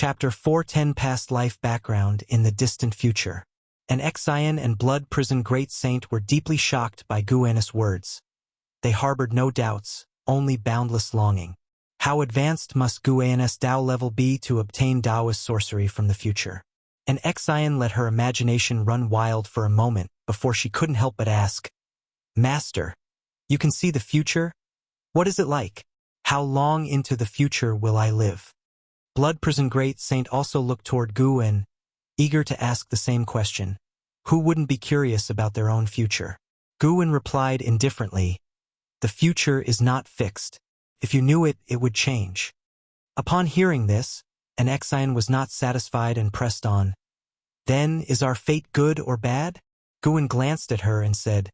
Chapter 410 Past Life Background in the Distant Future. An Exian and Blood Prison Great Saint were deeply shocked by Guan's words. They harbored no doubts, only boundless longing. How advanced must Guan's Dao level be to obtain Daoist sorcery from the future? An Exian let her imagination run wild for a moment before she couldn't help but ask, "Master, you can see the future? What is it like? How long into the future will I live?" Blood Prison Great Saint also looked toward Guan, eager to ask the same question. Who wouldn't be curious about their own future? Guan replied indifferently, "The future is not fixed. If you knew it, it would change." Upon hearing this, an Exian was not satisfied and pressed on. "Then is our fate good or bad?" Guan glanced at her and said,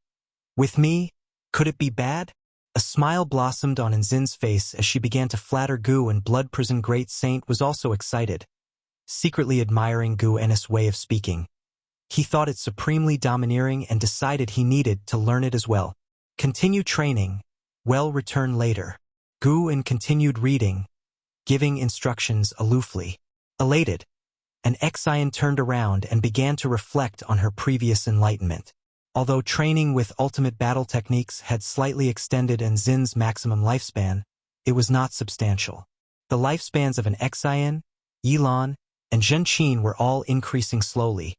"With me, could it be bad?" A smile blossomed on Nzin's face as she began to flatter Gu, and Blood Prison Great Saint was also excited, secretly admiring Guan's way of speaking. He thought it supremely domineering and decided he needed to learn it as well. Continue training, well, return later. Guan continued reading, giving instructions aloofly. Elated, an Exian turned around and began to reflect on her previous enlightenment. Although training with ultimate battle techniques had slightly extended Nzin's maximum lifespan, it was not substantial. The lifespans of an Exian, Yilan, and Zhenqin were all increasing slowly.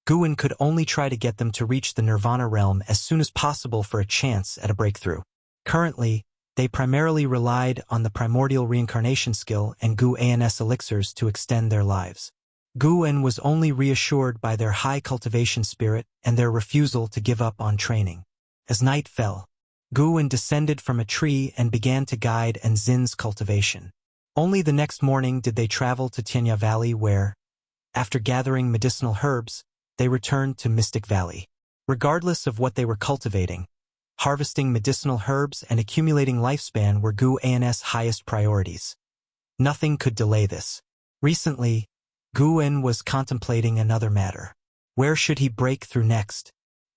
Guan could only try to get them to reach the Nirvana realm as soon as possible for a chance at a breakthrough. Currently, they primarily relied on the primordial reincarnation skill and Guan's elixirs to extend their lives. Guan was only reassured by their high cultivation spirit and their refusal to give up on training. As night fell, Guan descended from a tree and began to guide Nzin's cultivation. Only the next morning did they travel to Tianya Valley where, after gathering medicinal herbs, they returned to Mystic Valley. Regardless of what they were cultivating, harvesting medicinal herbs and accumulating lifespan were Guan's highest priorities. Nothing could delay this. Recently, Guan was contemplating another matter. Where should he break through next?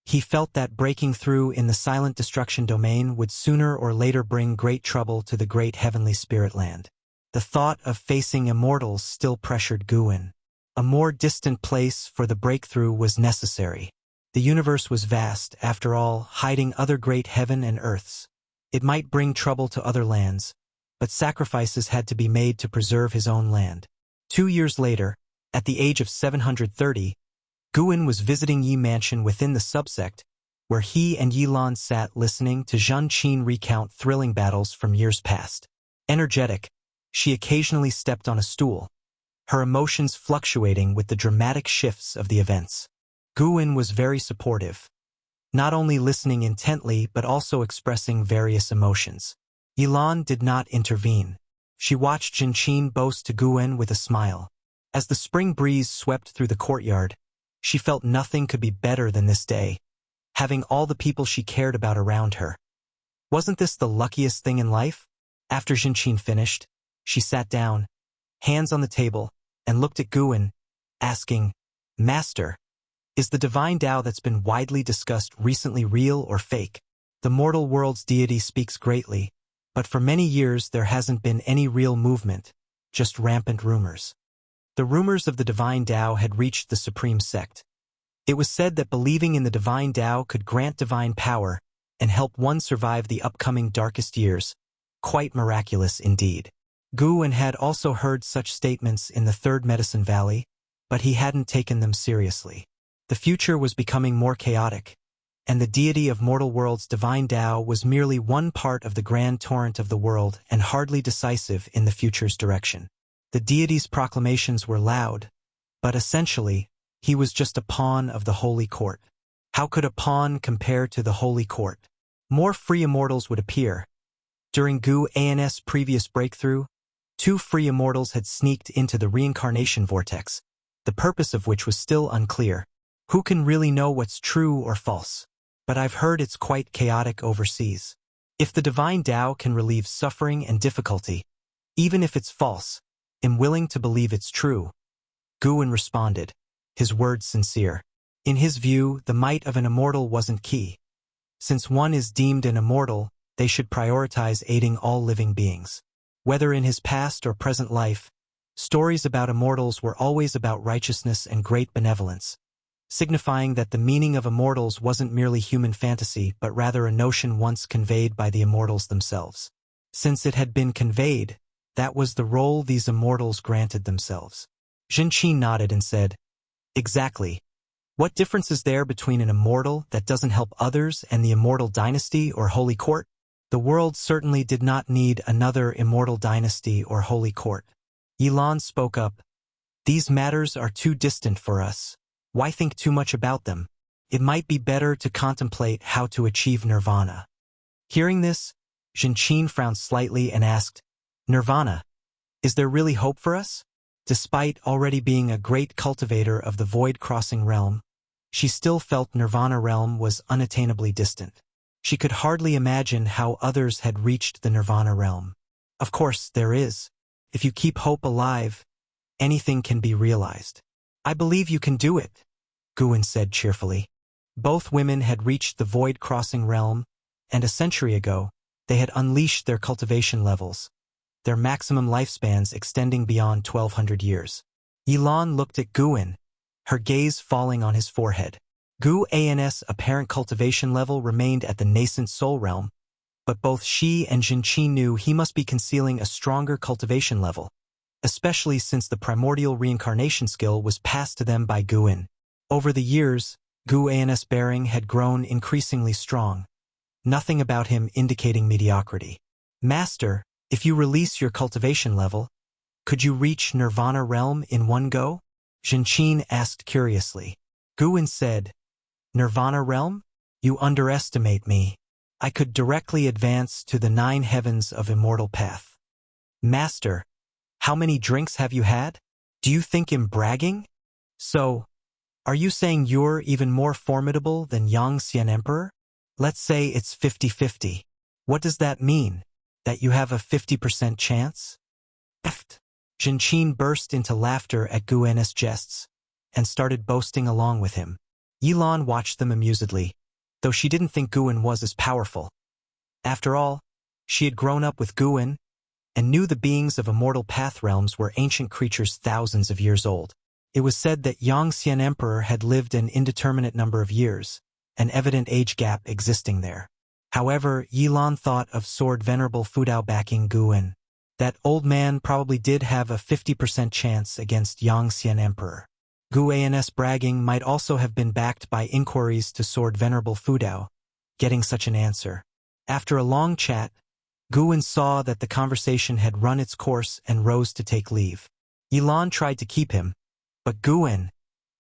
He felt that breaking through in the silent destruction domain would sooner or later bring great trouble to the great heavenly spirit land. The thought of facing immortals still pressured Guan. A more distant place for the breakthrough was necessary. The universe was vast, after all, hiding other great heaven and earths. It might bring trouble to other lands, but sacrifices had to be made to preserve his own land. 2 years later, at the age of 730, Guan was visiting Yi Mansion within the subsect, where he and Yilan sat listening to Zhenqin recount thrilling battles from years past. Energetic, she occasionally stepped on a stool, her emotions fluctuating with the dramatic shifts of the events. Guan was very supportive, not only listening intently but also expressing various emotions. Yilan did not intervene. She watched Zhenqin boast to Guan with a smile. As the spring breeze swept through the courtyard, she felt nothing could be better than this day, having all the people she cared about around her. Wasn't this the luckiest thing in life? After Zhenqin finished, she sat down, hands on the table, and looked at Guan, asking, "Master, is the divine Tao that's been widely discussed recently real or fake? The mortal world's deity speaks greatly, but for many years there hasn't been any real movement, just rampant rumors." The rumors of the divine Tao had reached the supreme sect. It was said that believing in the divine Tao could grant divine power and help one survive the upcoming darkest years. Quite miraculous indeed. Guan had also heard such statements in the Third Medicine Valley, but he hadn't taken them seriously. The future was becoming more chaotic, and the deity of mortal world's divine Tao was merely one part of the grand torrent of the world and hardly decisive in the future's direction. The deity's proclamations were loud, but essentially, he was just a pawn of the holy court. How could a pawn compare to the holy court? More free immortals would appear. During Guan's previous breakthrough, 2 free immortals had sneaked into the reincarnation vortex, the purpose of which was still unclear. Who can really know what's true or false? But I've heard it's quite chaotic overseas. If the divine Tao can relieve suffering and difficulty, even if it's false, I'm willing to believe it's true. Guan responded, his words sincere. In his view, the might of an immortal wasn't key. Since one is deemed an immortal, they should prioritize aiding all living beings. Whether in his past or present life, Stories about immortals were always about righteousness and great benevolence, signifying that the meaning of immortals wasn't merely human fantasy but rather a notion once conveyed by the immortals themselves. Since it had been conveyed, that was the role these immortals granted themselves. Jinqi nodded and said, "Exactly. What difference is there between an immortal that doesn't help others and the immortal dynasty or holy court? The world certainly did not need another immortal dynasty or holy court." Yilan spoke up, "These matters are too distant for us. Why think too much about them? It might be better to contemplate how to achieve nirvana." Hearing this, Jinqi frowned slightly and asked, "Nirvana? Is there really hope for us?" Despite already being a great cultivator of the void-crossing realm, she still felt Nirvana realm was unattainably distant. She could hardly imagine how others had reached the Nirvana realm. Of course, there is. If you keep hope alive, anything can be realized. "I believe you can do it," Guan said cheerfully. Both women had reached the void-crossing realm, and a century ago, they had unleashed their cultivation levels, their maximum lifespans extending beyond 1,200 years. Yilan looked at Guan, her gaze falling on his forehead. Guan's apparent cultivation level remained at the nascent soul realm, but both she and Jinqi knew he must be concealing a stronger cultivation level, especially since the primordial reincarnation skill was passed to them by Guan. Over the years, Guan's bearing had grown increasingly strong, nothing about him indicating mediocrity. "Master, if you release your cultivation level, could you reach Nirvana realm in one go?" Jinqi asked curiously. Guan said, "Nirvana realm? You underestimate me. I could directly advance to the 9 heavens of immortal path." "Master, how many drinks have you had? Do you think I'm bragging? So, are you saying you're even more formidable than Yang Xian Emperor? Let's say it's 50-50. What does that mean? That you have a 50% chance?" Jinqi burst into laughter at Guan's jests and started boasting along with him. Yilan watched them amusedly, though she didn't think Guan was as powerful. After all, she had grown up with Guan and knew the beings of immortal path realms were ancient creatures thousands of years old. It was said that Yang Xian Emperor had lived an indeterminate number of years, an evident age gap existing there. However, Yilan thought of Sword Venerable Fudao backing Guan. That old man probably did have a 50% chance against Yang Xian Emperor. Guan's bragging might also have been backed by inquiries to Sword Venerable Fudao, getting such an answer. After a long chat, Guan saw that the conversation had run its course and rose to take leave. Yilan tried to keep him, but Guan,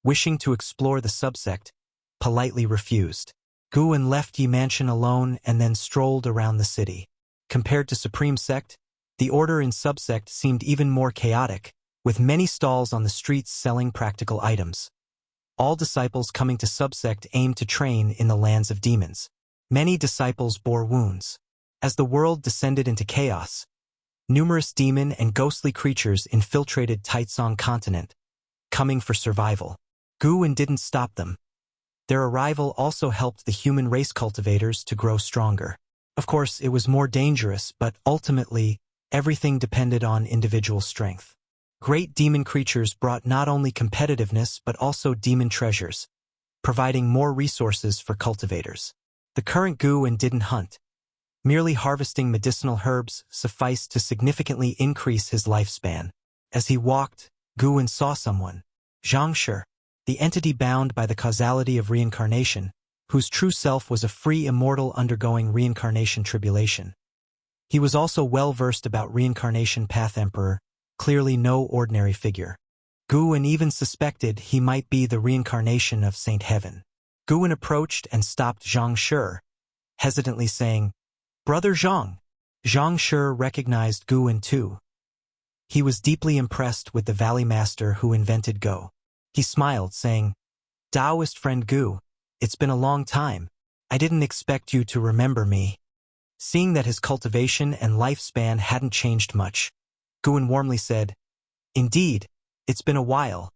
wishing to explore the subsect, politely refused. Guan left Yi Mansion alone and then strolled around the city. Compared to Supreme Sect, the order in subsect seemed even more chaotic, with many stalls on the streets selling practical items. All disciples coming to subsect aimed to train in the lands of demons. Many disciples bore wounds. As the world descended into chaos, numerous demon and ghostly creatures infiltrated Taitsong continent, coming for survival. Guan didn't stop them. Their arrival also helped the human race cultivators to grow stronger. Of course, it was more dangerous, but ultimately, everything depended on individual strength. Great demon creatures brought not only competitiveness but also demon treasures, providing more resources for cultivators. The current Guan didn't hunt. Merely harvesting medicinal herbs sufficed to significantly increase his lifespan. As he walked, Guan saw someone, Zhang Shi, the entity bound by the causality of reincarnation, whose true self was a free immortal undergoing reincarnation tribulation. He was also well-versed about reincarnation path emperor, clearly no ordinary figure. Guan even suspected he might be the reincarnation of Saint Heaven. Guan approached and stopped Zhang Shi, hesitantly saying, "Brother Zhang." Zhang Shi recognized Guan too. He was deeply impressed with the Valley Master who invented Go. He smiled, saying, "Taoist friend Gu, it's been a long time. I didn't expect you to remember me." Seeing that his cultivation and lifespan hadn't changed much, Guan warmly said, "Indeed, it's been a while.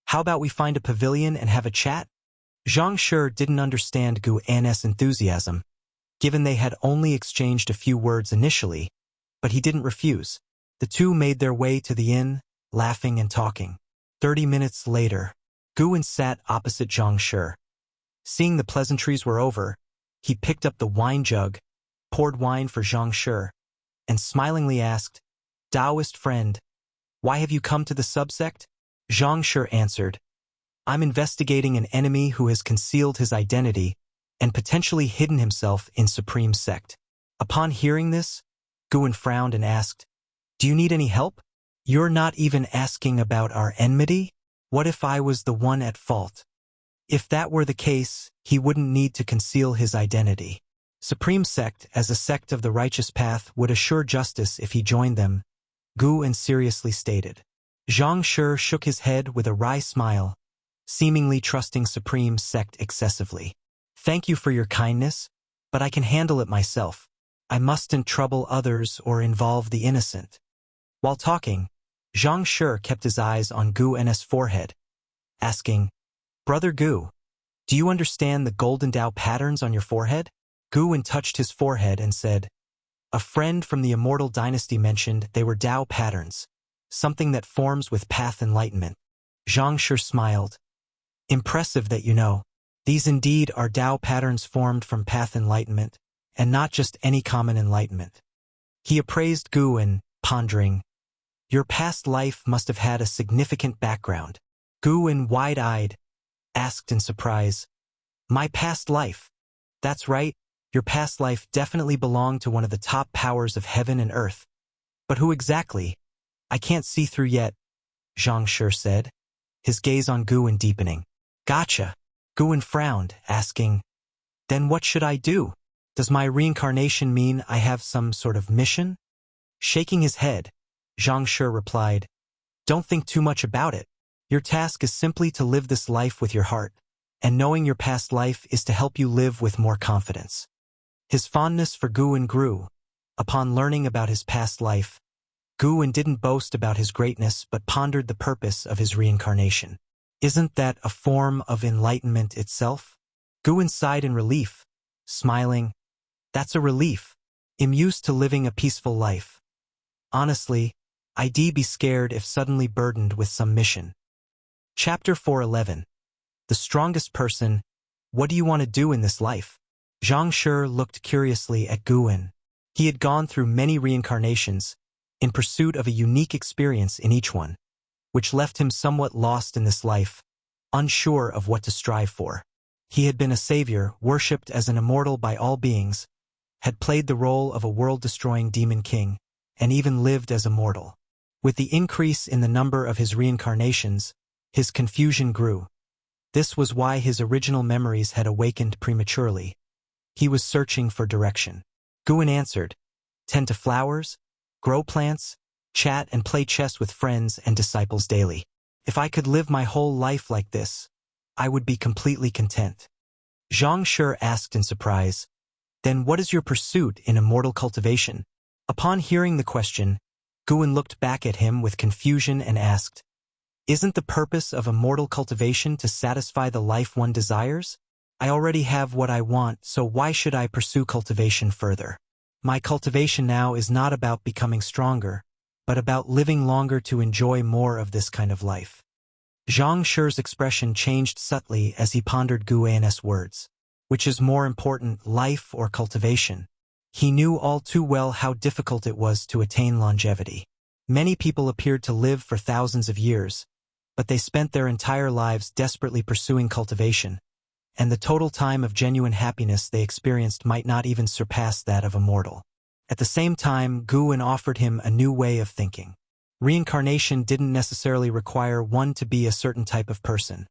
How about we find a pavilion and have a chat?" Zhang Shi didn't understand Guan's enthusiasm, given they had only exchanged a few words initially, but he didn't refuse. The two made their way to the inn, laughing and talking. 30 minutes later, Guan sat opposite Zhang Shi. Seeing the pleasantries were over, he picked up the wine jug, poured wine for Zhang Shi, and smilingly asked, "Taoist friend, why have you come to the subsect?" Zhang Shi answered, "I'm investigating an enemy who has concealed his identity and potentially hidden himself in Supreme Sect." Upon hearing this, Guan frowned and asked, "Do you need any help? You're not even asking about our enmity? What if I was the one at fault?" If that were the case, he wouldn't need to conceal his identity. Supreme Sect, as a sect of the righteous path, would assure justice if he joined them, Guan seriously stated. Zhang Shi shook his head with a wry smile, seemingly trusting Supreme Sect excessively. "Thank you for your kindness, but I can handle it myself. I mustn't trouble others or involve the innocent." While talking, Zhang Shi kept his eyes on Gu's forehead, asking, "Brother Gu, do you understand the golden Tao patterns on your forehead?" Guan touched his forehead and said, "A friend from the immortal dynasty mentioned they were Tao patterns, something that forms with path enlightenment." Zhang Shi smiled. "Impressive that you know. These indeed are Tao patterns formed from path enlightenment, and not just any common enlightenment." He appraised Guan, pondering, "Your past life must have had a significant background." Guan, wide-eyed, asked in surprise, "My past life? That's right, your past life definitely belonged to one of the top powers of heaven and earth. But who exactly? I can't see through yet," Zhang Shi said, his gaze on Guan deepening. "Gotcha." Guan frowned, asking, "Then what should I do? Does my reincarnation mean I have some sort of mission?" Shaking his head, Zhang Shi replied, "Don't think too much about it. Your task is simply to live this life with your heart, and knowing your past life is to help you live with more confidence." His fondness for Guan grew. Upon learning about his past life, Guan didn't boast about his greatness but pondered the purpose of his reincarnation. Isn't that a form of enlightenment itself? Guan sighed in relief, smiling. "That's a relief. I'm used to living a peaceful life. Honestly, I'd be scared if suddenly burdened with some mission." Chapter 411. The Strongest Person. What do you want to do in this life? Zhang Shi looked curiously at Guan. He had gone through many reincarnations, in pursuit of a unique experience in each one, which left him somewhat lost in this life, unsure of what to strive for. He had been a savior, worshipped as an immortal by all beings, had played the role of a world-destroying demon king, and even lived as a mortal. With the increase in the number of his reincarnations, his confusion grew. This was why his original memories had awakened prematurely. He was searching for direction. Guan answered, "Tend to flowers, grow plants, chat and play chess with friends and disciples daily. If I could live my whole life like this, I would be completely content." Zhang Shi asked in surprise, "Then what is your pursuit in immortal cultivation?" Upon hearing the question, Guan looked back at him with confusion and asked, "Isn't the purpose of immortal cultivation to satisfy the life one desires? I already have what I want, so why should I pursue cultivation further? My cultivation now is not about becoming stronger, but about living longer to enjoy more of this kind of life." Zhang Shi's expression changed subtly as he pondered Guan's words. Which is more important, life or cultivation? He knew all too well how difficult it was to attain longevity. Many people appeared to live for thousands of years, but they spent their entire lives desperately pursuing cultivation, and the total time of genuine happiness they experienced might not even surpass that of a mortal. At the same time, Guan offered him a new way of thinking. Reincarnation didn't necessarily require one to be a certain type of person.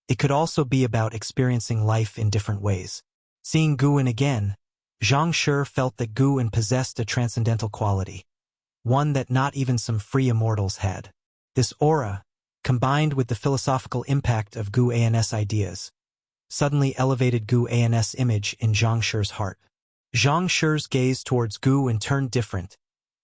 It could also be about experiencing life in different ways. Seeing Guan again, Zhang Shi felt that Guan possessed a transcendental quality, one that not even some free immortals had. This aura, combined with the philosophical impact of Guan's ideas, suddenly elevated Guan's image in Zhang Shi's heart. Zhang Shi's gaze towards Guan turned different,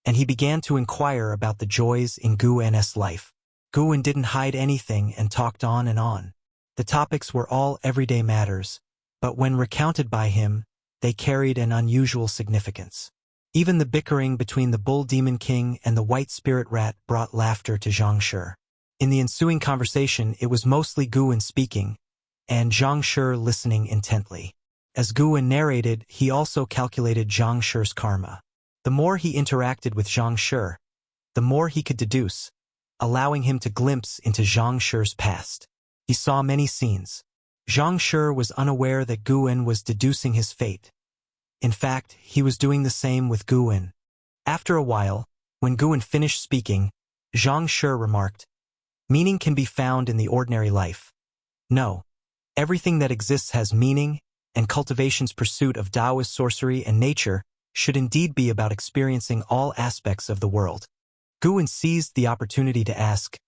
and he began to inquire about the joys in Guan's life. Guan didn't hide anything and talked on and on. The topics were all everyday matters, but when recounted by him, they carried an unusual significance. Even the bickering between the bull demon king and the white spirit rat brought laughter to Zhang Shi. In the ensuing conversation, it was mostly Guwen speaking, and Zhang Shi listening intently. As Guwen narrated, he also calculated Zhang Shi's karma. The more he interacted with Zhang Shi, the more he could deduce, allowing him to glimpse into Zhang Shi's past. He saw many scenes. Zhang Shi was unaware that Guwen was deducing his fate. In fact, he was doing the same with Guwen. After a while, when Guwen finished speaking, Zhang Shi remarked, "Meaning can be found in the ordinary life. No, everything that exists has meaning, and cultivation's pursuit of Taoist sorcery and nature should indeed be about experiencing all aspects of the world." Guwen seized the opportunity to ask,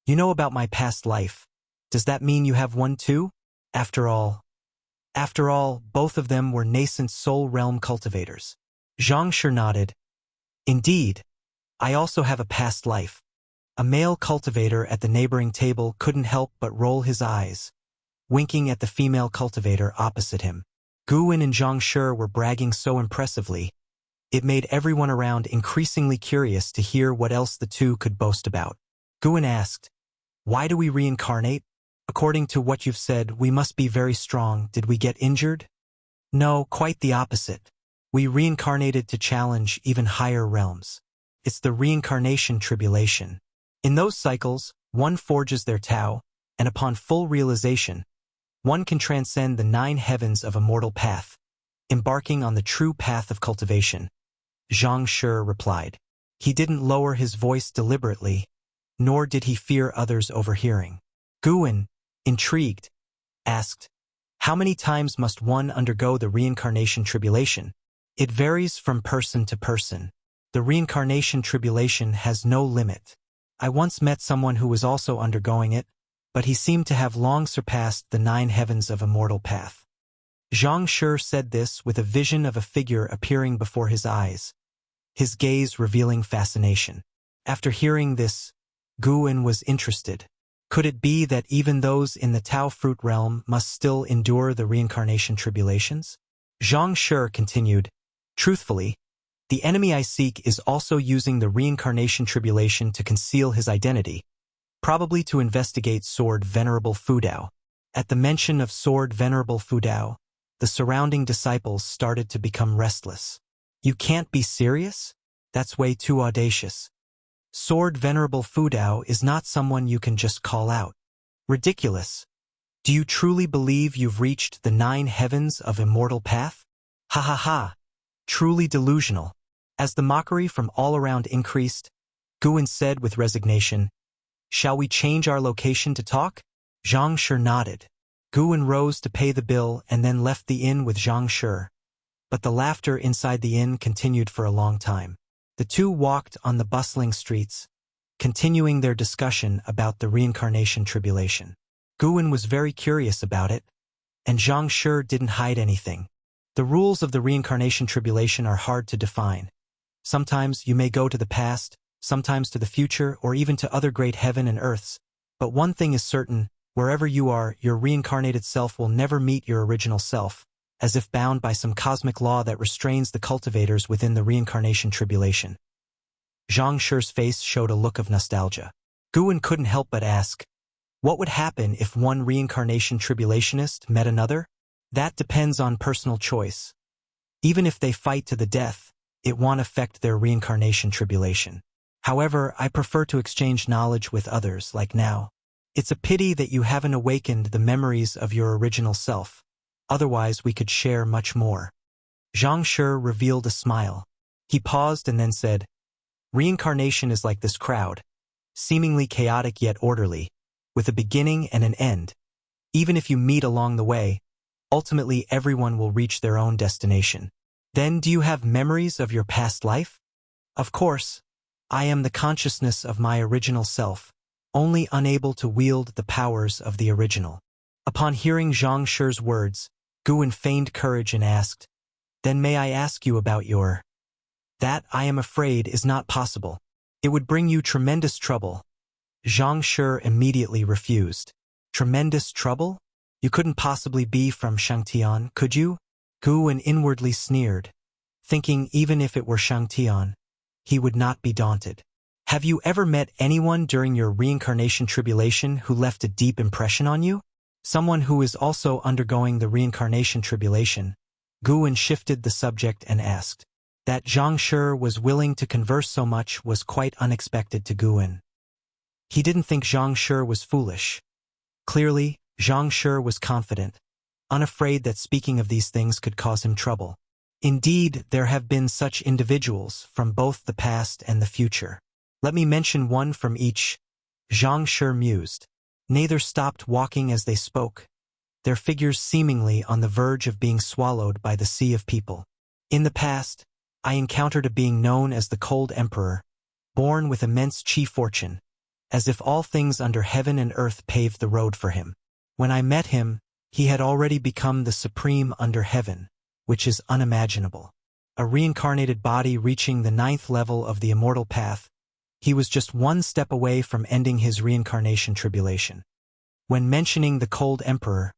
"You know about my past life. Does that mean you have one too? After all, both of them were nascent soul realm cultivators." Zhang Shi nodded. "Indeed, I also have a past life." A male cultivator at the neighboring table couldn't help but roll his eyes, winking at the female cultivator opposite him. Guwen and Zhang Shi were bragging so impressively, it made everyone around increasingly curious to hear what else the two could boast about. Guwen asked, "Why do we reincarnate? According to what you've said, we must be very strong. Did we get injured?" "No, quite the opposite. We reincarnated to challenge even higher realms. It's the reincarnation tribulation. In those cycles, one forges their Tao, and upon full realization, one can transcend the 9 heavens of a mortal path, embarking on the true path of cultivation." Zhang Shi replied. He didn't lower his voice deliberately, nor did he fear others overhearing. Guwen, intrigued, asked, "How many times must one undergo the reincarnation tribulation?" "It varies from person to person. The reincarnation tribulation has no limit. I once met someone who was also undergoing it, but he seemed to have long surpassed the 9 heavens of a mortal path." Zhang Shi said this with a vision of a figure appearing before his eyes, his gaze revealing fascination. After hearing this, Guwen was interested. Could it be that even those in the Tao fruit realm must still endure the reincarnation tribulations? Zhang Shi continued, "Truthfully, the enemy I seek is also using the reincarnation tribulation to conceal his identity, probably to investigate Sword Venerable Fudao." At the mention of Sword Venerable Fudao, the surrounding disciples started to become restless. "You can't be serious? That's way too audacious. Sword Venerable Fudao is not someone you can just call out. Ridiculous. Do you truly believe you've reached the 9 heavens of immortal path? Ha ha ha. Truly delusional." As the mockery from all around increased, Guwen said with resignation, "Shall we change our location to talk?" Zhang Shi nodded. Guwen rose to pay the bill and then left the inn with Zhang Shi. But the laughter inside the inn continued for a long time. The two walked on the bustling streets, continuing their discussion about the reincarnation tribulation. Guwen was very curious about it, and Zhang Shi didn't hide anything. The rules of the reincarnation tribulation are hard to define. Sometimes you may go to the past, sometimes to the future, or even to other great heaven and earths. But one thing is certain, wherever you are, your reincarnated self will never meet your original self, as if bound by some cosmic law that restrains the cultivators within the reincarnation tribulation. Zhang Shi's face showed a look of nostalgia. Guwen couldn't help but ask, what would happen if one reincarnation tribulationist met another? That depends on personal choice. Even if they fight to the death, it won't affect their reincarnation tribulation. However, I prefer to exchange knowledge with others, like now. It's a pity that you haven't awakened the memories of your original self. Otherwise, we could share much more. Zhang Shi revealed a smile. He paused and then said, "Reincarnation is like this crowd, seemingly chaotic yet orderly, with a beginning and an end. Even if you meet along the way, ultimately everyone will reach their own destination." "Then do you have memories of your past life?" "Of course. I am the consciousness of my original self, only unable to wield the powers of the original." Upon hearing Zhang Shi's words, Guwen feigned courage and asked, "Then may I ask you about your—" "That, I am afraid, is not possible. It would bring you tremendous trouble." Zhang Shi immediately refused. "Tremendous trouble? You couldn't possibly be from Shangtian, could you?" Guwen inwardly sneered, thinking even if it were Shangtian, he would not be daunted. Have you ever met anyone during your reincarnation tribulation who left a deep impression on you? Someone who is also undergoing the reincarnation tribulation. Guan shifted the subject and asked. That Zhang Shi was willing to converse so much was quite unexpected to Guan. He didn't think Zhang Shi was foolish. Clearly, Zhang Shi was confident, unafraid that speaking of these things could cause him trouble. Indeed, there have been such individuals from both the past and the future. Let me mention one from each. Zhang Shi mused. Neither stopped walking as they spoke, their figures seemingly on the verge of being swallowed by the sea of people. In the past, I encountered a being known as the Cold Emperor, born with immense chi fortune, as if all things under heaven and earth paved the road for him. When I met him, he had already become the supreme under heaven, which is unimaginable. A reincarnated body reaching the 9th level of the immortal path, he was just one step away from ending his reincarnation tribulation. When mentioning the Cold Emperor,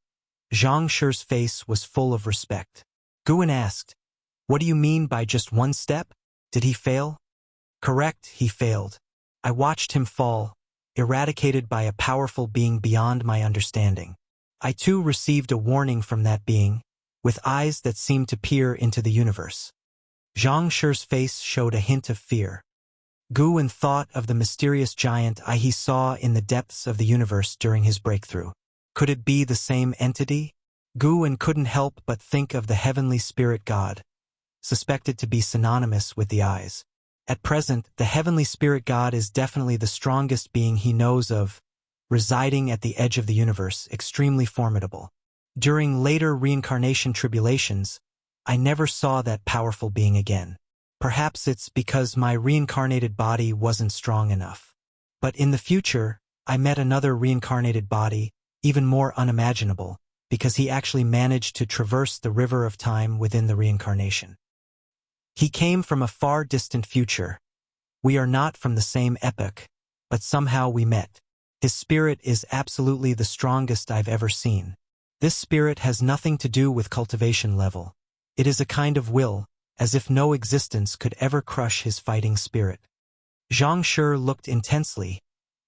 Zhang Shi's face was full of respect. Guan asked, "What do you mean by just one step? Did he fail?" "Correct, he failed. I watched him fall, eradicated by a powerful being beyond my understanding. I too received a warning from that being, with eyes that seemed to peer into the universe." Zhang Shi's face showed a hint of fear. Guan thought of the mysterious giant eye he saw in the depths of the universe during his breakthrough. Could it be the same entity? Guan couldn't help but think of the heavenly spirit god, suspected to be synonymous with the eyes. At present, the heavenly spirit god is definitely the strongest being he knows of, residing at the edge of the universe, extremely formidable. During later reincarnation tribulations, I never saw that powerful being again. Perhaps it's because my reincarnated body wasn't strong enough. But in the future, I met another reincarnated body, even more unimaginable, because he actually managed to traverse the river of time within the reincarnation. He came from a far distant future. We are not from the same epoch, but somehow we met. His spirit is absolutely the strongest I've ever seen. This spirit has nothing to do with cultivation level. It is a kind of will, as if no existence could ever crush his fighting spirit. Zhang Shi looked intensely,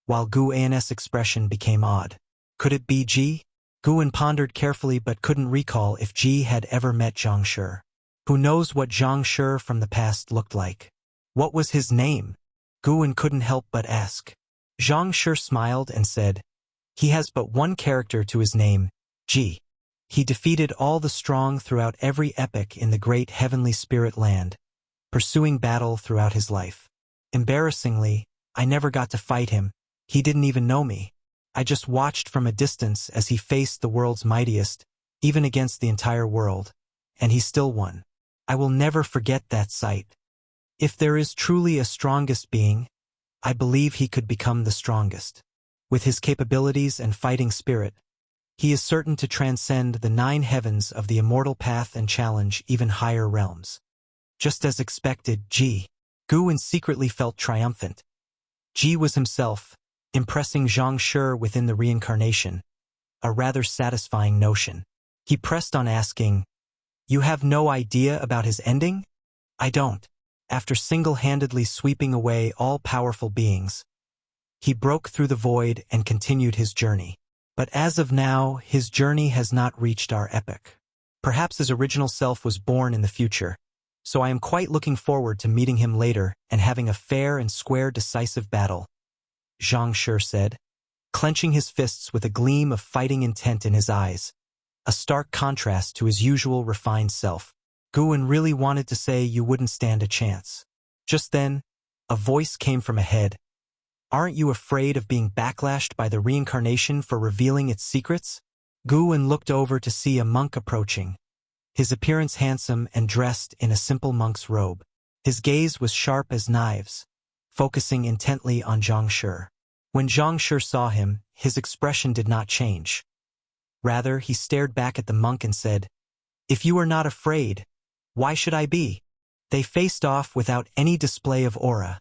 while Guan's expression became odd. Could it be Ji? Guan pondered carefully but couldn't recall if Ji had ever met Zhang Shi. Who knows what Zhang Shi from the past looked like? What was his name? Guan couldn't help but ask. Zhang Shi smiled and said, "He has but one character to his name, Ji. He defeated all the strong throughout every epoch in the great heavenly spirit land, pursuing battle throughout his life. Embarrassingly, I never got to fight him. He didn't even know me. I just watched from a distance as he faced the world's mightiest, even against the entire world, and he still won. I will never forget that sight. If there is truly a strongest being, I believe he could become the strongest. With his capabilities and fighting spirit, he is certain to transcend the 9 heavens of the immortal path and challenge even higher realms." Just as expected, Guan secretly felt triumphant. Ji was himself, impressing Zhang Shi within the reincarnation, a rather satisfying notion. He pressed on asking, "You have no idea about his ending?" "I don't." After single-handedly sweeping away all powerful beings, he broke through the void and continued his journey. But as of now, his journey has not reached our epoch. Perhaps his original self was born in the future, so I am quite looking forward to meeting him later and having a fair and square decisive battle," Zhang Shi said, clenching his fists with a gleam of fighting intent in his eyes, a stark contrast to his usual refined self. Guan really wanted to say you wouldn't stand a chance. Just then, a voice came from ahead. "Aren't you afraid of being backlashed by the reincarnation for revealing its secrets?" Guan looked over to see a monk approaching, his appearance handsome and dressed in a simple monk's robe. His gaze was sharp as knives, focusing intently on Zhang Shi. When Zhang Shi saw him, his expression did not change. Rather, he stared back at the monk and said, "If you are not afraid, why should I be?" They faced off without any display of aura,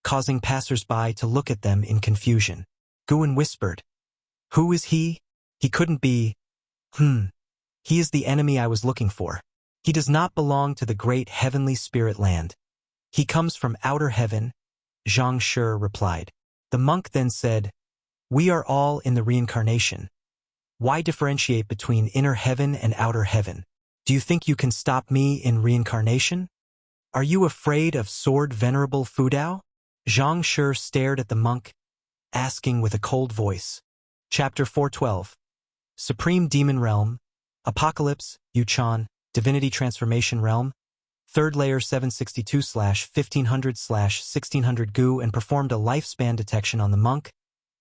causing passers-by to look at them in confusion. Guan whispered, "Who is he? He couldn't be. He is the enemy I was looking for." He does not belong to the great heavenly spirit land. He comes from outer heaven, Zhang Shi replied. The monk then said, "We are all in the reincarnation. Why differentiate between inner heaven and outer heaven? Do you think you can stop me in reincarnation? Are you afraid of sword venerable Fudao?" Zhang Shi stared at the monk, asking with a cold voice. Chapter 412. Supreme Demon Realm, Apocalypse, Yuchan, Divinity Transformation Realm, 3rd layer 762/1500/1600 Gu and performed a lifespan detection on the monk,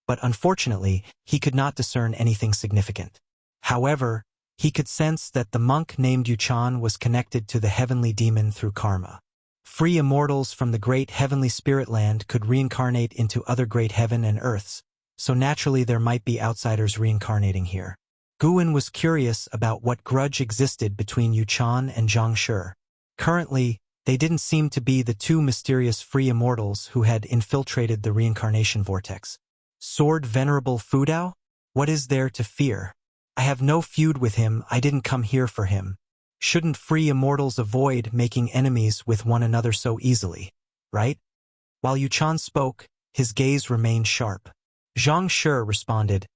but unfortunately, he could not discern anything significant. However, he could sense that the monk named Yuchan was connected to the heavenly demon through karma. Free immortals from the great heavenly spirit land could reincarnate into other great heaven and earths, so naturally there might be outsiders reincarnating here. Guwen was curious about what grudge existed between Yuchan and Zhang Shi. Currently, they didn't seem to be the two mysterious free immortals who had infiltrated the reincarnation vortex. Sword Venerable Fudao? What is there to fear? I have no feud with him, I didn't come here for him. Shouldn't free immortals avoid making enemies with one another so easily, right? While Yuchan spoke, his gaze remained sharp. Zhang Shi responded,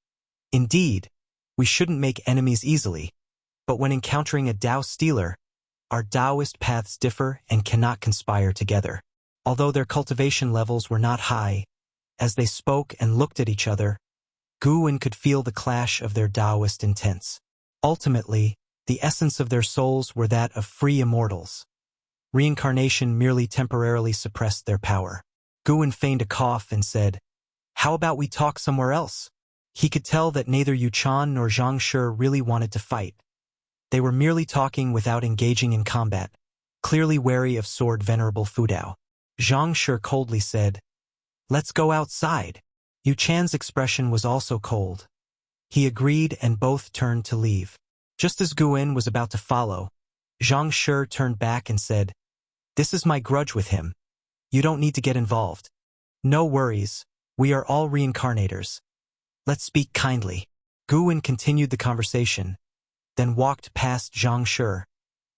"Indeed, we shouldn't make enemies easily, but when encountering a Dao stealer, our Taoist paths differ and cannot conspire together." Although their cultivation levels were not high, as they spoke and looked at each other, Guwen could feel the clash of their Taoist intents. Ultimately, the essence of their souls were that of free immortals. Reincarnation merely temporarily suppressed their power. Guwen feigned a cough and said, "How about we talk somewhere else?" He could tell that neither Yuchan nor Zhang Shi really wanted to fight. They were merely talking without engaging in combat, clearly wary of sword venerable Fudao. Zhang Shi coldly said, "Let's go outside." Yuchan's expression was also cold. He agreed and both turned to leave. Just as Guwen was about to follow, Zhang Shi turned back and said, "This is my grudge with him. You don't need to get involved. No worries, we are all reincarnators. Let's speak kindly." Guwen continued the conversation, then walked past Zhang Shi,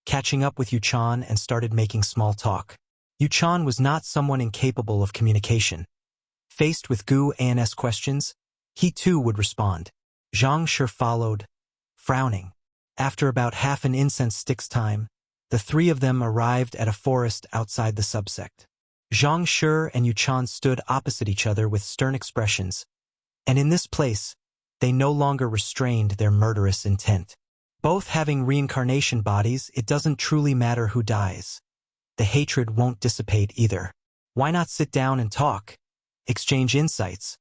catching up with Yuchan and started making small talk. Yuchan was not someone incapable of communication. Faced with Guwen's questions, he too would respond. Zhang Shi followed, frowning. After about half an incense stick's time, the three of them arrived at a forest outside the subsect. Zhang Shi and Yuchan stood opposite each other with stern expressions, and in this place, they no longer restrained their murderous intent. Both having reincarnation bodies, it doesn't truly matter who dies. The hatred won't dissipate either. Why not sit down and talk? Exchange insights?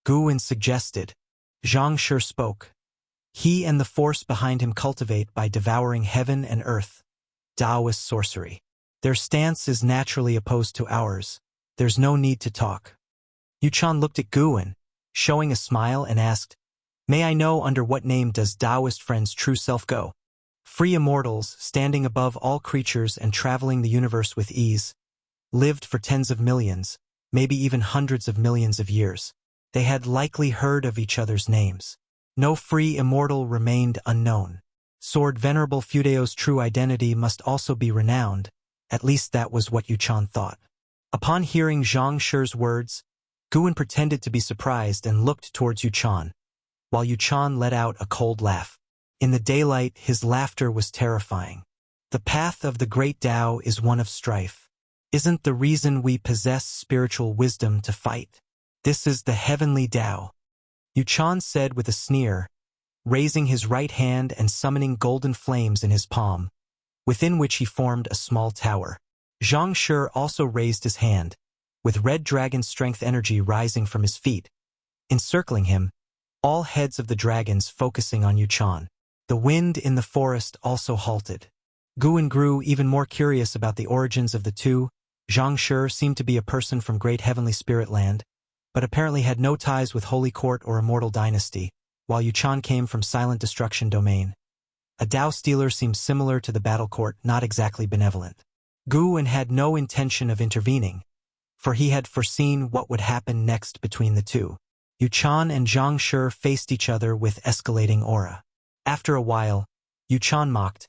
Guwen suggested. Zhang Shi spoke. He and the force behind him cultivate by devouring heaven and earth, Taoist sorcery. Their stance is naturally opposed to ours. There's no need to talk. Yuchan looked at Guwen, showing a smile and asked, "May I know under what name does Taoist friend's true self go?" Free immortals, standing above all creatures and traveling the universe with ease, lived for tens of millions, maybe even hundreds of millions of years. They had likely heard of each other's names. No free immortal remained unknown. Sword Venerable Fudao's true identity must also be renowned, at least that was what Yuchan thought. Upon hearing Zhang Shi's words, Guwen pretended to be surprised and looked towards Yuchan, while Yuchan let out a cold laugh. In the daylight, his laughter was terrifying. The path of the great Tao is one of strife. Isn't the reason we possess spiritual wisdom to fight? This is the heavenly Tao, Yuchan said with a sneer, raising his right hand and summoning golden flames in his palm, within which he formed a small tower. Zhang Shi also raised his hand, with red dragon strength energy rising from his feet, encircling him, all heads of the dragons focusing on Yuchan. The wind in the forest also halted. Guwen grew even more curious about the origins of the two. Zhang Shi seemed to be a person from great heavenly spirit land, but apparently had no ties with Holy Court or Immortal Dynasty, while Yuchan came from Silent Destruction Domain. A Dao stealer seemed similar to the Battle Court, not exactly benevolent. Guwen had no intention of intervening, for he had foreseen what would happen next between the two. Yuchan and Zhang Shi faced each other with escalating aura. After a while, Yuchan mocked,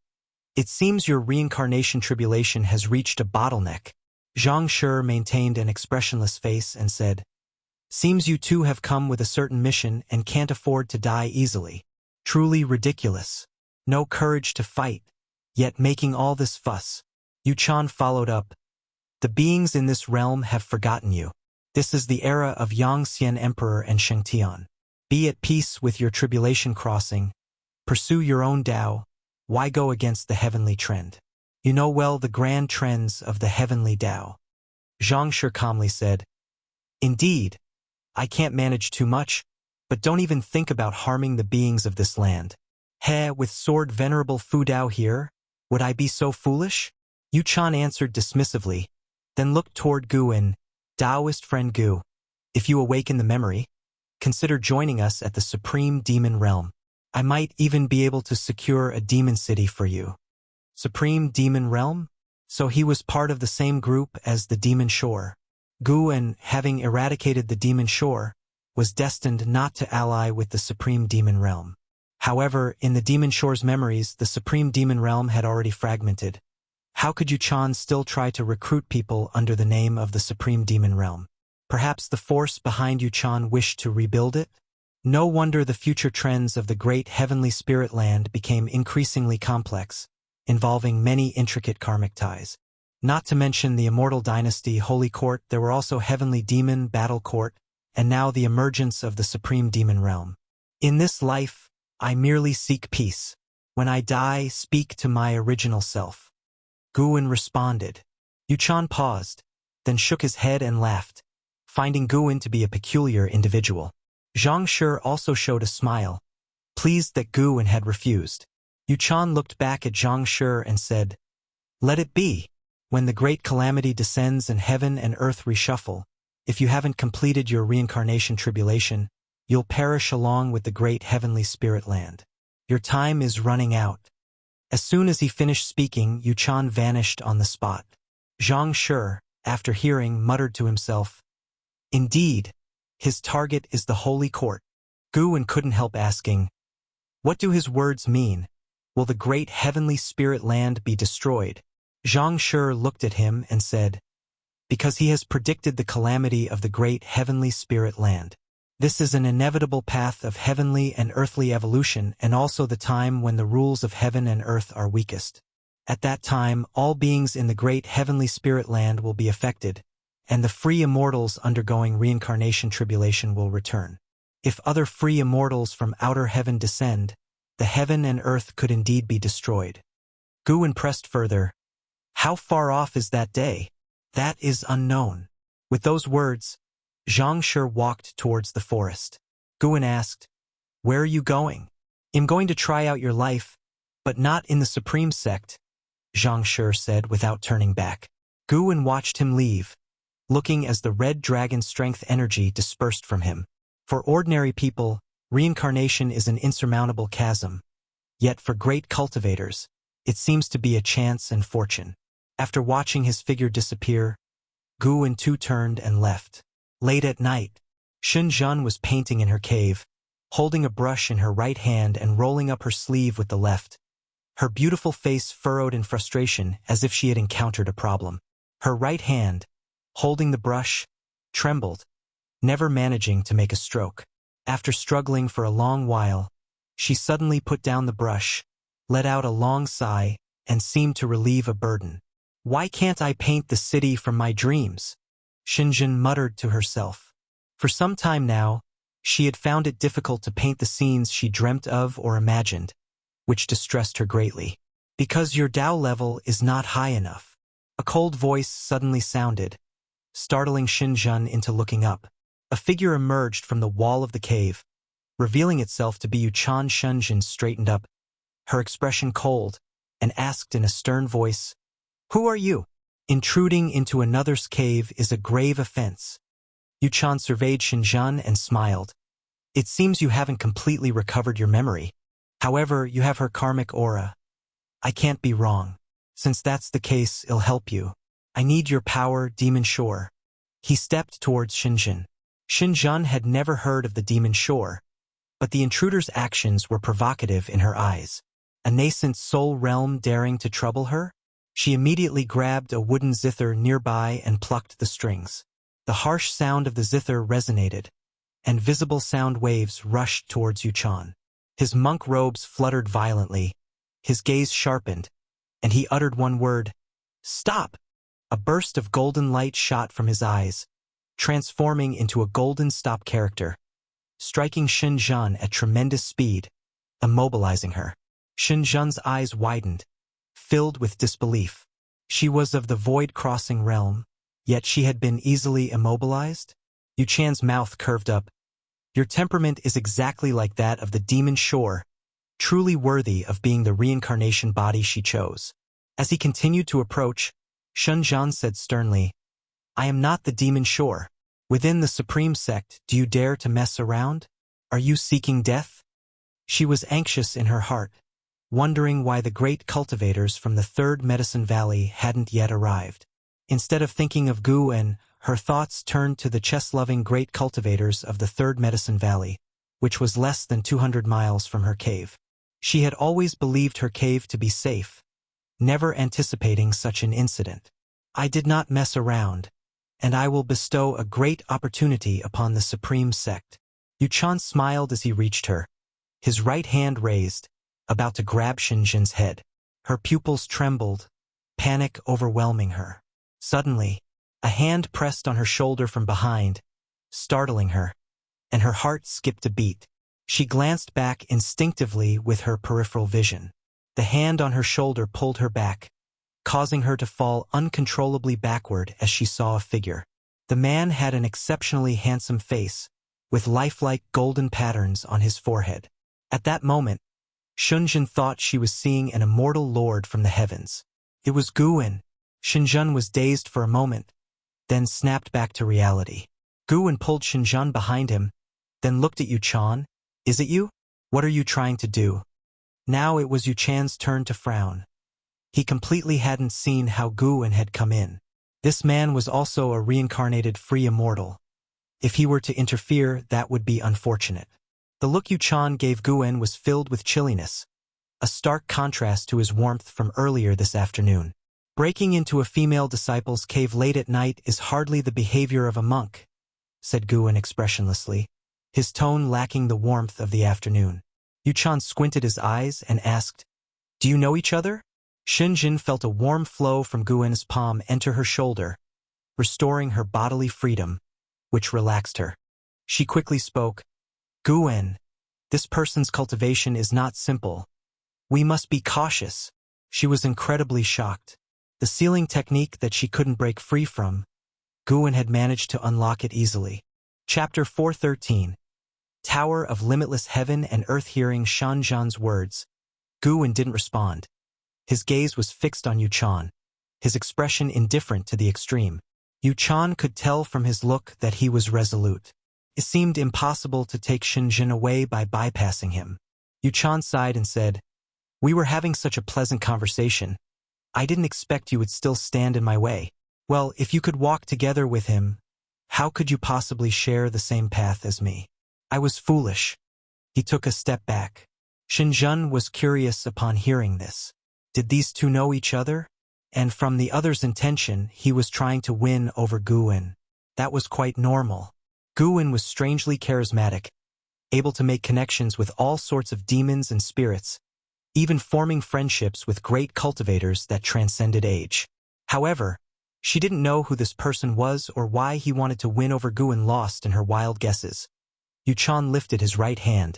It seems your reincarnation tribulation has reached a bottleneck. Zhang Shi maintained an expressionless face and said, Seems you two have come with a certain mission and can't afford to die easily. Truly ridiculous. No courage to fight, yet making all this fuss. Yu Chan followed up, The beings in this realm have forgotten you. This is the era of Yangxian Emperor and Shengtian. Be at peace with your tribulation crossing. Pursue your own Tao. Why go against the heavenly trend? You know well the grand trends of the heavenly Tao. Zhang Shi calmly said, Indeed, I can't manage too much, but don't even think about harming the beings of this land. With sword venerable Fu Dao here, would I be so foolish? Yu Chan answered dismissively, then looked toward Gu and, Taoist friend Gu, if you awaken the memory, consider joining us at the Supreme Demon Realm. I might even be able to secure a demon city for you. Supreme Demon Realm? So he was part of the same group as the Demon Shore. Gu, having eradicated the Demon Shore, was destined not to ally with the Supreme Demon Realm. However, in the Demon Shore's memories, the Supreme Demon Realm had already fragmented. How could Yu Chan still try to recruit people under the name of the Supreme Demon Realm? Perhaps the force behind Yu Chan wished to rebuild it? No wonder the future trends of the great heavenly spirit land became increasingly complex, involving many intricate karmic ties. Not to mention the immortal dynasty Holy Court, there were also heavenly demon battle court, and now the emergence of the Supreme Demon Realm. In this life, I merely seek peace. When I die, speak to my original self. Guin responded. Yu Chan paused, then shook his head and laughed, finding Guin to be a peculiar individual. Zhang Shi also showed a smile, pleased that Guin had refused. Yu Chan looked back at Zhang Shi and said, Let it be. When the great calamity descends and heaven and earth reshuffle, if you haven't completed your reincarnation tribulation, you'll perish along with the great heavenly spirit land. Your time is running out. As soon as he finished speaking, Yu Chan vanished on the spot. Zhang Shi, after hearing, muttered to himself, Indeed, his target is the Holy Court. Guin couldn't help asking, What do his words mean? Will the great heavenly spirit land be destroyed? Zhang Shi looked at him and said, Because he has predicted the calamity of the great heavenly spirit land. This is an inevitable path of heavenly and earthly evolution and also the time when the rules of heaven and earth are weakest. At that time, all beings in the great heavenly spirit land will be affected, and the free immortals undergoing reincarnation tribulation will return. If other free immortals from outer heaven descend, the heaven and earth could indeed be destroyed. Guin pressed further, How far off is that day? That is unknown. With those words, Zhang Shi walked towards the forest. Guin asked, Where are you going? I'm going to try out your life, but not in the Supreme Sect, Zhang Shi said without turning back. Guin watched him leave, looking as the red dragon strength energy dispersed from him. For ordinary people, reincarnation is an insurmountable chasm. Yet for great cultivators, it seems to be a chance and fortune. After watching his figure disappear, Guin too turned and left. Late at night, Xinzhen was painting in her cave, holding a brush in her right hand and rolling up her sleeve with the left. Her beautiful face furrowed in frustration as if she had encountered a problem. Her right hand, holding the brush, trembled, never managing to make a stroke. After struggling for a long while, she suddenly put down the brush, let out a long sigh, and seemed to relieve a burden. Why can't I paint the city from my dreams? Xinzhen muttered to herself. For some time now, she had found it difficult to paint the scenes she dreamt of or imagined, which distressed her greatly. Because your Tao level is not high enough. A cold voice suddenly sounded, startling Xinzhen into looking up. A figure emerged from the wall of the cave, revealing itself to be Yu Chan. Xinzhen straightened up, her expression cold, and asked in a stern voice, Who are you? Intruding into another's cave is a grave offense. Yu Chan surveyed Xinzhen and smiled. It seems you haven't completely recovered your memory. However, you have her karmic aura. I can't be wrong. Since that's the case, it'll help you. I need your power, Demon Shore. He stepped towards Xinzhen. Xinzhen had never heard of the Demon Shore, but the intruder's actions were provocative in her eyes. A nascent soul realm daring to trouble her? She immediately grabbed a wooden zither nearby and plucked the strings. The harsh sound of the zither resonated, and visible sound waves rushed towards Yuchan. His monk robes fluttered violently, his gaze sharpened, and he uttered one word, "Stop!" A burst of golden light shot from his eyes, transforming into a golden stop character, striking Xinjian at tremendous speed, immobilizing her. Xinjian's eyes widened, filled with disbelief. She was of the void-crossing realm, yet she had been easily immobilized? Yuchan's mouth curved up. Your temperament is exactly like that of the demon shore, truly worthy of being the reincarnation body she chose. As he continued to approach, Xinjian said sternly, I am not the demon shore. Within the supreme sect, do you dare to mess around? Are you seeking death? She was anxious in her heart, wondering why the great cultivators from the Third Medicine Valley hadn't yet arrived. Instead of thinking of Gu En, her thoughts turned to the chess-loving great cultivators of the Third Medicine Valley, which was less than 200 miles from her cave. She had always believed her cave to be safe, never anticipating such an incident. I did not mess around, and I will bestow a great opportunity upon the supreme sect. Yuchan smiled as he reached her, his right hand raised, about to grab Xinjian's head. Her pupils trembled, panic overwhelming her. Suddenly, a hand pressed on her shoulder from behind, startling her, and her heart skipped a beat. She glanced back instinctively with her peripheral vision. The hand on her shoulder pulled her back, causing her to fall uncontrollably backward as she saw a figure. The man had an exceptionally handsome face, with lifelike golden patterns on his forehead. At that moment, Xinjian thought she was seeing an immortal lord from the heavens. It was Gu En. Xinjian was dazed for a moment, then snapped back to reality. Gu En pulled Xinjian behind him, then looked at Yuchan. Is it you? What are you trying to do? Now it was Yuchan's turn to frown. He completely hadn't seen how Gu En had come in. This man was also a reincarnated free immortal. If he were to interfere, that would be unfortunate. The look Yuchan gave Gu En was filled with chilliness, a stark contrast to his warmth from earlier this afternoon. Breaking into a female disciple's cave late at night is hardly the behavior of a monk, said Gu En expressionlessly, his tone lacking the warmth of the afternoon. Yuchan squinted his eyes and asked, Do you know each other? Xinjian felt a warm flow from Gu En's palm enter her shoulder, restoring her bodily freedom, which relaxed her. She quickly spoke, Gu En, this person's cultivation is not simple. We must be cautious. She was incredibly shocked. The sealing technique that she couldn't break free from, Gu En had managed to unlock it easily. Chapter 413. Tower of Limitless Heaven and Earth. Hearing Xinjian's words, Gu En didn't respond. His gaze was fixed on Yuchan, his expression indifferent to the extreme. Yuchan could tell from his look that he was resolute. It seemed impossible to take Xinjian away by bypassing him. Yuchan sighed and said, We were having such a pleasant conversation. I didn't expect you would still stand in my way. Well, if you could walk together with him, how could you possibly share the same path as me? I was foolish. He took a step back. Xinjian was curious upon hearing this. Did these two know each other? And from the other's intention, he was trying to win over Gu En. That was quite normal. Gu En was strangely charismatic, able to make connections with all sorts of demons and spirits, even forming friendships with great cultivators that transcended age. However, she didn't know who this person was or why he wanted to win over Gu En, lost in her wild guesses. Yuchan lifted his right hand,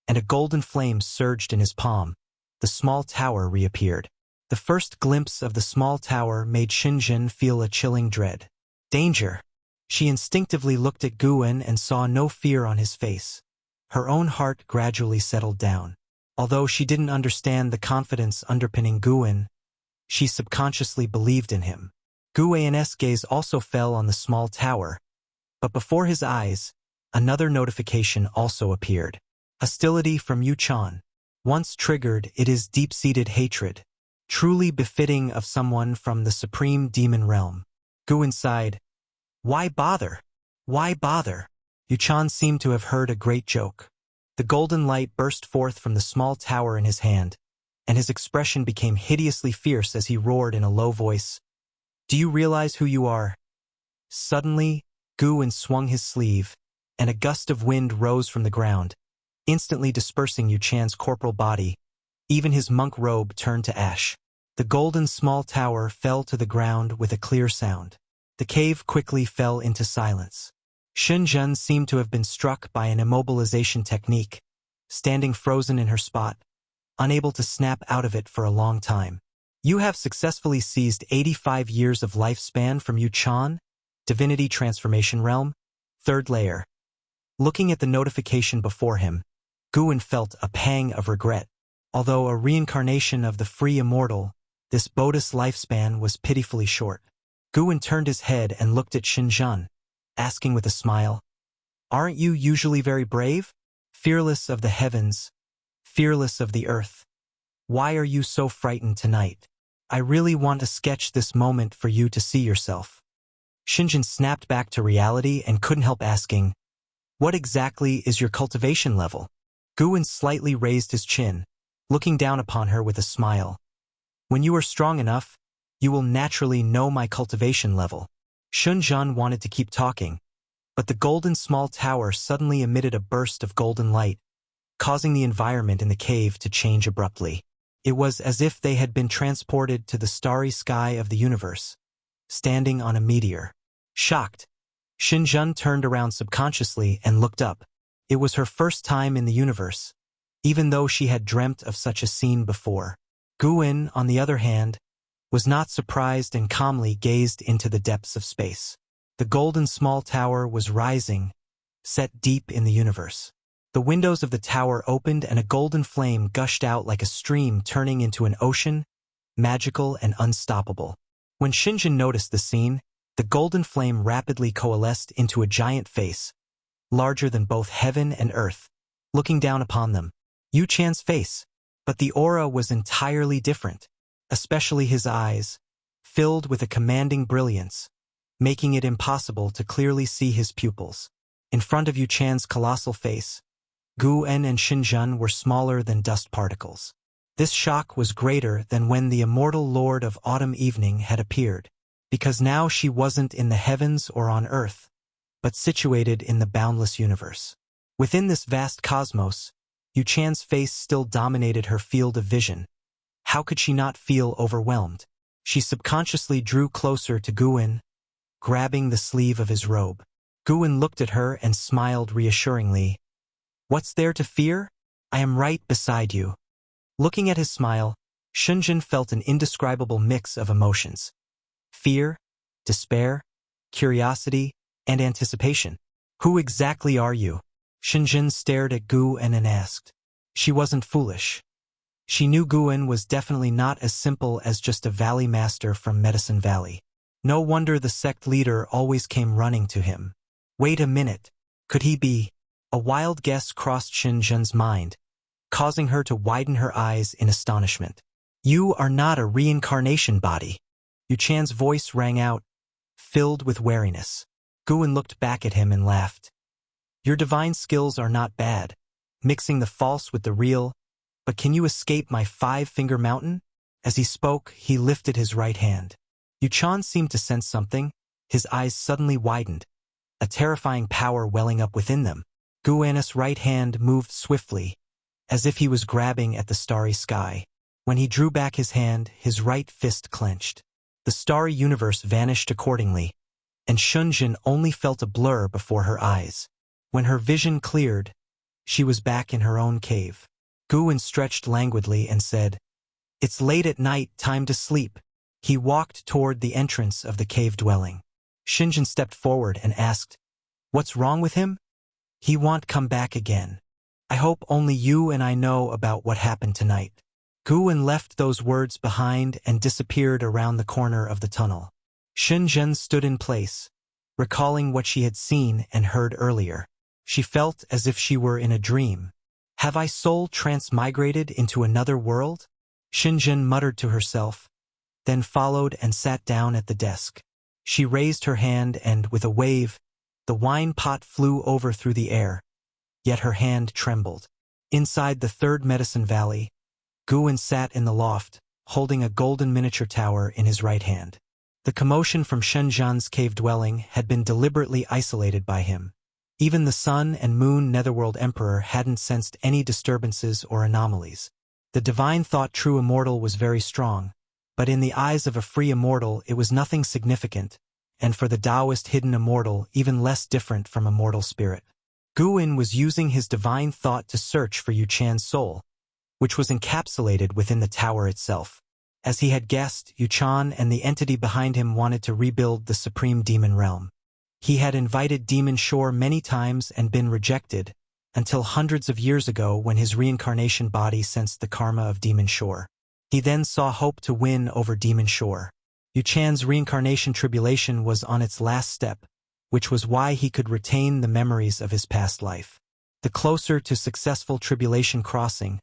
and a golden flame surged in his palm. The small tower reappeared. The first glimpse of the small tower made Xinjian feel a chilling dread. Danger! She instinctively looked at Gu En and saw no fear on his face. Her own heart gradually settled down. Although she didn't understand the confidence underpinning Gu En, she subconsciously believed in him. Gu En's gaze also fell on the small tower, but before his eyes, another notification also appeared. Hostility from Yuchan. Once triggered, it is deep-seated hatred, truly befitting of someone from the supreme demon realm. Gu En sighed. Why bother? Why bother? Yuchan seemed to have heard a great joke. The golden light burst forth from the small tower in his hand, and his expression became hideously fierce as he roared in a low voice, "Do you realize who you are?" Suddenly, Gu swung his sleeve, and a gust of wind rose from the ground, instantly dispersing Yu Chan's corporal body. Even his monk robe turned to ash. The golden small tower fell to the ground with a clear sound. The cave quickly fell into silence. Shenzhen seemed to have been struck by an immobilization technique, standing frozen in her spot, unable to snap out of it for a long time. "You have successfully seized 85 years of lifespan from Yu Chan, Divinity Transformation Realm, 3rd layer." Looking at the notification before him, Guan felt a pang of regret. Although a reincarnation of the free immortal, this Bodhi's lifespan was pitifully short. Guan turned his head and looked at Shenzhen, asking with a smile, "Aren't you usually very brave? Fearless of the heavens, fearless of the earth. Why are you so frightened tonight? I really want to sketch this moment for you to see yourself." Shenzhen snapped back to reality and couldn't help asking, "What exactly is your cultivation level?" Guan slightly raised his chin, looking down upon her with a smile. "When you are strong enough, you will naturally know my cultivation level." Shenzhen wanted to keep talking, but the golden small tower suddenly emitted a burst of golden light, causing the environment in the cave to change abruptly. It was as if they had been transported to the starry sky of the universe, standing on a meteor. Shocked, Shenzhen turned around subconsciously and looked up. It was her first time in the universe, even though she had dreamt of such a scene before. Guan, on the other hand, was not surprised and calmly gazed into the depths of space. The golden small tower was rising, set deep in the universe. The windows of the tower opened and a golden flame gushed out like a stream turning into an ocean, magical and unstoppable. When Shenzhen noticed the scene, the golden flame rapidly coalesced into a giant face, larger than both heaven and earth, looking down upon them. Yu Chan's face, but the aura was entirely different, especially his eyes, filled with a commanding brilliance, making it impossible to clearly see his pupils. In front of Yu Chan's colossal face, Guan and Shenzhen were smaller than dust particles. This shock was greater than when the immortal Lord of Autumn Evening had appeared, because now she wasn't in the heavens or on earth, but situated in the boundless universe. Within this vast cosmos, Yu Chan's face still dominated her field of vision. How could she not feel overwhelmed? She subconsciously drew closer to Guan, grabbing the sleeve of his robe. Guan looked at her and smiled reassuringly. "What's there to fear? I am right beside you." Looking at his smile, Shenzhen felt an indescribable mix of emotions. Fear, despair, curiosity, and anticipation. "Who exactly are you?" Shenzhen stared at Guan and asked. She wasn't foolish. She knew Guan was definitely not as simple as just a valley master from Medicine Valley. No wonder the sect leader always came running to him. Wait a minute. Could he be? A wild guess crossed Shenzhen's mind, causing her to widen her eyes in astonishment. "You are not a reincarnation body." Yu Chan's voice rang out, filled with wariness. Guan looked back at him and laughed. "Your divine skills are not bad, mixing the false with the real, but can you escape my 5-finger mountain?" As he spoke, he lifted his right hand. Yu Chan seemed to sense something. His eyes suddenly widened, a terrifying power welling up within them. Guan's right hand moved swiftly, as if he was grabbing at the starry sky. When he drew back his hand, his right fist clenched. The starry universe vanished accordingly, and Shenzhen only felt a blur before her eyes. When her vision cleared, she was back in her own cave. Guan stretched languidly and said, "It's late at night, time to sleep." He walked toward the entrance of the cave dwelling. Shenzhen stepped forward and asked, "What's wrong with him?" "He won't come back again. I hope only you and I know about what happened tonight." Guan left those words behind and disappeared around the corner of the tunnel. Shenzhen stood in place, recalling what she had seen and heard earlier. She felt as if she were in a dream. "Have I soul transmigrated into another world?" Shenzhen muttered to herself, then followed and sat down at the desk. She raised her hand and, with a wave, the wine pot flew over through the air, yet her hand trembled. Inside the 3rd Medicine Valley, Guwen sat in the loft, holding a golden miniature tower in his right hand. The commotion from Shenzhen's cave dwelling had been deliberately isolated by him. Even the Sun and Moon Netherworld Emperor hadn't sensed any disturbances or anomalies. The divine thought true immortal was very strong, but in the eyes of a free immortal it was nothing significant, and for the Taoist hidden immortal even less different from a mortal spirit. Guwen was using his divine thought to search for Yu Chan's soul, which was encapsulated within the tower itself. As he had guessed, Yu Chan and the entity behind him wanted to rebuild the supreme demon realm. He had invited Demon Shore many times and been rejected, until hundreds of years ago when his reincarnation body sensed the karma of Demon Shore. He then saw hope to win over Demon Shore. Yu Chan's reincarnation tribulation was on its last step, which was why he could retain the memories of his past life. The closer to successful tribulation crossing,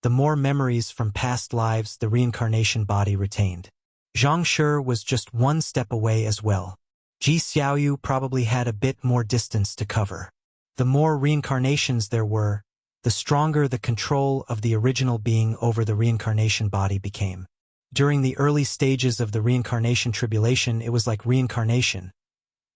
the more memories from past lives the reincarnation body retained. Zhang Shi was just one step away as well. Ji Xiaoyu probably had a bit more distance to cover. The more reincarnations there were, the stronger the control of the original being over the reincarnation body became. During the early stages of the reincarnation tribulation, it was like reincarnation.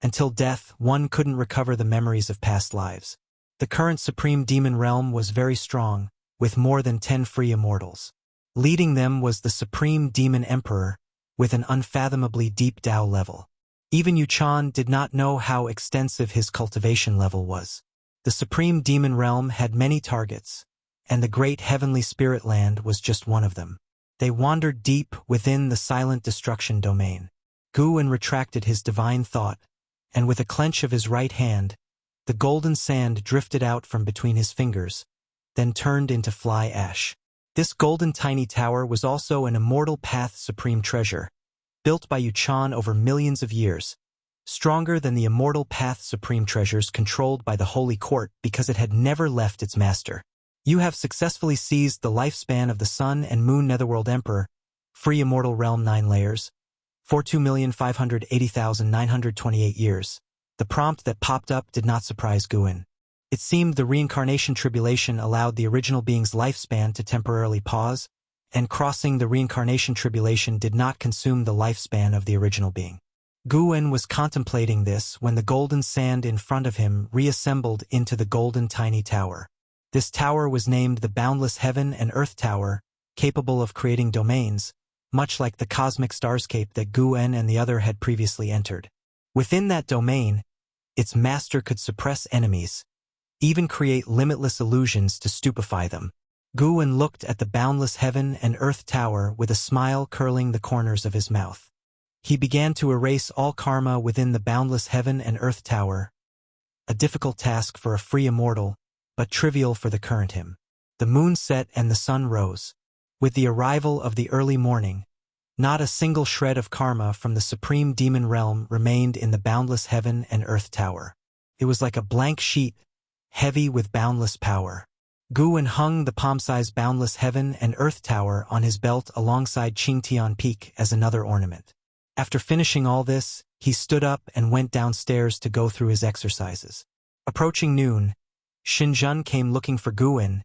Until death, one couldn't recover the memories of past lives. The current supreme demon realm was very strong, with more than 10 free immortals. Leading them was the supreme demon emperor, with an unfathomably deep Tao level. Even Yu Chan did not know how extensive his cultivation level was. The supreme demon realm had many targets, and the great heavenly spirit land was just one of them. They wandered deep within the silent destruction domain. Guwen retracted his divine thought, and with a clench of his right hand, the golden sand drifted out from between his fingers, then turned into fly ash. This golden tiny tower was also an immortal path supreme treasure, built by Yu Chan over millions of years, stronger than the immortal path supreme treasures controlled by the Holy Court because it had never left its master. You have successfully seized the lifespan of the Sun and Moon Netherworld Emperor, free immortal realm 9 layers, for 2,580,928 years. The prompt that popped up did not surprise Guwen. It seemed the reincarnation tribulation allowed the original being's lifespan to temporarily pause, and crossing the reincarnation tribulation did not consume the lifespan of the original being. Guwen was contemplating this when the golden sand in front of him reassembled into the golden tiny tower. This tower was named the Boundless Heaven and Earth Tower, capable of creating domains, much like the cosmic starscape that Guwen and the other had previously entered. Within that domain, its master could suppress enemies, even create limitless illusions to stupefy them. Guwen looked at the Boundless Heaven and Earth Tower with a smile curling the corners of his mouth. He began to erase all karma within the Boundless Heaven and Earth Tower, a difficult task for a free immortal, but trivial for the current him. The moon set and the sun rose. With the arrival of the early morning, not a single shred of karma from the supreme demon realm remained in the Boundless Heaven and Earth Tower. It was like a blank sheet, heavy with boundless power. Guwen hung the palm-sized Boundless Heaven and Earth Tower on his belt alongside Qingtian Peak as another ornament. After finishing all this, he stood up and went downstairs to go through his exercises. Approaching noon, Xinjun came looking for Guwen,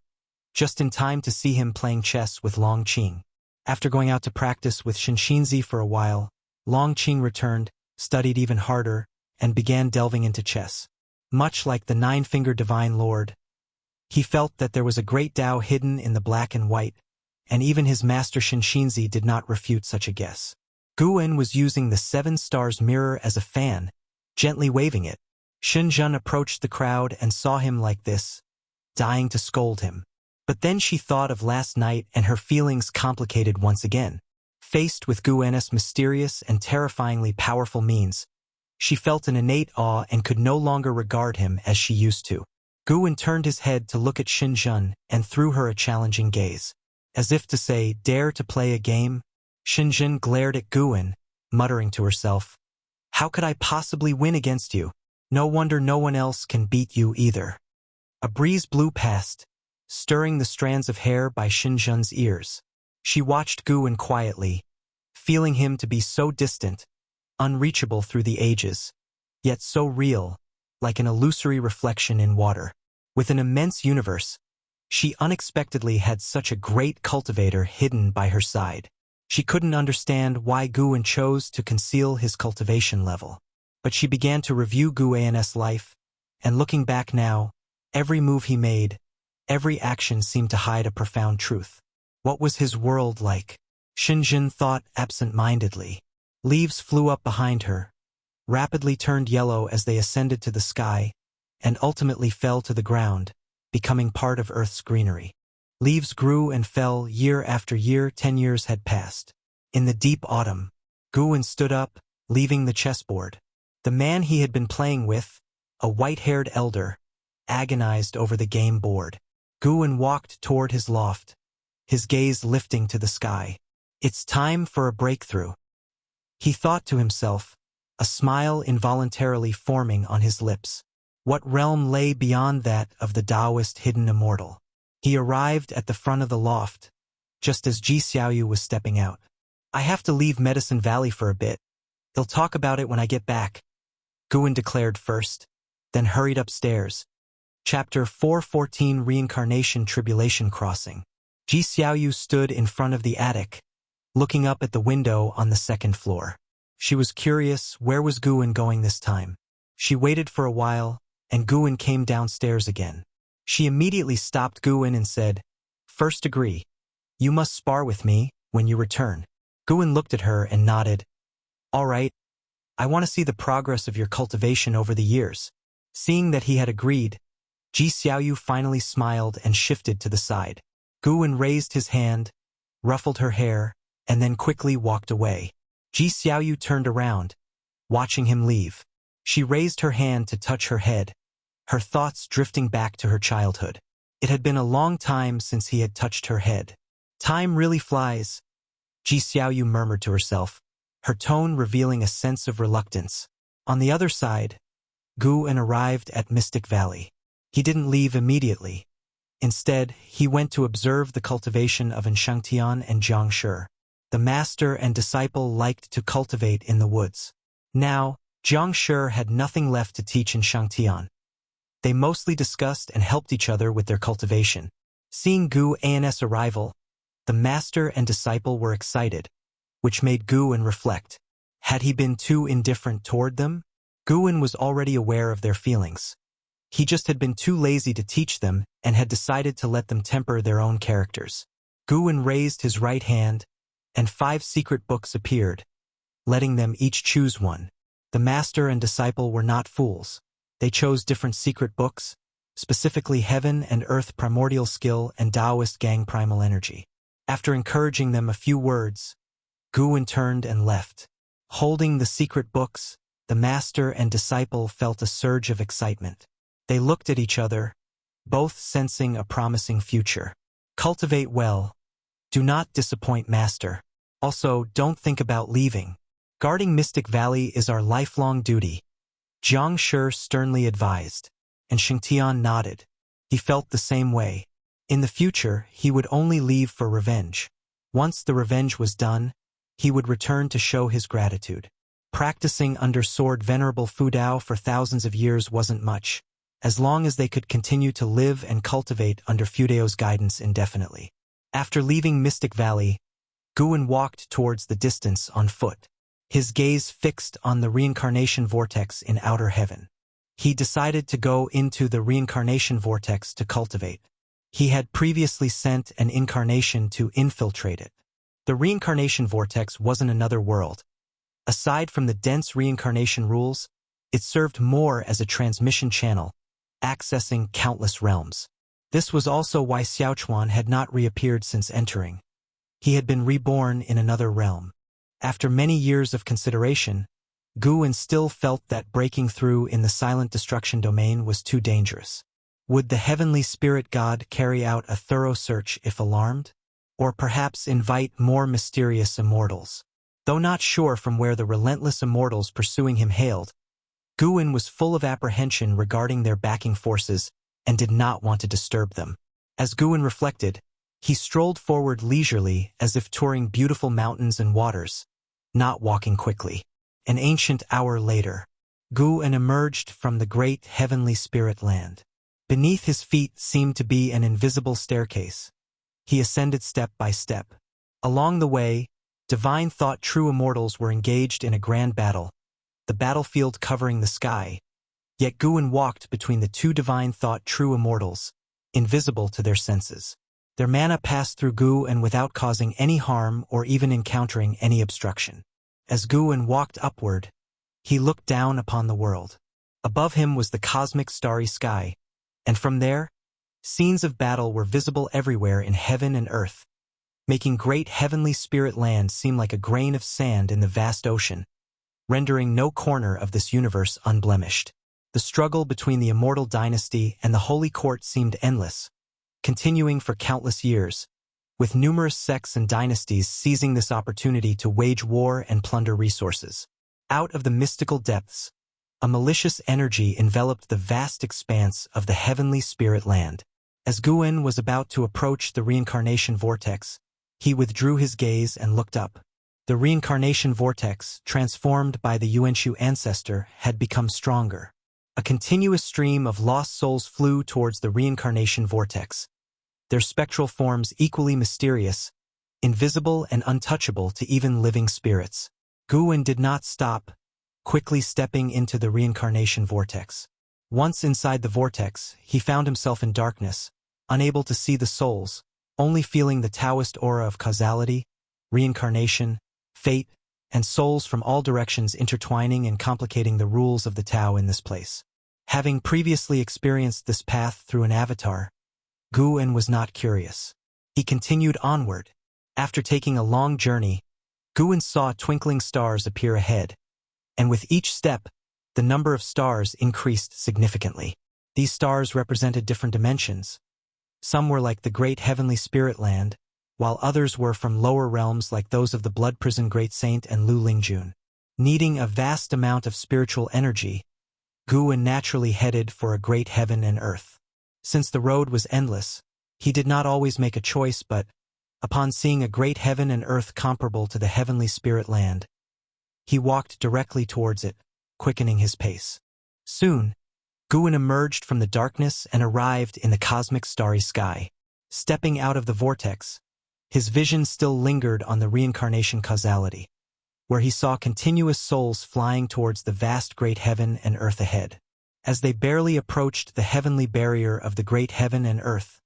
just in time to see him playing chess with Long Qing. After going out to practice with Shinxinzi for a while, Long Qing returned, studied even harder, and began delving into chess. Much like the Nine-Fingered Divine Lord, he felt that there was a great Tao hidden in the black and white, and even his master Shinxinzi did not refute such a guess. Guwen was using the 7 stars mirror as a fan, gently waving it. Xinjun approached the crowd and saw him like this, dying to scold him. But then she thought of last night and her feelings complicated once again. Faced with Guwen's mysterious and terrifyingly powerful means, she felt an innate awe and could no longer regard him as she used to. Guwen turned his head to look at Xinjun and threw her a challenging gaze. As if to say, "Dare to play a game?" Xinjun glared at Guwen, muttering to herself, "How could I possibly win against you? No wonder no one else can beat you either." A breeze blew past, stirring the strands of hair by Xinjun's ears. She watched Guwen quietly, feeling him to be so distant, unreachable through the ages, yet so real, like an illusory reflection in water. With an immense universe, She unexpectedly had such a great cultivator hidden by her side. She couldn't understand why Guan chose to conceal his cultivation level. But she began to review Guan's life, and looking back now, every move he made, every action seemed to hide a profound truth. What was his world like? Xinjin thought absent-mindedly. Leaves flew up behind her, rapidly turned yellow as they ascended to the sky, and ultimately fell to the ground, becoming part of Earth's greenery. Leaves grew and fell year after year. 10 years had passed. In the deep autumn, Guan stood up, leaving the chessboard. The man he had been playing with, a white-haired elder, agonized over the game board. Guan walked toward his loft, his gaze lifting to the sky. It's time for a breakthrough, he thought to himself, a smile involuntarily forming on his lips. What realm lay beyond that of the Taoist hidden immortal? He arrived at the front of the loft, just as Ji Xiaoyu was stepping out. I have to leave Medicine Valley for a bit. They'll talk about it when I get back, Guan declared first, then hurried upstairs. Chapter 414 Reincarnation Tribulation Crossing. Ji Xiaoyu stood in front of the attic, looking up at the window on the second floor. She was curious, where was Guan going this time? She waited for a while, and Guan came downstairs again. She immediately stopped Guan and said, "First degree. You must spar with me when you return." Guan looked at her and nodded. "All right. I want to see the progress of your cultivation over the years." Seeing that he had agreed, Ji Xiaoyu finally smiled and shifted to the side. Guan raised his hand, ruffled her hair, and then quickly walked away. Ji Xiaoyu turned around, watching him leave. She raised her hand to touch her head, her thoughts drifting back to her childhood. It had been a long time since he had touched her head. Time really flies, Ji Xiaoyu murmured to herself, her tone revealing a sense of reluctance. On the other side, Guan arrived at Mystic Valley. He didn't leave immediately. Instead, he went to observe the cultivation of Shangtian and Jiangshi. The master and disciple liked to cultivate in the woods. Now, Jiangshi had nothing left to teach in Shangtian. They mostly discussed and helped each other with their cultivation. Seeing Guan's arrival, the master and disciple were excited, which made Guan reflect. Had he been too indifferent toward them? Guan was already aware of their feelings. He just had been too lazy to teach them and had decided to let them temper their own characters. Guan raised his right hand, and 5 secret books appeared, letting them each choose one. The master and disciple were not fools. They chose different secret books, specifically Heaven and Earth Primordial Skill and Taoist Gang Primal Energy. After encouraging them a few words, Guan turned and left. Holding the secret books, the master and disciple felt a surge of excitement. They looked at each other, both sensing a promising future. Cultivate well. Do not disappoint master. Also, don't think about leaving. Guarding Mystic Valley is our lifelong duty, Jiangshi sternly advised, and Shangtian nodded. He felt the same way. In the future, he would only leave for revenge. Once the revenge was done, he would return to show his gratitude. Practicing under Sword Venerable Fudao for thousands of years wasn't much, as long as they could continue to live and cultivate under Fudao's guidance indefinitely. After leaving Mystic Valley, Guan walked towards the distance on foot, his gaze fixed on the reincarnation vortex in outer heaven. He decided to go into the reincarnation vortex to cultivate. He had previously sent an incarnation to infiltrate it. The reincarnation vortex wasn't another world. Aside from the dense reincarnation rules, it served more as a transmission channel, accessing countless realms. This was also why Xiaochuan had not reappeared since entering. He had been reborn in another realm. After many years of consideration, Guan still felt that breaking through in the silent destruction domain was too dangerous. Would the heavenly spirit god carry out a thorough search if alarmed? Or perhaps invite more mysterious immortals? Though not sure from where the relentless immortals pursuing him hailed, Guan was full of apprehension regarding their backing forces and did not want to disturb them. As Guan reflected, he strolled forward leisurely as if touring beautiful mountains and waters, not walking quickly. An ancient hour later, Guan emerged from the great heavenly spirit land. Beneath his feet seemed to be an invisible staircase. He ascended step by step. Along the way, divine thought true immortals were engaged in a grand battle, the battlefield covering the sky. Yet Guin walked between the two divine thought true immortals, invisible to their senses. Their mana passed through Guin without causing any harm or even encountering any obstruction. As Guin walked upward, he looked down upon the world. Above him was the cosmic starry sky, and from there, scenes of battle were visible everywhere in heaven and earth, making great heavenly spirit land seem like a grain of sand in the vast ocean, rendering no corner of this universe unblemished. The struggle between the immortal dynasty and the holy court seemed endless, continuing for countless years, with numerous sects and dynasties seizing this opportunity to wage war and plunder resources. Out of the mystical depths, a malicious energy enveloped the vast expanse of the heavenly spirit land. As Guin was about to approach the reincarnation vortex, he withdrew his gaze and looked up. The reincarnation vortex, transformed by the Yuanshu ancestor, had become stronger. A continuous stream of lost souls flew towards the reincarnation vortex, their spectral forms equally mysterious, invisible and untouchable to even living spirits. Guin did not stop, quickly stepping into the reincarnation vortex. Once inside the vortex, he found himself in darkness, unable to see the souls, only feeling the Taoist aura of causality, reincarnation, fate, and souls from all directions intertwining and complicating the rules of the Tao in this place. Having previously experienced this path through an avatar, Guin was not curious. He continued onward. After taking a long journey, Guin saw twinkling stars appear ahead, and with each step, the number of stars increased significantly. These stars represented different dimensions. Some were like the great heavenly spirit land, while others were from lower realms like those of the Blood Prison Great Saint and Lu Lingjun. Needing a vast amount of spiritual energy, Guin naturally headed for a great heaven and earth. Since the road was endless, he did not always make a choice, but, upon seeing a great heaven and earth comparable to the heavenly spirit land, he walked directly towards it, quickening his pace. Soon, Guin emerged from the darkness and arrived in the cosmic starry sky. Stepping out of the vortex, his vision still lingered on the reincarnation causality, where he saw continuous souls flying towards the vast great heaven and earth ahead. As they barely approached the heavenly barrier of the great heaven and earth,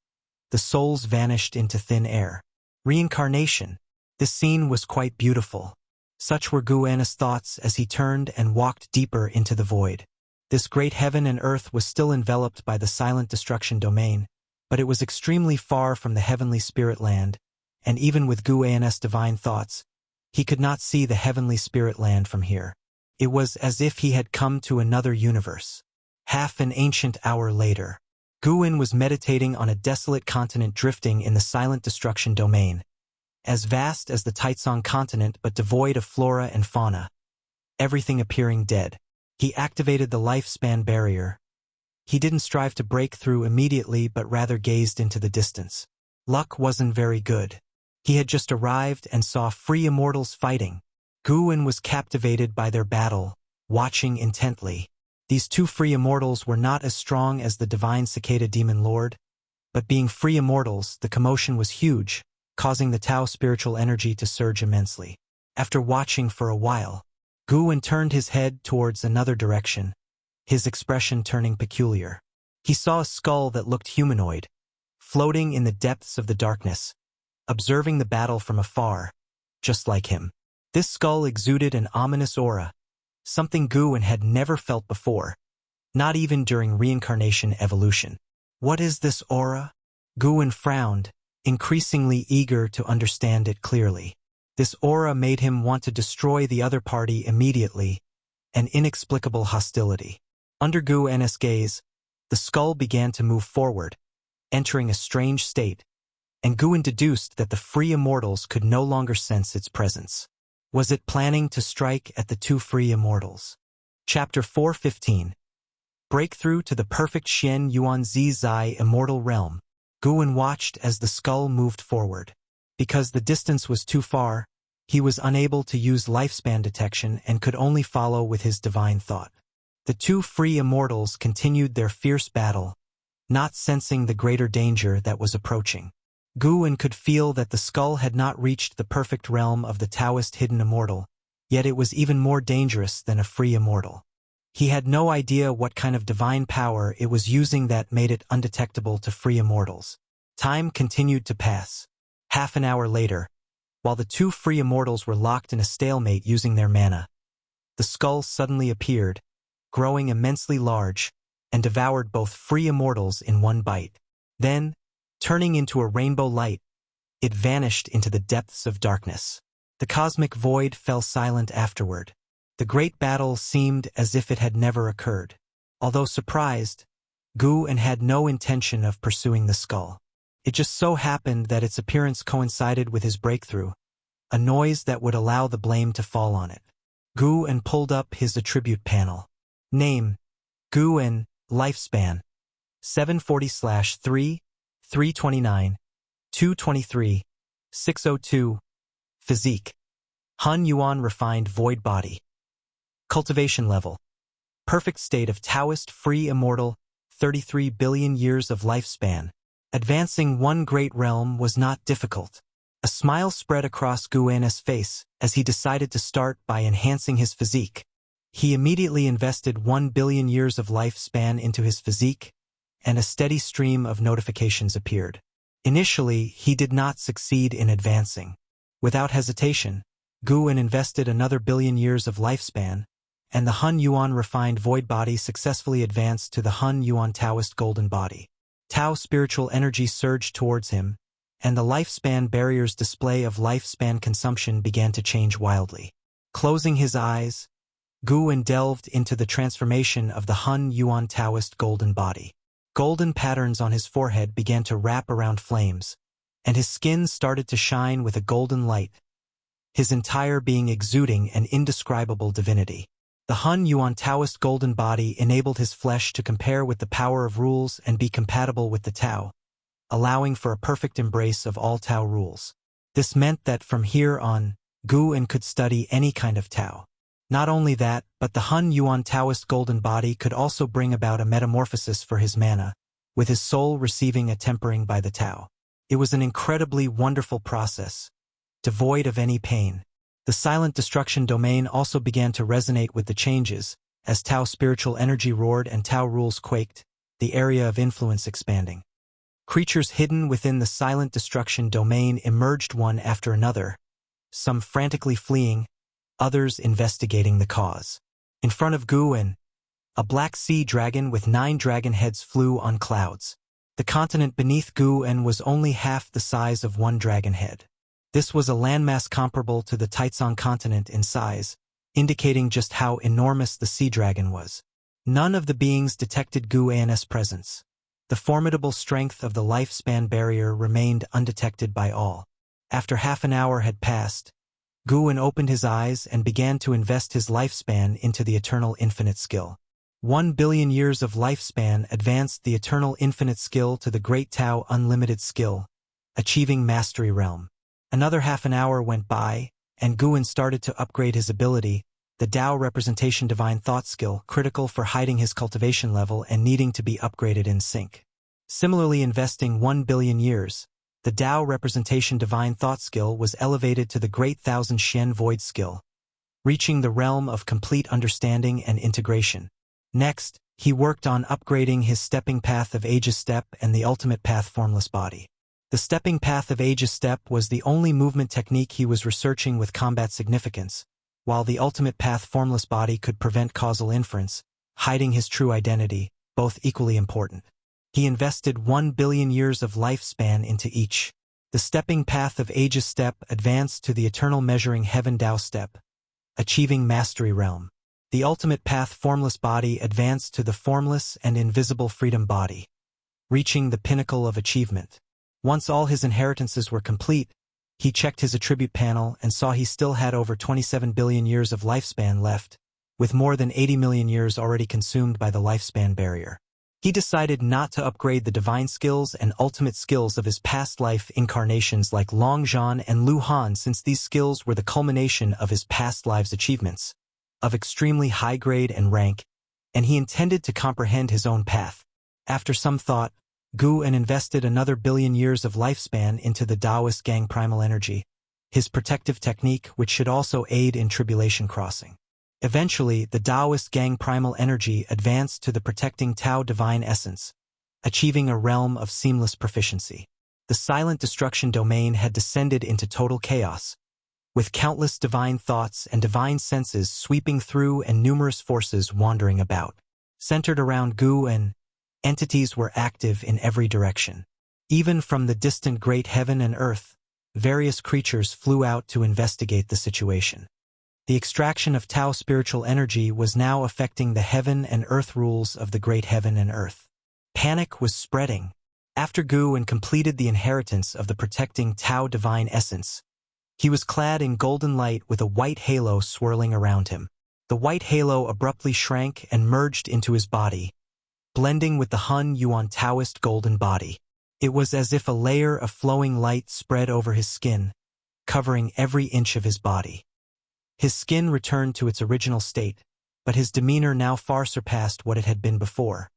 the souls vanished into thin air. Reincarnation. This scene was quite beautiful. Such were Guin's thoughts as he turned and walked deeper into the void. This great heaven and earth was still enveloped by the silent destruction domain, but it was extremely far from the heavenly spirit land, and even with Guin's divine thoughts, he could not see the heavenly spirit land from here. It was as if he had come to another universe. Half an ancient hour later, Guin was meditating on a desolate continent drifting in the silent destruction domain, as vast as the Taitsong continent but devoid of flora and fauna, everything appearing dead. He activated the lifespan barrier. He didn't strive to break through immediately but rather gazed into the distance. Luck wasn't very good. He had just arrived and saw free immortals fighting. Guin was captivated by their battle, watching intently. These two free immortals were not as strong as the divine cicada demon lord, but being free immortals, the commotion was huge, causing the Tao spiritual energy to surge immensely. After watching for a while, Guin turned his head towards another direction, his expression turning peculiar. He saw a skull that looked humanoid, floating in the depths of the darkness, observing the battle from afar, just like him. This skull exuded an ominous aura, something Guin had never felt before, not even during reincarnation evolution. What is this aura? Guin frowned, increasingly eager to understand it clearly. This aura made him want to destroy the other party immediately, an inexplicable hostility. Under Guin's gaze, the skull began to move forward, entering a strange state, and Guin deduced that the free immortals could no longer sense its presence. Was it planning to strike at the two free immortals? Chapter 4:15. Breakthrough to the perfect Xian Yuan Zi Zai immortal realm. Guin watched as the skull moved forward. Because the distance was too far, he was unable to use lifespan detection and could only follow with his divine thought. The two free immortals continued their fierce battle, not sensing the greater danger that was approaching. Guan could feel that the skull had not reached the perfect realm of the Taoist hidden immortal, yet it was even more dangerous than a free immortal. He had no idea what kind of divine power it was using that made it undetectable to free immortals. Time continued to pass. Half an hour later, while the two free immortals were locked in a stalemate using their mana, the skull suddenly appeared, growing immensely large, and devoured both free immortals in one bite. Then, turning into a rainbow light, it vanished into the depths of darkness. The cosmic void fell silent afterward. The great battle seemed as if it had never occurred. Although surprised, Guan had no intention of pursuing the skull. It just so happened that its appearance coincided with his breakthrough, a noise that would allow the blame to fall on it. Guan pulled up his attribute panel. Name: Guan, lifespan: 740/3, 329, 223, 602. Physique: Hun Yuan refined void body. Cultivation level: perfect state of Taoist free immortal, 33 billion years of lifespan. Advancing one great realm was not difficult. A smile spread across Guan's face as he decided to start by enhancing his physique. He immediately invested 1 billion years of lifespan into his physique, and a steady stream of notifications appeared. Initially, he did not succeed in advancing. Without hesitation, Guan invested another billion years of lifespan, and the Hun Yuan refined void body successfully advanced to the Hun Yuan Taoist golden body. Tao spiritual energy surged towards him, and the lifespan barrier's display of lifespan consumption began to change wildly. Closing his eyes, Guan delved into the transformation of the Hun Yuan Taoist golden body. Golden patterns on his forehead began to wrap around flames, and his skin started to shine with a golden light, his entire being exuding an indescribable divinity. The Hun Yuan Taoist golden body enabled his flesh to compare with the power of rules and be compatible with the Tao, allowing for a perfect embrace of all Tao rules. This meant that from here on, Guan could study any kind of Tao. Not only that, but the Hun Yuan Taoist golden body could also bring about a metamorphosis for his mana, with his soul receiving a tempering by the Tao. It was an incredibly wonderful process, devoid of any pain. The silent destruction domain also began to resonate with the changes, as Tao spiritual energy roared and Tao rules quaked, the area of influence expanding. Creatures hidden within the silent destruction domain emerged one after another, some frantically fleeing, others investigating the cause. In front of Guan, a black sea dragon with 9 dragon heads flew on clouds. The continent beneath Guan was only half the size of one dragon head. This was a landmass comparable to the Taizong continent in size, indicating just how enormous the sea dragon was. None of the beings detected Guan's presence. The formidable strength of the lifespan barrier remained undetected by all. After half an hour had passed, Guan opened his eyes and began to invest his lifespan into the Eternal Infinite skill. 1 billion years of lifespan advanced the Eternal Infinite skill to the Great Tao Unlimited skill, achieving Mastery Realm. Another half an hour went by, and Guan started to upgrade his ability, the Tao Representation Divine Thought skill, critical for hiding his cultivation level and needing to be upgraded in sync. Similarly, investing 1 billion years, the Tao Representation Divine Thought skill was elevated to the Great Thousand Xian Void skill, reaching the realm of complete understanding and integration. Next, he worked on upgrading his Stepping Path of Aegis Step and the Ultimate Path Formless Body. The Stepping Path of Aegis Step was the only movement technique he was researching with combat significance, while the Ultimate Path Formless Body could prevent causal inference, hiding his true identity, both equally important. He invested 1 billion years of lifespan into each. The Stepping Path of Aegis Step advanced to the Eternal Measuring Heaven Tao Step, achieving Mastery Realm. The Ultimate Path Formless Body advanced to the Formless and Invisible Freedom Body, reaching the pinnacle of achievement. Once all his inheritances were complete, he checked his attribute panel and saw he still had over 27 billion years of lifespan left, with more than 80 million years already consumed by the lifespan barrier. He decided not to upgrade the divine skills and ultimate skills of his past life incarnations like Long Zhan and Lu Han, since these skills were the culmination of his past lives' achievements, of extremely high grade and rank, and he intended to comprehend his own path. After some thought, Gu-en invested another billion years of lifespan into the Taoist Gang primal energy, his protective technique which should also aid in tribulation crossing. Eventually, the Taoist Gang primal energy advanced to the protecting Tao divine essence, achieving a realm of seamless proficiency. The silent destruction domain had descended into total chaos, with countless divine thoughts and divine senses sweeping through and numerous forces wandering about. Centered around Gu-en, entities were active in every direction. Even from the distant great heaven and earth, various creatures flew out to investigate the situation. The extraction of Tao spiritual energy was now affecting the heaven and earth rules of the great heaven and earth. Panic was spreading. After Gu-en completed the inheritance of the protecting Tao divine essence, he was clad in golden light with a white halo swirling around him. The white halo abruptly shrank and merged into his body, blending with the Hun Yuan Taoist golden body. It was as if a layer of flowing light spread over his skin, covering every inch of his body. His skin returned to its original state, but his demeanor now far surpassed what it had been before.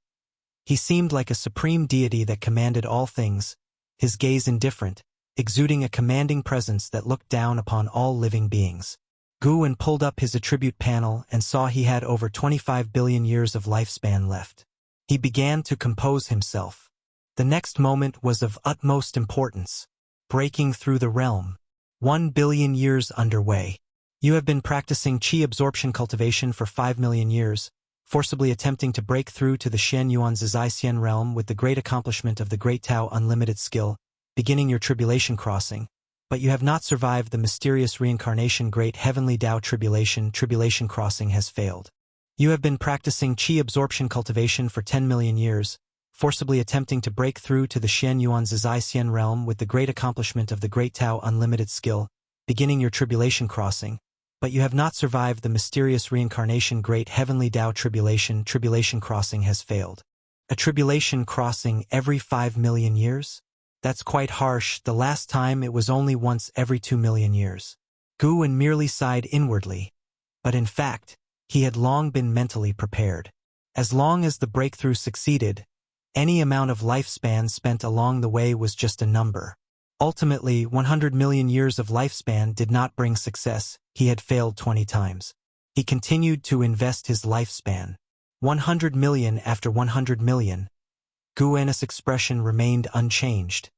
He seemed like a supreme deity that commanded all things, his gaze indifferent, exuding a commanding presence that looked down upon all living beings. Gu-en pulled up his attribute panel and saw he had over 25 billion years of lifespan left. He began to compose himself. The next moment was of utmost importance. Breaking through the realm. 1 billion years underway. You have been practicing qi absorption cultivation for 5 million years, forcibly attempting to break through to the Shen Yuan Zizai Xian realm with the great accomplishment of the Great Tao Unlimited skill, beginning your tribulation crossing, but you have not survived the mysterious reincarnation Great Heavenly Tao tribulation crossing has failed. You have been practicing qi absorption cultivation for 10 million years, forcibly attempting to break through to the Shen Yuan Zizai Xian realm with the great accomplishment of the Great Tao Unlimited skill, beginning your tribulation crossing, but you have not survived the mysterious reincarnation Great Heavenly Tao tribulation crossing has failed. A tribulation crossing every 5 million years? That's quite harsh. The last time it was only once every 2 million years. Gu-en merely sighed inwardly, but in fact, he had long been mentally prepared. As long as the breakthrough succeeded, any amount of lifespan spent along the way was just a number. Ultimately, 100 million years of lifespan did not bring success. He had failed 20 times. He continued to invest his lifespan. 100 million after 100 million. Gu-en's expression remained unchanged,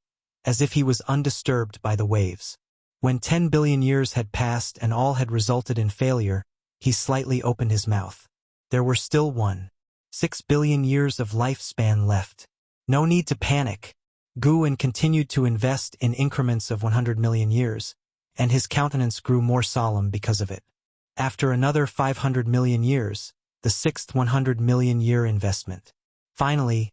as if he was undisturbed by the waves. When 10 billion years had passed and all had resulted in failure, he slightly opened his mouth. There were still 6 billion years of lifespan left. No need to panic. Gu-en continued to invest in increments of 100 million years, and his countenance grew more solemn because of it. After another 500 million years, the sixth 100 million year investment. Finally,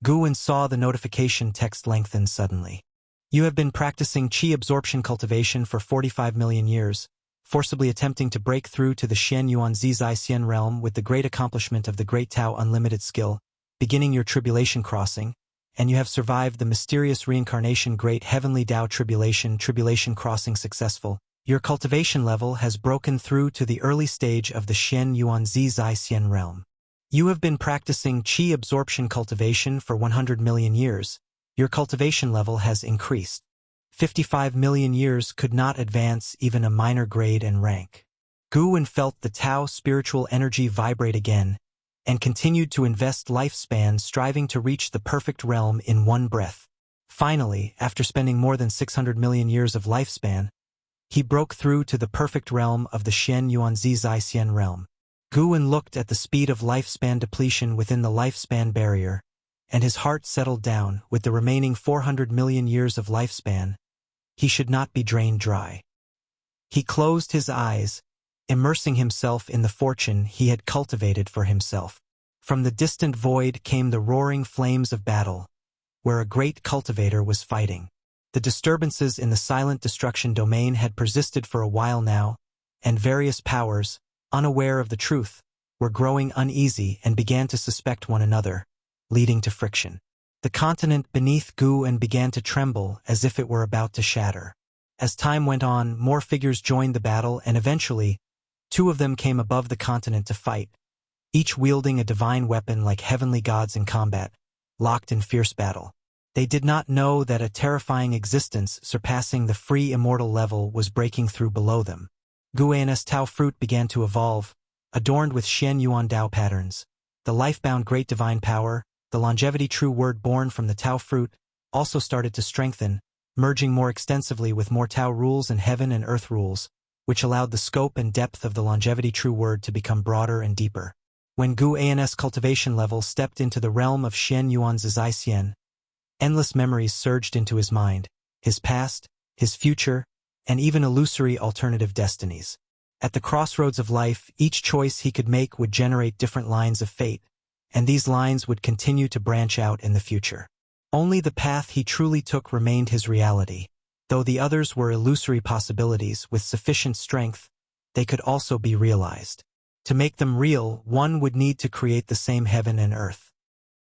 Gu-en saw the notification text lengthen suddenly. You have been practicing qi absorption cultivation for 45 million years, forcibly attempting to break through to the Shen Yuan Zizai Xian realm with the great accomplishment of the Great Tao Unlimited skill, beginning your tribulation crossing, and you have survived the mysterious reincarnation Great Heavenly Tao tribulation crossing successful. Your cultivation level has broken through to the early stage of the Shen Yuan Zizai Xian realm. You have been practicing qi absorption cultivation for 100 million years. Your cultivation level has increased. 55 million years could not advance even a minor grade and rank. Gu-en felt the Tao spiritual energy vibrate again, and continued to invest lifespan striving to reach the perfect realm in one breath. Finally, after spending more than 600 million years of lifespan, he broke through to the perfect realm of the Shen Yuan Zizai Xian realm. Gu-en looked at the speed of lifespan depletion within the lifespan barrier, and his heart settled down. With the remaining 400 million years of lifespan, he should not be drained dry. He closed his eyes, immersing himself in the fortune he had cultivated for himself. From the distant void came the roaring flames of battle, where a great cultivator was fighting. The disturbances in the silent destruction domain had persisted for a while now, and various powers, unaware of the truth, were growing uneasy and began to suspect one another, leading to friction. The continent beneath Gu-en began to tremble as if it were about to shatter. As time went on, more figures joined the battle, and eventually, 2 of them came above the continent to fight, each wielding a divine weapon like heavenly gods in combat. locked in fierce battle. They did not know that a terrifying existence surpassing the free immortal level was breaking through below them. Guan's Tao fruit began to evolve, adorned with Xian Yuan Dao patterns. The life-bound great divine power, the longevity true word born from the Tao fruit, also started to strengthen, merging more extensively with more Tao rules and heaven and earth rules, which allowed the scope and depth of the longevity true word to become broader and deeper. When Gu An's cultivation level stepped into the realm of Xian Yuan's Zaixian, endless memories surged into his mind, his past, his future, and even illusory alternative destinies. At the crossroads of life, each choice he could make would generate different lines of fate, and these lines would continue to branch out in the future. Only the path he truly took remained his reality. Though the others were illusory possibilities with sufficient strength, they could also be realized. To make them real, one would need to create the same heaven and earth.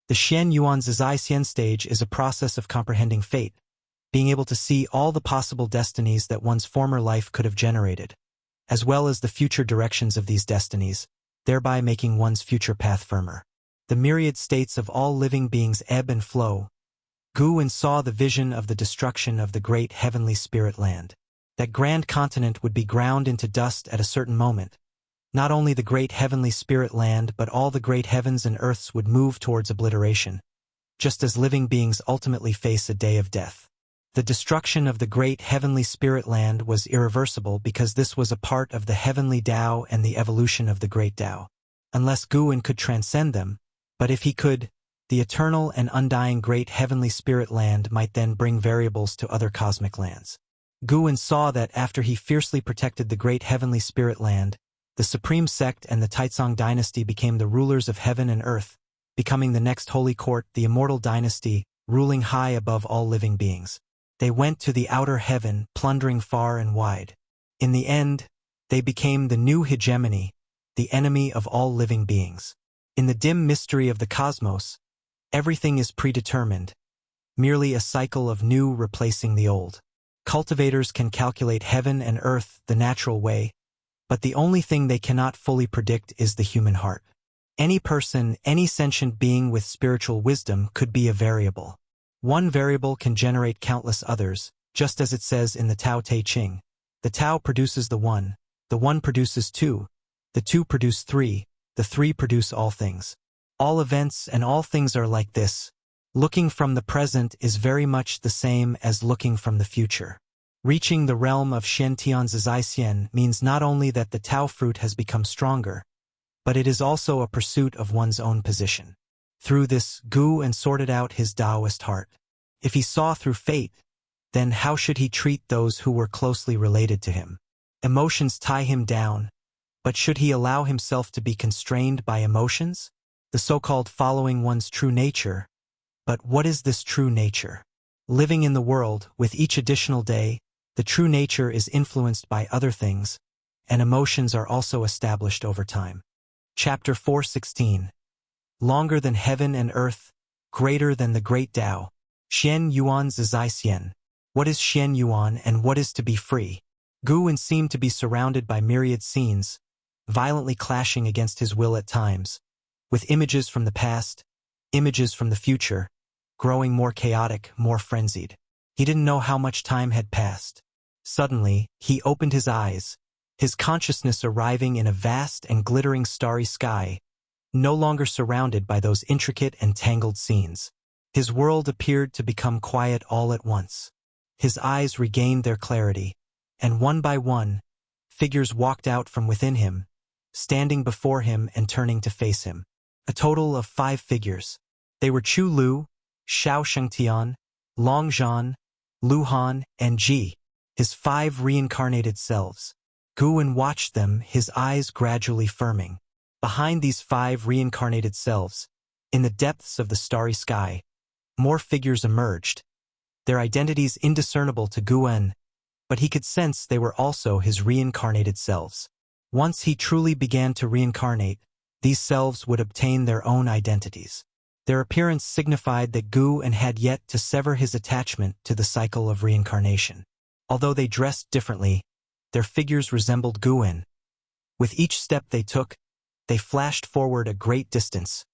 The Xian Yuan Zaixian stage is a process of comprehending fate, being able to see all the possible destinies that one's former life could have generated, as well as the future directions of these destinies, thereby making one's future path firmer. The myriad states of all living beings ebb and flow. Guan saw the vision of the destruction of the great heavenly spirit land. That grand continent would be ground into dust at a certain moment. Not only the great heavenly spirit land but all the great heavens and earths would move towards obliteration, just as living beings ultimately face a day of death. The destruction of the great heavenly spirit land was irreversible because this was a part of the heavenly Tao and the evolution of the great Tao. Unless Guan could transcend them, but if he could, the eternal and undying great heavenly spirit land might then bring variables to other cosmic lands. Guan saw that after he fiercely protected the great heavenly spirit land, the supreme sect and the Taizong dynasty became the rulers of heaven and earth, becoming the next holy court, the immortal dynasty, ruling high above all living beings. They went to the outer heaven, plundering far and wide. In the end, they became the new hegemony, the enemy of all living beings. In the dim mystery of the cosmos, everything is predetermined, merely a cycle of new replacing the old. Cultivators can calculate heaven and earth the natural way, but the only thing they cannot fully predict is the human heart. Any person, any sentient being with spiritual wisdom could be a variable. One variable can generate countless others, just as it says in the Tao Te Ching. The Tao produces the one produces two, the two produce three, the three produce all things. All events and all things are like this. Looking from the present is very much the same as looking from the future. Reaching the realm of Shen Tian Zaixian means not only that the Tao fruit has become stronger, but it is also a pursuit of one's own position. Through this, Guan sorted out his Taoist heart. If he saw through fate, then how should he treat those who were closely related to him? Emotions tie him down, but should he allow himself to be constrained by emotions? The so-called following one's true nature. But what is this true nature? Living in the world, with each additional day, the true nature is influenced by other things, and emotions are also established over time. Chapter 4:16. Longer than heaven and earth, greater than the great Tao. Xian Yuan Zaixian. What is Xian Yuan and what is to be free? Guan seemed to be surrounded by myriad scenes, violently clashing against his will at times, with images from the past, images from the future, growing more chaotic, more frenzied. He didn't know how much time had passed. Suddenly, he opened his eyes, his consciousness arriving in a vast and glittering starry sky, no longer surrounded by those intricate and tangled scenes. His world appeared to become quiet all at once. His eyes regained their clarity, and one by one, figures walked out from within him, standing before him and turning to face him. A total of 5 figures. They were Chu Lu, Xiao Shengtian, Long Zhan, Lu Han, and Ji, his 5 reincarnated selves. Guan watched them, his eyes gradually firming. Behind these 5 reincarnated selves, in the depths of the starry sky, more figures emerged, their identities indiscernible to Guan, but he could sense they were also his reincarnated selves. Once he truly began to reincarnate, these selves would obtain their own identities. Their appearance signified that Guan had yet to sever his attachment to the cycle of reincarnation. Although they dressed differently, their figures resembled Guan. With each step they took, they flashed forward a great distance,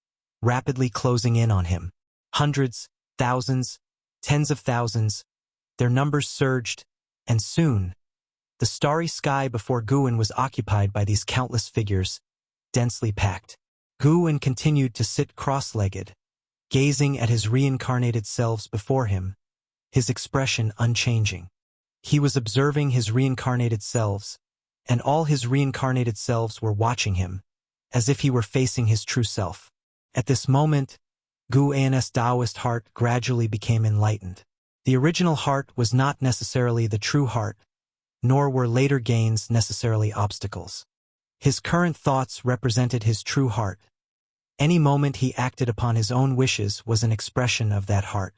rapidly closing in on him. Hundreds, thousands, tens of thousands, their numbers surged, and soon, the starry sky before Guwen was occupied by these countless figures, densely packed. Guwen continued to sit cross-legged, gazing at his reincarnated selves before him, his expression unchanging. He was observing his reincarnated selves, and all his reincarnated selves were watching him, as if he were facing his true self. At this moment, Guwen's Taoist heart gradually became enlightened. The original heart was not necessarily the true heart, nor were later gains necessarily obstacles. His current thoughts represented his true heart. Any moment he acted upon his own wishes was an expression of that heart.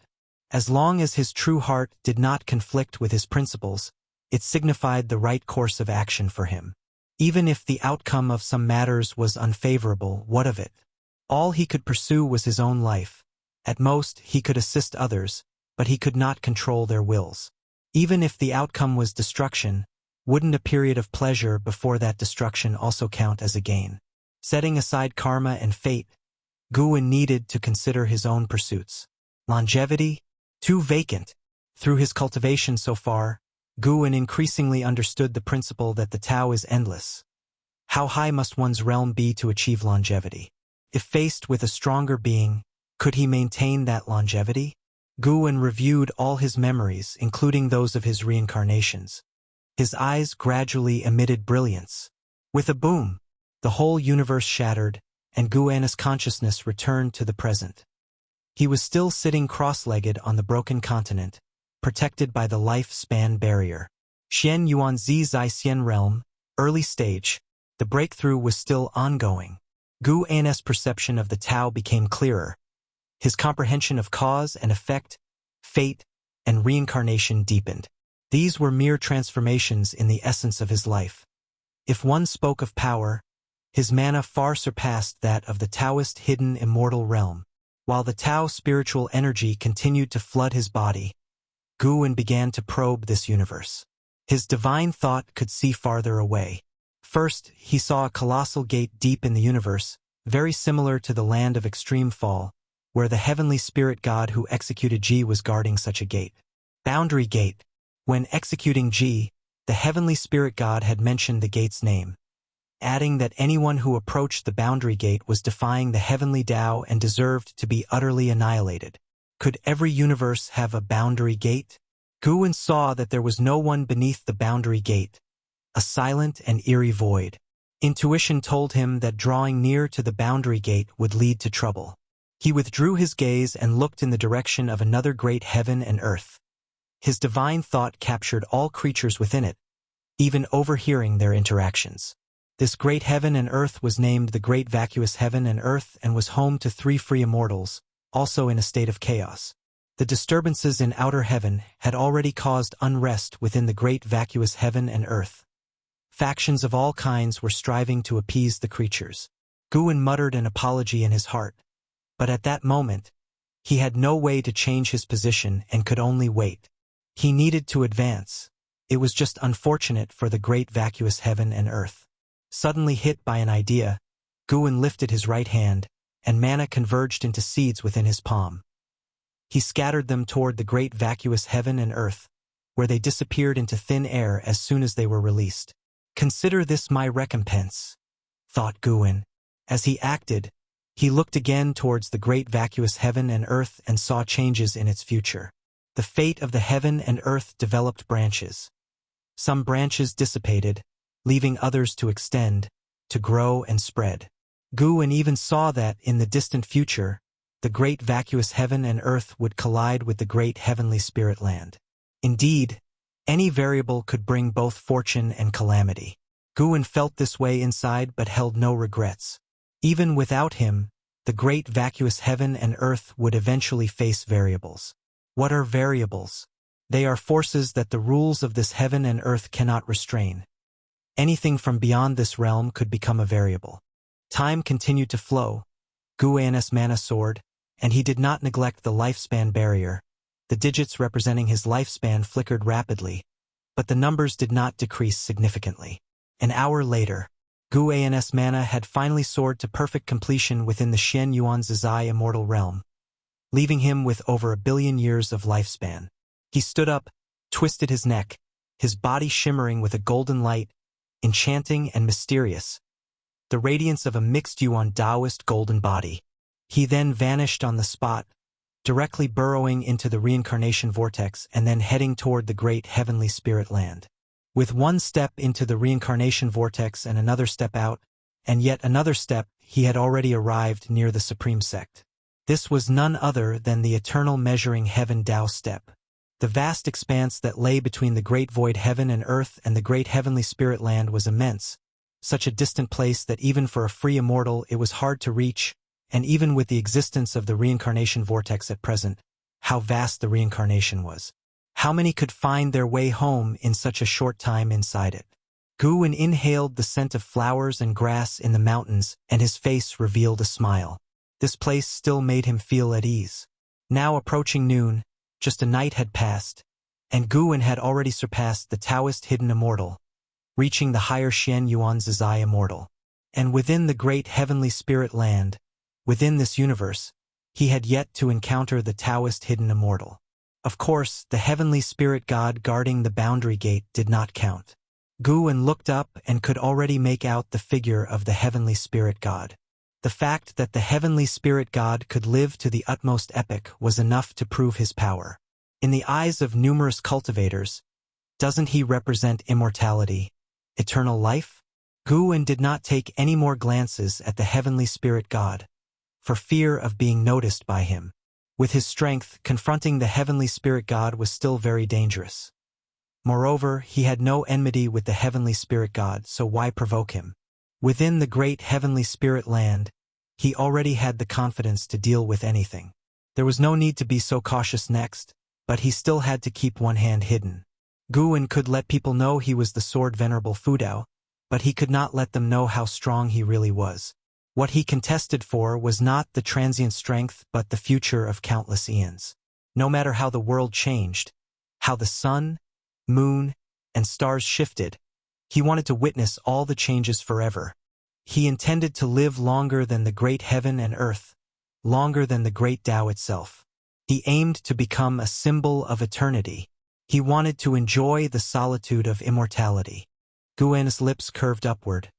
As long as his true heart did not conflict with his principles, it signified the right course of action for him. Even if the outcome of some matters was unfavorable, what of it? All he could pursue was his own life. At most, he could assist others, but he could not control their wills. Even if the outcome was destruction, wouldn't a period of pleasure before that destruction also count as a gain? Setting aside karma and fate, Guwen needed to consider his own pursuits. Longevity? Too vacant. Through his cultivation so far, Guwen increasingly understood the principle that the Tao is endless. How high must one's realm be to achieve longevity? If faced with a stronger being, could he maintain that longevity? Guwen reviewed all his memories, including those of his reincarnations. His eyes gradually emitted brilliance. With a boom, the whole universe shattered, and Guwen's consciousness returned to the present. He was still sitting cross-legged on the broken continent, protected by the life-span barrier. Xian Yuan Zi Zai Xian realm, early stage, the breakthrough was still ongoing. Guwen's perception of the Tao became clearer. His comprehension of cause and effect, fate, and reincarnation deepened. These were mere transformations in the essence of his life. If one spoke of power, his mana far surpassed that of the Taoist hidden immortal realm. While the Tao spiritual energy continued to flood his body, Guwen began to probe this universe. His divine thought could see farther away. First, he saw a colossal gate deep in the universe, very similar to the land of extreme fall, where the heavenly spirit god who executed Ji was guarding such a gate. Boundary Gate. When executing Ji, the heavenly spirit god had mentioned the gate's name, adding that anyone who approached the boundary gate was defying the heavenly Tao and deserved to be utterly annihilated. Could every universe have a boundary gate? Guwen saw that there was no one beneath the boundary gate, a silent and eerie void. Intuition told him that drawing near to the boundary gate would lead to trouble. He withdrew his gaze and looked in the direction of another great heaven and earth. His divine thought captured all creatures within it, even overhearing their interactions. This great heaven and earth was named the Great Vacuous Heaven and Earth and was home to 3 free immortals, also in a state of chaos. The disturbances in outer heaven had already caused unrest within the Great Vacuous Heaven and Earth. Factions of all kinds were striving to appease the creatures. Guwen muttered an apology in his heart, but at that moment, he had no way to change his position and could only wait. He needed to advance. It was just unfortunate for the Great Vacuous Heaven and Earth. Suddenly hit by an idea, Guwen lifted his right hand, and mana converged into seeds within his palm. He scattered them toward the Great Vacuous Heaven and Earth, where they disappeared into thin air as soon as they were released. Consider this my recompense, thought Guwen. As he acted, he looked again towards the Great Vacuous Heaven and Earth and saw changes in its future. The fate of the heaven and earth developed branches. Some branches dissipated, leaving others to extend, to grow and spread. Guwen even saw that, in the distant future, the Great Vacuous Heaven and Earth would collide with the Great Heavenly Spirit Land. Indeed, any variable could bring both fortune and calamity. Guwen felt this way inside but held no regrets. Even without him, the Great Vacuous Heaven and Earth would eventually face variables. What are variables? They are forces that the rules of this heaven and earth cannot restrain. Anything from beyond this realm could become a variable. Time continued to flow. Guwen's mana soared, and he did not neglect the lifespan barrier. The digits representing his lifespan flickered rapidly, but the numbers did not decrease significantly. An hour later, Guwen's mana had finally soared to perfect completion within the Xian Yuan Zizai immortal realm. leaving him with over 1 billion years of lifespan. He stood up, twisted his neck, his body shimmering with a golden light, enchanting and mysterious, the radiance of a mixed Yuan Taoist golden body. He then vanished on the spot, directly burrowing into the reincarnation vortex and then heading toward the great heavenly spirit land. With one step into the reincarnation vortex and another step out, and yet another step, he had already arrived near the supreme sect. This was none other than the eternal measuring heaven Tao step. The vast expanse that lay between the great void heaven and earth and the great heavenly spirit land was immense, such a distant place that even for a free immortal it was hard to reach, and even with the existence of the reincarnation vortex at present, how vast the reincarnation was. How many could find their way home in such a short time inside it? Guwen inhaled the scent of flowers and grass in the mountains, and his face revealed a smile. This place still made him feel at ease. Now approaching noon, just a night had passed, and Guwen had already surpassed the Taoist hidden immortal, reaching the higher Xian Yuan Zizai immortal. And within the great heavenly spirit land, within this universe, he had yet to encounter the Taoist hidden immortal. Of course, the heavenly spirit god guarding the boundary gate did not count. Guwen looked up and could already make out the figure of the heavenly spirit god. The fact that the heavenly spirit god could live to the utmost epoch was enough to prove his power. In the eyes of numerous cultivators, doesn't he represent immortality, eternal life? Guwen did not take any more glances at the heavenly spirit god, for fear of being noticed by him. With his strength, confronting the heavenly spirit god was still very dangerous. Moreover, he had no enmity with the heavenly spirit god, so why provoke him? Within the great heavenly spirit land, he already had the confidence to deal with anything. There was no need to be so cautious next, but he still had to keep one hand hidden. Guwen could let people know he was the sword venerable Fudao, but he could not let them know how strong he really was. What he contested for was not the transient strength but the future of countless eons. No matter how the world changed, how the sun, moon, and stars shifted, he wanted to witness all the changes forever. He intended to live longer than the great heaven and earth, longer than the great Tao itself. He aimed to become a symbol of eternity. He wanted to enjoy the solitude of immortality. Guwen's lips curved upward,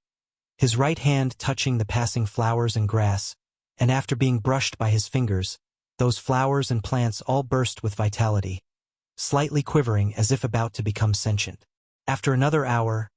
his right hand touching the passing flowers and grass, and after being brushed by his fingers, those flowers and plants all burst with vitality, slightly quivering as if about to become sentient. After another hour,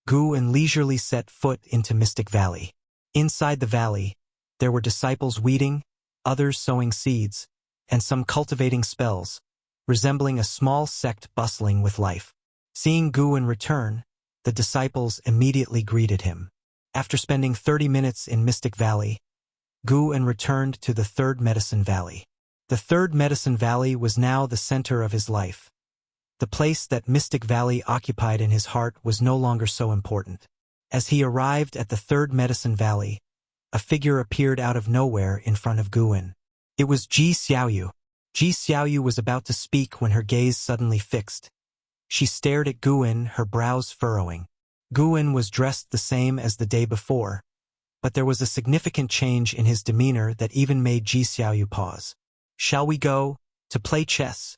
Guwen leisurely set foot into Mystic Valley. Inside the valley, there were disciples weeding, others sowing seeds, and some cultivating spells, resembling a small sect bustling with life. Seeing Guwen return, the disciples immediately greeted him. After spending 30 minutes in Mystic Valley, Guwen returned to the Third Medicine Valley. The Third Medicine Valley was now the center of his life. The place that Mystic Valley occupied in his heart was no longer so important. As he arrived at the Third Medicine Valley, a figure appeared out of nowhere in front of Guwen. It was Ji Xiaoyu. Ji Xiaoyu was about to speak when her gaze suddenly fixed. She stared at Guwen, her brows furrowing. Guwen was dressed the same as the day before, but there was a significant change in his demeanor that even made Ji Xiaoyu pause. "Shall we go to play chess?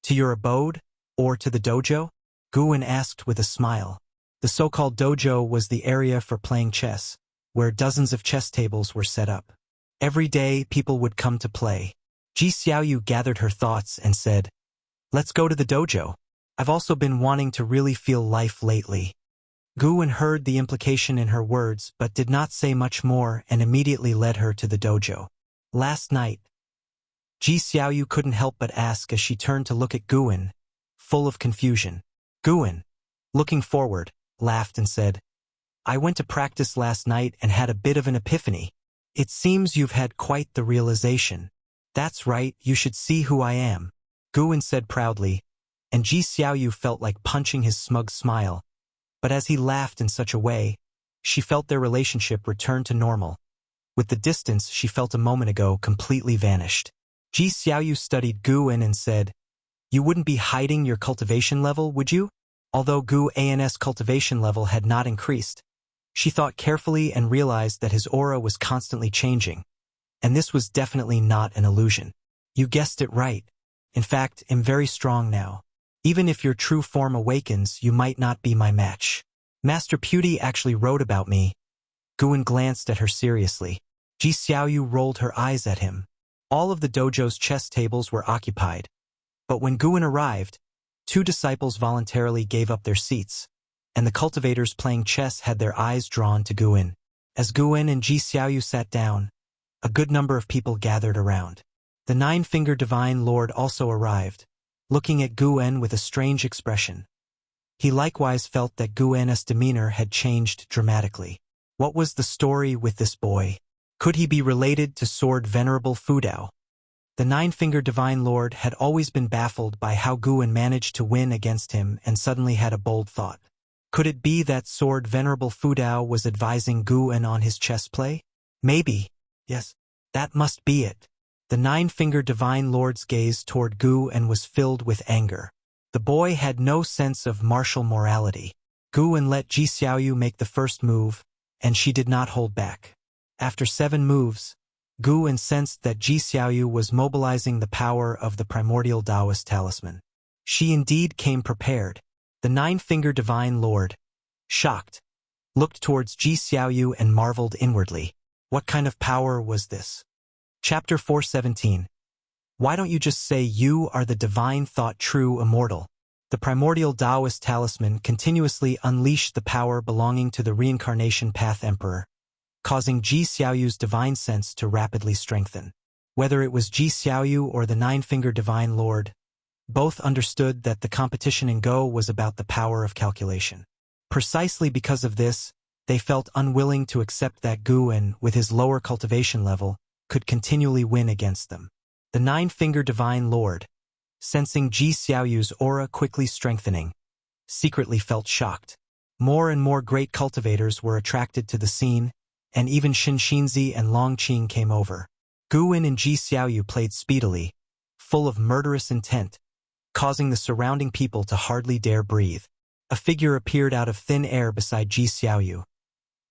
To your abode? Or to the dojo?" Guwen asked with a smile. The so-called dojo was the area for playing chess, where dozens of chess tables were set up. Every day, people would come to play. Ji Xiaoyu gathered her thoughts and said, "Let's go to the dojo. I've also been wanting to really feel life lately." Guwen heard the implication in her words but did not say much more and immediately led her to the dojo. Last night, Ji Xiaoyu couldn't help but ask as she turned to look at Guwen, full of confusion. Guwen, looking forward, laughed and said, "I went to practice last night and had a bit of an epiphany. It seems you've had quite the realization." "That's right, you should see who I am," Guwen said proudly, and Ji Xiaoyu felt like punching his smug smile. But as he laughed in such a way, she felt their relationship return to normal. With the distance she felt a moment ago completely vanished. Ji Xiaoyu studied Guwen and said, "You wouldn't be hiding your cultivation level, would you?" Although Guwen's cultivation level had not increased, she thought carefully and realized that his aura was constantly changing, and this was definitely not an illusion. You guessed it right. In fact, I'm very strong now. Even if your true form awakens, you might not be my match. Master Pewdie actually wrote about me. Guin glanced at her seriously. Ji Xiaoyu rolled her eyes at him. All of the dojo's chess tables were occupied. But when Guin arrived, 2 disciples voluntarily gave up their seats, and the cultivators playing chess had their eyes drawn to Guin. As Guin and Ji Xiaoyu sat down, a good number of people gathered around. The 9-fingered Divine Lord also arrived, looking at Guin with a strange expression. He likewise felt that Guin's demeanor had changed dramatically. What was the story with this boy? Could he be related to Sword Venerable Fudao? The 9-fingered Divine Lord had always been baffled by how Guin managed to win against him and suddenly had a bold thought. Could it be that Sword Venerable Fudao was advising Guin on his chess play? Maybe. Yes, that must be it. The 9-fingered Divine Lord's gaze toward Guin was filled with anger. The boy had no sense of martial morality. Guin let Ji Xiaoyu make the first move, and she did not hold back. After 7 moves, Guin sensed that Ji Xiaoyu was mobilizing the power of the primordial Taoist talisman. She indeed came prepared. The 9-fingered Divine Lord, shocked, looked towards Ji Xiaoyu and marveled inwardly. What kind of power was this? Chapter 417. Why don't you just say you are the divine thought true immortal? The primordial Taoist talisman continuously unleashed the power belonging to the reincarnation path emperor, causing Ji Xiaoyu's divine sense to rapidly strengthen. Whether it was Ji Xiaoyu or the 9-fingered Divine Lord, both understood that the competition in Go was about the power of calculation. Precisely because of this, they felt unwilling to accept that Guin, with his lower cultivation level, could continually win against them. The 9-fingered Divine Lord, sensing Ji Xiaoyu's aura quickly strengthening, secretly felt shocked. More and more great cultivators were attracted to the scene, and even Xinxinzi and Longqing came over. Guin and Ji Xiaoyu played speedily, full of murderous intent, causing the surrounding people to hardly dare breathe. A figure appeared out of thin air beside Ji Xiaoyu.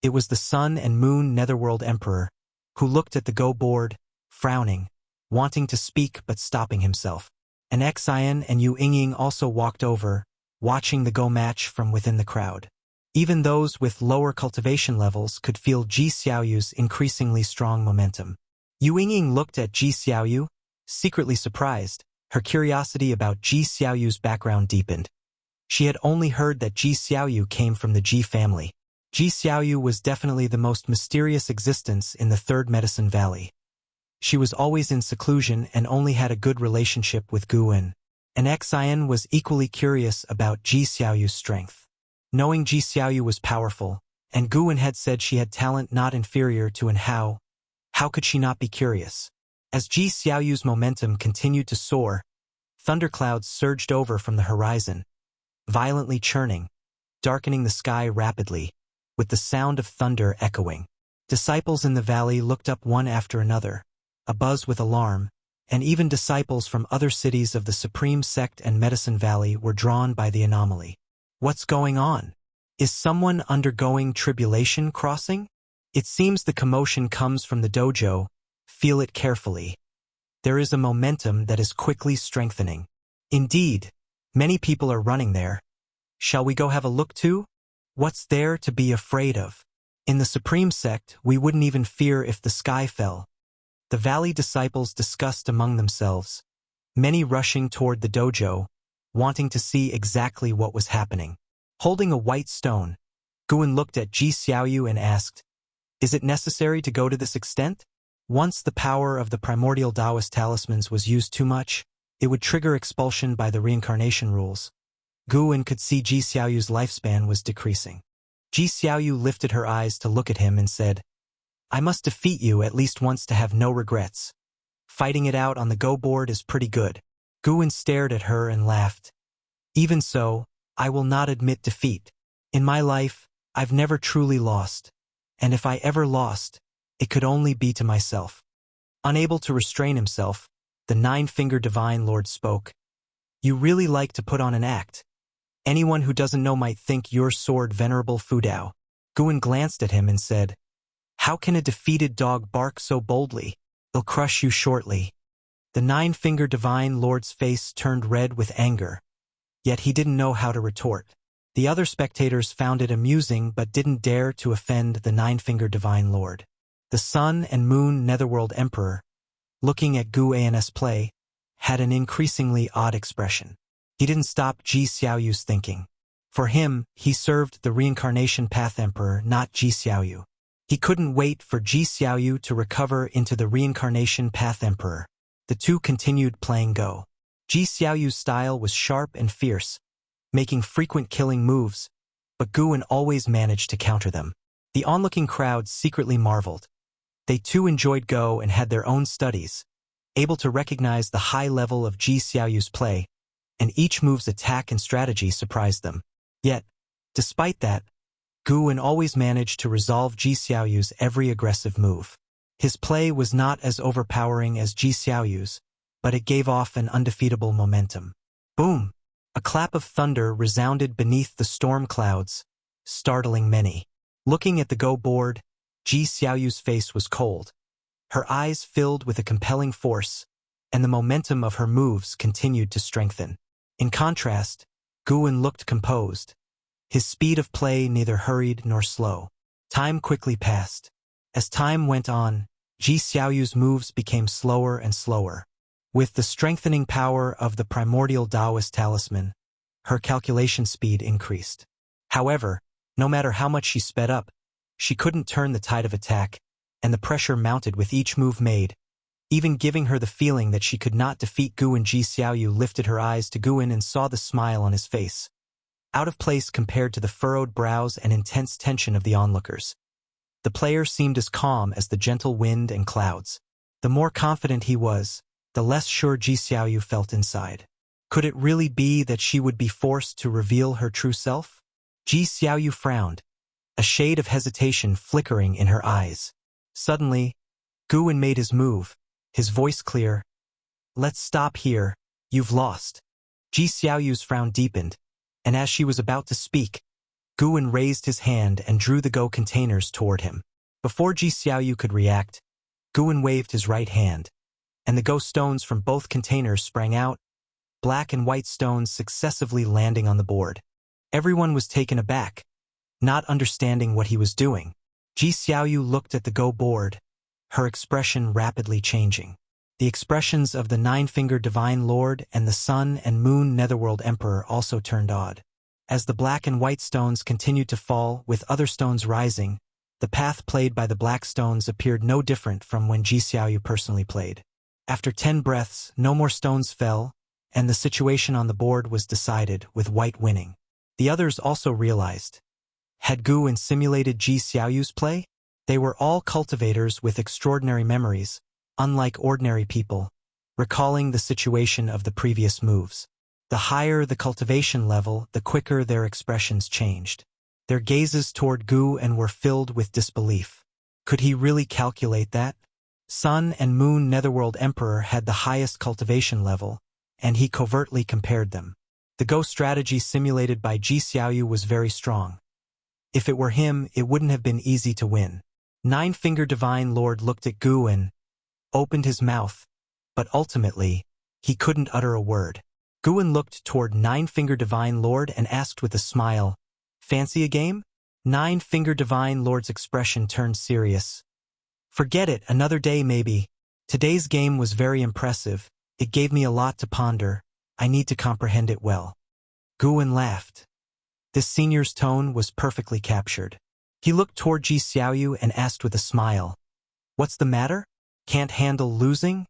It was the Sun and Moon Netherworld Emperor, who looked at the Go board, frowning, wanting to speak but stopping himself. An Xian and Yu Yingying also walked over, watching the Go match from within the crowd. Even those with lower cultivation levels could feel Ji Xiaoyu's increasingly strong momentum. Yu Yingying looked at Ji Xiaoyu, secretly surprised. Her curiosity about Ji Xiaoyu's background deepened. She had only heard that Ji Xiaoyu came from the Ji family. Ji Xiaoyu was definitely the most mysterious existence in the Third Medicine Valley. She was always in seclusion and only had a good relationship with Guin. An Xian was equally curious about Ji Xiaoyu's strength. Knowing Ji Xiaoyu was powerful, and Guin had said she had talent not inferior to an how could she not be curious? As Ji Xiaoyu's momentum continued to soar, thunderclouds surged over from the horizon, violently churning, darkening the sky rapidly, with the sound of thunder echoing. Disciples in the valley looked up one after another, abuzz with alarm, and even disciples from other cities of the Supreme Sect and Medicine Valley were drawn by the anomaly. What's going on? Is someone undergoing tribulation crossing? It seems the commotion comes from the dojo. Feel it carefully. There is a momentum that is quickly strengthening. Indeed, many people are running there. Shall we go have a look too? What's there to be afraid of? In the Supreme Sect, we wouldn't even fear if the sky fell. The valley disciples discussed among themselves, many rushing toward the dojo, wanting to see exactly what was happening. Holding a white stone, Guin looked at Ji Xiaoyu and asked, "Is it necessary to go to this extent?" Once the power of the primordial Taoist talismans was used too much, it would trigger expulsion by the reincarnation rules. Guin could see Ji Xiaoyu's lifespan was decreasing. Ji Xiaoyu lifted her eyes to look at him and said, "I must defeat you at least once to have no regrets. Fighting it out on the Go board is pretty good." Guin stared at her and laughed. "Even so, I will not admit defeat. In my life, I've never truly lost, and if I ever lost, it could only be to myself." Unable to restrain himself, the 9-fingered Divine Lord spoke. "You really like to put on an act. Anyone who doesn't know might think you're Sword Venerable Fudao." Guin glanced at him and said, "How can a defeated dog bark so boldly? It'll crush you shortly." The Nine-Finger Divine Lord's face turned red with anger, yet he didn't know how to retort. The other spectators found it amusing but didn't dare to offend the Nine-Finger Divine Lord. The Sun and Moon Netherworld Emperor, looking at Gu An's play, had an increasingly odd expression. He didn't stop Ji Xiaoyu's thinking. For him, he served the Reincarnation Path Emperor, not Ji Xiaoyu. He couldn't wait for Ji Xiaoyu to recover into the Reincarnation Path Emperor. The two continued playing Go. Ji Xiaoyu's style was sharp and fierce, making frequent killing moves, but Guan always managed to counter them. The onlooking crowd secretly marveled. They too enjoyed Go and had their own studies, able to recognize the high level of Ji Xiaoyu's play, and each move's attack and strategy surprised them. Yet, despite that, Guan always managed to resolve Ji Xiaoyu's every aggressive move. His play was not as overpowering as Ji Xiaoyu's, but it gave off an undefeatable momentum. Boom! A clap of thunder resounded beneath the storm clouds, startling many. Looking at the Go board, Ji Xiaoyu's face was cold. Her eyes filled with a compelling force, and the momentum of her moves continued to strengthen. In contrast, Guan looked composed. His speed of play neither hurried nor slow. Time quickly passed. As time went on, Ji Xiaoyu's moves became slower and slower. With the strengthening power of the primordial Taoist talisman, her calculation speed increased. However, no matter how much she sped up, she couldn't turn the tide of attack, and the pressure mounted with each move made. Even giving her the feeling that she could not defeat Guan, Ji Xiaoyu lifted her eyes to Guan and saw the smile on his face, out of place compared to the furrowed brows and intense tension of the onlookers. The player seemed as calm as the gentle wind and clouds. The more confident he was, the less sure Ji Xiaoyu felt inside. Could it really be that she would be forced to reveal her true self? Ji Xiaoyu frowned, a shade of hesitation flickering in her eyes. Suddenly, Guan made his move, his voice clear. "Let's stop here, you've lost." Ji Xiaoyu's frown deepened, and as she was about to speak, Guan raised his hand and drew the Go containers toward him. Before Ji Xiaoyu could react, Guan waved his right hand, and the Go stones from both containers sprang out, black and white stones successively landing on the board. Everyone was taken aback, not understanding what he was doing. Ji Xiaoyu looked at the Go board, her expression rapidly changing. The expressions of the Nine-Finger Divine Lord and the Sun and Moon Netherworld Emperor also turned odd. As the black and white stones continued to fall, with other stones rising, the path played by the black stones appeared no different from when Ji Xiaoyu personally played. After 10 breaths, no more stones fell, and the situation on the board was decided, with white winning. The others also realized. Had Guan simulated Ji Xiaoyu's play? They were all cultivators with extraordinary memories, unlike ordinary people, recalling the situation of the previous moves. The higher the cultivation level, the quicker their expressions changed. Their gazes toward Guan were filled with disbelief. Could he really calculate that? Sun and Moon Netherworld Emperor had the highest cultivation level, and he covertly compared them. The Go strategy simulated by Ji Xiaoyu was very strong. If it were him, it wouldn't have been easy to win. Nine-Finger Divine Lord looked at Guan, opened his mouth, but ultimately, he couldn't utter a word. Guan looked toward Nine-Finger Divine Lord and asked with a smile, "Fancy a game?" Nine-Finger Divine Lord's expression turned serious. "Forget it, another day maybe. Today's game was very impressive. It gave me a lot to ponder. I need to comprehend it well." Guan laughed. This senior's tone was perfectly captured. He looked toward Ji Xiaoyu and asked with a smile, "What's the matter? Can't handle losing?"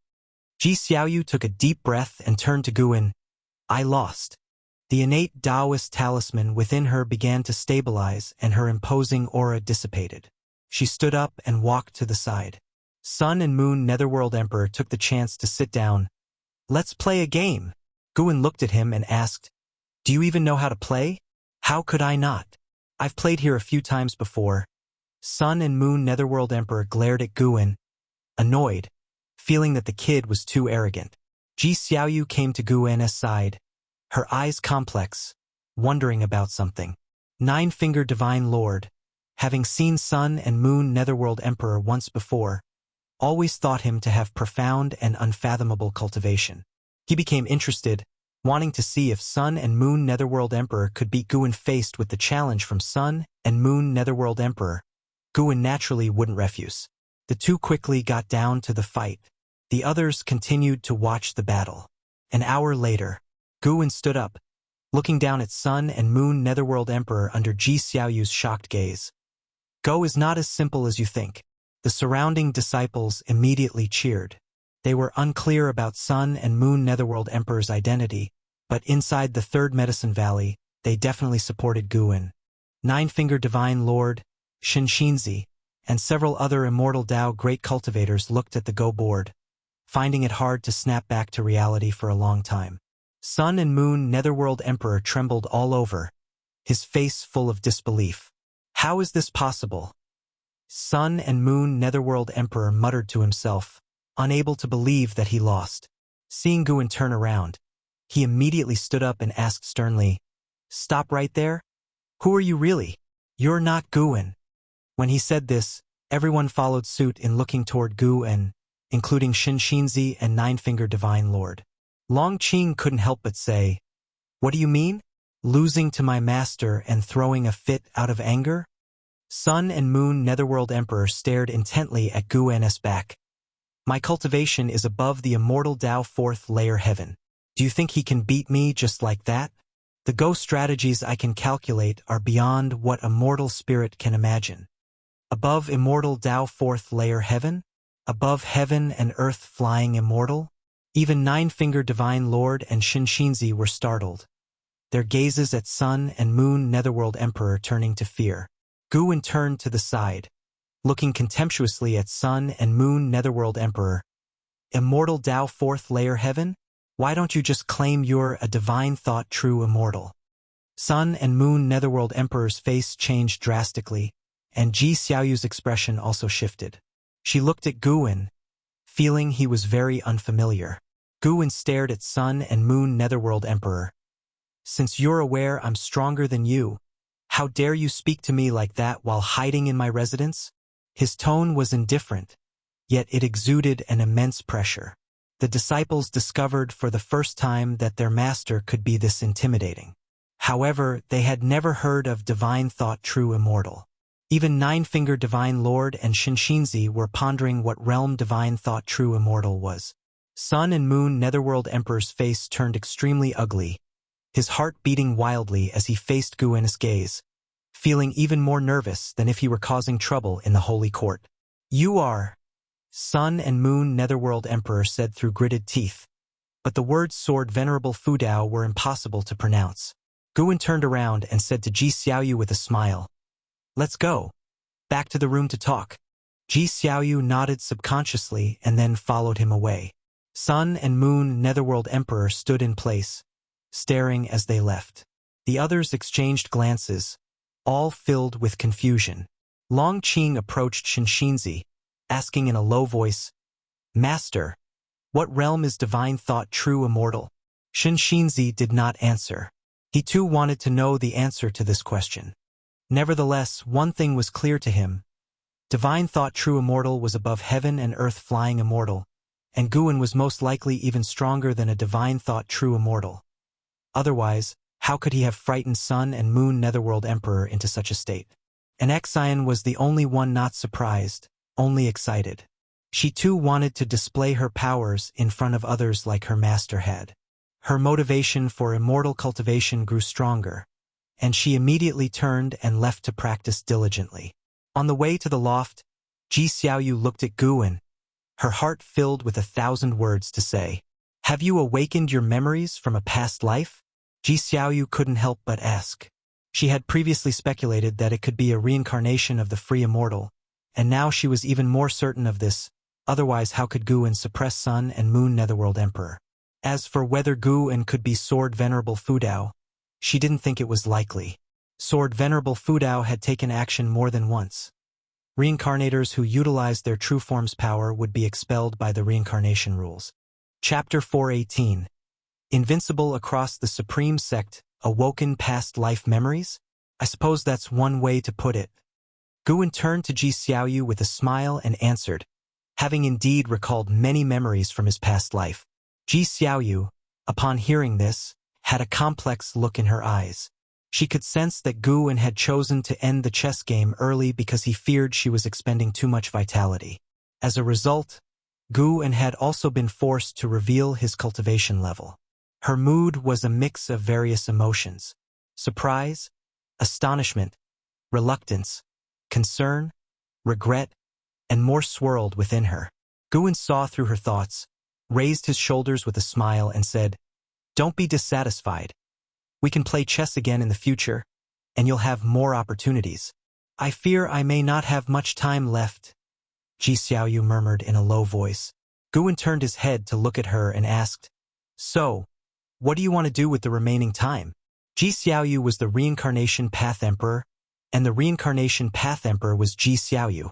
Ji Xiaoyu took a deep breath and turned to Guan. "I lost." The innate Taoist talisman within her began to stabilize and her imposing aura dissipated. She stood up and walked to the side. Sun and Moon Netherworld Emperor took the chance to sit down. "Let's play a game." Guan looked at him and asked, "Do you even know how to play?" "How could I not? I've played here a few times before." Sun and Moon Netherworld Emperor glared at Guan, annoyed, feeling that the kid was too arrogant. Ji Xiaoyu came to Guan's side, her eyes complex, wondering about something. Nine-Finger Divine Lord, having seen Sun and Moon Netherworld Emperor once before, always thought him to have profound and unfathomable cultivation. He became interested, wanting to see if Sun and Moon Netherworld Emperor could beat Guin. Faced with the challenge from Sun and Moon Netherworld Emperor, Guin naturally wouldn't refuse. The two quickly got down to the fight. The others continued to watch the battle. An hour later, Guin stood up, looking down at Sun and Moon Netherworld Emperor under Ji Xiaoyu's shocked gaze. Go is not as simple as you think. The surrounding disciples immediately cheered. They were unclear about Sun and Moon Netherworld Emperor's identity, but inside the Third Medicine Valley, they definitely supported Guin. Nine-Finger Divine Lord, Shinxinzi, and several other Immortal Dao great cultivators looked at the Go board, finding it hard to snap back to reality for a long time. Sun and Moon Netherworld Emperor trembled all over, his face full of disbelief. How is this possible? Sun and Moon Netherworld Emperor muttered to himself, unable to believe that he lost. Seeing Guin turn around, he immediately stood up and asked sternly, "Stop right there? Who are you really? You're not Guin." When he said this, everyone followed suit in looking toward Guin, including Shinxinzi and Nine-Finger Divine Lord. Long Qing couldn't help but say, "What do you mean? Losing to my master and throwing a fit out of anger?" Sun and Moon Netherworld Emperor stared intently at Guin's back. "My cultivation is above the Immortal Dao 4th layer heaven. Do you think he can beat me just like that? The Go strategies I can calculate are beyond what a mortal spirit can imagine. Above Immortal Dao 4th layer heaven? Above heaven and earth flying immortal?" Even Nine-Finger Divine Lord and Shinxinzi were startled, their gazes at Sun and Moon Netherworld Emperor turning to fear. Guin turned to the side, looking contemptuously at Sun and Moon Netherworld Emperor. "Immortal Dao 4th layer heaven? Why don't you just claim you're a divine thought true immortal?" Sun and Moon Netherworld Emperor's face changed drastically, and Ji Xiaoyu's expression also shifted. She looked at Guin, feeling he was very unfamiliar. Guin stared at Sun and Moon Netherworld Emperor. "Since you're aware I'm stronger than you, how dare you speak to me like that while hiding in my residence?" His tone was indifferent, yet it exuded an immense pressure. The disciples discovered for the first time that their master could be this intimidating. However, they had never heard of divine thought true immortal. Even Nine-Finger Divine Lord and Shinxinzi were pondering what realm divine thought true immortal was. Sun and Moon Netherworld Emperor's face turned extremely ugly, his heart beating wildly as he faced Guin's gaze, feeling even more nervous than if he were causing trouble in the Holy Court. "You are," Sun and Moon Netherworld Emperor said through gritted teeth, but the words Sword Venerable Fudao were impossible to pronounce. Guin turned around and said to Ji Xiaoyu with a smile, "Let's go. Back to the room to talk." Ji Xiaoyu nodded subconsciously and then followed him away. Sun and Moon Netherworld Emperor stood in place, staring as they left. The others exchanged glances, all filled with confusion. Long Qing approached Shinxinzi, asking in a low voice, "Master, what realm is divine thought true immortal?" Shinxinzi did not answer. He too wanted to know the answer to this question. Nevertheless, one thing was clear to him. Divine thought true immortal was above heaven and earth flying immortal, and Guin was most likely even stronger than a divine thought true immortal. Otherwise, how could he have frightened Sun and Moon Netherworld Emperor into such a state? And Xian was the only one not surprised, only excited. She too wanted to display her powers in front of others like her master had. Her motivation for immortal cultivation grew stronger, and she immediately turned and left to practice diligently. On the way to the loft, Ji Xiaoyu looked at Guin, her heart filled with 1,000 words to say. "Have you awakened your memories from a past life?" Ji Xiaoyu couldn't help but ask. She had previously speculated that it could be a reincarnation of the free immortal, and now she was even more certain of this, otherwise how could Guin suppress Sun and Moon Netherworld Emperor? As for whether Guin could be Sword Venerable Fudao, she didn't think it was likely. Sword Venerable Fudao had taken action more than once. Reincarnators who utilized their true form's power would be expelled by the reincarnation rules. Chapter 418. Invincible across the Supreme Sect, awoken past life memories? I suppose that's one way to put it. Guin turned to Ji Xiaoyu with a smile and answered, having indeed recalled many memories from his past life. Ji Xiaoyu, upon hearing this, had a complex look in her eyes. She could sense that Gu En had chosen to end the chess game early because he feared she was expending too much vitality. As a result, Gu En had also been forced to reveal his cultivation level. Her mood was a mix of various emotions: surprise, astonishment, reluctance, concern, regret, and more swirled within her. Gu En saw through her thoughts, raised his shoulders with a smile, and said, "Don't be dissatisfied. We can play chess again in the future, and you'll have more opportunities." "I fear I may not have much time left," Ji Xiaoyu murmured in a low voice. Gu En turned his head to look at her and asked, "So, what do you want to do with the remaining time?" Ji Xiaoyu was the Reincarnation Path Emperor, and the Reincarnation Path Emperor was Ji Xiaoyu.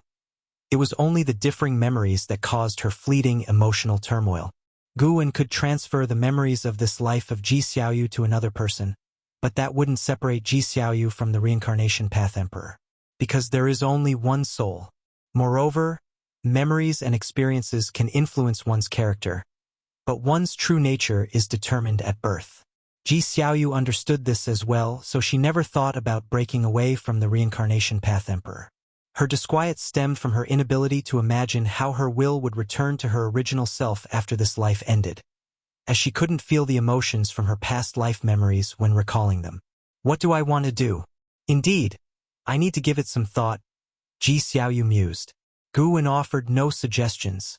It was only the differing memories that caused her fleeting emotional turmoil. Gu En could transfer the memories of this life of Ji Xiaoyu to another person, but that wouldn't separate Ji Xiaoyu from the Reincarnation Path Emperor, because there is only one soul. Moreover, memories and experiences can influence one's character, but one's true nature is determined at birth. Ji Xiaoyu understood this as well, so she never thought about breaking away from the Reincarnation Path Emperor. Her disquiet stemmed from her inability to imagine how her will would return to her original self after this life ended, as she couldn't feel the emotions from her past life memories when recalling them. "What do I want to do? Indeed, I need to give it some thought," Ji Xiaoyu mused. Gu En offered no suggestions,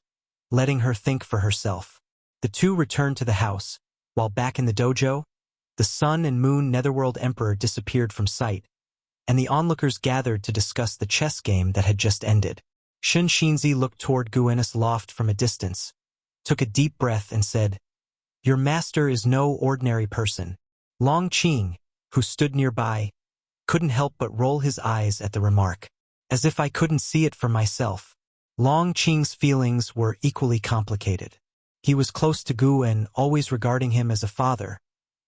letting her think for herself. The two returned to the house. While back in the dojo, the Sun and Moon Netherworld Emperor disappeared from sight, and the onlookers gathered to discuss the chess game that had just ended. Shen Xinzi looked toward Gu En's loft from a distance, took a deep breath, and said, "Your master is no ordinary person." Long Qing, who stood nearby, couldn't help but roll his eyes at the remark. "As if I couldn't see it for myself." Long Qing's feelings were equally complicated. He was close to Gu En, always regarding him as a father,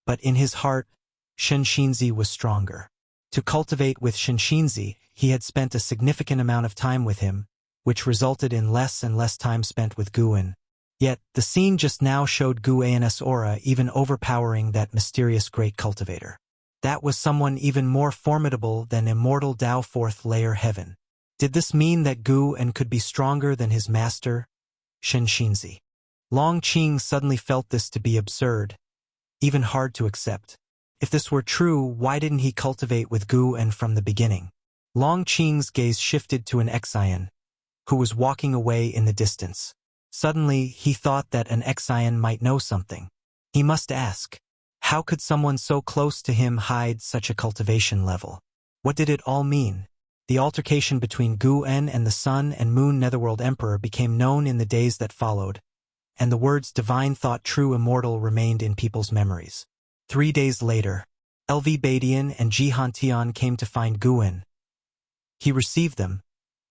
but in his heart, Shen Xinzi was stronger. To cultivate with Shen Xinzi, he had spent a significant amount of time with him, which resulted in less and less time spent with Gu En. Yet, the scene just now showed Gu En's aura even overpowering that mysterious great cultivator. That was someone even more formidable than immortal Tao fourth layer heaven. Did this mean that Gu En could be stronger than his master, Shen Xinzi? Long Qing suddenly felt this to be absurd, even hard to accept. If this were true, why didn't he cultivate with Gu En from the beginning? Long Qing's gaze shifted to an Xian, who was walking away in the distance. Suddenly, he thought that an Xian might know something. He must ask. How could someone so close to him hide such a cultivation level? What did it all mean? The altercation between Gu En and the Sun and Moon Netherworld Emperor became known in the days that followed, and the words divine thought true immortal remained in people's memories. 3 days later, LV Badian and Ji Hantian came to find Gu En. He received them,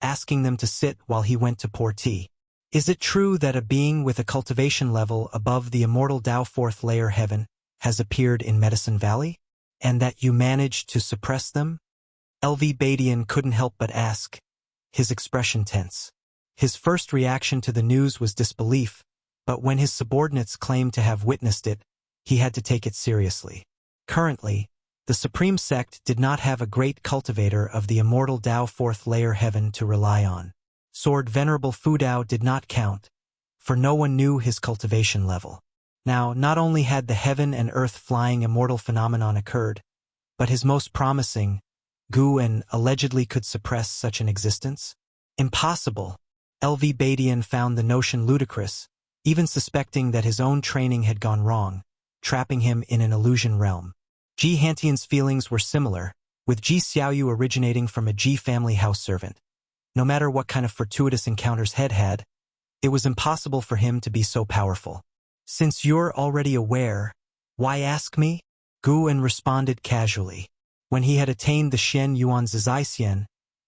asking them to sit while he went to pour tea. "Is it true that a being with a cultivation level above the immortal Tao fourth layer heaven has appeared in Medicine Valley, and that you managed to suppress them?" LV Badian couldn't help but ask, his expression tense. His first reaction to the news was disbelief, but when his subordinates claimed to have witnessed it, he had to take it seriously. Currently, the Supreme Sect did not have a great cultivator of the immortal Tao fourth layer heaven to rely on. Sword Venerable Fudao did not count, for no one knew his cultivation level. Now, not only had the heaven and earth flying immortal phenomenon occurred, but his most promising, Gu En, allegedly could suppress such an existence? Impossible. LV Badian found the notion ludicrous, even suspecting that his own training had gone wrong, trapping him in an illusion realm. Ji Hantian's feelings were similar, with Ji Xiaoyu originating from a Ji family house servant. No matter what kind of fortuitous encounters Head had, it was impossible for him to be so powerful. "Since you're already aware, why ask me?" Gu En responded casually. When he had attained the Xian Yuan Zizaixian,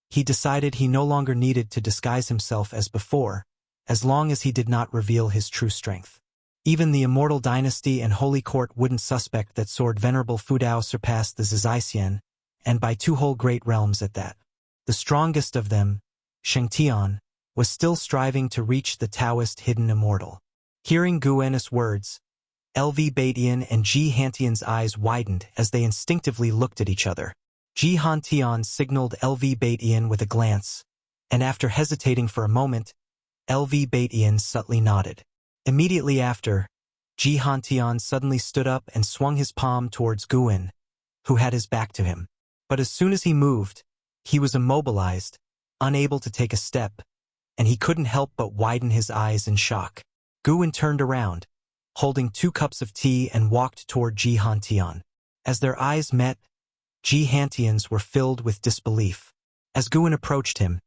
he decided he no longer needed to disguise himself as before, as long as he did not reveal his true strength. Even the Immortal Dynasty and Holy Court wouldn't suspect that Sword Venerable Fudao surpassed the Zizaixian, and by 2 whole great realms at that. The strongest of them, Shengtian, was still striving to reach the Taoist hidden immortal. Hearing Gu'en's words, LV Batian and Ji Hantian's eyes widened as they instinctively looked at each other. Ji Hantian signaled LV Batian with a glance, and after hesitating for a moment, LV Batian subtly nodded. Immediately after, Ji Hantian suddenly stood up and swung his palm towards Gu'en, who had his back to him. But as soon as he moved, he was immobilized, unable to take a step, and he couldn't help but widen his eyes in shock. Gu'en turned around, holding 2 cups of tea, and walked toward Ji Hantian. As their eyes met, Ji Hantian's were filled with disbelief. As Gu'en approached him,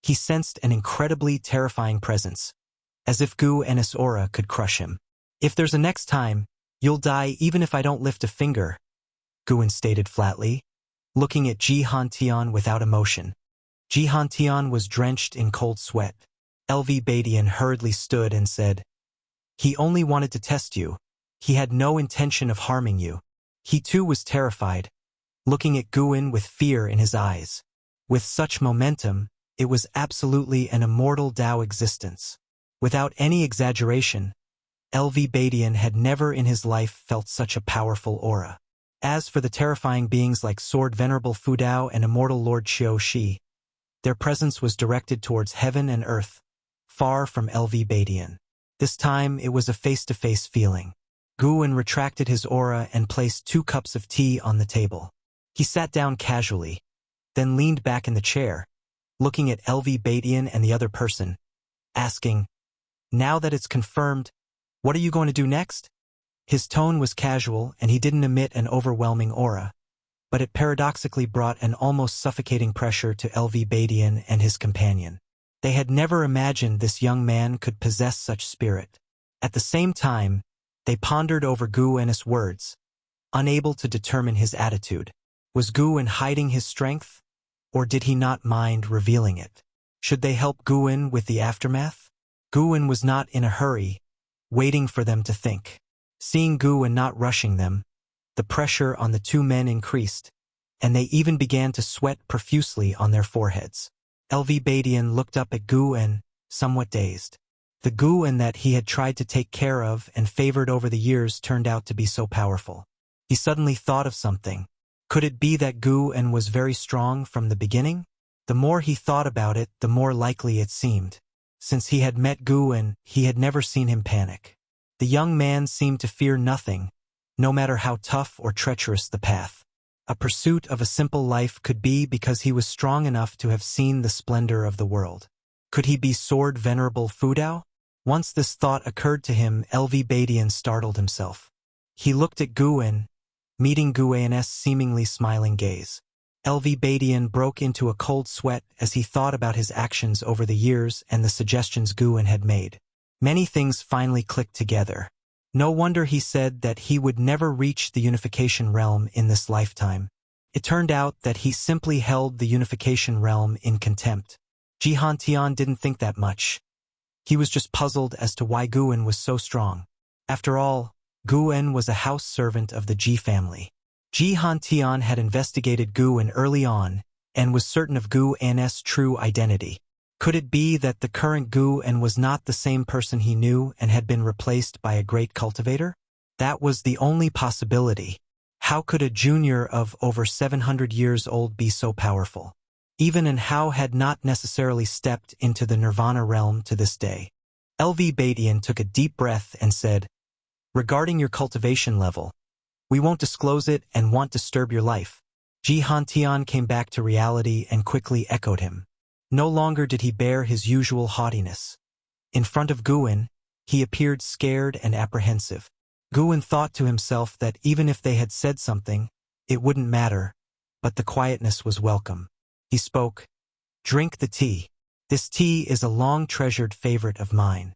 he sensed an incredibly terrifying presence, as if Gu'en's aura could crush him. "If there's a next time, you'll die even if I don't lift a finger," Gu'en stated flatly, looking at Ji Hantian without emotion. Ji Hantian was drenched in cold sweat. LV Batian hurriedly stood and said, "He only wanted to test you. He had no intention of harming you." He too was terrified, looking at Gu'en with fear in his eyes. With such momentum, it was absolutely an immortal Tao existence. Without any exaggeration, LV Batian had never in his life felt such a powerful aura. As for the terrifying beings like Sword Venerable Fu Dao and Immortal Lord Qiu Shi, their presence was directed towards heaven and earth, far from LV Batian. This time it was a face-to-face feeling. Gu'en retracted his aura and placed 2 cups of tea on the table. He sat down casually, then leaned back in the chair, looking at LV Batian and the other person, asking, "Now that it's confirmed, what are you going to do next?" His tone was casual and he didn't emit an overwhelming aura, but it paradoxically brought an almost suffocating pressure to LV Batian and his companion. They had never imagined this young man could possess such spirit. At the same time, they pondered over Gu'en's words, unable to determine his attitude. Was Gu'en hiding his strength, or did he not mind revealing it? Should they help Gu'en with the aftermath? Gu'en was not in a hurry, waiting for them to think. Seeing Gu'en not rushing them, the pressure on the 2 men increased, and they even began to sweat profusely on their foreheads. LV Batian looked up at Gu'en, somewhat dazed. The Gu'en that he had tried to take care of and favored over the years turned out to be so powerful. He suddenly thought of something. Could it be that Gu'en was very strong from the beginning? The more he thought about it, the more likely it seemed. Since he had met Gu'en, he had never seen him panic. The young man seemed to fear nothing, no matter how tough or treacherous the path. A pursuit of a simple life could be because he was strong enough to have seen the splendor of the world. Could he be Sword Venerable Fu Dao? Once this thought occurred to him, LV Batian startled himself. He looked at Gu'en, meeting Gu'en's seemingly smiling gaze. LV Batian broke into a cold sweat as he thought about his actions over the years and the suggestions Gu'en had made. Many things finally clicked together. No wonder he said that he would never reach the unification realm in this lifetime. It turned out that he simply held the unification realm in contempt. Ji Hantian didn't think that much. He was just puzzled as to why Gu'en was so strong. After all, Gu'en was a house servant of the Ji family. Ji Hantian had investigated Gu'en early on and was certain of Gu'en's true identity. Could it be that the current Gu'en was not the same person he knew and had been replaced by a great cultivator? That was the only possibility. How could a junior of over 700 years old be so powerful? Even An Hao had not necessarily stepped into the Nirvana realm to this day. LV Batian took a deep breath and said, "Regarding your cultivation level, we won't disclose it and won't disturb your life." Ji Hantian came back to reality and quickly echoed him. No longer did he bear his usual haughtiness. In front of Gu'en, he appeared scared and apprehensive. Gu'en thought to himself that even if they had said something, it wouldn't matter, but the quietness was welcome. He spoke, "Drink the tea. This tea is a long-treasured favorite of mine."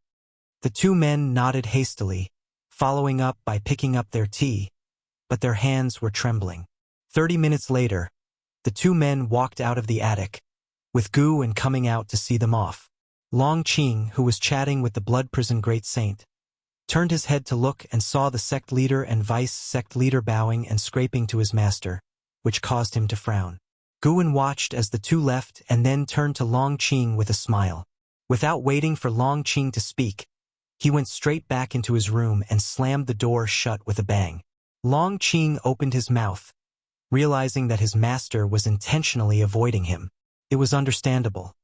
The 2 men nodded hastily, following up by picking up their tea, but their hands were trembling. 30 minutes later, the 2 men walked out of the attic, with Gu'en coming out to see them off. Long Qing, who was chatting with the blood prison great saint, turned his head to look and saw the sect leader and vice-sect leader bowing and scraping to his master, which caused him to frown. Gu'en watched as the 2 left and then turned to Long Qing with a smile. Without waiting for Long Qing to speak, he went straight back into his room and slammed the door shut with a bang. Long Qing opened his mouth, realizing that his master was intentionally avoiding him. It was understandable.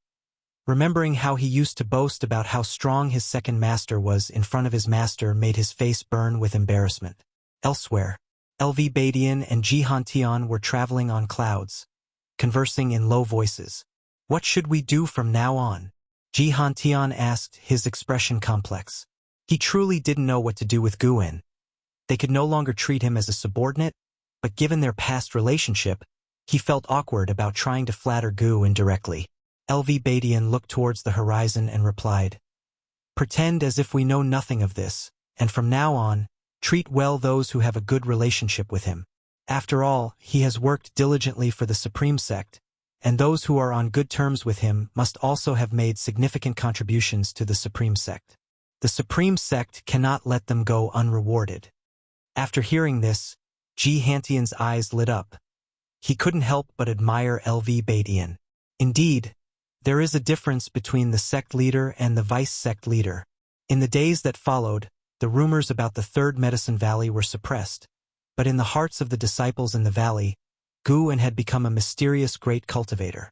Remembering how he used to boast about how strong his second master was in front of his master made his face burn with embarrassment. Elsewhere, LV Badian and Ji Hantian were traveling on clouds, conversing in low voices. "What should we do from now on?" Ji Hantian asked, his expression complex. He truly didn't know what to do with Guan. They could no longer treat him as a subordinate, but given their past relationship, he felt awkward about trying to flatter Gu indirectly. LV Badian looked towards the horizon and replied, "Pretend as if we know nothing of this, and from now on, treat well those who have a good relationship with him. After all, he has worked diligently for the Supreme Sect, and those who are on good terms with him must also have made significant contributions to the Supreme Sect. The Supreme Sect cannot let them go unrewarded." After hearing this, Ji Hantian's eyes lit up. He couldn't help but admire LV Badian. Indeed, there is a difference between the sect leader and the vice-sect leader. In the days that followed, the rumors about the Third Medicine Valley were suppressed, but in the hearts of the disciples in the valley, Guan had become a mysterious great cultivator.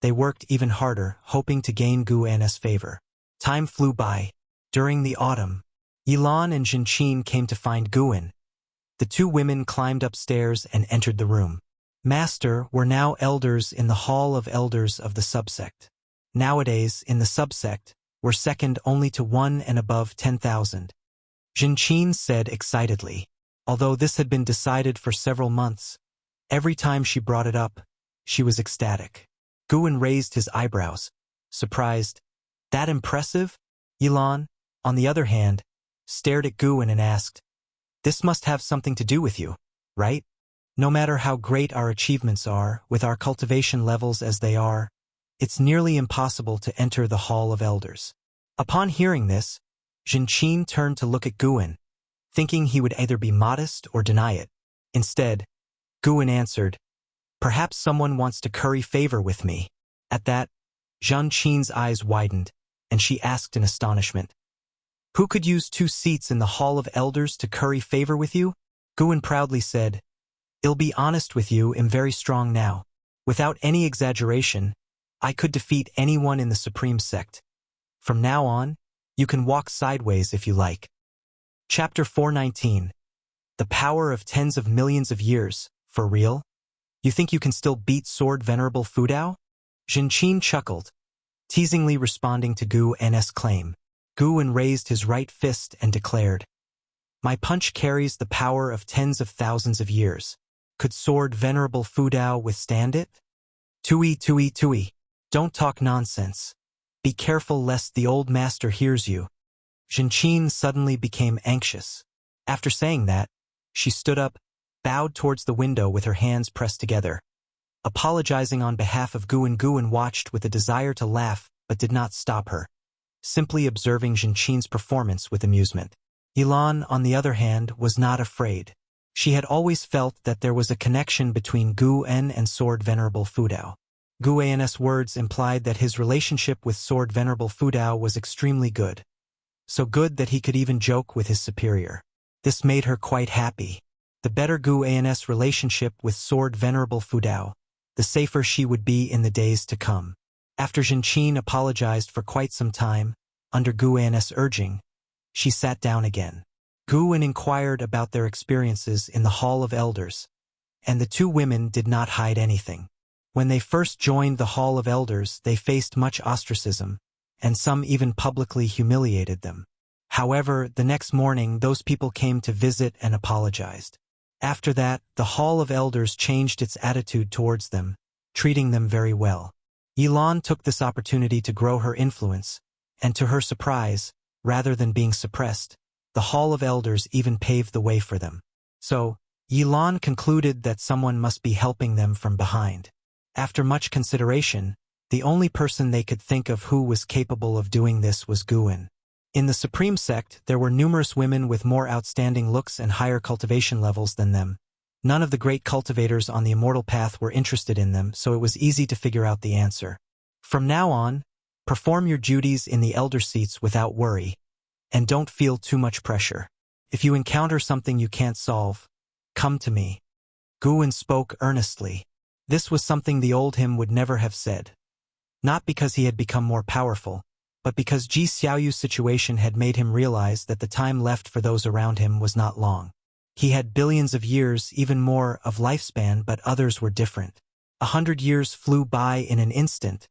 They worked even harder, hoping to gain Guan's favor. Time flew by. During the autumn, Yilan and Jinqin came to find Guan. The two women climbed upstairs and entered the room. Master were now elders in the Hall of Elders of the subsect. Nowadays, in the subsect, were second only to 1 and above 10,000. Jinqin said excitedly. Although this had been decided for several months, every time she brought it up, she was ecstatic. Guan raised his eyebrows, surprised. "That impressive?" Yilan, on the other hand, stared at Guan and asked, "This must have something to do with you, right? No matter how great our achievements are, with our cultivation levels as they are, it's nearly impossible to enter the Hall of Elders." Upon hearing this, Jinqin turned to look at Guan, thinking he would either be modest or deny it. Instead, Guan answered, "Perhaps someone wants to curry favor with me." At that, Jinqin's eyes widened, and she asked in astonishment, "Who could use 2 seats in the Hall of Elders to curry favor with you?" Guan proudly said, "I'll be honest with you, I'm very strong now. Without any exaggeration, I could defeat anyone in the Supreme Sect. From now on, you can walk sideways if you like." Chapter 419. The power of tens of millions of years, for real? You think you can still beat Sword Venerable Fudao? Jinqin chuckled, teasingly responding to Guan's claim. Guan raised his right fist and declared, "My punch carries the power of tens of thousands of years. Could Sword Venerable Fudao withstand it?" "Tui, tui, tui. Don't talk nonsense. Be careful lest the old master hears you." Jinqin suddenly became anxious. After saying that, she stood up, bowed towards the window with her hands pressed together. Apologizing on behalf of Guan watched with a desire to laugh but did not stop her, simply observing Jinqin's performance with amusement. Yilan, on the other hand, was not afraid. She had always felt that there was a connection between Guan and Sword Venerable Fudao. Guan's words implied that his relationship with Sword Venerable Fudao was extremely good. So good that he could even joke with his superior. This made her quite happy. The better Guan's relationship with Sword Venerable Fudao, the safer she would be in the days to come. After Jinqin apologized for quite some time, under Guan's urging, she sat down again. Guan inquired about their experiences in the Hall of Elders, and the two women did not hide anything. When they first joined the Hall of Elders, they faced much ostracism, and some even publicly humiliated them. However, the next morning those people came to visit and apologized. After that, the Hall of Elders changed its attitude towards them, treating them very well. Yilan took this opportunity to grow her influence, and to her surprise, rather than being suppressed, the Hall of Elders even paved the way for them. So, Yilan concluded that someone must be helping them from behind. After much consideration, the only person they could think of who was capable of doing this was Guan. In the Supreme Sect, there were numerous women with more outstanding looks and higher cultivation levels than them. None of the great cultivators on the immortal path were interested in them, so it was easy to figure out the answer. From now on, Perform your duties in the elder seats without worry, and don't feel too much pressure. If you encounter something you can't solve, come to me. Guwen spoke earnestly. This was something the old him would never have said. Not because he had become more powerful, but because Ji Xiaoyu's situation had made him realize that the time left for those around him was not long. He had billions of years, even more, of lifespan, but others were different. 100 years flew by in an instant,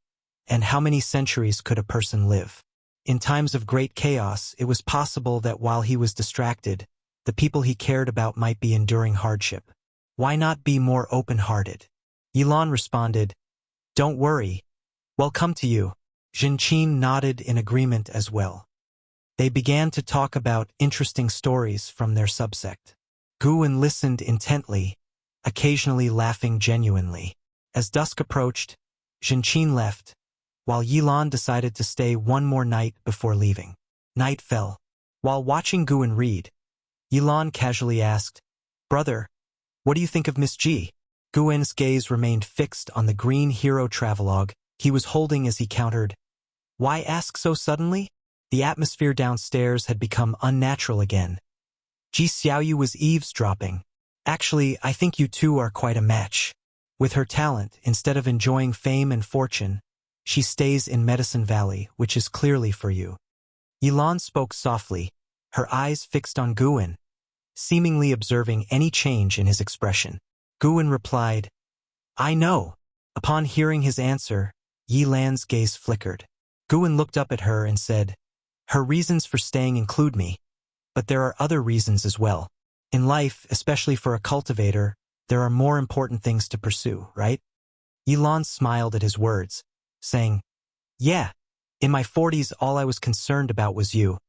and how many centuries could a person live? In times of great chaos, it was possible that while he was distracted, the people he cared about might be enduring hardship. Why not be more open-hearted? Yilan responded, "Don't worry. Welcome to you." Jinqin nodded in agreement as well. They began to talk about interesting stories from their subsect. Guwen listened intently, occasionally laughing genuinely. As dusk approached, Jinqin left, while Yilan decided to stay one more night before leaving. Night fell. While watching Guwen read, Yilan casually asked, "Brother, what do you think of Miss Ji?" Guwen's gaze remained fixed on the green hero travelogue he was holding as he countered, "Why ask so suddenly?" The atmosphere downstairs had become unnatural again. Ji Xiaoyu was eavesdropping. "Actually, I think you two are quite a match. With her talent, instead of enjoying fame and fortune, she stays in Medicine Valley, which is clearly for you." Yilan spoke softly, her eyes fixed on Guwen, seemingly observing any change in his expression. Guwen replied, "I know." Upon hearing his answer, Yilan's gaze flickered. Guwen looked up at her and said, "Her reasons for staying include me, but there are other reasons as well. In life, especially for a cultivator, there are more important things to pursue, right?" Yilan smiled at his words, saying, "Yeah, in my 40s all I was concerned about was you,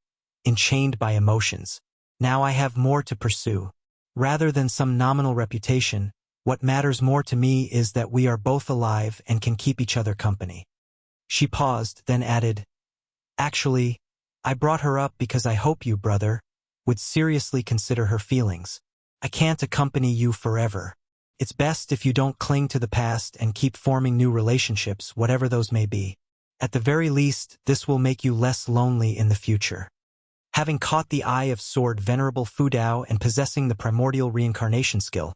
enchained by emotions. Now I have more to pursue. Rather than some nominal reputation, what matters more to me is that we are both alive and can keep each other company." She paused, then added, "Actually, I brought her up because I hope you, brother, would seriously consider her feelings. I can't accompany you forever. It's best if you don't cling to the past and keep forming new relationships, whatever those may be. At the very least, this will make you less lonely in the future." Having caught the eye of Sword Venerable Fu Dao and possessing the primordial reincarnation skill,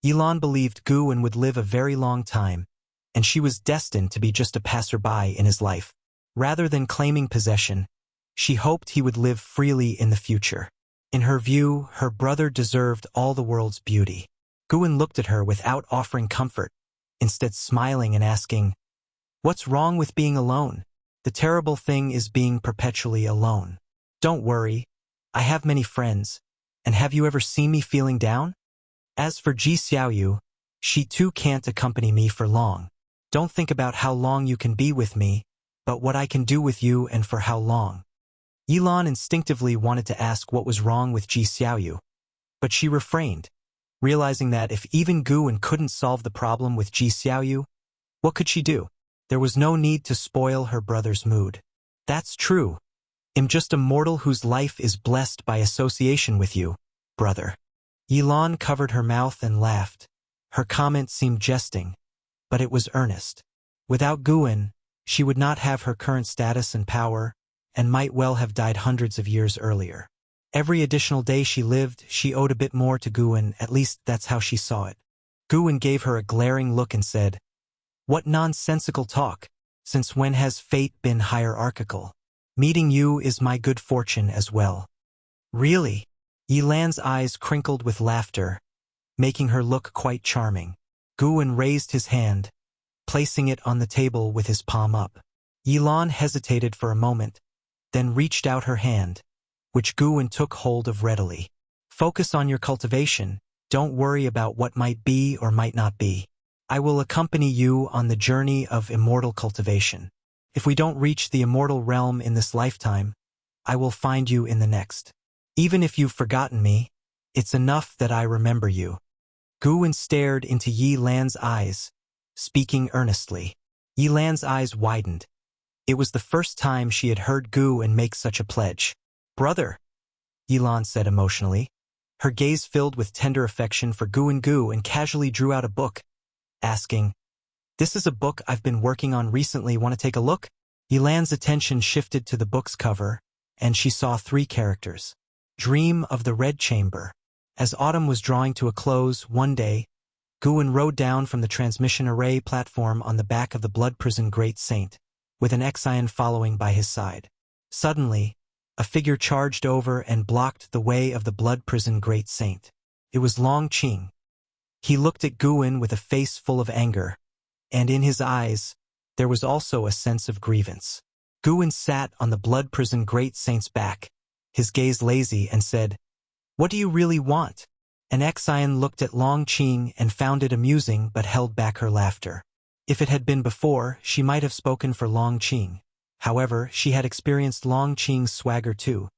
Yilan believed Guwen would live a very long time, and she was destined to be just a passerby in his life. Rather than claiming possession, she hoped he would live freely in the future. In her view, her brother deserved all the world's beauty. Guwen looked at her without offering comfort, instead smiling and asking, "What's wrong with being alone? The terrible thing is being perpetually alone. Don't worry, I have many friends, and have you ever seen me feeling down? As for Ji Xiaoyu, she too can't accompany me for long. Don't think about how long you can be with me, but what I can do with you and for how long." Yilan instinctively wanted to ask what was wrong with Ji Xiaoyu, but she refrained, realizing that if even Guwen couldn't solve the problem with Ji Xiaoyu, what could she do? There was no need to spoil her brother's mood. "That's true. I'm just a mortal whose life is blessed by association with you, brother." Yilan covered her mouth and laughed. Her comment seemed jesting, but it was earnest. Without Guwen, she would not have her current status and power, and might well have died hundreds of years earlier. Every additional day she lived, she owed a bit more to Guwen, at least that's how she saw it. Guwen gave her a glaring look and said, "What nonsensical talk! Since when has fate been hierarchical? Meeting you is my good fortune as well." "Really?" Yilan's eyes crinkled with laughter, making her look quite charming. Guwen raised his hand, placing it on the table with his palm up. Yilan hesitated for a moment, then reached out her hand, which Guwen took hold of readily. "Focus on your cultivation. Don't worry about what might be or might not be. I will accompany you on the journey of immortal cultivation. If we don't reach the immortal realm in this lifetime, I will find you in the next. Even if you've forgotten me, it's enough that I remember you." Guwen stared into Yi Lan's eyes, speaking earnestly. Yi Lan's eyes widened. It was the first time she had heard Guwen make such a pledge. "Brother," Yi Lan said emotionally. Her gaze filled with tender affection for Guwen Gu and casually drew out a book, asking, "This is a book I've been working on recently. Want to take a look?" Yilan's attention shifted to the book's cover, and she saw 3 characters. Dream of the Red Chamber. As autumn was drawing to a close, one day, Guwen rode down from the transmission array platform on the back of the blood prison Great Saint, with an Exian following by his side. Suddenly, a figure charged over and blocked the way of the blood prison Great Saint. It was Long Qing. He looked at Guwen with a face full of anger, and in his eyes, there was also a sense of grievance. Guwen sat on the blood prison Great Saint's back, his gaze lazy, and said, "What do you really want?" An Exian looked at Long Qing and found it amusing but held back her laughter. If it had been before, she might have spoken for Long Qing. However, she had experienced Long Qing's swagger too,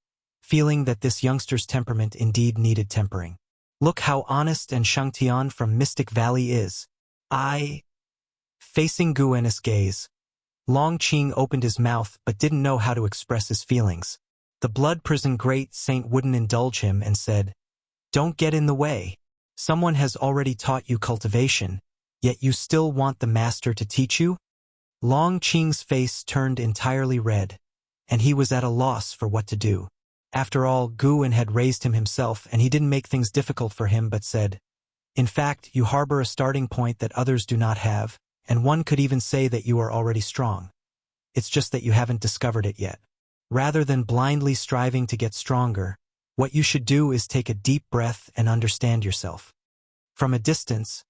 feeling that this youngster's temperament indeed needed tempering. "Look how honest and Shangtian from Mystic Valley is. Facing Guwen's gaze, Long Qing opened his mouth but didn't know how to express his feelings. The blood prison Great Saint wouldn't indulge him and said, "Don't get in the way. Someone has already taught you cultivation, yet you still want the master to teach you?" Long Qing's face turned entirely red, and he was at a loss for what to do. After all, Guwen had raised him himself, and he didn't make things difficult for him but said, "In fact, you harbor a starting point that others do not have, and one could even say that you are already strong. It's just that you haven't discovered it yet. Rather than blindly striving to get stronger, what you should do is take a deep breath and understand yourself." From a distance,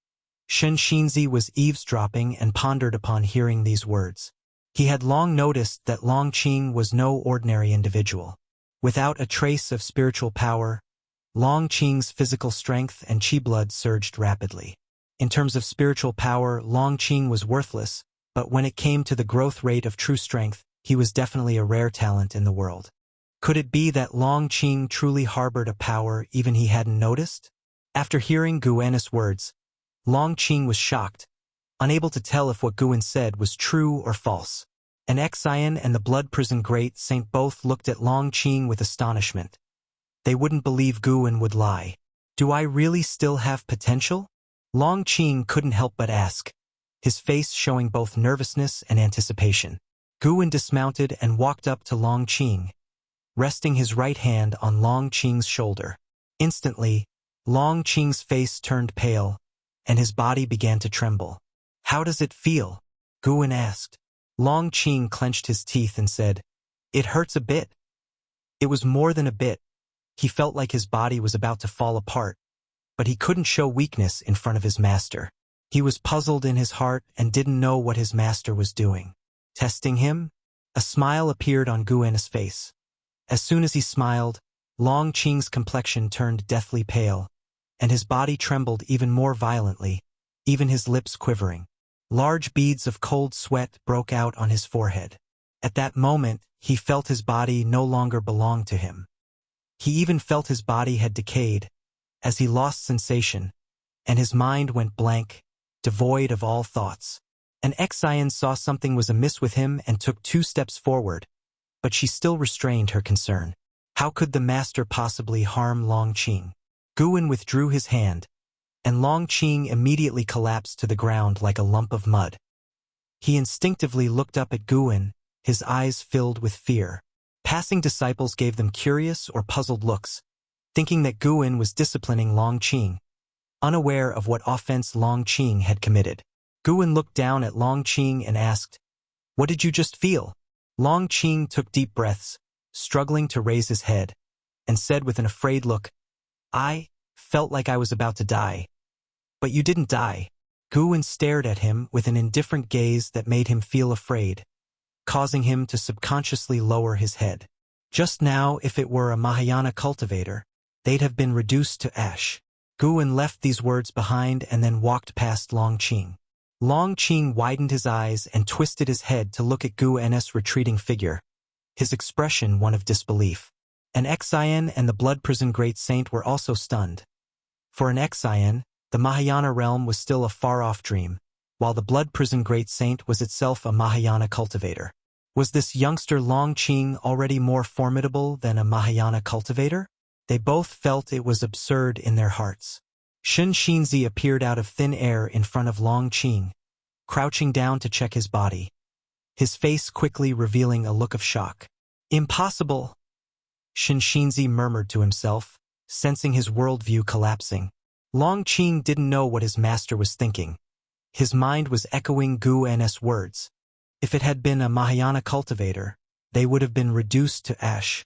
Shen Xinzi was eavesdropping and pondered upon hearing these words. He had long noticed that Long Qing was no ordinary individual. Without a trace of spiritual power, Long Qing's physical strength and qi blood surged rapidly. In terms of spiritual power, Long Qing was worthless, but when it came to the growth rate of true strength, he was definitely a rare talent in the world. Could it be that Long Qing truly harbored a power even he hadn't noticed? After hearing Guwen's words, Long Qing was shocked, unable to tell if what Guwen said was true or false. An Exian and the blood prison Great Saint both looked at Long Qing with astonishment. They wouldn't believe Guwen would lie. "Do I really still have potential?" Long Qing couldn't help but ask, his face showing both nervousness and anticipation. Guwen dismounted and walked up to Long Qing, resting his right hand on Long Qing's shoulder. Instantly, Long Qing's face turned pale, and his body began to tremble. "How does it feel?" Guwen asked. Long Qing clenched his teeth and said, "It hurts a bit." It was more than a bit. He felt like his body was about to fall apart, but he couldn't show weakness in front of his master. He was puzzled in his heart and didn't know what his master was doing. Testing him? A smile appeared on Guwen's face. As soon as he smiled, Long Qing's complexion turned deathly pale, and his body trembled even more violently, even his lips quivering. Large beads of cold sweat broke out on his forehead. At that moment, he felt his body no longer belonged to him. He even felt his body had decayed, as he lost sensation, and his mind went blank, devoid of all thoughts. An Exian saw something was amiss with him and took 2 steps forward, but she still restrained her concern. How could the master possibly harm Long Qing? Guwen withdrew his hand, and Long Qing immediately collapsed to the ground like a lump of mud. He instinctively looked up at Guwen, his eyes filled with fear. Passing disciples gave them curious or puzzled looks, thinking that Guwen was disciplining Long Qing, unaware of what offense Long Qing had committed. Guwen looked down at Long Qing and asked, "What did you just feel?" Long Qing took deep breaths, struggling to raise his head, and said with an afraid look, "I felt like I was about to die." "But you didn't die." Guwen stared at him with an indifferent gaze that made him feel afraid, causing him to subconsciously lower his head. Just now, if it were a Mahayana cultivator, they'd have been reduced to ash. Guwen left these words behind and then walked past Long Qing. Long Qing widened his eyes and twisted his head to look at Guwen's retreating figure, his expression one of disbelief. An Exian and the blood prison Great Saint were also stunned. For an Exian, the Mahayana realm was still a far-off dream, while the blood prison Great Saint was itself a Mahayana cultivator. Was this youngster Long Qing already more formidable than a Mahayana cultivator? They both felt it was absurd in their hearts. Shen Xinzi appeared out of thin air in front of Long Qing, crouching down to check his body. his face quickly revealing a look of shock. Impossible! Shinshinzi murmured to himself, sensing his worldview collapsing. Long Qing didn't know what his master was thinking. His mind was echoing Gu N's words. If it had been a Mahayana cultivator, they would have been reduced to ash.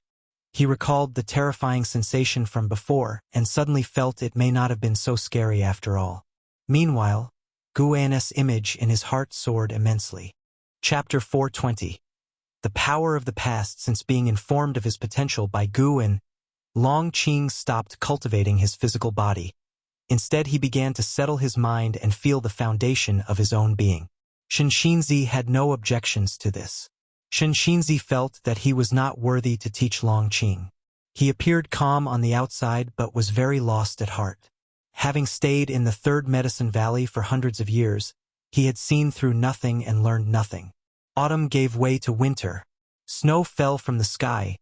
He recalled the terrifying sensation from before and suddenly felt it may not have been so scary after all. Meanwhile, Gu N's image in his heart soared immensely. Chapter 420. The power of the past. Since being informed of his potential by Gu En, Long Qing stopped cultivating his physical body. Instead, he began to settle his mind and feel the foundation of his own being. Shinshinzi had no objections to this. Shinshinzi felt that he was not worthy to teach Long Qing. He appeared calm on the outside but was very lost at heart. Having stayed in the Third Medicine Valley for hundreds of years, he had seen through nothing and learned nothing. Autumn gave way to winter. Snow fell from the sky,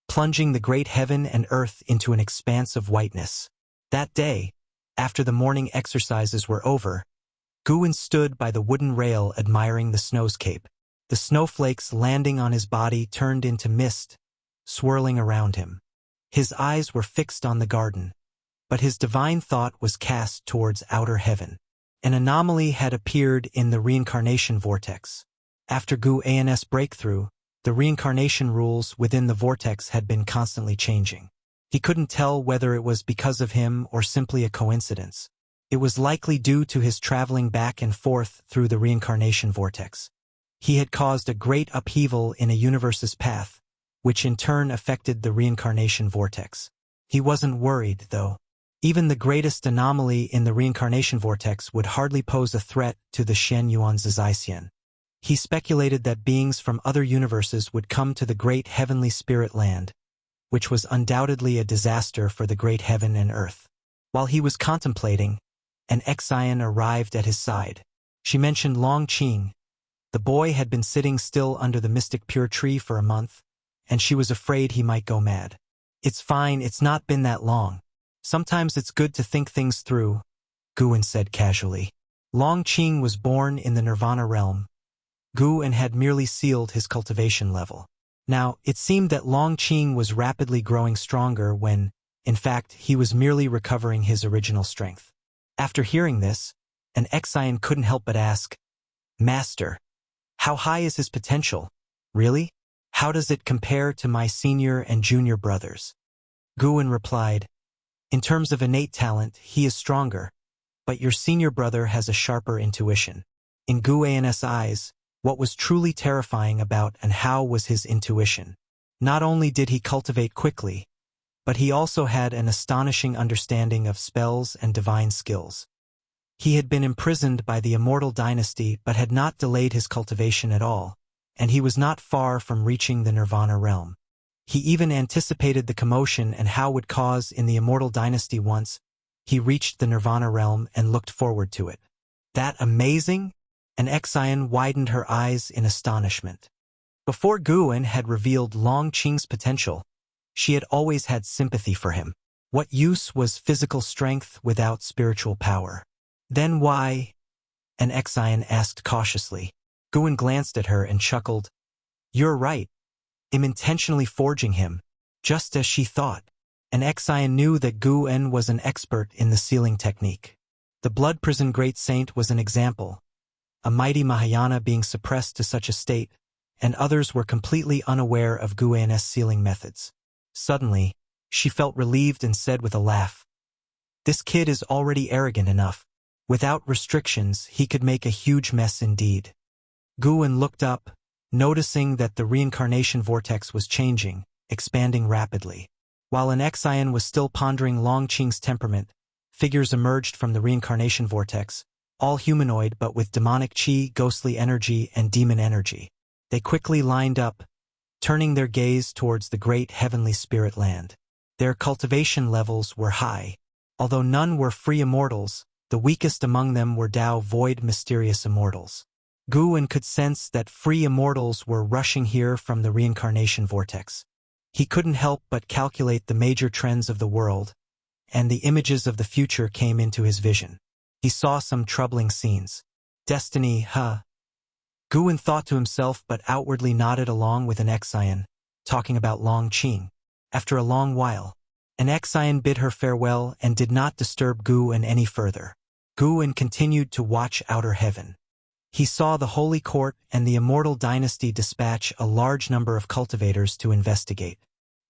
plunging the great heaven and earth into an expanse of whiteness. That day, after the morning exercises were over, Guin stood by the wooden rail admiring the snowscape. The snowflakes landing on his body turned into mist, swirling around him. His eyes were fixed on the garden, but his divine thought was cast towards outer heaven. An anomaly had appeared in the reincarnation vortex. After Gu An's breakthrough, the reincarnation rules within the vortex had been constantly changing. He couldn't tell whether it was because of him or simply a coincidence. It was likely due to his traveling back and forth through the reincarnation vortex. He had caused a great upheaval in a universe's path, which in turn affected the reincarnation vortex. He wasn't worried, though. Even the greatest anomaly in the reincarnation vortex would hardly pose a threat to the Shen Yuan Zizaixian. He speculated that beings from other universes would come to the great heavenly spirit land, which was undoubtedly a disaster for the great heaven and earth. While he was contemplating, an Xian arrived at his side. She mentioned Long Qing. The boy had been sitting still under the mystic pure tree for a month, and she was afraid he might go mad. "It's fine, it's not been that long. Sometimes it's good to think things through," Guin said casually. Long Qing was born in the Nirvana realm. Guin had merely sealed his cultivation level. Now, it seemed that Long Qing was rapidly growing stronger when, in fact, he was merely recovering his original strength. After hearing this, an Xian couldn't help but ask, "Master, how high is his potential? Really? How does it compare to my senior and junior brothers?" Guin replied, "In terms of innate talent, he is stronger, but your senior brother has a sharper intuition." In Guan's eyes, what was truly terrifying about and how was his intuition. Not only did he cultivate quickly, but he also had an astonishing understanding of spells and divine skills. He had been imprisoned by the immortal dynasty but had not delayed his cultivation at all, and he was not far from reaching the Nirvana realm. He even anticipated the commotion and how would cause in the immortal dynasty once he reached the Nirvana realm and looked forward to it. That amazing? An Xian widened her eyes in astonishment. Before Guin had revealed Long Qing's potential, she had always had sympathy for him. What use was physical strength without spiritual power? "Then why?" an Xian asked cautiously. Guin glanced at her and chuckled. "You're right. I'm intentionally forging him, just as she thought." An Xian knew that Guin was an expert in the sealing technique. The Blood Prison Great Saint was an example, a mighty Mahayana being suppressed to such a state, and others were completely unaware of Guin's sealing methods. Suddenly, she felt relieved and said with a laugh, "This kid is already arrogant enough. Without restrictions, he could make a huge mess indeed." Guin looked up, noticing that the reincarnation vortex was changing, expanding rapidly. While an Xian was still pondering Long Qing's temperament, figures emerged from the reincarnation vortex, all humanoid but with demonic qi, ghostly energy, and demon energy. They quickly lined up, turning their gaze towards the great heavenly spirit land. Their cultivation levels were high. Although none were free immortals, the weakest among them were Tao void mysterious immortals. Guin could sense that free immortals were rushing here from the reincarnation vortex. He couldn't help but calculate the major trends of the world, and the images of the future came into his vision. He saw some troubling scenes. Destiny, huh? Guwen thought to himself but outwardly nodded along with an Xian, talking about Long Qing. After a long while, an Xian bid her farewell and did not disturb Guwen any further. Guwen continued to watch outer heaven. He saw the Holy Court and the Immortal Dynasty dispatch a large number of cultivators to investigate.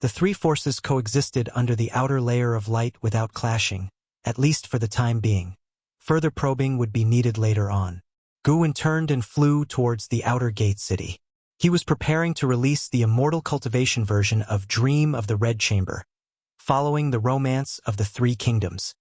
The three forces coexisted under the outer layer of light without clashing, at least for the time being. Further probing would be needed later on. Guwen turned and flew towards the outer gate city. He was preparing to release the immortal cultivation version of Dream of the Red Chamber, following the romance of the Three Kingdoms.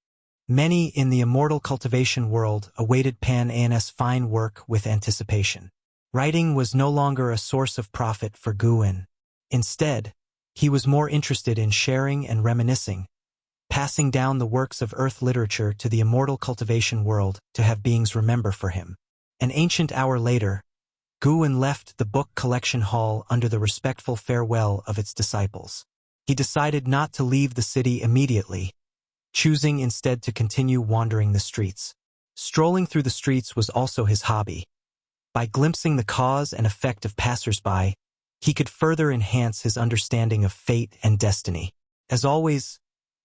Many in the immortal cultivation world awaited Pan An's fine work with anticipation. Writing was no longer a source of profit for Guwen. Instead, he was more interested in sharing and reminiscing, passing down the works of earth literature to the immortal cultivation world to have beings remember for him. An ancient hour later, Guwen left the book collection hall under the respectful farewell of its disciples. He decided not to leave the city immediately, choosing instead to continue wandering the streets. Strolling through the streets was also his hobby. By glimpsing the cause and effect of passers-by, he could further enhance his understanding of fate and destiny. As always,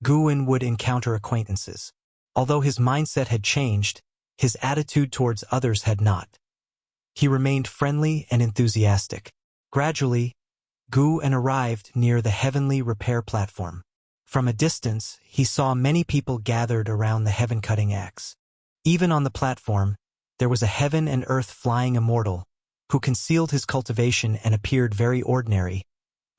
Guwen would encounter acquaintances. Although his mindset had changed, his attitude towards others had not. He remained friendly and enthusiastic. Gradually, Guwen arrived near the heavenly repair platform. From a distance, he saw many people gathered around the heaven-cutting axe. Even on the platform, there was a heaven and earth flying immortal, who concealed his cultivation and appeared very ordinary,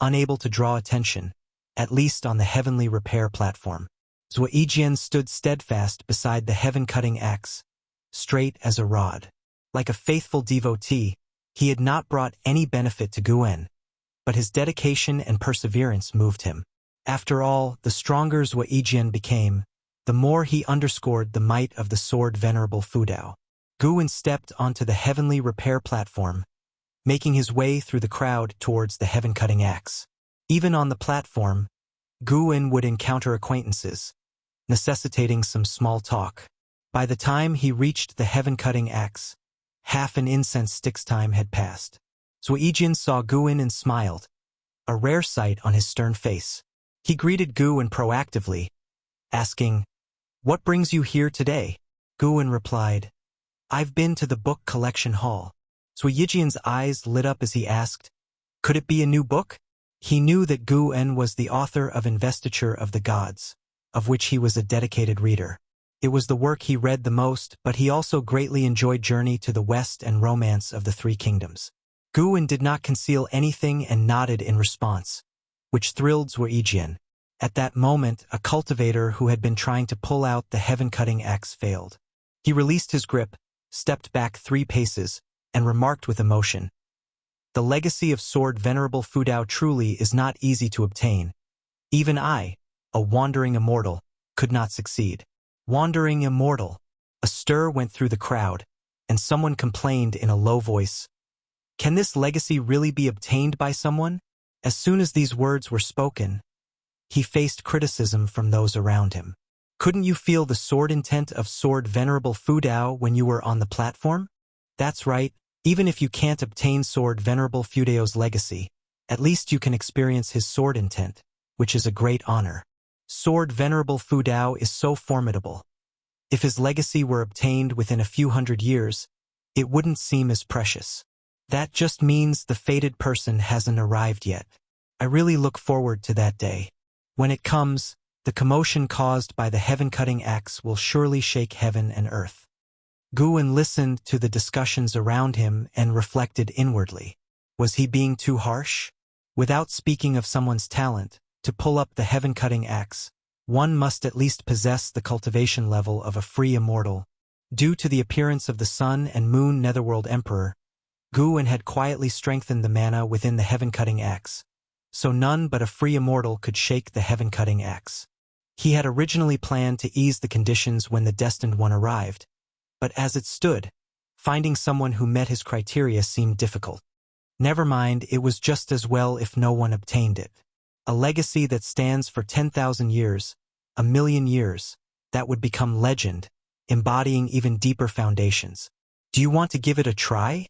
unable to draw attention, at least on the heavenly repair platform. Zuijian stood steadfast beside the heaven-cutting axe, straight as a rod. Like a faithful devotee, he had not brought any benefit to Guwen, but his dedication and perseverance moved him. After all, the stronger Zuijian became, the more he underscored the might of the sword Venerable Fudao. Guwen stepped onto the heavenly repair platform, making his way through the crowd towards the heaven-cutting axe. Even on the platform, Guwen would encounter acquaintances, necessitating some small talk. By the time he reached the heaven-cutting axe, half an incense stick's time had passed. Zuijian saw Guwen and smiled, a rare sight on his stern face. He greeted Guwen proactively, asking, "What brings you here today?" Guwen replied, "I've been to the book collection hall." Zuijian's eyes lit up as he asked, "Could it be a new book?" He knew that Guwen was the author of Investiture of the Gods, of which he was a dedicated reader. It was the work he read the most, but he also greatly enjoyed Journey to the West and Romance of the Three Kingdoms. Guwen did not conceal anything and nodded in response, which thrilled Zuijian. At that moment, a cultivator who had been trying to pull out the heaven-cutting axe failed. He released his grip, stepped back 3 paces, and remarked with emotion, "The legacy of sword Venerable Fudao truly is not easy to obtain. Even I, a wandering immortal, could not succeed." Wandering immortal. A stir went through the crowd, and someone complained in a low voice, "Can this legacy really be obtained by someone?" As soon as these words were spoken, he faced criticism from those around him. "Couldn't you feel the sword intent of sword Venerable Fudao when you were on the platform?" That's right, even if you can't obtain sword Venerable Fudao's legacy, at least you can experience his sword intent, which is a great honor. Sword Venerable Fudao is so formidable. If his legacy were obtained within a few hundred years, it wouldn't seem as precious. That just means the fated person hasn't arrived yet. I really look forward to that day. When it comes, the commotion caused by the heaven-cutting axe will surely shake heaven and earth. Guwen listened to the discussions around him and reflected inwardly. Was he being too harsh? Without speaking of someone's talent, to pull up the heaven-cutting axe, one must at least possess the cultivation level of a free immortal. Due to the appearance of the Sun and Moon Netherworld Emperor, Guwen had quietly strengthened the mana within the heaven-cutting axe, so none but a free immortal could shake the heaven-cutting axe. He had originally planned to ease the conditions when the destined one arrived, but as it stood, finding someone who met his criteria seemed difficult. Never mind, it was just as well if no one obtained it. A legacy that stands for 10,000 years, a million years, that would become legend, embodying even deeper foundations. Do you want to give it a try?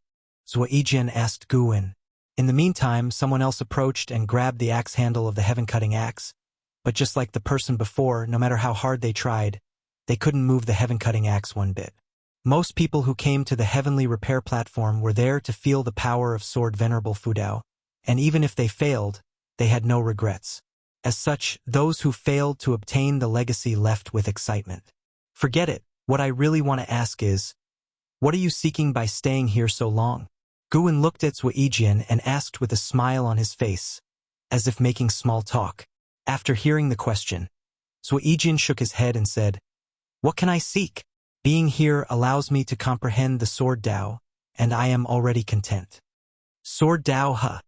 Zuijian asked Guwen. In the meantime, someone else approached and grabbed the axe handle of the heaven-cutting axe. But just like the person before, no matter how hard they tried, they couldn't move the heaven-cutting axe one bit. Most people who came to the heavenly repair platform were there to feel the power of Sword Venerable Fudao, and even if they failed, they had no regrets. As such, those who failed to obtain the legacy left with excitement. Forget it, what I really want to ask is, what are you seeking by staying here so long? Guwen looked at Zuijian and asked with a smile on his face, as if making small talk. After hearing the question, Zuijian shook his head and said, "What can I seek? Being here allows me to comprehend the Sword Dao, and I am already content." Sword Dao, huh?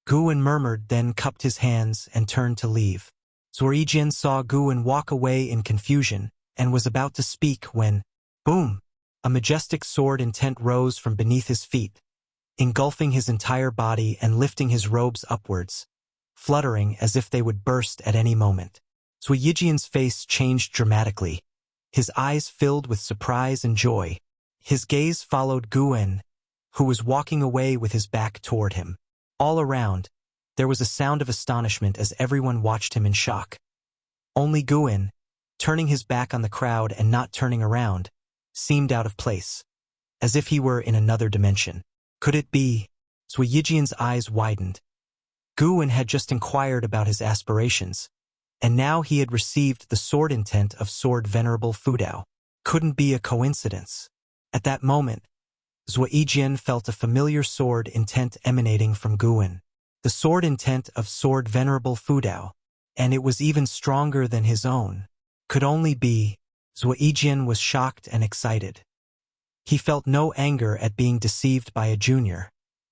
Guwen murmured, then cupped his hands and turned to leave. Zuijian saw Guwen walk away in confusion and was about to speak when, boom, a majestic sword intent rose from beneath his feet, engulfing his entire body and lifting his robes upwards, fluttering as if they would burst at any moment. Zuijian's face changed dramatically. His eyes filled with surprise and joy. His gaze followed Guwen, who was walking away with his back toward him. All around, there was a sound of astonishment as everyone watched him in shock. Only Guwen, turning his back on the crowd and not turning around, seemed out of place, as if he were in another dimension. Could it be? Zuijian's eyes widened. Guwen had just inquired about his aspirations, and now he had received the sword intent of Sword Venerable Fudao. Couldn't be a coincidence. At that moment, Zuijian felt a familiar sword intent emanating from Guwen. The sword intent of Sword Venerable Fudao, and it was even stronger than his own. Could only be. Zuijian was shocked and excited. He felt no anger at being deceived by a junior.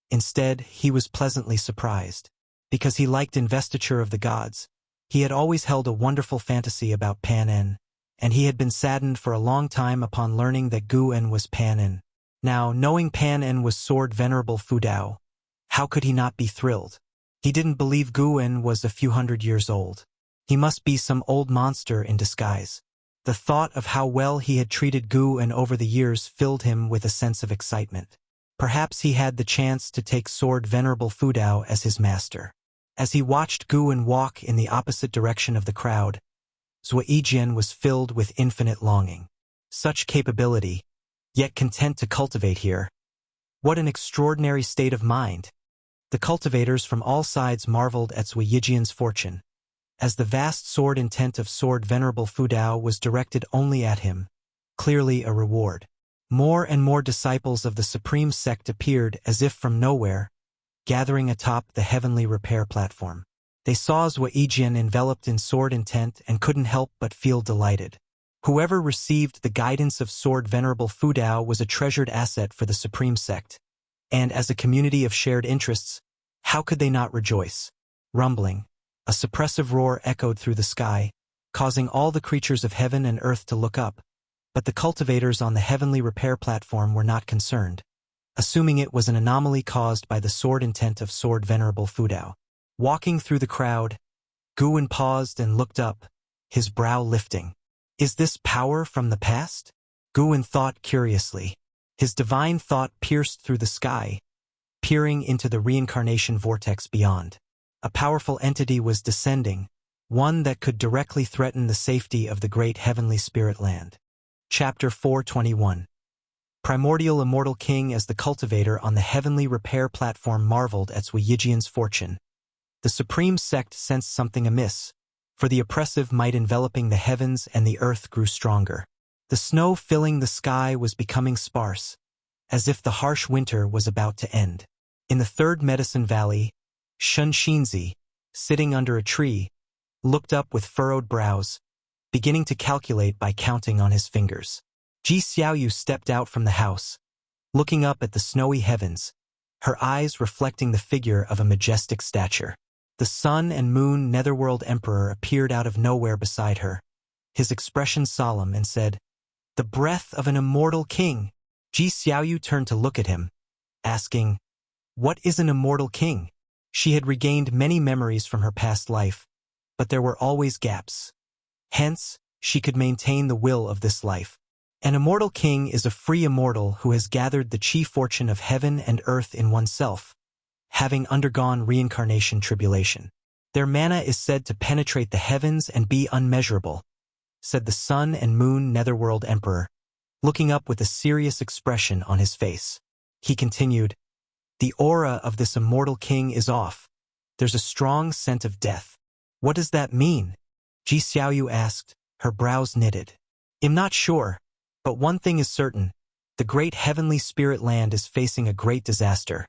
Instead, he was pleasantly surprised. Because he liked investiture of the gods, he had always held a wonderful fantasy about Pan-En, and he had been saddened for a long time upon learning that Guwen was Pan-En. Now, knowing Pan-En was Sword Venerable Fudao, how could he not be thrilled? He didn't believe Guwen was a few hundred years old. He must be some old monster in disguise. The thought of how well he had treated Guwen over the years filled him with a sense of excitement. Perhaps he had the chance to take Sword Venerable Fudao as his master. As he watched Guwen walk in the opposite direction of the crowd, Zuijian was filled with infinite longing. Such capability, yet content to cultivate here. What an extraordinary state of mind! The cultivators from all sides marveled at Zuijian's fortune, as the vast sword intent of Sword Venerable Fudao was directed only at him, clearly a reward. More and more disciples of the Supreme Sect appeared as if from nowhere, gathering atop the heavenly repair platform. They saw Zuijian enveloped in sword intent and couldn't help but feel delighted. Whoever received the guidance of Sword Venerable Fudao was a treasured asset for the Supreme Sect, and as a community of shared interests, how could they not rejoice? Rumbling, a suppressive roar echoed through the sky, causing all the creatures of heaven and earth to look up, but the cultivators on the heavenly repair platform were not concerned, assuming it was an anomaly caused by the sword intent of Sword Venerable Fudao. Walking through the crowd, Guwen paused and looked up, his brow lifting. Is this power from the past? Guwen thought curiously. His divine thought pierced through the sky, peering into the reincarnation vortex beyond. A powerful entity was descending, one that could directly threaten the safety of the great heavenly spirit land. Chapter 421. Primordial Immortal King. As the cultivator on the heavenly repair platform marveled at Zuijian's fortune, the Supreme Sect sensed something amiss, for the oppressive might enveloping the heavens and the earth grew stronger. The snow filling the sky was becoming sparse, as if the harsh winter was about to end. In the third Medicine Valley, Shun Shinzi, sitting under a tree, looked up with furrowed brows, beginning to calculate by counting on his fingers. Ji Xiaoyu stepped out from the house, looking up at the snowy heavens, her eyes reflecting the figure of a majestic stature. The Sun and Moon Netherworld Emperor appeared out of nowhere beside her, his expression solemn, and said, "The breath of an immortal king." Ji Xiaoyu turned to look at him, asking, "What is an immortal king?" She had regained many memories from her past life, but there were always gaps. Hence, she could maintain the will of this life. An immortal king is a free immortal who has gathered the chief fortune of heaven and earth in oneself, having undergone reincarnation tribulation. Their mana is said to penetrate the heavens and be unmeasurable, said the Sun and Moon Netherworld Emperor, looking up with a serious expression on his face. He continued, "The aura of this immortal king is off. There's a strong scent of death." "What does that mean?" Ji Xiaoyu asked, her brows knitted. "I'm not sure, but one thing is certain. The great heavenly spirit land is facing a great disaster."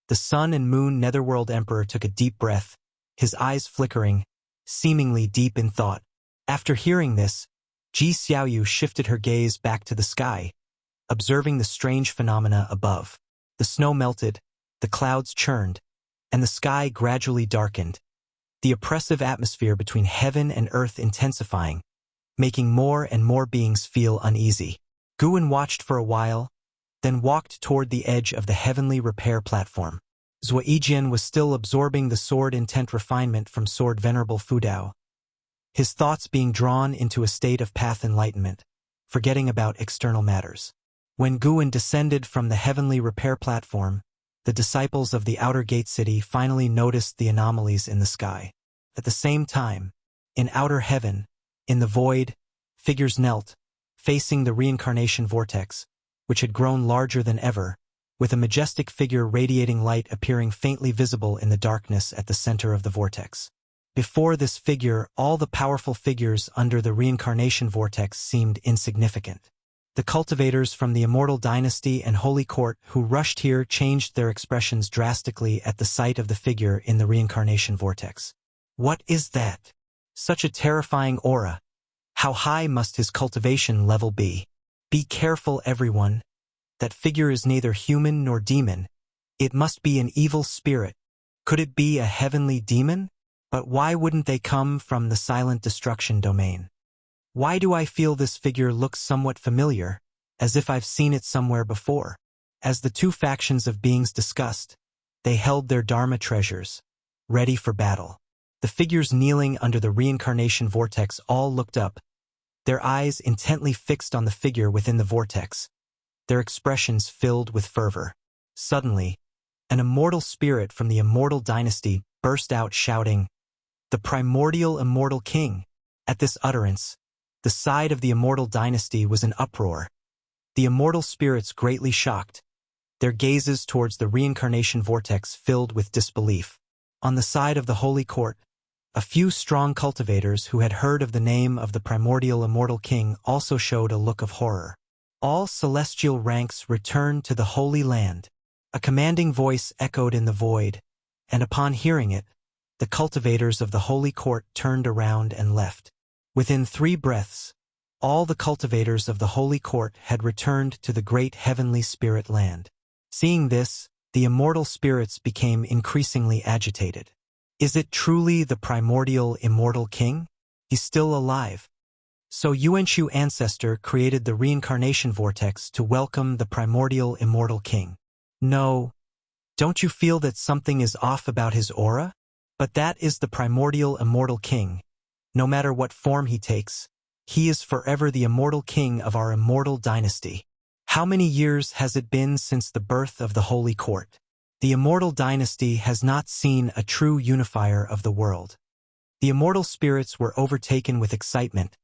The Sun and Moon Netherworld Emperor took a deep breath, his eyes flickering, seemingly deep in thought. After hearing this, Ji Xiaoyu shifted her gaze back to the sky, observing the strange phenomena above. The snow melted, the clouds churned, and the sky gradually darkened, the oppressive atmosphere between heaven and earth intensifying, making more and more beings feel uneasy. Guwen watched for a while, then walked toward the edge of the heavenly repair platform. Zuijian was still absorbing the sword intent refinement from Sword Venerable Fudao, his thoughts being drawn into a state of path enlightenment, forgetting about external matters. When Guwen descended from the heavenly repair platform, the disciples of the outer gate city finally noticed the anomalies in the sky. At the same time, in outer heaven, in the void, figures knelt, facing the reincarnation vortex, which had grown larger than ever, with a majestic figure radiating light appearing faintly visible in the darkness at the center of the vortex. Before this figure, all the powerful figures under the reincarnation vortex seemed insignificant. The cultivators from the Immortal Dynasty and Holy Court who rushed here changed their expressions drastically at the sight of the figure in the reincarnation vortex. What is that? Such a terrifying aura. How high must his cultivation level be? Be careful, everyone. That figure is neither human nor demon. It must be an evil spirit. Could it be a heavenly demon? But why wouldn't they come from the silent destruction domain? Why do I feel this figure looks somewhat familiar, as if I've seen it somewhere before? As the two factions of beings discussed, they held their Dharma treasures, ready for battle. The figures kneeling under the reincarnation vortex all looked up, their eyes intently fixed on the figure within the vortex, their expressions filled with fervor. Suddenly, an immortal spirit from the Immortal Dynasty burst out shouting, "The primordial immortal king!" At this utterance, the side of the Immortal Dynasty was in uproar. The immortal spirits greatly shocked, their gazes towards the reincarnation vortex filled with disbelief. On the side of the Holy Court, a few strong cultivators who had heard of the name of the primordial immortal king also showed a look of horror. All celestial ranks returned to the Holy Land. A commanding voice echoed in the void, and upon hearing it, the cultivators of the Holy Court turned around and left. Within 3 breaths, all the cultivators of the Holy Court had returned to the great heavenly spirit land. Seeing this, the immortal spirits became increasingly agitated. Is it truly the primordial immortal king? He's still alive. So Yuanshu ancestor created the reincarnation vortex to welcome the primordial immortal king. No, don't you feel that something is off about his aura? But that is the primordial immortal king. No matter what form he takes, he is forever the immortal king of our immortal dynasty. How many years has it been since the birth of the Holy Court? The immortal dynasty has not seen a true unifier of the world. The immortal spirits were overtaken with excitement,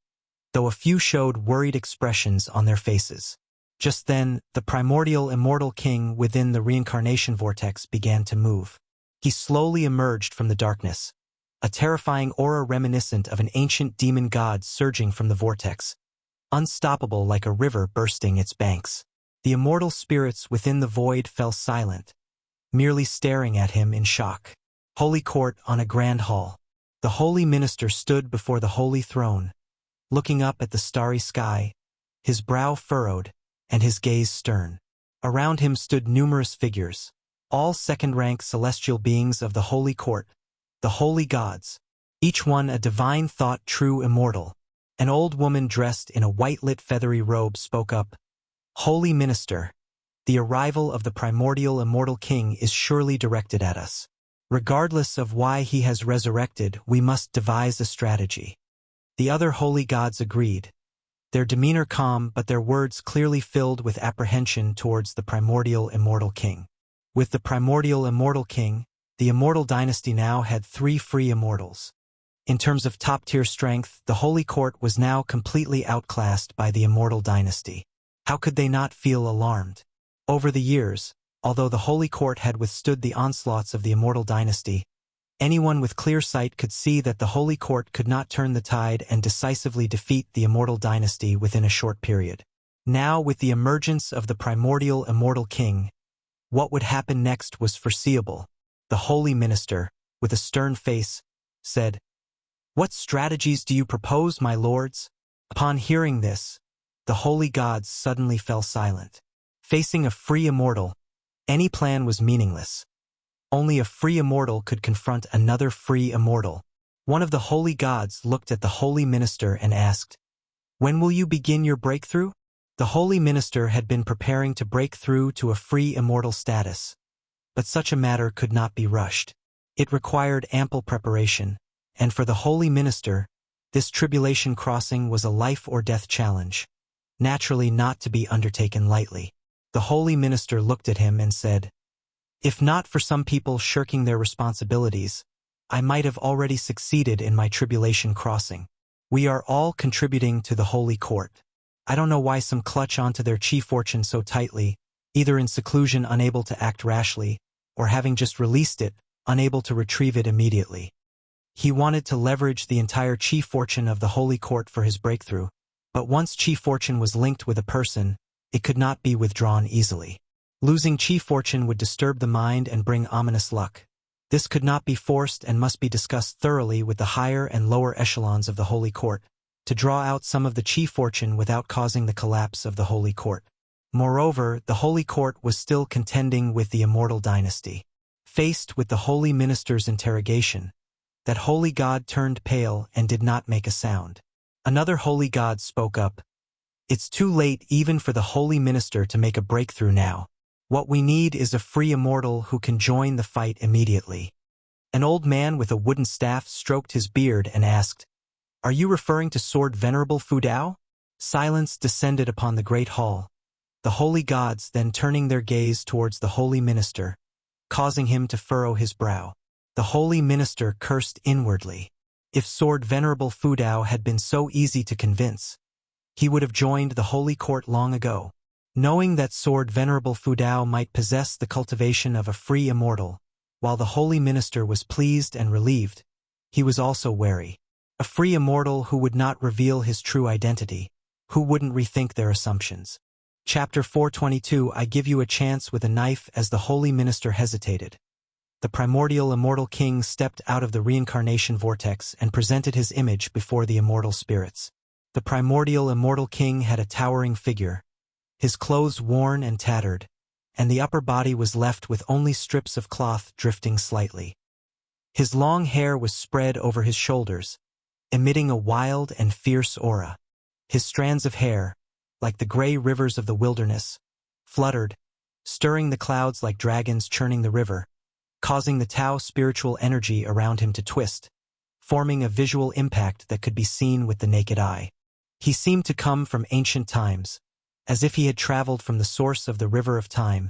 though a few showed worried expressions on their faces. Just then, the primordial immortal king within the reincarnation vortex began to move. He slowly emerged from the darkness, a terrifying aura reminiscent of an ancient demon god surging from the vortex, unstoppable like a river bursting its banks. The immortal spirits within the void fell silent, merely staring at him in shock. Holy Court on a grand hall. The holy minister stood before the holy throne, looking up at the starry sky, his brow furrowed, and his gaze stern. Around him stood numerous figures, all second-rank celestial beings of the Holy Court, the holy gods, each one a divine thought true immortal. An old woman dressed in a white-lit feathery robe spoke up, "Holy Minister, the arrival of the primordial immortal king is surely directed at us. Regardless of why he has resurrected, we must devise a strategy." The other holy gods agreed, their demeanor calm but their words clearly filled with apprehension towards the primordial immortal king. With the primordial immortal king, the immortal dynasty now had 3 free immortals. In terms of top-tier strength, the Holy Court was now completely outclassed by the immortal dynasty. How could they not feel alarmed? Over the years, although the Holy Court had withstood the onslaughts of the immortal dynasty, anyone with clear sight could see that the Holy Court could not turn the tide and decisively defeat the immortal dynasty within a short period. Now, with the emergence of the primordial immortal king, what would happen next was foreseeable. The holy minister, with a stern face, said, "What strategies do you propose, my lords?" Upon hearing this, the holy gods suddenly fell silent. Facing a free immortal, any plan was meaningless. Only a free immortal could confront another free immortal. One of the holy gods looked at the holy minister and asked, "When will you begin your breakthrough?" The holy minister had been preparing to break through to a free immortal status, but such a matter could not be rushed. It required ample preparation, and for the holy minister, this tribulation crossing was a life-or-death challenge, naturally not to be undertaken lightly. The holy minister looked at him and said, "If not for some people shirking their responsibilities, I might have already succeeded in my tribulation crossing. We are all contributing to the Holy Court. I don't know why some clutch onto their chief fortune so tightly, either in seclusion unable to act rashly, or having just released it, unable to retrieve it immediately." He wanted to leverage the entire chief fortune of the Holy Court for his breakthrough, but once chief fortune was linked with a person, it could not be withdrawn easily. Losing chief fortune would disturb the mind and bring ominous luck. This could not be forced and must be discussed thoroughly with the higher and lower echelons of the Holy Court, to draw out some of the chief fortune without causing the collapse of the Holy Court. Moreover, the Holy Court was still contending with the immortal dynasty. Faced with the holy minister's interrogation, that holy god turned pale and did not make a sound. Another holy god spoke up, "It's too late even for the holy minister to make a breakthrough now. What we need is a free immortal who can join the fight immediately." An old man with a wooden staff stroked his beard and asked, "Are you referring to Sword Venerable Fudao?" Silence descended upon the great hall, the holy gods then turning their gaze towards the holy minister, causing him to furrow his brow. The holy minister cursed inwardly. If Sword Venerable Fudao had been so easy to convince, he would have joined the Holy Court long ago. Knowing that Sword Venerable Fudao might possess the cultivation of a free immortal, while the holy minister was pleased and relieved, he was also wary. A free immortal who would not reveal his true identity, who wouldn't rethink their assumptions. Chapter 422. I give you a chance with a knife. As the holy minister hesitated, the primordial immortal king stepped out of the reincarnation vortex and presented his image before the immortal spirits. The primordial immortal king had a towering figure, his clothes worn and tattered, and the upper body was left with only strips of cloth drifting slightly. His long hair was spread over his shoulders, emitting a wild and fierce aura. His strands of hair, like the gray rivers of the wilderness, fluttered, stirring the clouds like dragons churning the river, causing the Tao spiritual energy around him to twist, forming a visual impact that could be seen with the naked eye. He seemed to come from ancient times, as if he had traveled from the source of the river of time,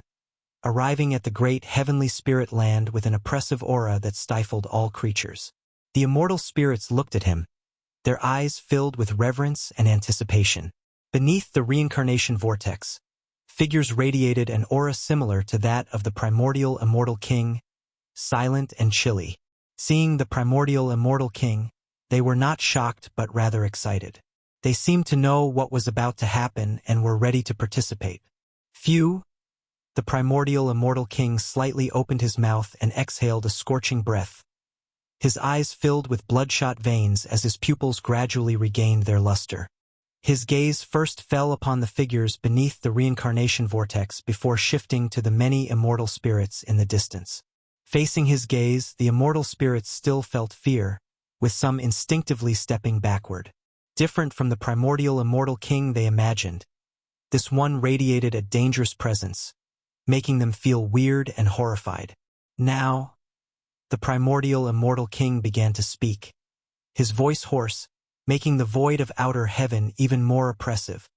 arriving at the great heavenly spirit land with an oppressive aura that stifled all creatures. The immortal spirits looked at him, their eyes filled with reverence and anticipation. Beneath the reincarnation vortex, figures radiated an aura similar to that of the primordial immortal king, silent and chilly. Seeing the primordial immortal king, they were not shocked but rather excited. They seemed to know what was about to happen and were ready to participate. Phew! The primordial immortal king slightly opened his mouth and exhaled a scorching breath. His eyes filled with bloodshot veins as his pupils gradually regained their luster. His gaze first fell upon the figures beneath the reincarnation vortex before shifting to the many immortal spirits in the distance. Facing his gaze, the immortal spirits still felt fear, with some instinctively stepping backward. Different from the primordial immortal king they imagined, this one radiated a dangerous presence, making them feel weird and horrified. Now, the primordial immortal king began to speak, his voice hoarse, making the void of outer heaven even more oppressive.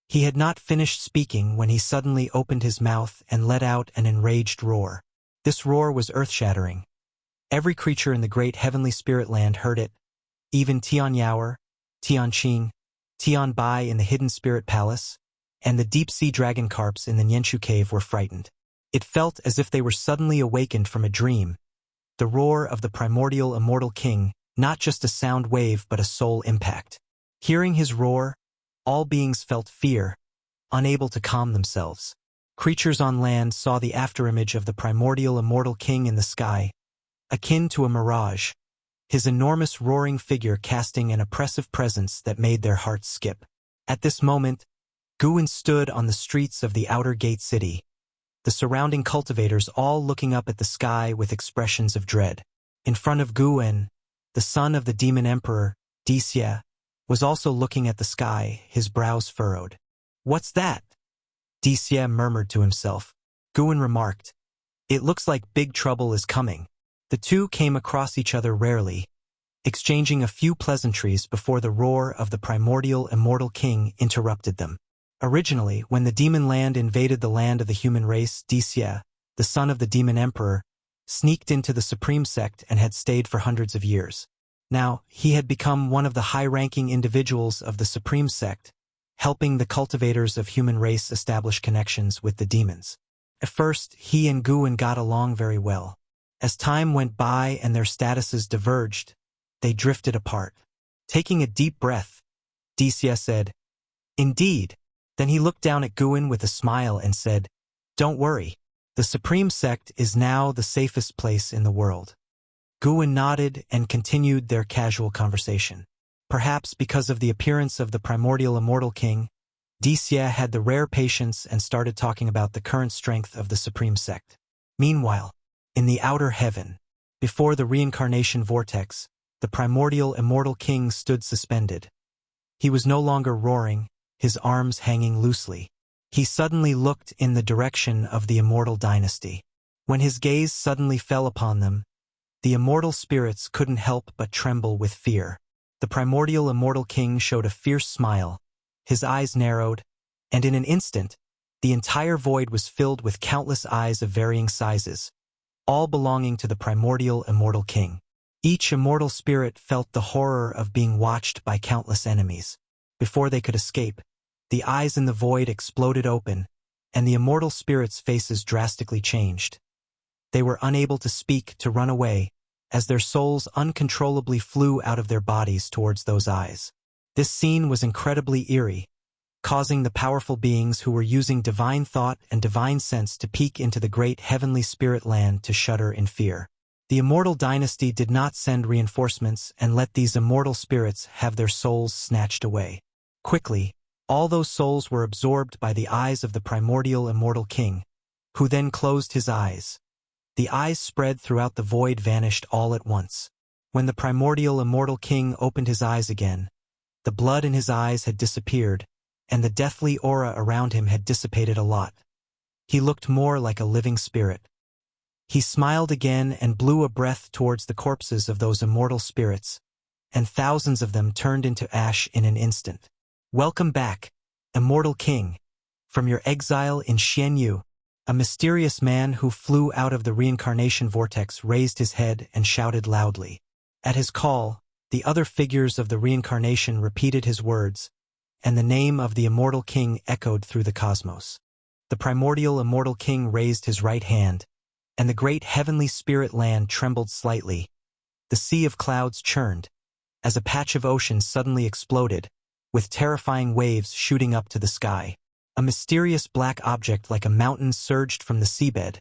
He had not finished speaking when he suddenly opened his mouth and let out an enraged roar. This roar was earth-shattering. Every creature in the great heavenly spirit land heard it, even Tian Yaoer, Tian Qing, Tian Bai in the hidden spirit palace, and the deep-sea dragon carps in the Nianshu cave were frightened. It felt as if they were suddenly awakened from a dream. The roar of the primordial immortal king, not just a sound wave but a soul impact. Hearing his roar, all beings felt fear, unable to calm themselves. Creatures on land saw the afterimage of the primordial immortal king in the sky, akin to a mirage, his enormous roaring figure casting an oppressive presence that made their hearts skip. At this moment, Guwen stood on the streets of the outer gate city, the surrounding cultivators all looking up at the sky with expressions of dread. In front of Guwen, the son of the demon emperor, Wuxia, was also looking at the sky, his brows furrowed. "What's that?" Wuxia murmured to himself. Guwen remarked, "It looks like big trouble is coming." The two came across each other rarely, exchanging a few pleasantries before the roar of the primordial immortal king interrupted them. Originally, when the demon land invaded the land of the human race, Wuxia, the son of the demon emperor, sneaked into the supreme sect and had stayed for hundreds of years. Now, he had become one of the high-ranking individuals of the supreme sect, helping the cultivators of human race establish connections with the demons. At first, he and Guwen got along very well. As time went by and their statuses diverged, they drifted apart. Taking a deep breath, Wuxia said, "Indeed." Then he looked down at Guwen with a smile and said, "Don't worry. The supreme sect is now the safest place in the world." Guwen nodded and continued their casual conversation. Perhaps because of the appearance of the primordial immortal king, Wuxia had the rare patience and started talking about the current strength of the supreme sect. Meanwhile, in the outer heaven, before the reincarnation vortex, the primordial immortal king stood suspended. He was no longer roaring, his arms hanging loosely. He suddenly looked in the direction of the immortal dynasty. When his gaze suddenly fell upon them, the immortal spirits couldn't help but tremble with fear. The primordial immortal king showed a fierce smile, his eyes narrowed, and in an instant, the entire void was filled with countless eyes of varying sizes, all belonging to the primordial immortal king. Each immortal spirit felt the horror of being watched by countless enemies. Before they could escape, the eyes in the void exploded open, and the immortal spirits' faces drastically changed. They were unable to speak, to run away, as their souls uncontrollably flew out of their bodies towards those eyes. This scene was incredibly eerie, causing the powerful beings who were using divine thought and divine sense to peek into the great heavenly spirit land to shudder in fear. The immortal dynasty did not send reinforcements and let these immortal spirits have their souls snatched away. Quickly, all those souls were absorbed by the eyes of the primordial immortal king, who then closed his eyes. The eyes spread throughout the void vanished all at once. When the primordial immortal king opened his eyes again, the blood in his eyes had disappeared, and the deathly aura around him had dissipated a lot. He looked more like a living spirit. He smiled again and blew a breath towards the corpses of those immortal spirits, and thousands of them turned into ash in an instant. "Welcome back, immortal king, from your exile in Xianyu." A mysterious man who flew out of the reincarnation vortex raised his head and shouted loudly. At his call, the other figures of the reincarnation repeated his words, and the name of the immortal king echoed through the cosmos. The primordial immortal king raised his right hand, and the great heavenly spirit land trembled slightly. The sea of clouds churned, as a patch of ocean suddenly exploded, with terrifying waves shooting up to the sky. A mysterious black object like a mountain surged from the seabed,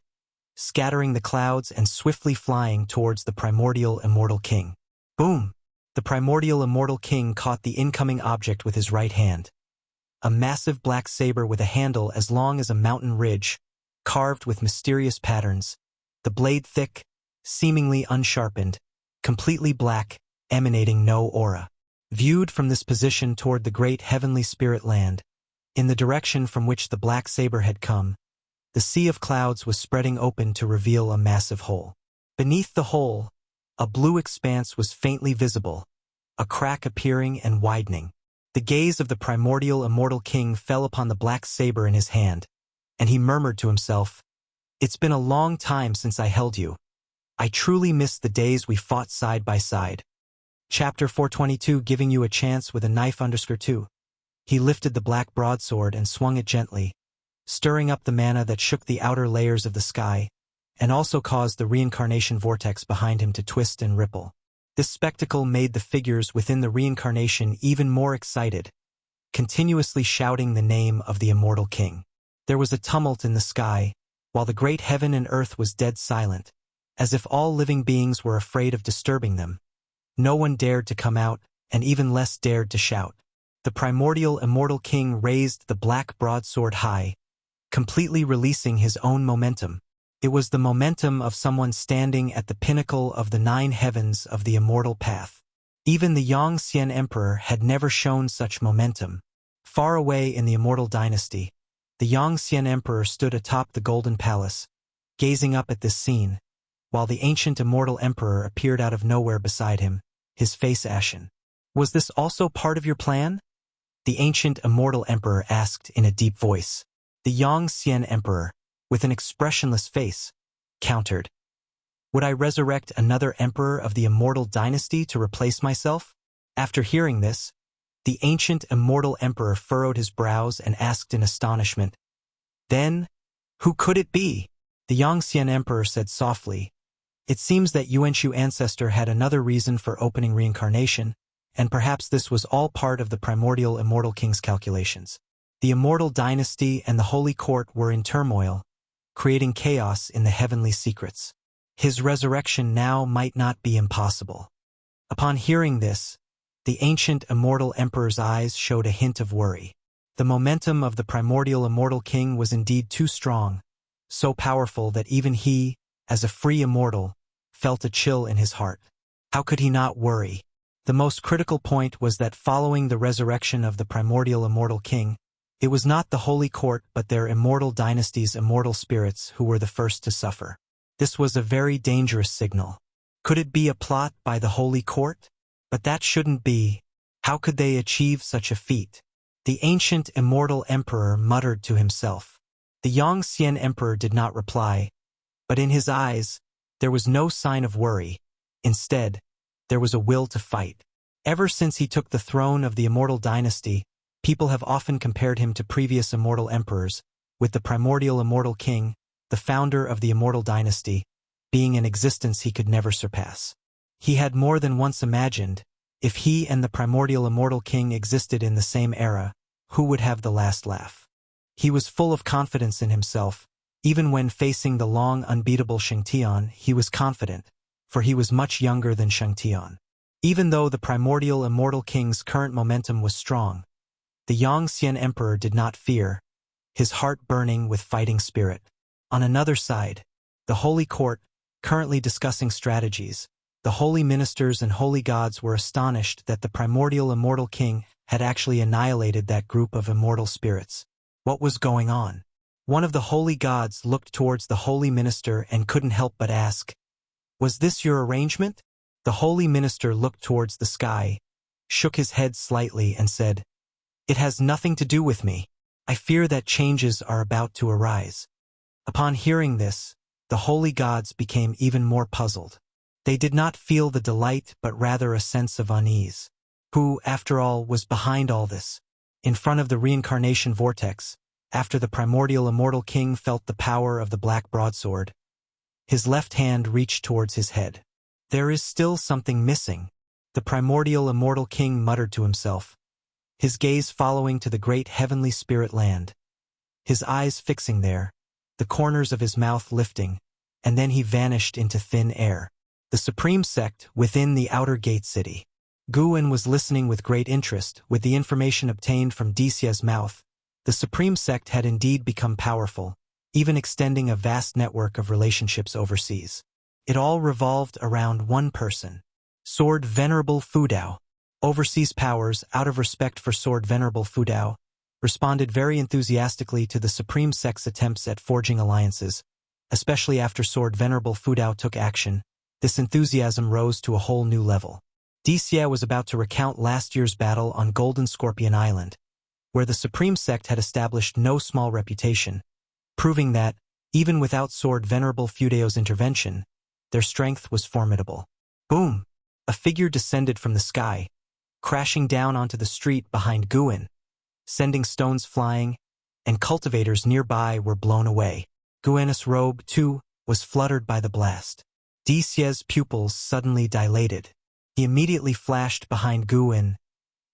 scattering the clouds and swiftly flying towards the primordial immortal king. Boom! The primordial immortal king caught the incoming object with his right hand. A massive black saber with a handle as long as a mountain ridge, carved with mysterious patterns, the blade thick, seemingly unsharpened, completely black, emanating no aura. Viewed from this position toward the great heavenly spirit land, in the direction from which the black saber had come, the sea of clouds was spreading open to reveal a massive hole. Beneath the hole, a blue expanse was faintly visible, a crack appearing and widening. The gaze of the primordial immortal king fell upon the black saber in his hand, and he murmured to himself, "It's been a long time since I held you. I truly miss the days we fought side by side." Chapter 422, giving you a chance with a knife _2. He lifted the black broadsword and swung it gently, stirring up the mana that shook the outer layers of the sky, and also caused the reincarnation vortex behind him to twist and ripple. This spectacle made the figures within the reincarnation even more excited, continuously shouting the name of the immortal king. There was a tumult in the sky, while the great heaven and earth was dead silent, as if all living beings were afraid of disturbing them. No one dared to come out, and even less dared to shout. The primordial immortal king raised the black broadsword high, completely releasing his own momentum. It was the momentum of someone standing at the pinnacle of the 9 heavens of the immortal path. Even the Yangxian emperor had never shown such momentum. Far away in the immortal dynasty, the Yangxian emperor stood atop the golden palace, gazing up at this scene, while the ancient immortal emperor appeared out of nowhere beside him, his face ashen. "Was this also part of your plan?" the ancient immortal emperor asked in a deep voice. The Yangxian emperor, with an expressionless face, countered, "Would I resurrect another emperor of the immortal dynasty to replace myself?" After hearing this, the ancient immortal emperor furrowed his brows and asked in astonishment, "Then, who could it be?" The Yangxian emperor said softly, "It seems that Yuanshu ancestor had another reason for opening reincarnation, and perhaps this was all part of the primordial immortal king's calculations. The immortal dynasty and the holy court were in turmoil, creating chaos in the heavenly secrets. His resurrection now might not be impossible." Upon hearing this, the ancient immortal emperor's eyes showed a hint of worry. The momentum of the primordial immortal king was indeed too strong, so powerful that even he, as a free immortal, felt a chill in his heart. How could he not worry? The most critical point was that following the resurrection of the primordial immortal king, it was not the holy court but their immortal dynasty's immortal spirits who were the first to suffer. This was a very dangerous signal. Could it be a plot by the holy court? But that shouldn't be. How could they achieve such a feat? The ancient immortal emperor muttered to himself. The Yangxian emperor did not reply, but in his eyes, there was no sign of worry. Instead, there was a will to fight. Ever since he took the throne of the immortal dynasty, people have often compared him to previous immortal emperors, with the primordial immortal king, the founder of the immortal dynasty, being an existence he could never surpass. He had more than once imagined, if he and the primordial immortal king existed in the same era, who would have the last laugh? He was full of confidence in himself. Even when facing the long unbeatable Shangtian, he was confident, for he was much younger than Shangtian. Even though the primordial immortal king's current momentum was strong, the Yangxian emperor did not fear, his heart burning with fighting spirit. On another side, the holy court, currently discussing strategies, the holy ministers and holy gods were astonished that the primordial immortal king had actually annihilated that group of immortal spirits. What was going on? One of the holy gods looked towards the holy minister and couldn't help but ask, "Was this your arrangement?" The holy minister looked towards the sky, shook his head slightly and said, "It has nothing to do with me. I fear that changes are about to arise." Upon hearing this, the holy gods became even more puzzled. They did not feel the delight but rather a sense of unease. Who, after all, was behind all this? In front of the reincarnation vortex, after the primordial immortal king felt the power of the black broadsword, his left hand reached towards his head. "There is still something missing," the primordial immortal king muttered to himself, his gaze following to the great heavenly spirit land. His eyes fixing there, the corners of his mouth lifting, and then he vanished into thin air. The supreme sect within the outer gate city. Guan was listening with great interest. With the information obtained from Disia's mouth, the supreme sect had indeed become powerful, even extending a vast network of relationships overseas. It all revolved around one person, Sword Venerable Fudao. Overseas powers, out of respect for Sword Venerable Fudao, responded very enthusiastically to the supreme sect's attempts at forging alliances, especially after Sword Venerable Fudao took action. This enthusiasm rose to a whole new level. Wuxia was about to recount last year's battle on Golden Scorpion Island, where the Supreme Sect had established no small reputation, proving that, even without Sword Venerable Fudeo's intervention, their strength was formidable. Boom! A figure descended from the sky, crashing down onto the street behind Guin, sending stones flying, and cultivators nearby were blown away. Guinness' robe, too, was fluttered by the blast. Wuxia's pupils suddenly dilated. He immediately flashed behind Guin,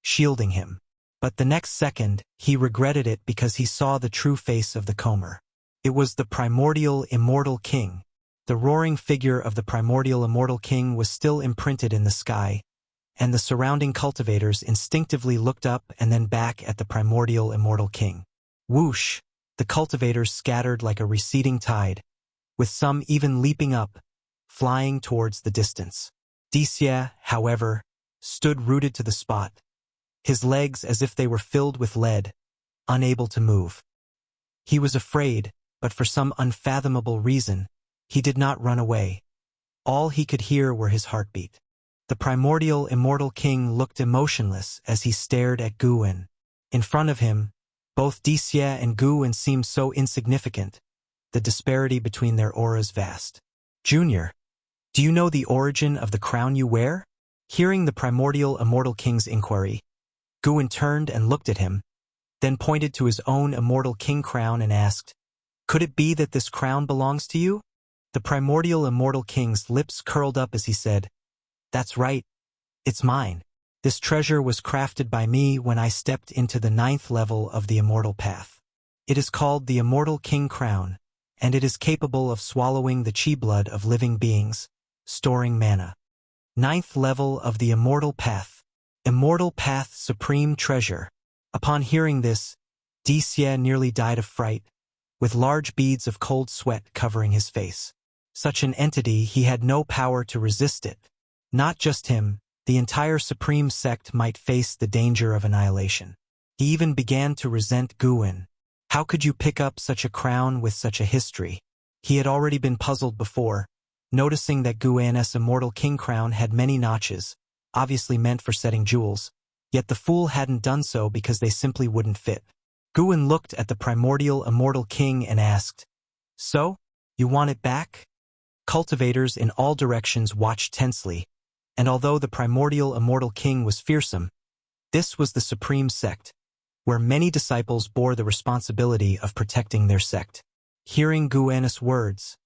shielding him. But the next second, he regretted it because he saw the true face of the Comer. It was the primordial immortal king. The roaring figure of the primordial immortal king was still imprinted in the sky, and the surrounding cultivators instinctively looked up and then back at the primordial immortal king. Whoosh! The cultivators scattered like a receding tide, with some even leaping up, flying towards the distance. Wuxia, however, stood rooted to the spot, his legs as if they were filled with lead, unable to move. He was afraid, but for some unfathomable reason, he did not run away. All he could hear were his heartbeat. The primordial immortal king looked emotionless as he stared at Guin. In front of him, both Wuxia and Guin seemed so insignificant, the disparity between their auras vast. Junior, do you know the origin of the crown you wear? Hearing the primordial immortal king's inquiry, Guin turned and looked at him, then pointed to his own immortal king crown and asked, "Could it be that this crown belongs to you?" The primordial immortal king's lips curled up as he said, "That's right. It's mine. This treasure was crafted by me when I stepped into the 9th level of the immortal path. It is called the Immortal King Crown, and it is capable of swallowing the chi blood of living beings, storing mana. 9th level of the immortal path. Immortal path supreme treasure." Upon hearing this, Wuxia nearly died of fright, with large beads of cold sweat covering his face. Such an entity, he had no power to resist it. Not just him, the entire Supreme Sect might face the danger of annihilation. He even began to resent Guin. How could you pick up such a crown with such a history? He had already been puzzled before, noticing that Guin's immortal king crown had many notches, obviously meant for setting jewels, yet the fool hadn't done so because they simply wouldn't fit. Guin looked at the primordial immortal king and asked, "So, you want it back?" Cultivators in all directions watched tensely, and although the primordial immortal king was fearsome, this was the Supreme Sect, where many disciples bore the responsibility of protecting their sect. Hearing Guin's words,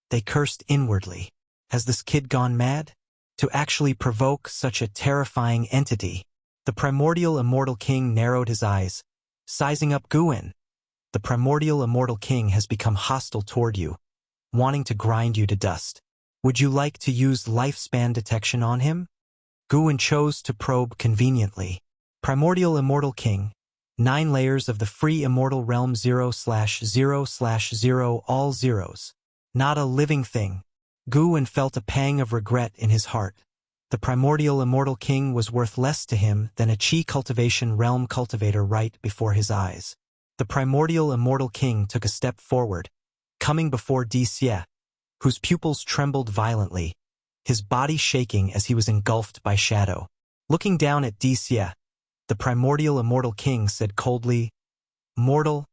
they cursed inwardly. Has this kid gone mad? To actually provoke such a terrifying entity. The primordial immortal king narrowed his eyes, sizing up Guin. The primordial immortal king has become hostile toward you, wanting to grind you to dust. Would you like to use lifespan detection on him? Guin chose to probe conveniently. Primordial immortal king, 9 layers of the free immortal realm 0/0/0, all zeros. Not a living thing. Guin felt a pang of regret in his heart. The primordial immortal king was worth less to him than a chi cultivation realm cultivator right before his eyes. The primordial immortal king took a step forward, coming before Wuxia, whose pupils trembled violently, his body shaking as he was engulfed by shadow. Looking down at Wuxia, the primordial immortal king said coldly, "Mortal,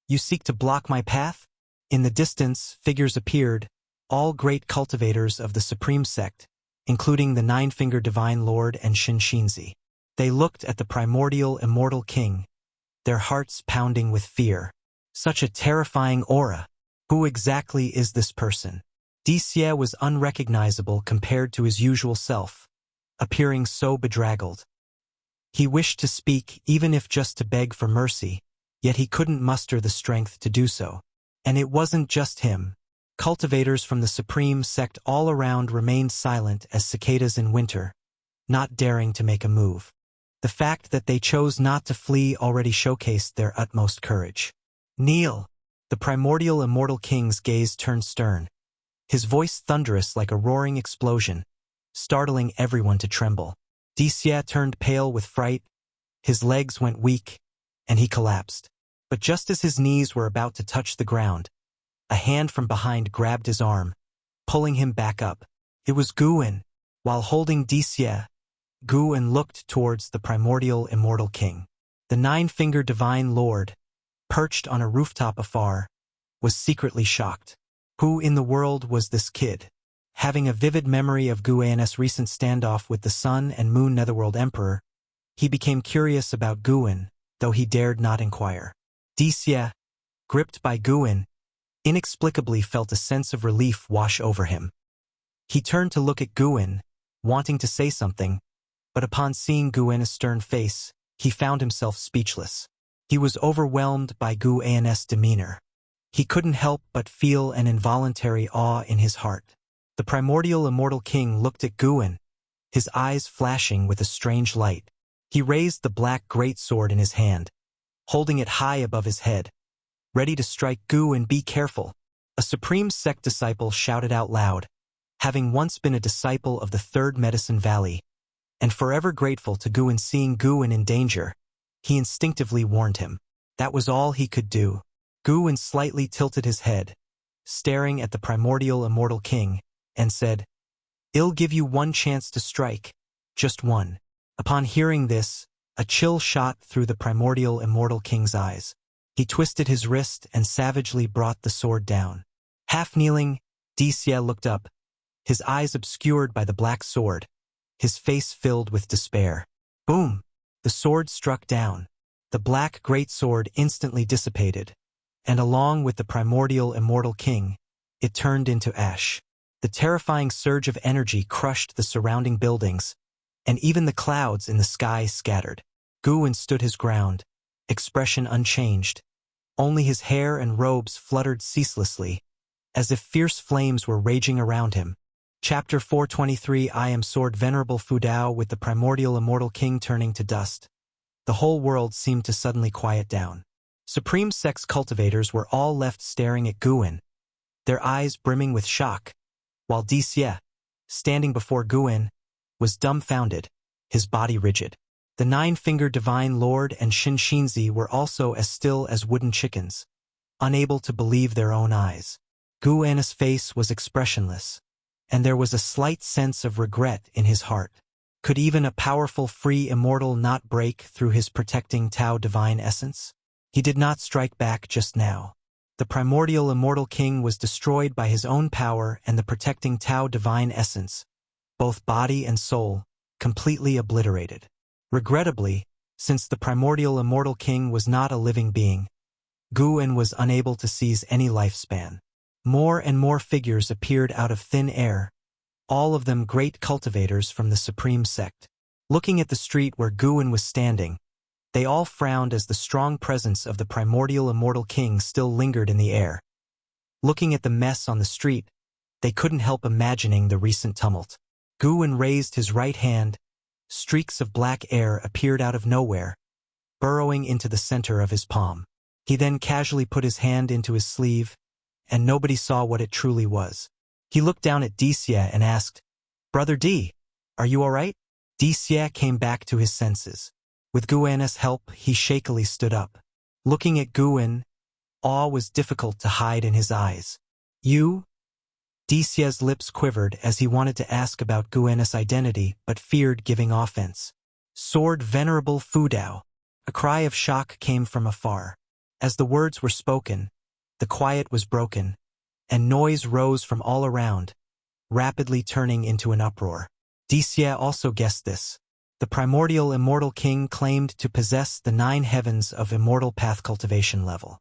you seek to block my path?" In the distance, figures appeared, all great cultivators of the Supreme Sect, including the 9-Finger Divine Lord and Shinshinzi. They looked at the primordial immortal king, their hearts pounding with fear. Such a terrifying aura. Who exactly is this person? Wuxia was unrecognizable compared to his usual self, appearing so bedraggled. He wished to speak, even if just to beg for mercy, yet he couldn't muster the strength to do so. And it wasn't just him. Cultivators from the Supreme Sect all around remained silent as cicadas in winter, not daring to make a move. The fact that they chose not to flee already showcased their utmost courage. "Kneel!" The primordial immortal king's gaze turned stern, his voice thunderous like a roaring explosion, startling everyone to tremble. Wuxia turned pale with fright, his legs went weak, and he collapsed. But just as his knees were about to touch the ground, a hand from behind grabbed his arm, pulling him back up. It was Guin. While holding Wuxia, Guan looked towards the primordial immortal king. The nine-fingered divine lord, perched on a rooftop afar, was secretly shocked. Who in the world was this kid? Having a vivid memory of Guan's recent standoff with the Sun and Moon Netherworld Emperor, he became curious about Guan, though he dared not inquire. Wuxia, gripped by Guan, inexplicably felt a sense of relief wash over him. He turned to look at Guan, wanting to say something, but upon seeing Guan's stern face, he found himself speechless. He was overwhelmed by Guan's demeanor. He couldn't help but feel an involuntary awe in his heart. The primordial immortal king looked at Guan, his eyes flashing with a strange light. He raised the black greatsword in his hand, holding it high above his head, ready to strike. Guan, be careful, a supreme sect disciple shouted out loud, having once been a disciple of the Third Medicine Valley, and forever grateful to Guan. Seeing Guan in danger, he instinctively warned him. That was all he could do. Guan slightly tilted his head, staring at the primordial immortal king, and said, "I'll give you one chance to strike, just one." Upon hearing this, a chill shot through the primordial immortal king's eyes. He twisted his wrist and savagely brought the sword down. Half kneeling, Wuxia looked up, his eyes obscured by the black sword, his face filled with despair. Boom! The sword struck down. The black greatsword instantly dissipated, and along with the primordial immortal king, it turned into ash. The terrifying surge of energy crushed the surrounding buildings, and even the clouds in the sky scattered. Guan stood his ground, expression unchanged. Only his hair and robes fluttered ceaselessly, as if fierce flames were raging around him. Chapter 423. I am Sword. Venerable Fudao. With the primordial immortal king turning to dust, the whole world seemed to suddenly quiet down. Supreme Sect's cultivators were all left staring at Guan, their eyes brimming with shock, while Wuxia, standing before Guan, was dumbfounded, his body rigid. The nine-fingered divine lord and Shinshinzi were also as still as wooden chickens, unable to believe their own eyes. Guan's face was expressionless, and there was a slight sense of regret in his heart. Could even a powerful free immortal not break through his protecting Tao divine essence? He did not strike back just now. The primordial immortal king was destroyed by his own power and the protecting Tao divine essence, both body and soul, completely obliterated. Regrettably, since the primordial immortal king was not a living being, Guan was unable to seize any lifespan. More and more figures appeared out of thin air, all of them great cultivators from the Supreme Sect. Looking at the street where Guan was standing, they all frowned as the strong presence of the primordial immortal king still lingered in the air. Looking at the mess on the street, they couldn't help imagining the recent tumult. Guan raised his right hand. Streaks of black air appeared out of nowhere, burrowing into the center of his palm. He then casually put his hand into his sleeve, and nobody saw what it truly was. He looked down at Wuxia and asked, "Brother D, are you all right?" Wuxia came back to his senses. With Guan's help, he shakily stood up. Looking at Guan, awe was difficult to hide in his eyes. "You?" Wuxia's lips quivered as he wanted to ask about Guan's identity but feared giving offense. "Sword. Venerable Fudao." A cry of shock came from afar. As the words were spoken, the quiet was broken, and noise rose from all around, rapidly turning into an uproar. Wuxia also guessed this. The primordial immortal king claimed to possess the 9 heavens of immortal path cultivation level.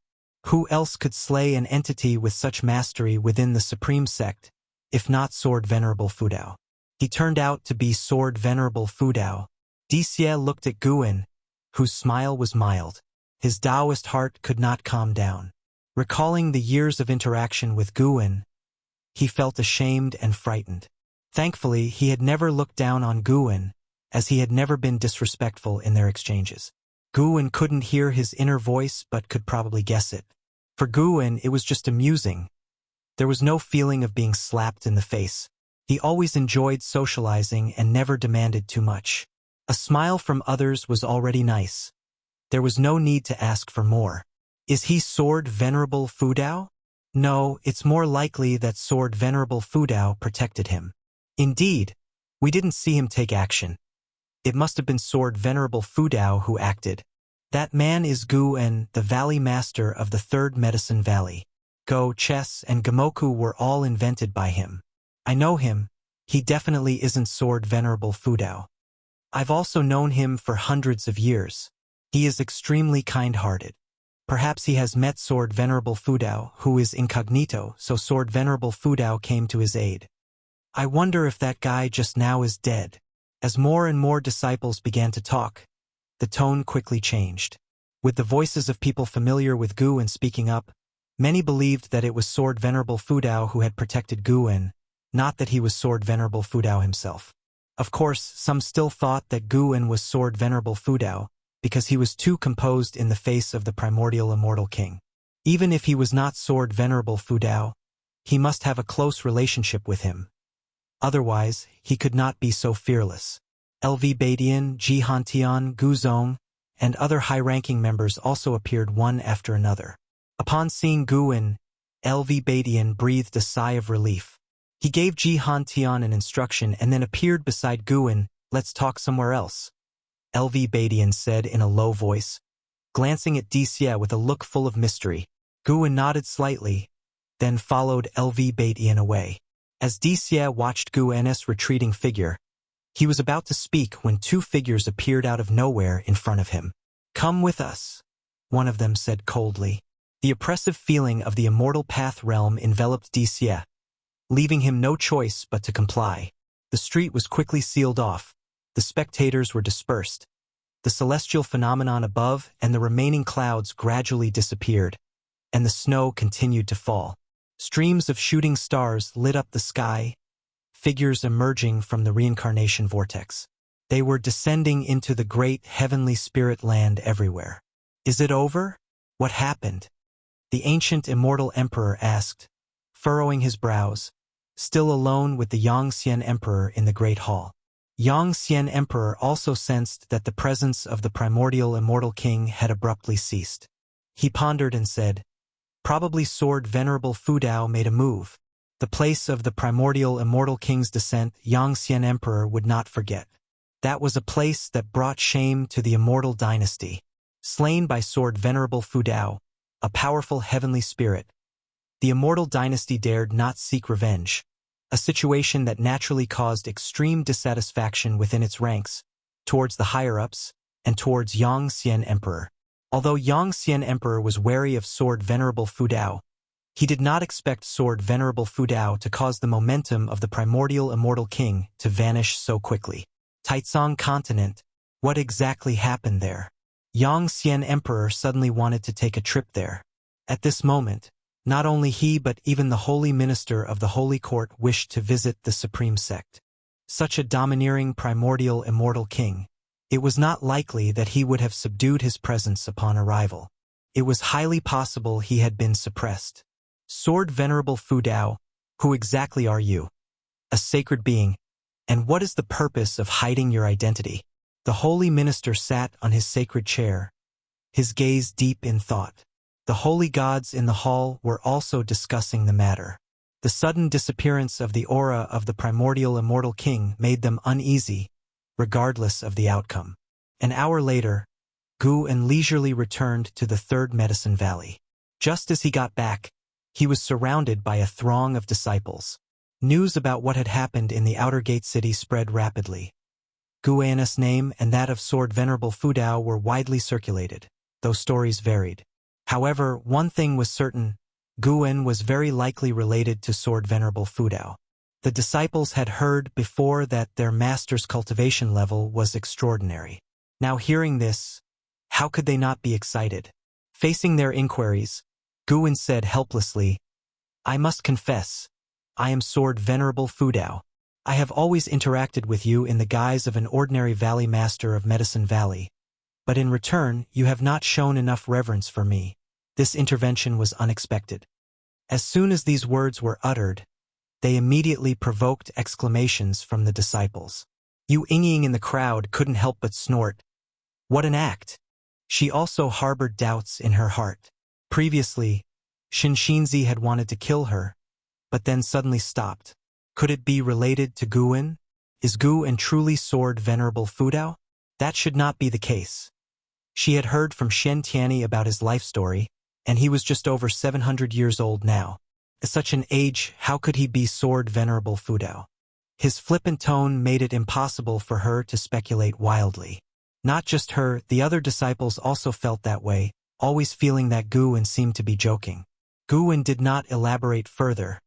Who else could slay an entity with such mastery within the Supreme Sect, if not Sword Venerable Fudao? He turned out to be Sword Venerable Fudao. Wuxia looked at Guan, whose smile was mild. His Taoist heart could not calm down. Recalling the years of interaction with Guan, he felt ashamed and frightened. Thankfully, he had never looked down on Guan, as he had never been disrespectful in their exchanges. Guan couldn't hear his inner voice but could probably guess it. For Guan, it was just amusing. There was no feeling of being slapped in the face. He always enjoyed socializing and never demanded too much. A smile from others was already nice. There was no need to ask for more. Is he Sword Venerable Fudao? No, it's more likely that Sword Venerable Fudao protected him. Indeed, we didn't see him take action. It must have been Sword Venerable Fudao who acted. That man is Gu En, the Valley Master of the Third Medicine Valley. Go, chess, and Gamoku were all invented by him. I know him. He definitely isn't Sword Venerable Fudao. I've also known him for hundreds of years. He is extremely kind-hearted. Perhaps he has met Sword Venerable Fudao, who is incognito, so Sword Venerable Fudao came to his aid. I wonder if that guy just now is dead. As more and more disciples began to talk, the tone quickly changed. With the voices of people familiar with Gu En speaking up, many believed that it was Sword Venerable Fudao who had protected Gu En, not that he was Sword Venerable Fudao himself. Of course, some still thought that Gu En was Sword Venerable Fudao, because he was too composed in the face of the primordial immortal king. Even if he was not Sword Venerable Fudao, he must have a close relationship with him. Otherwise, he could not be so fearless. LV Badian, Ji Hantian, Gu Zong, and other high-ranking members also appeared one after another. Upon seeing Gu En, LV Badian breathed a sigh of relief. He gave Ji Hantian an instruction and then appeared beside Gu En. Let's talk somewhere else, LV Badian said in a low voice, glancing at Dixie with a look full of mystery. Gu En nodded slightly, then followed LV Badian away. As Dixie watched Gu En's retreating figure, he was about to speak when two figures appeared out of nowhere in front of him. Come with us, one of them said coldly. The oppressive feeling of the immortal path realm enveloped Dixie, leaving him no choice but to comply. The street was quickly sealed off. The spectators were dispersed. The celestial phenomenon above and the remaining clouds gradually disappeared, and the snow continued to fall. Streams of shooting stars lit up the sky, figures emerging from the reincarnation vortex. They were descending into the great heavenly spirit land everywhere. Is it over? What happened? The ancient immortal emperor asked, furrowing his brows, still alone with the Yangxian emperor in the great hall. Yangxian emperor also sensed that the presence of the primordial immortal king had abruptly ceased. He pondered and said, probably Sword Venerable Fudao made a move. The place of the primordial immortal king's descent Yangxian emperor would not forget. That was a place that brought shame to the immortal dynasty. Slain by Sword Venerable Fudao, a powerful heavenly spirit, the immortal dynasty dared not seek revenge, a situation that naturally caused extreme dissatisfaction within its ranks, towards the higher-ups, and towards Yangxian emperor. Although Yangxian emperor was wary of Sword Venerable Fudao, he did not expect Sword Venerable Fudao to cause the momentum of the primordial immortal king to vanish so quickly. Taizong continent, what exactly happened there? Yangxian emperor suddenly wanted to take a trip there. At this moment, not only he but even the holy minister of the holy court wished to visit the supreme sect. Such a domineering primordial immortal king, it was not likely that he would have subdued his presence upon arrival. It was highly possible he had been suppressed. Sword Venerable Fudao, who exactly are you? A sacred being, and what is the purpose of hiding your identity? The holy minister sat on his sacred chair, his gaze deep in thought. The holy gods in the hall were also discussing the matter. The sudden disappearance of the aura of the primordial immortal king made them uneasy, regardless of the outcome. An hour later, Gu En leisurely returned to the Third Medicine Valley. Just as he got back, he was surrounded by a throng of disciples. News about what had happened in the outer gate city spread rapidly. Gu En's name and that of Sword Venerable Fudao were widely circulated, though stories varied. However, one thing was certain, Gu En was very likely related to Sword Venerable Fudao. The disciples had heard before that their master's cultivation level was extraordinary. Now hearing this, how could they not be excited? Facing their inquiries, Gu En said helplessly, I must confess, I am Sword Venerable Fudao. I have always interacted with you in the guise of an ordinary valley master of Medicine Valley, but in return you have not shown enough reverence for me. This intervention was unexpected. As soon as these words were uttered, they immediately provoked exclamations from the disciples. Yu Yingying in the crowd couldn't help but snort. What an act! She also harbored doubts in her heart. Previously, Shinxinzi had wanted to kill her, but then suddenly stopped. Could it be related to Gu En? Is Gu and truly Sword Venerable Fudao? That should not be the case. She had heard from Shen Tianyi about his life story, and he was just over 700 years old now. At such an age, how could he be Sword Venerable Fudao? His flippant tone made it impossible for her to speculate wildly. Not just her, the other disciples also felt that way, always feeling that Guwen seemed to be joking. Guwen did not elaborate further,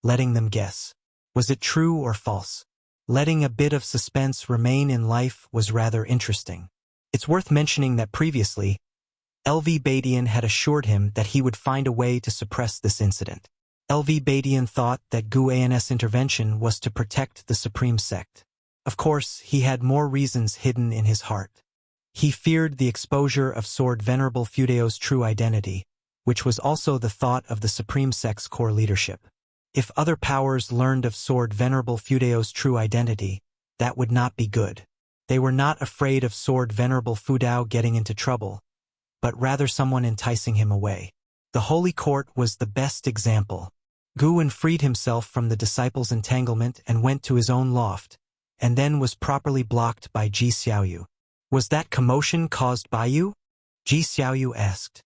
letting them guess. Was it true or false? Letting a bit of suspense remain in life was rather interesting. It's worth mentioning that previously, LV Badian had assured him that he would find a way to suppress this incident. LV Badian thought that Guan's intervention was to protect the Supreme Sect. Of course, he had more reasons hidden in his heart. He feared the exposure of Sword Venerable Fudao's true identity, which was also the thought of the Supreme Sect's core leadership. If other powers learned of Sword Venerable Fudao's true identity, that would not be good. They were not afraid of Sword Venerable Fudao getting into trouble, but rather someone enticing him away. The Holy Court was the best example. Guwen freed himself from the disciples' entanglement and went to his own loft, and then was properly blocked by Ji Xiaoyu. Was that commotion caused by you? Ji Xiaoyu asked.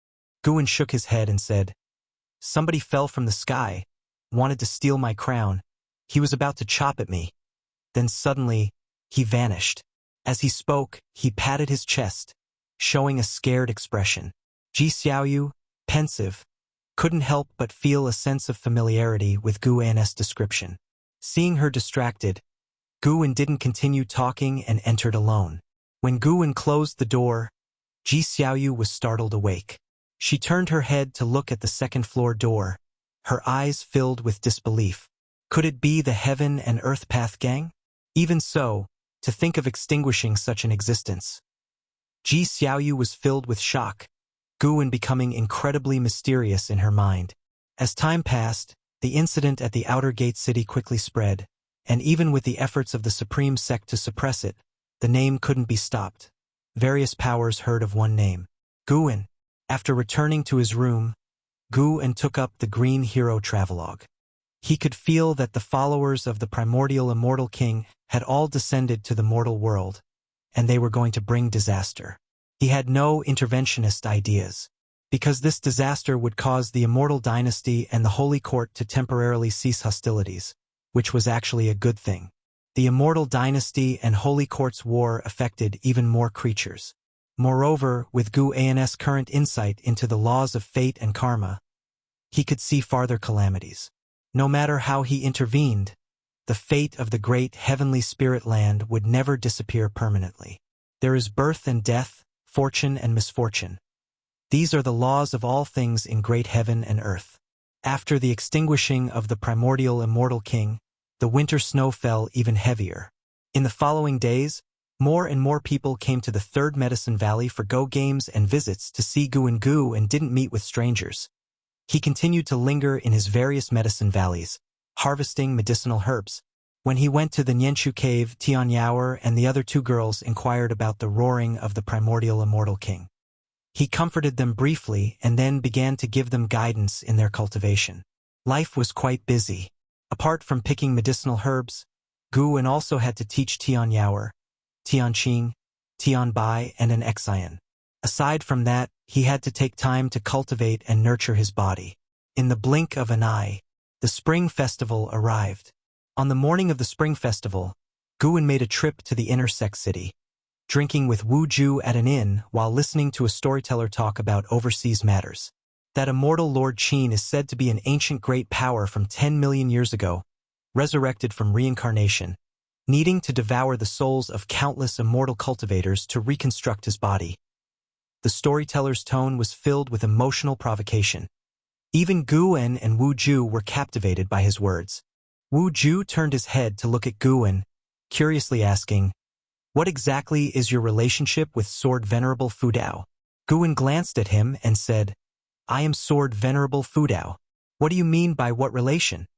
Guwen shook his head and said, somebody fell from the sky, wanted to steal my crown. He was about to chop at me. Then suddenly, he vanished. As he spoke, he patted his chest, showing a scared expression. Ji Xiaoyu, pensive, couldn't help but feel a sense of familiarity with Guan's description. Seeing her distracted, Guwen didn't continue talking and entered alone. When Guwen closed the door, Ji Xiaoyu was startled awake. She turned her head to look at the second-floor door, her eyes filled with disbelief. Could it be the Heaven and Earth Path gang? Even so, to think of extinguishing such an existence. Ji Xiaoyu was filled with shock, Guwen becoming incredibly mysterious in her mind. As time passed, the incident at the Outer Gate City quickly spread, and even with the efforts of the Supreme Sect to suppress it, the name couldn't be stopped. Various powers heard of one name, Guwen. After returning to his room, Guwen took up the Green Hero Travelogue. He could feel that the followers of the primordial immortal king had all descended to the mortal world, and they were going to bring disaster. He had no interventionist ideas, because this disaster would cause the immortal dynasty and the Holy Court to temporarily cease hostilities, which was actually a good thing. The immortal dynasty and Holy Court's war affected even more creatures. Moreover, with Guan's current insight into the laws of fate and karma, he could see farther calamities. No matter how he intervened, the fate of the great heavenly spirit land would never disappear permanently. There is birth and death, fortune and misfortune. These are the laws of all things in great heaven and earth. After the extinguishing of the primordial immortal king, the winter snow fell even heavier. In the following days, more and more people came to the Third Medicine Valley for go games and visits to see Guwen Gu and didn't meet with strangers. He continued to linger in his various medicine valleys, harvesting medicinal herbs. When he went to the Nianshu cave, Tian Yaoer and the other two girls inquired about the roaring of the primordial immortal king. He comforted them briefly and then began to give them guidance in their cultivation. Life was quite busy. Apart from picking medicinal herbs, Guwen also had to teach Tian Yaoer, Tian Qing, Tian Bai, and an Xian. Aside from that, he had to take time to cultivate and nurture his body. In the blink of an eye, the Spring Festival arrived. On the morning of the Spring Festival, Guwen made a trip to the inner sect city, drinking with Wu Ju at an inn while listening to a storyteller talk about overseas matters. That immortal Lord Qin is said to be an ancient great power from 10 million years ago, resurrected from reincarnation, needing to devour the souls of countless immortal cultivators to reconstruct his body. The storyteller's tone was filled with emotional provocation. Even Guwen and Wu Ju were captivated by his words. Wu Ju turned his head to look at Guwen, curiously asking, "What exactly is your relationship with Sword Venerable Fudao?" Guwen glanced at him and said, "I am Sword Venerable Fudao." "What do you mean by what relation?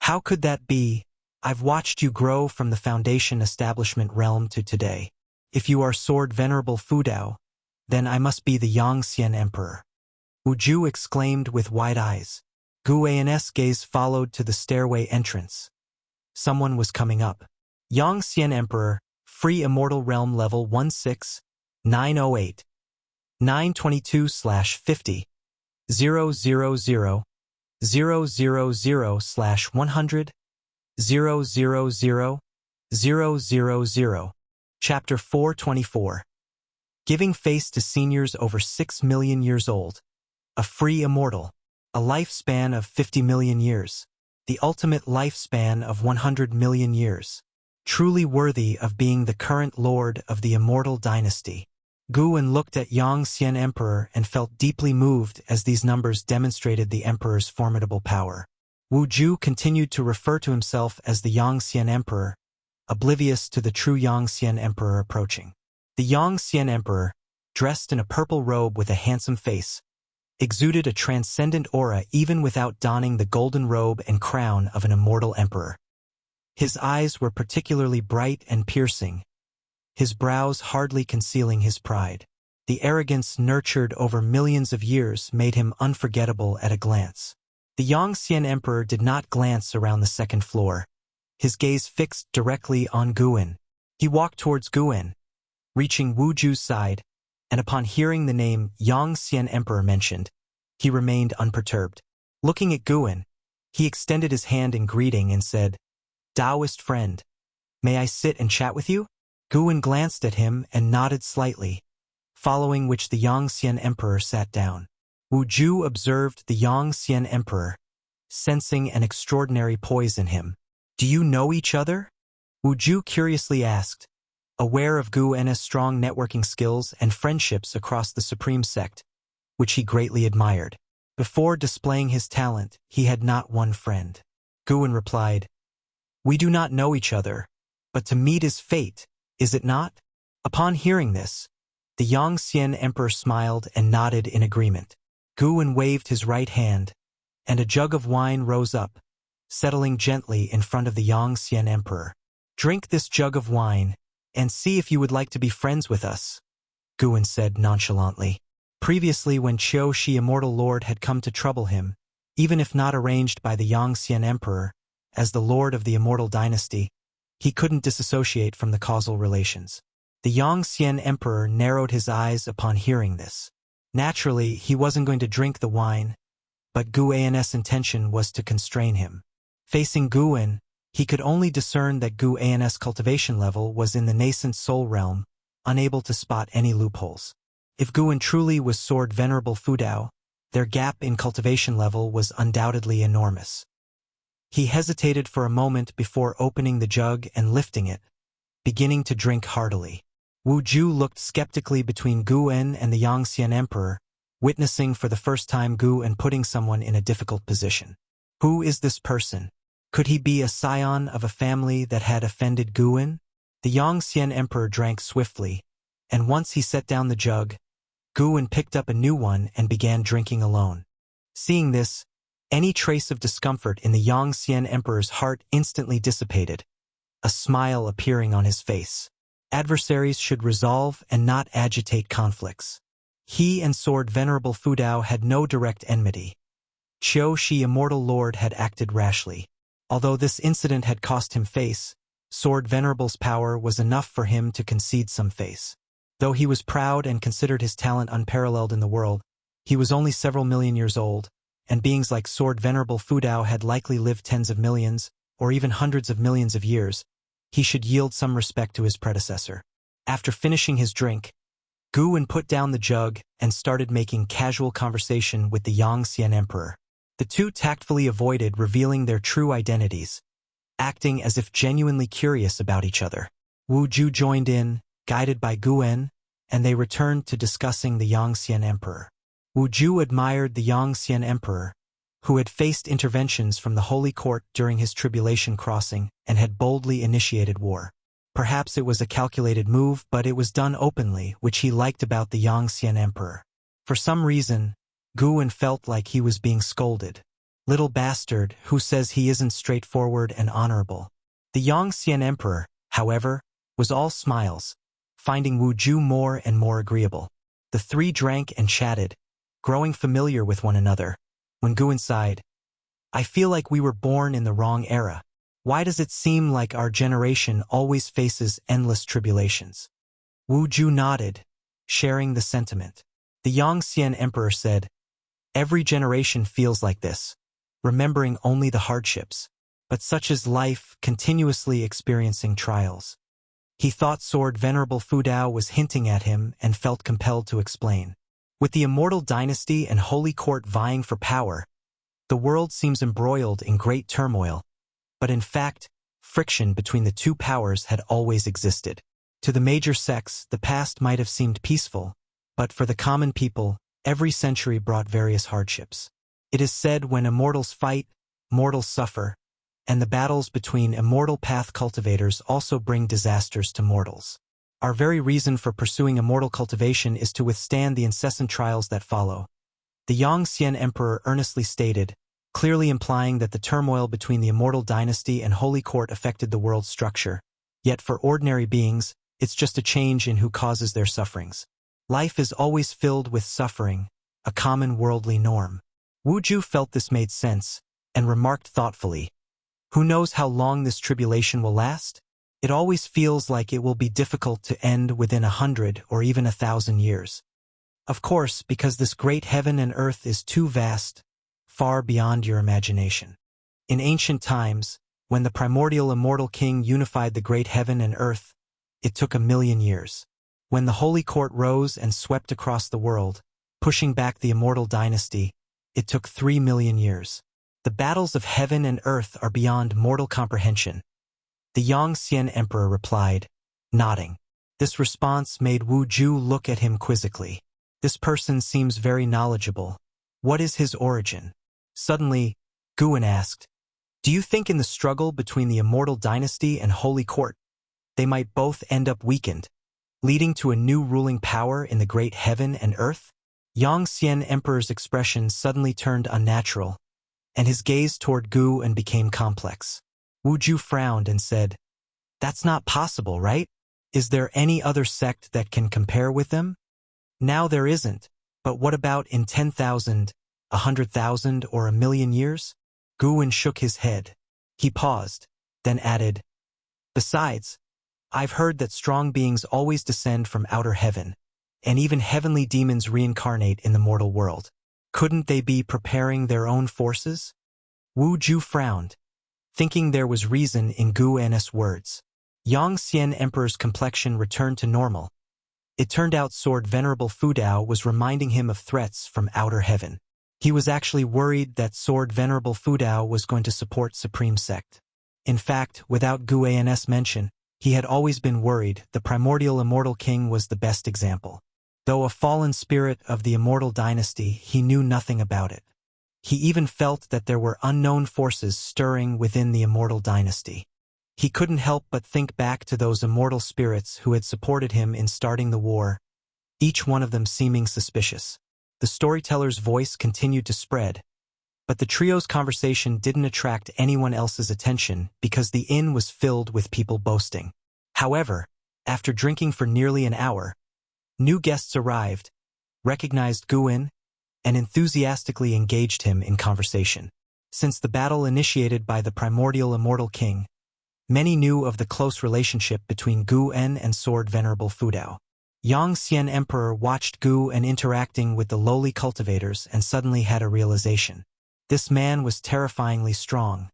How could that be? I've watched you grow from the Foundation establishment realm to today. If you are Sword Venerable Fudao, then I must be the Yangxian Emperor." Wu Ju exclaimed with wide eyes. Guan's gaze followed to the stairway entrance. Someone was coming up. Yongxian Emperor, Free Immortal Realm Level 16908. 922/50. 000 000/100 000 000. Chapter 424. Giving Face to Seniors Over 6 Million Years Old. A Free Immortal. A lifespan of 50 million years. The ultimate lifespan of 100 million years. Truly worthy of being the current lord of the immortal dynasty. Guwen looked at Yongxian Emperor and felt deeply moved as these numbers demonstrated the emperor's formidable power. Wu Ju continued to refer to himself as the Yongxian Emperor, oblivious to the true Yongxian Emperor approaching. The Yongxian Emperor, dressed in a purple robe with a handsome face, exuded a transcendent aura even without donning the golden robe and crown of an immortal emperor. His eyes were particularly bright and piercing, his brows hardly concealing his pride. The arrogance nurtured over millions of years made him unforgettable at a glance. The Yongxian Emperor did not glance around the second floor, his gaze fixed directly on Guwen. He walked towards Guwen, reaching Wu Ju's side, and upon hearing the name Yongxian Emperor mentioned, he remained unperturbed. Looking at Guwen, he extended his hand in greeting and said, "Taoist friend, may I sit and chat with you?" Guwen glanced at him and nodded slightly, following which the Yongxian Emperor sat down. Wu Ju observed the Yongxian Emperor, sensing an extraordinary poise in him. "Do you know each other?" Wu Ju curiously asked, aware of Guwen's strong networking skills and friendships across the Supreme Sect, which he greatly admired. Before displaying his talent, he had not one friend. Guwen replied, "We do not know each other, but to meet is fate, is it not?" Upon hearing this, the Yongxian Emperor smiled and nodded in agreement. Guwen waved his right hand, and a jug of wine rose up, settling gently in front of the Yongxian Emperor. "Drink this jug of wine, and see if you would like to be friends with us," Guwen said nonchalantly. Previously, when Shi Immortal Lord had come to trouble him, even if not arranged by the Yongxian Emperor, as the Lord of the Immortal Dynasty, he couldn't disassociate from the causal relations. The Yongxian Emperor narrowed his eyes upon hearing this. Naturally, he wasn't going to drink the wine, but Guwen's intention was to constrain him. Facing Guwen, he could only discern that Guwen's cultivation level was in the nascent soul realm, unable to spot any loopholes. If Guwen truly was Sword Venerable Fudao, their gap in cultivation level was undoubtedly enormous. He hesitated for a moment before opening the jug and lifting it, beginning to drink heartily. Wu Ju looked skeptically between Guwen and the Yongxian Emperor, witnessing for the first time Guwen putting someone in a difficult position. Who is this person? Could he be a scion of a family that had offended Guwen? The Yongxian Emperor drank swiftly, and once he set down the jug, Guwen picked up a new one and began drinking alone. Seeing this, any trace of discomfort in the Yongxian Emperor's heart instantly dissipated, a smile appearing on his face. Adversaries should resolve and not agitate conflicts. He and Sword Venerable Fudao had no direct enmity. Shi Immortal Lord had acted rashly. Although this incident had cost him face, Sword Venerable's power was enough for him to concede some face. Though he was proud and considered his talent unparalleled in the world, he was only several million years old, and beings like Sword Venerable Fudao had likely lived tens of millions, or even hundreds of millions of years. He should yield some respect to his predecessor. After finishing his drink, Guwen put down the jug and started making casual conversation with the Yongxian Emperor. The two tactfully avoided revealing their true identities, acting as if genuinely curious about each other. Wu Ju joined in, guided by Guwen, and they returned to discussing the Yongxian Emperor. Wu Ju admired the Yongxian Emperor, who had faced interventions from the Holy Court during his tribulation crossing and had boldly initiated war. Perhaps it was a calculated move, but it was done openly, which he liked about the Yongxian Emperor. For some reason, Guwen felt like he was being scolded. Little bastard, who says he isn't straightforward and honorable. The Yongxian Emperor, however, was all smiles, finding Wu Ju more and more agreeable. The three drank and chatted, growing familiar with one another. When Guwen sighed, "I feel like we were born in the wrong era." Why does it seem like our generation always faces endless tribulations? Wu Ju nodded, sharing the sentiment. The Yongxian emperor said, "Every generation feels like this, remembering only the hardships, but such is life, continuously experiencing trials." He thought Sword Venerable Fudao was hinting at him and felt compelled to explain. With the immortal dynasty and holy court vying for power, the world seems embroiled in great turmoil, but in fact, friction between the two powers had always existed. To the major sects, the past might have seemed peaceful, but for the common people, every century brought various hardships. It is said when immortals fight, mortals suffer, and the battles between immortal path cultivators also bring disasters to mortals. Our very reason for pursuing immortal cultivation is to withstand the incessant trials that follow. The Yongxian emperor earnestly stated, clearly implying that the turmoil between the immortal dynasty and holy court affected the world's structure. Yet for ordinary beings, it's just a change in who causes their sufferings. Life is always filled with suffering, a common worldly norm. Wu Ju felt this made sense, and remarked thoughtfully, "Who knows how long this tribulation will last? It always feels like it will be difficult to end within 100 or even 1,000 years. Of course, because this great heaven and earth is too vast, far beyond your imagination. In ancient times, when the primordial immortal king unified the great heaven and earth, it took 1,000,000 years. When the holy court rose and swept across the world, pushing back the immortal dynasty, it took 3,000,000 years. The battles of heaven and earth are beyond mortal comprehension." The Yongxian emperor replied, nodding. This response made Wu Ju look at him quizzically. This person seems very knowledgeable. What is his origin? Suddenly, Guan asked, "Do you think in the struggle between the immortal dynasty and holy court, they might both end up weakened, leading to a new ruling power in the great heaven and earth?" Yongxian emperor's expression suddenly turned unnatural, and his gaze toward Guan became complex. Wu Ju frowned and said, "That's not possible, right? Is there any other sect that can compare with them?" "Now there isn't, but what about in 10,000, 100,000, or 1,000,000 years?" Guan shook his head. He paused, then added, "Besides, I've heard that strong beings always descend from outer heaven, and even heavenly demons reincarnate in the mortal world. Couldn't they be preparing their own forces?" Wu Ju frowned, thinking there was reason in Guan's words. Yongxian emperor's complexion returned to normal. It turned out Sword Venerable Fudao was reminding him of threats from outer heaven. He was actually worried that Sword Venerable Fudao was going to support Supreme Sect. In fact, without Guan's mention, he had always been worried the primordial immortal king was the best example. Though a fallen spirit of the immortal dynasty, he knew nothing about it. He even felt that there were unknown forces stirring within the immortal dynasty. He couldn't help but think back to those immortal spirits who had supported him in starting the war, each one of them seeming suspicious. The storyteller's voice continued to spread, but the trio's conversation didn't attract anyone else's attention because the inn was filled with people boasting. However, after drinking for nearly an hour, new guests arrived, recognized Guan, and enthusiastically engaged him in conversation. Since the battle initiated by the primordial immortal king, many knew of the close relationship between Guan and Sword Venerable Fudao. Yongxian emperor watched Guan interacting with the lowly cultivators and suddenly had a realization. This man was terrifyingly strong,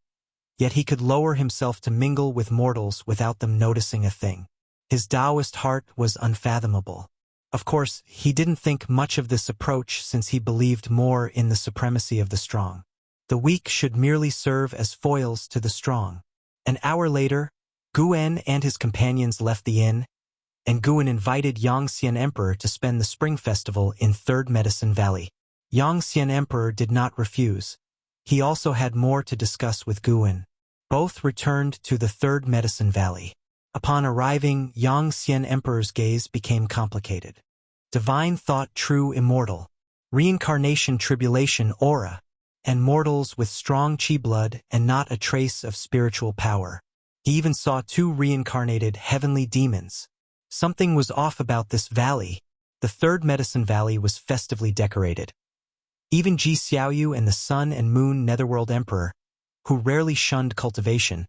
yet he could lower himself to mingle with mortals without them noticing a thing. His Taoist heart was unfathomable. Of course, he didn't think much of this approach since he believed more in the supremacy of the strong. The weak should merely serve as foils to the strong. An hour later, Guan and his companions left the inn, and Guan invited Yongxian Emperor to spend the Spring Festival in Third Medicine Valley. Yongxian Emperor did not refuse. He also had more to discuss with Guan. Both returned to the Third Medicine Valley. Upon arriving, Yongxian Emperor's gaze became complicated. Divine thought true immortal, reincarnation tribulation aura, and mortals with strong chi blood and not a trace of spiritual power. He even saw 2 reincarnated heavenly demons. Something was off about this valley. The Third Medicine Valley was festively decorated. Even Ji Xiaoyu and the Sun and Moon Netherworld Emperor, who rarely shunned cultivation,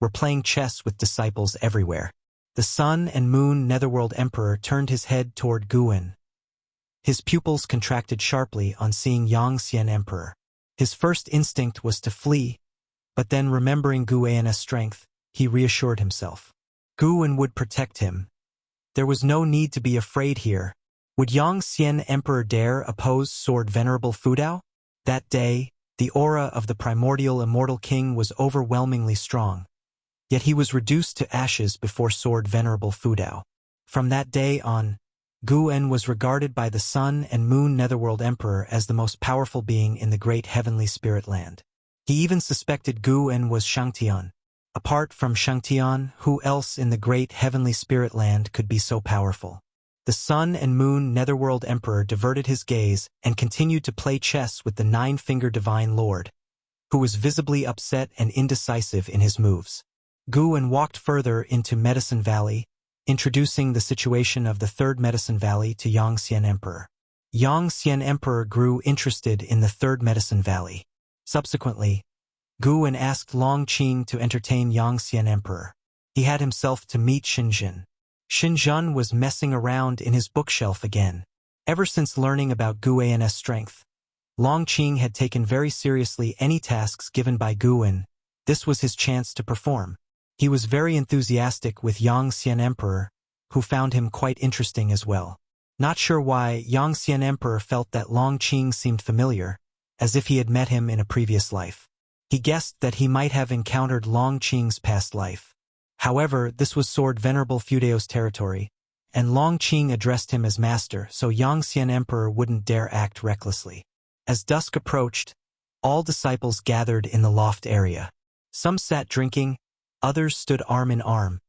were playing chess with disciples everywhere. The Sun and Moon Netherworld Emperor turned his head toward Guwen. His pupils contracted sharply on seeing Yangxian Emperor. His first instinct was to flee, but then remembering Guwen's strength, he reassured himself. Guwen would protect him. There was no need to be afraid here. Would Yangxian Emperor dare oppose Sword Venerable Fudao? That day, the aura of the primordial immortal king was overwhelmingly strong. Yet he was reduced to ashes before Sword Venerable Fudao. From that day on, Guwen was regarded by the Sun and Moon Netherworld Emperor as the most powerful being in the great heavenly spirit land. He even suspected Guwen was Shangtian. Apart from Shangtian, who else in the great heavenly spirit land could be so powerful? The Sun and Moon Netherworld Emperor diverted his gaze and continued to play chess with the Nine-Finger Divine Lord, who was visibly upset and indecisive in his moves. Guwen walked further into Medicine Valley, introducing the situation of the Third Medicine Valley to Yangxian Emperor. Yangxian Emperor grew interested in the Third Medicine Valley. Subsequently, Guwen asked Longqing to entertain Yangxian Emperor. He had himself to meet Xinjun. Xinjun was messing around in his bookshelf again. Ever since learning about Guwen's strength, Longqing had taken very seriously any tasks given by Guwen. This was his chance to perform. He was very enthusiastic with Yangxian Emperor, who found him quite interesting as well. Not sure why, Yangxian Emperor felt that Longqing seemed familiar, as if he had met him in a previous life. He guessed that he might have encountered Longqing's past life. However, this was Sword Venerable Fudao's territory, and Longqing addressed him as master, so Yangxian Emperor wouldn't dare act recklessly. As dusk approached, all disciples gathered in the loft area. Some sat drinking, others stood arm in arm,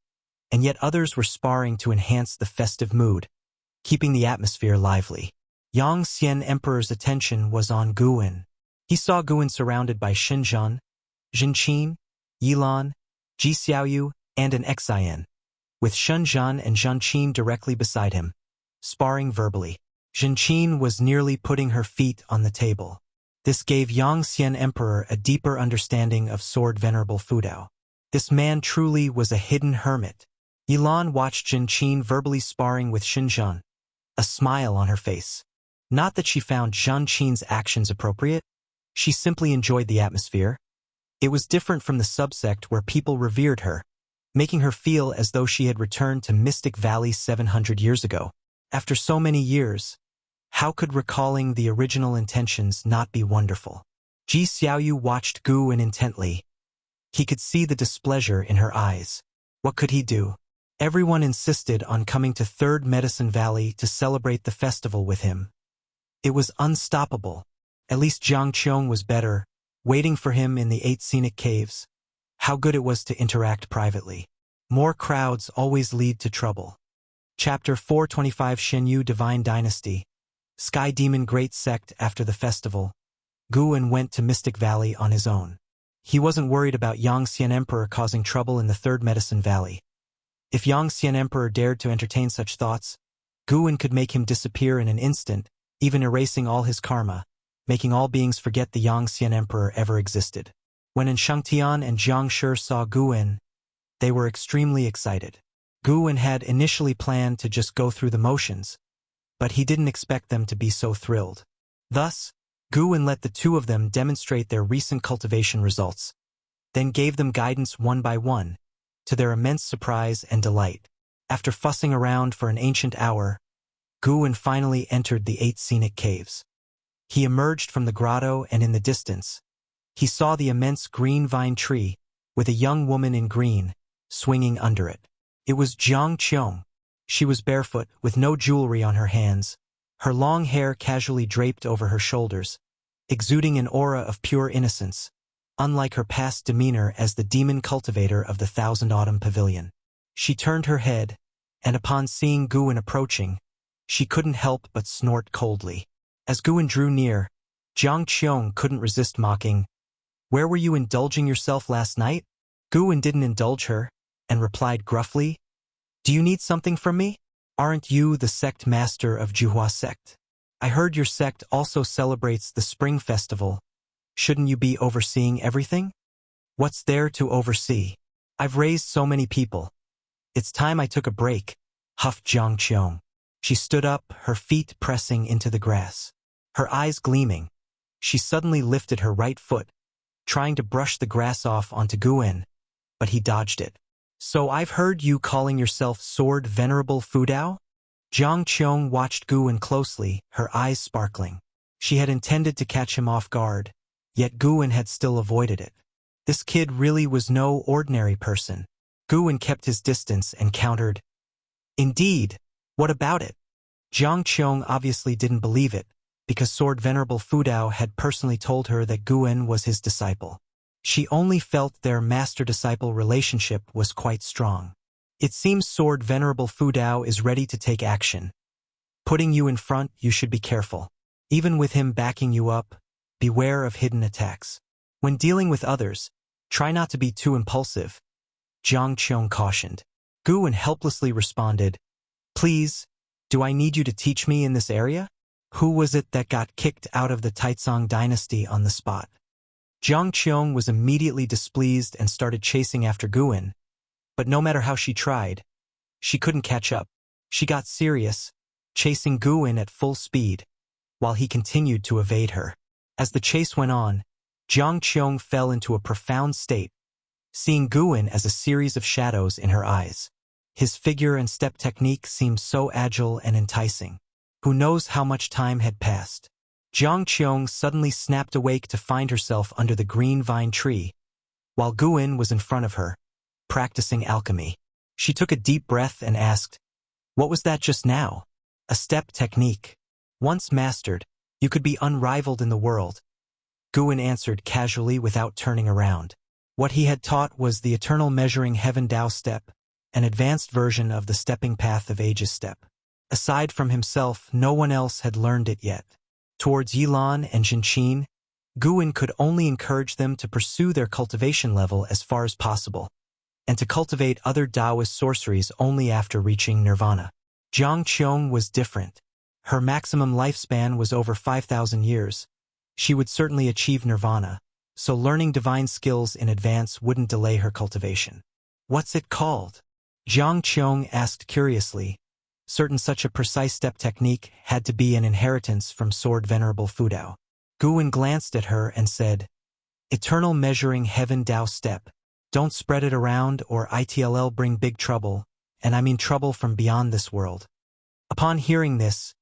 and yet others were sparring to enhance the festive mood, keeping the atmosphere lively. Yangxian Emperor's attention was on Guwen. He saw Guwen surrounded by Xinjun, Jinqin, Yilan, Ji Xiaoyu, and an Xian, with Shenzhen and Zhanqin directly beside him, sparring verbally. Zhanqin was nearly putting her feet on the table. This gave Yangxian Emperor a deeper understanding of Sword Venerable Fudao. This man truly was a hidden hermit. Yilan watched Zhanqin verbally sparring with Xinjun, a smile on her face. Not that she found Zhanqin's actions appropriate, she simply enjoyed the atmosphere. It was different from the subsect where people revered her, making her feel as though she had returned to Mystic Valley 700 years ago. After so many years, how could recalling the original intentions not be wonderful? Ji Xiaoyu watched Guwen intently. He could see the displeasure in her eyes. What could he do? Everyone insisted on coming to Third Medicine Valley to celebrate the festival with him. It was unstoppable. At least Jiang Qiong was better, waiting for him in the 8 scenic caves. How good it was to interact privately. More crowds always lead to trouble. Chapter 425 Shenyu Divine Dynasty. Sky Demon Great Sect. After the festival, Guwen went to Mystic Valley on his own. He wasn't worried about Yangxian Emperor causing trouble in the Third Medicine Valley. If Yangxian Emperor dared to entertain such thoughts, Guwen could make him disappear in an instant, even erasing all his karma, making all beings forget the Yangxian Emperor ever existed. When Shangtian and Jiangshi saw Guwen, they were extremely excited. Guwen had initially planned to just go through the motions, but he didn't expect them to be so thrilled. Thus, Guwen let the two of them demonstrate their recent cultivation results, then gave them guidance one by one, to their immense surprise and delight. After fussing around for an ancient hour, Guwen finally entered the 8 scenic caves. He emerged from the grotto, and in the distance, he saw the immense green vine tree, with a young woman in green, swinging under it. It was Jiang Qiong. She was barefoot, with no jewelry on her hands, her long hair casually draped over her shoulders, exuding an aura of pure innocence, unlike her past demeanor as the demon cultivator of the Thousand Autumn Pavilion. She turned her head, and upon seeing Guwen approaching, she couldn't help but snort coldly. As Guwen drew near, Jiang Qiong couldn't resist mocking, "Where were you indulging yourself last night?" Guwen didn't indulge her, and replied gruffly, "Do you need something from me? Aren't you the sect master of Juhua sect? I heard your sect also celebrates the Spring Festival. Shouldn't you be overseeing everything?" "What's there to oversee?" I've raised so many people. It's time I took a break, huffed Jiang Qiong. She stood up, her feet pressing into the grass. Her eyes gleaming. She suddenly lifted her right foot, trying to brush the grass off onto Guwen, but he dodged it. So I've heard you calling yourself Sword Venerable Fudao? Jiang Qiong watched Guwen closely, her eyes sparkling. She had intended to catch him off guard, yet Guwen had still avoided it. This kid really was no ordinary person. Guwen kept his distance and countered, "Indeed, what about it?" Jiang Qiong obviously didn't believe it, because Sword Venerable Fudao had personally told her that Guwen was his disciple. She only felt their master-disciple relationship was quite strong. It seems Sword Venerable Fudao is ready to take action. Putting you in front, you should be careful. Even with him backing you up, beware of hidden attacks. When dealing with others, try not to be too impulsive, Jiang Qiong cautioned. Guwen helplessly responded, "Please, do I need you to teach me in this area? Who was it that got kicked out of the Taizong dynasty on the spot?" Jiang Qiong was immediately displeased and started chasing after Guwen, but no matter how she tried, she couldn't catch up. She got serious, chasing Guwen at full speed, while he continued to evade her. As the chase went on, Jiang Qiong fell into a profound state, seeing Guwen as a series of shadows in her eyes. His figure and step technique seemed so agile and enticing. Who knows how much time had passed? Jiang Qiong suddenly snapped awake to find herself under the green vine tree, while Guwen was in front of her, practicing alchemy. She took a deep breath and asked, "What was that just now?" "A step technique. Once mastered, you could be unrivaled in the world," Guwen answered casually without turning around. What he had taught was the eternal measuring heaven Tao step, an advanced version of the stepping path of ages step. Aside from himself, no one else had learned it yet. Towards Yilan and Jinqin, Guwen could only encourage them to pursue their cultivation level as far as possible, and to cultivate other Taoist sorceries only after reaching nirvana. Jiang Qiong was different. Her maximum lifespan was over 5,000 years. She would certainly achieve nirvana, so learning divine skills in advance wouldn't delay her cultivation. "What's it called?" Jiang Qiong asked curiously. Certain such a precise step technique had to be an inheritance from Sword Venerable Fudao. Guwen glanced at her and said, "Eternal measuring heaven Tao step. Don't spread it around or it'll bring big trouble, and I mean trouble from beyond this world." Upon hearing this,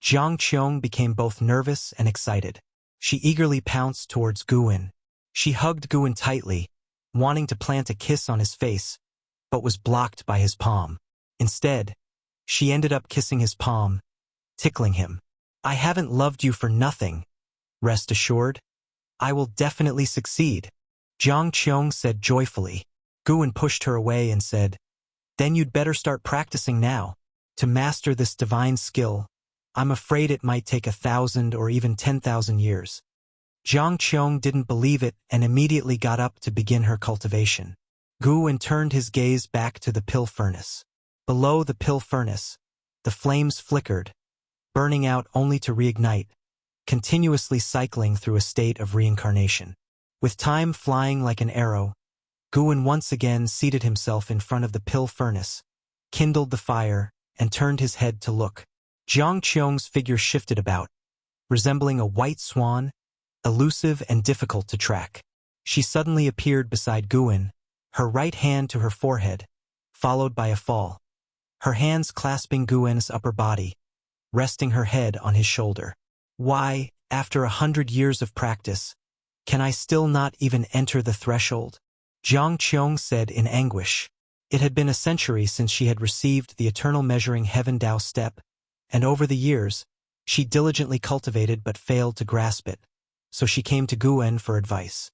Jiang Qiong became both nervous and excited. She eagerly pounced towards Guwen. She hugged Guwen tightly, wanting to plant a kiss on his face, but was blocked by his palm. Instead, she ended up kissing his palm, tickling him. "I haven't loved you for nothing. Rest assured, I will definitely succeed," Jiang Qiong said joyfully. Guwen pushed her away and said, "Then you'd better start practicing now. To master this divine skill, I'm afraid it might take 1,000 or even 10,000 years." Jiang Qiong didn't believe it and immediately got up to begin her cultivation. Guwen turned his gaze back to the pill furnace. Below the pill furnace, the flames flickered, burning out only to reignite, continuously cycling through a state of reincarnation. With time flying like an arrow, Guwen once again seated himself in front of the pill furnace, kindled the fire, and turned his head to look. Jiang Qiong's figure shifted about, resembling a white swan, elusive and difficult to track. She suddenly appeared beside Guwen, her right hand to her forehead, followed by a fall, her hands clasping Guwen's upper body, resting her head on his shoulder. "Why, after 100 years of practice, can I still not even enter the threshold?" Jiang Qiong said in anguish. It had been a century since she had received the eternal measuring heaven Tao step, and over the years, she diligently cultivated but failed to grasp it, so she came to Guwen for advice.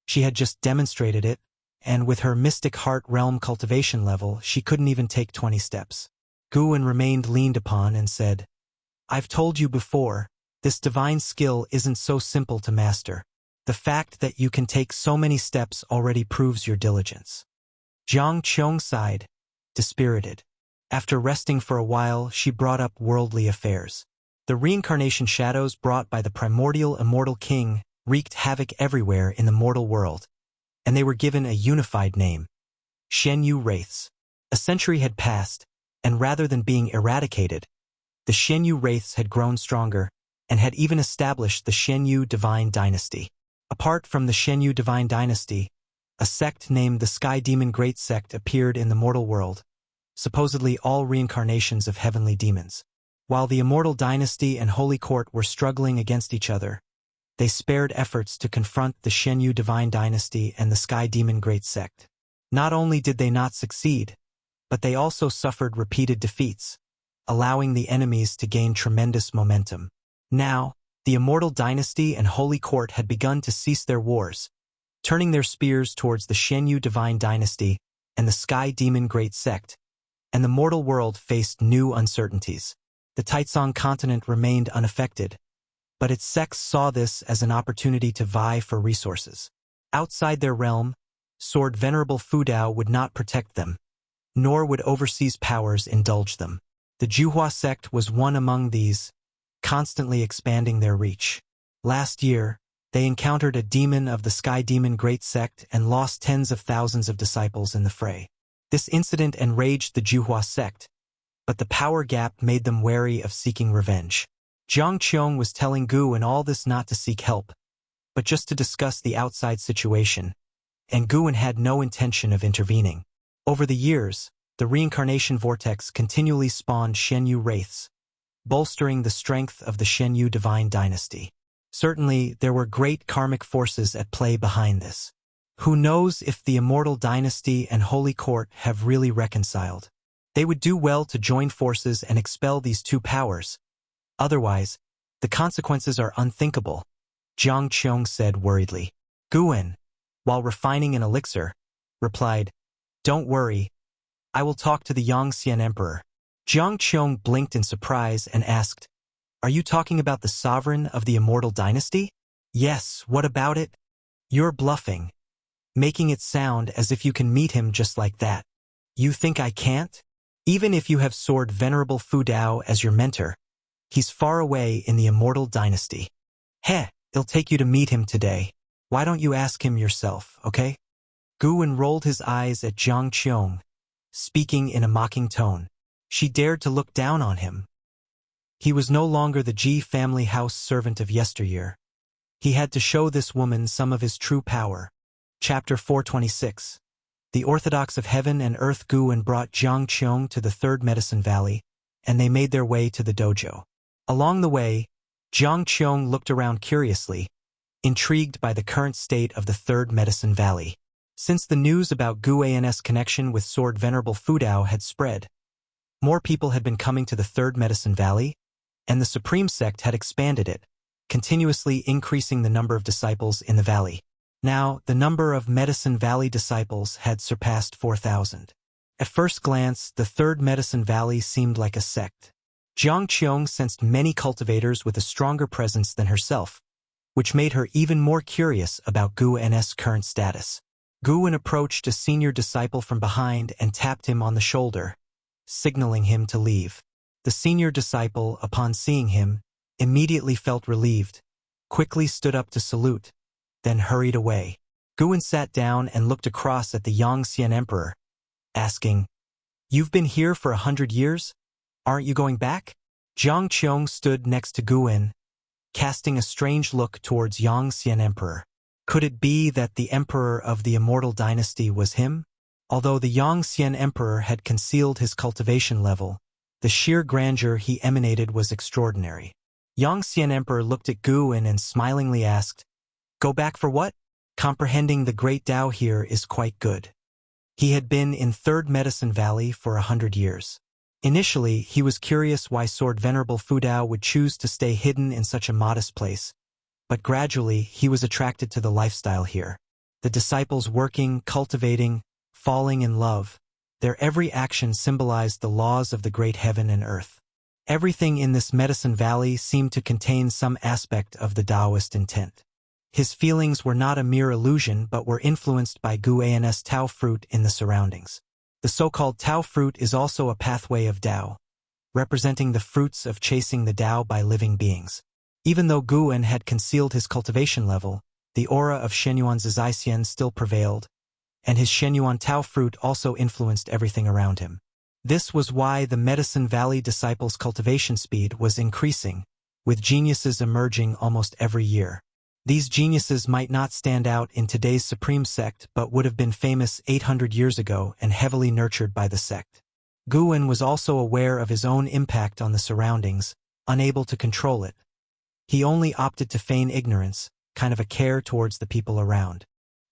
She had just demonstrated it, and with her mystic heart realm cultivation level, she couldn't even take 20 steps. Guwen remained leaned upon and said, "I've told you before, this divine skill isn't so simple to master. The fact that you can take so many steps already proves your diligence." Jiang Qiong sighed, dispirited. After resting for a while, she brought up worldly affairs. The reincarnation shadows brought by the primordial immortal king wreaked havoc everywhere in the mortal world, and they were given a unified name, Xianyu wraiths. A century had passed, and rather than being eradicated, the Xianyu wraiths had grown stronger and had even established the Xianyu divine dynasty. Apart from the Xianyu divine dynasty, a sect named the Sky Demon Great Sect appeared in the mortal world, supposedly all reincarnations of heavenly demons. While the Immortal Dynasty and Holy Court were struggling against each other, they spared efforts to confront the Xianyu divine dynasty and the Sky Demon Great Sect. Not only did they not succeed, but they also suffered repeated defeats, allowing the enemies to gain tremendous momentum. Now, the Immortal Dynasty and Holy Court had begun to cease their wars, turning their spears towards the Xianyu divine dynasty and the Sky Demon Great Sect, and the mortal world faced new uncertainties. The Taitsong continent remained unaffected, but its sects saw this as an opportunity to vie for resources. Outside their realm, Sword Venerable Fudao would not protect them, nor would overseas powers indulge them. The Juhua sect was one among these, constantly expanding their reach. Last year, they encountered a demon of the Sky Demon Great Sect and lost tens of thousands of disciples in the fray. This incident enraged the Juhua sect, but the power gap made them wary of seeking revenge. Jiang Qiong was telling Gu and all this not to seek help, but just to discuss the outside situation, and Guan had no intention of intervening. Over the years, the reincarnation vortex continually spawned Xianyu wraiths, bolstering the strength of the Xianyu divine dynasty. Certainly, there were great karmic forces at play behind this. Who knows if the Immortal Dynasty and Holy Court have really reconciled? They would do well to join forces and expel these two powers. Otherwise, the consequences are unthinkable, Jiang Qiong said worriedly. Guan, while refining an elixir, replied, "Don't worry, I will talk to the Yangxian Emperor." Jiang Qiong blinked in surprise and asked, "Are you talking about the sovereign of the Immortal Dynasty?" "Yes, what about it?" "You're bluffing, making it sound as if you can meet him just like that." "You think I can't? Even if you have Sword Venerable Fudao as your mentor, he's far away in the Immortal Dynasty." "Heh, it'll take you to meet him today. Why don't you ask him yourself, okay?" Guan rolled his eyes at Jiang Qiong, speaking in a mocking tone. She dared to look down on him. He was no longer the Ji family house servant of yesteryear. He had to show this woman some of his true power. Chapter 426. The Orthodox of Heaven and Earth Guan brought Jiang Qiong to the Third Medicine Valley, and they made their way to the dojo. Along the way, Jiang Qiong looked around curiously, intrigued by the current state of the Third Medicine Valley. Since the news about Guan's connection with Sword Venerable Fudao had spread, more people had been coming to the Third Medicine Valley, and the Supreme Sect had expanded it, continuously increasing the number of disciples in the valley. Now, the number of Medicine Valley disciples had surpassed 4,000. At first glance, the Third Medicine Valley seemed like a sect. Jiang Qiong sensed many cultivators with a stronger presence than herself, which made her even more curious about Guan's current status. Guan approached a senior disciple from behind and tapped him on the shoulder, signaling him to leave. The senior disciple, upon seeing him, immediately felt relieved, quickly stood up to salute, then hurried away. Guan sat down and looked across at the Yangxian Emperor, asking, "You've been here for 100 years? Aren't you going back?" Jiang Qiong stood next to Guan, casting a strange look towards Yangxian Emperor. Could it be that the Emperor of the Immortal Dynasty was him? Although the Yangxian Emperor had concealed his cultivation level, the sheer grandeur he emanated was extraordinary. Yangxian Emperor looked at Guan and smilingly asked, "Go back for what?" Comprehending the great Tao here is quite good. He had been in Third Medicine Valley for 100 years. Initially, he was curious why Sword Venerable Fudao would choose to stay hidden in such a modest place, but gradually he was attracted to the lifestyle here. The disciples working, cultivating, falling in love, their every action symbolized the laws of the great heaven and earth. Everything in this Medicine Valley seemed to contain some aspect of the Taoist intent. His feelings were not a mere illusion but were influenced by Guan's Tao fruit in the surroundings. The so-called Tao fruit is also a pathway of Tao, representing the fruits of chasing the Tao by living beings. Even though Guan had concealed his cultivation level, the aura of Shenyuan Zizaixian still prevailed, and his Shenyuan Tao fruit also influenced everything around him. This was why the Medicine Valley disciples' cultivation speed was increasing, with geniuses emerging almost every year. These geniuses might not stand out in today's supreme sect but would have been famous 800 years ago and heavily nurtured by the sect. Guwen was also aware of his own impact on the surroundings, unable to control it. He only opted to feign ignorance, kind of a care towards the people around.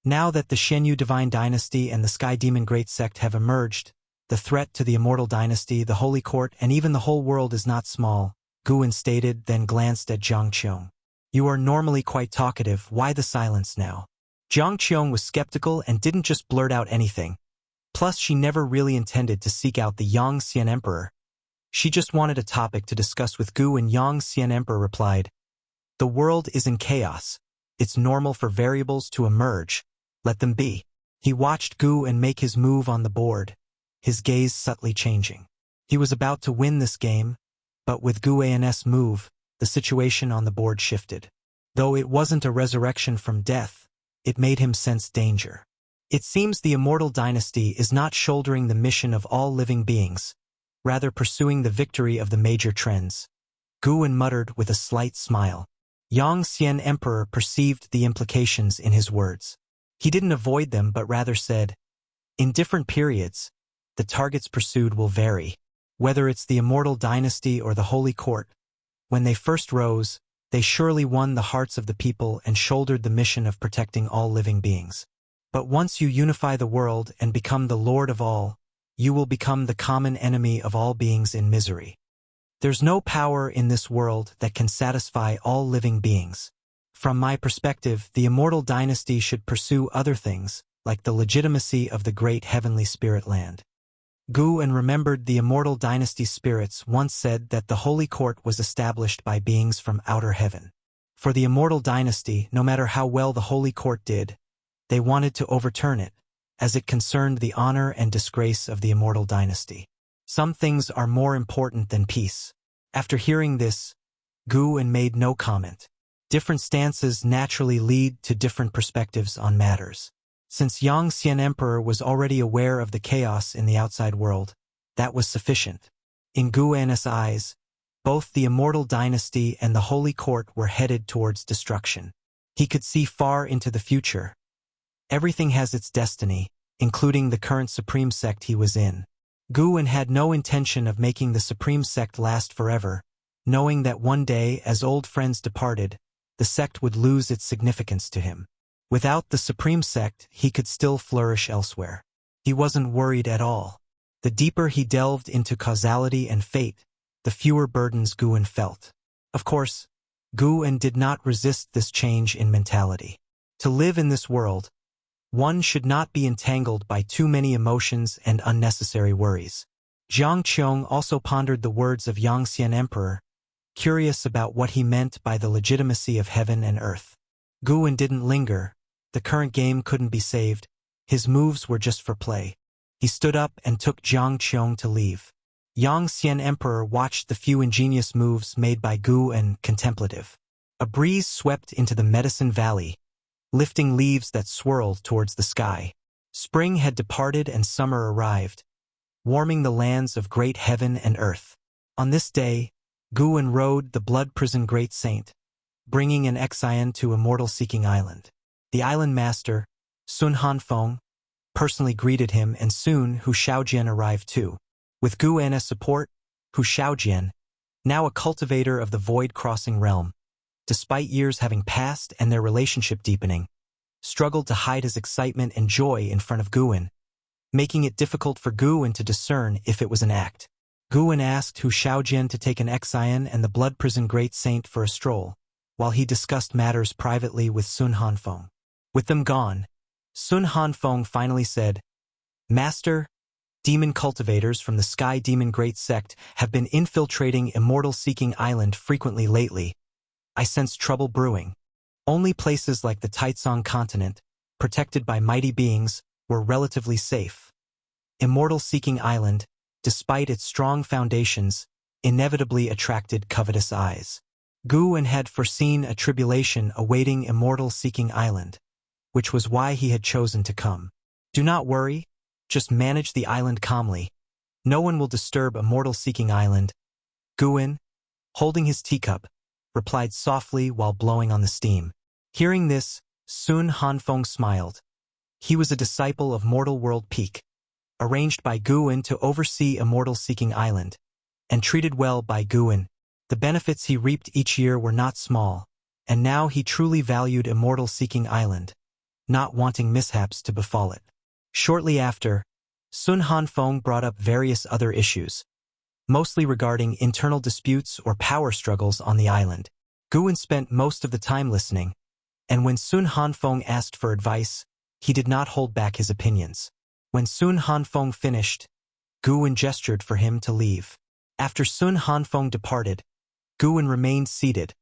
Now that the Shenyu Divine Dynasty and the Sky Demon Great Sect have emerged, the threat to the Immortal Dynasty, the Holy Court, and even the whole world is not small, Guwen stated, then glanced at Zhang Qiong. You are normally quite talkative, why the silence now? Zhang Qiong was skeptical and didn't just blurt out anything. Plus, she never really intended to seek out the Yang Xian Emperor. She just wanted a topic to discuss with Gu, and Yang Xian Emperor replied, "The world is in chaos. It's normal for variables to emerge. Let them be." He watched Gu and make his move on the board, his gaze subtly changing. He was about to win this game, but with Guan's move, the situation on the board shifted. Though it wasn't a resurrection from death, it made him sense danger. It seems the Immortal Dynasty is not shouldering the mission of all living beings, rather pursuing the victory of the major trends. Guwen muttered with a slight smile. Yang Xian Emperor perceived the implications in his words. He didn't avoid them but rather said, "In different periods, the targets pursued will vary. Whether it's the Immortal Dynasty or the Holy Court, when they first rose, they surely won the hearts of the people and shouldered the mission of protecting all living beings. But once you unify the world and become the Lord of all, you will become the common enemy of all beings in misery. There's no power in this world that can satisfy all living beings. From my perspective, the Immortal Dynasty should pursue other things, like the legitimacy of the great heavenly spirit land." Guwen remembered the Immortal Dynasty spirits once said that the Holy Court was established by beings from outer heaven. For the Immortal Dynasty, no matter how well the Holy Court did, they wanted to overturn it, as it concerned the honor and disgrace of the Immortal Dynasty. Some things are more important than peace. After hearing this, Guwen made no comment. Different stances naturally lead to different perspectives on matters. Since Yang Xian Emperor was already aware of the chaos in the outside world, that was sufficient. In Guwen's eyes, both the Immortal Dynasty and the Holy Court were headed towards destruction. He could see far into the future. Everything has its destiny, including the current supreme sect he was in. Guwen had no intention of making the supreme sect last forever, knowing that one day, as old friends departed, the sect would lose its significance to him. Without the supreme sect, he could still flourish elsewhere. He wasn't worried at all. The deeper he delved into causality and fate, the fewer burdens Guwen felt. Of course, Guwen did not resist this change in mentality. To live in this world, one should not be entangled by too many emotions and unnecessary worries. Zhang Qiong also pondered the words of Yang Xian Emperor, curious about what he meant by the legitimacy of heaven and earth. Guwen didn't linger. The current game couldn't be saved. His moves were just for play. He stood up and took Zhang Qiong to leave. Yang Xian Emperor watched the few ingenious moves made by Guwen, contemplative. A breeze swept into the Medicine Valley, lifting leaves that swirled towards the sky. Spring had departed and summer arrived, warming the lands of great heaven and earth. On this day, Guwen rode the Blood Prison Great Saint, bringing an Xian to Immortal-Seeking Island. The island master, Sun Hanfeng, personally greeted him, and soon Hu Shaojian arrived too. With Guwen's support, Hu Shaojian, now a cultivator of the void-crossing realm, despite years having passed and their relationship deepening, struggled to hide his excitement and joy in front of Guwen, making it difficult for Guwen to discern if it was an act. Guwen asked Hu Shaojian to take an Xian and the Blood Prison Great Saint for a stroll, while he discussed matters privately with Sun Hanfeng. With them gone, Sun Hanfeng finally said, "Master, demon cultivators from the Sky Demon Great Sect have been infiltrating Immortal-Seeking Island frequently lately. I sense trouble brewing. Only places like the Taitsong continent, protected by mighty beings, were relatively safe. Immortal-Seeking Island, despite its strong foundations, inevitably attracted covetous eyes. Guwen had foreseen a tribulation awaiting Immortal-Seeking Island, which was why he had chosen to come. Do not worry, just manage the island calmly. No one will disturb a mortal-seeking island. Guin, holding his teacup, replied softly while blowing on the steam. Hearing this, Sun Hanfeng smiled. He was a disciple of Mortal World Peak, arranged by Guin to oversee a mortal-seeking island, and treated well by Guin. The benefits he reaped each year were not small, and now he truly valued a mortal-seeking island, not wanting mishaps to befall it. Shortly after, Sun Hanfeng brought up various other issues, mostly regarding internal disputes or power struggles on the island. Guin spent most of the time listening, and when Sun Hanfeng asked for advice, he did not hold back his opinions. When Sun Hanfeng finished, Guin gestured for him to leave. After Sun Hanfeng departed, Guin remained seated,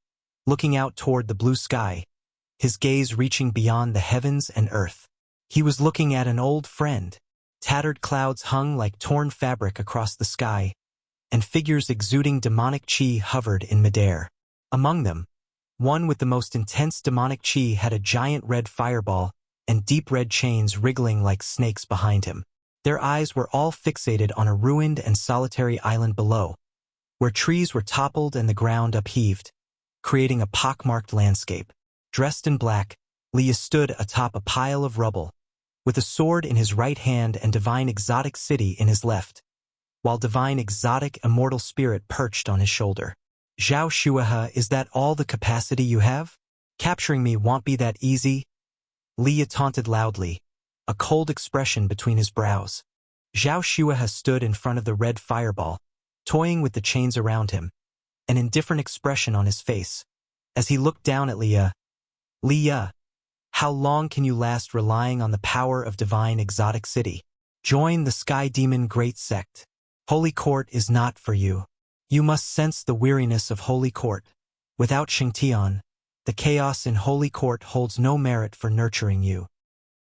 looking out toward the blue sky, his gaze reaching beyond the heavens and earth. He was looking at an old friend. Tattered clouds hung like torn fabric across the sky, and figures exuding demonic chi hovered in midair. Among them, one with the most intense demonic chi had a giant red fireball and deep red chains wriggling like snakes behind him. Their eyes were all fixated on a ruined and solitary island below, where trees were toppled and the ground upheaved, creating a pockmarked landscape. Dressed in black, Leah stood atop a pile of rubble, with a sword in his right hand and divine exotic city in his left, while divine exotic immortal spirit perched on his shoulder. Zhao Shuahe, is that all the capacity you have? Capturing me won't be that easy? Leah taunted loudly, a cold expression between his brows. Zhao Shuahe stood in front of the red fireball, toying with the chains around him, an indifferent expression on his face. As he looked down at Leah, "Leah, how long can you last relying on the power of divine exotic city? Join the Sky Demon Great Sect. Holy Court is not for you. You must sense the weariness of Holy Court. Without Shengtian, the chaos in Holy Court holds no merit for nurturing you."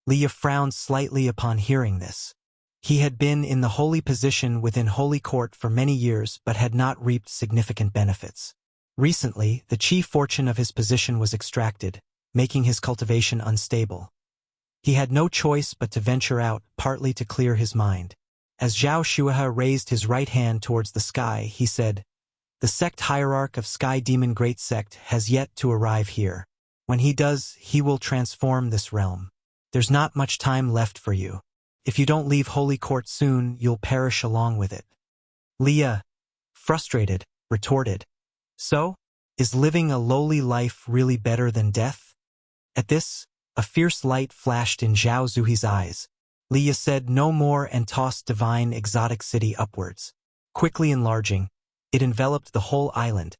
Leah frowned slightly upon hearing this. He had been in the holy position within Holy Court for many years but had not reaped significant benefits. Recently, the chi fortune of his position was extracted, making his cultivation unstable. He had no choice but to venture out, partly to clear his mind. As Zhao Shuahe raised his right hand towards the sky, he said, "The sect hierarch of Sky Demon Great Sect has yet to arrive here. When he does, he will transform this realm. There's not much time left for you. If you don't leave Holy Court soon, you'll perish along with it." Leah, frustrated, retorted, "So, is living a lowly life really better than death?" At this, a fierce light flashed in Zhao Zuhi's eyes. Leah said no more and tossed divine exotic city upwards. Quickly enlarging, it enveloped the whole island,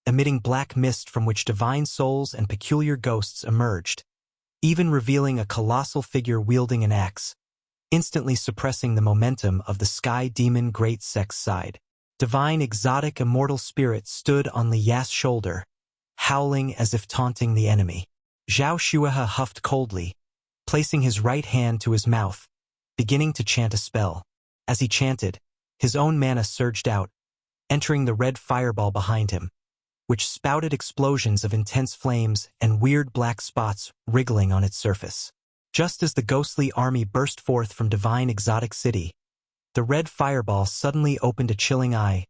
emitting black mist from which divine souls and peculiar ghosts emerged, even revealing a colossal figure wielding an axe, instantly suppressing the momentum of the Sky Demon Great Sect's side. Divine exotic immortal spirit stood on Lia's shoulder, howling as if taunting the enemy. Zhao Shuahe huffed coldly, placing his right hand to his mouth, beginning to chant a spell. As he chanted, his own mana surged out, entering the red fireball behind him, which spouted explosions of intense flames and weird black spots wriggling on its surface. Just as the ghostly army burst forth from divine exotic city, the red fireball suddenly opened a chilling eye,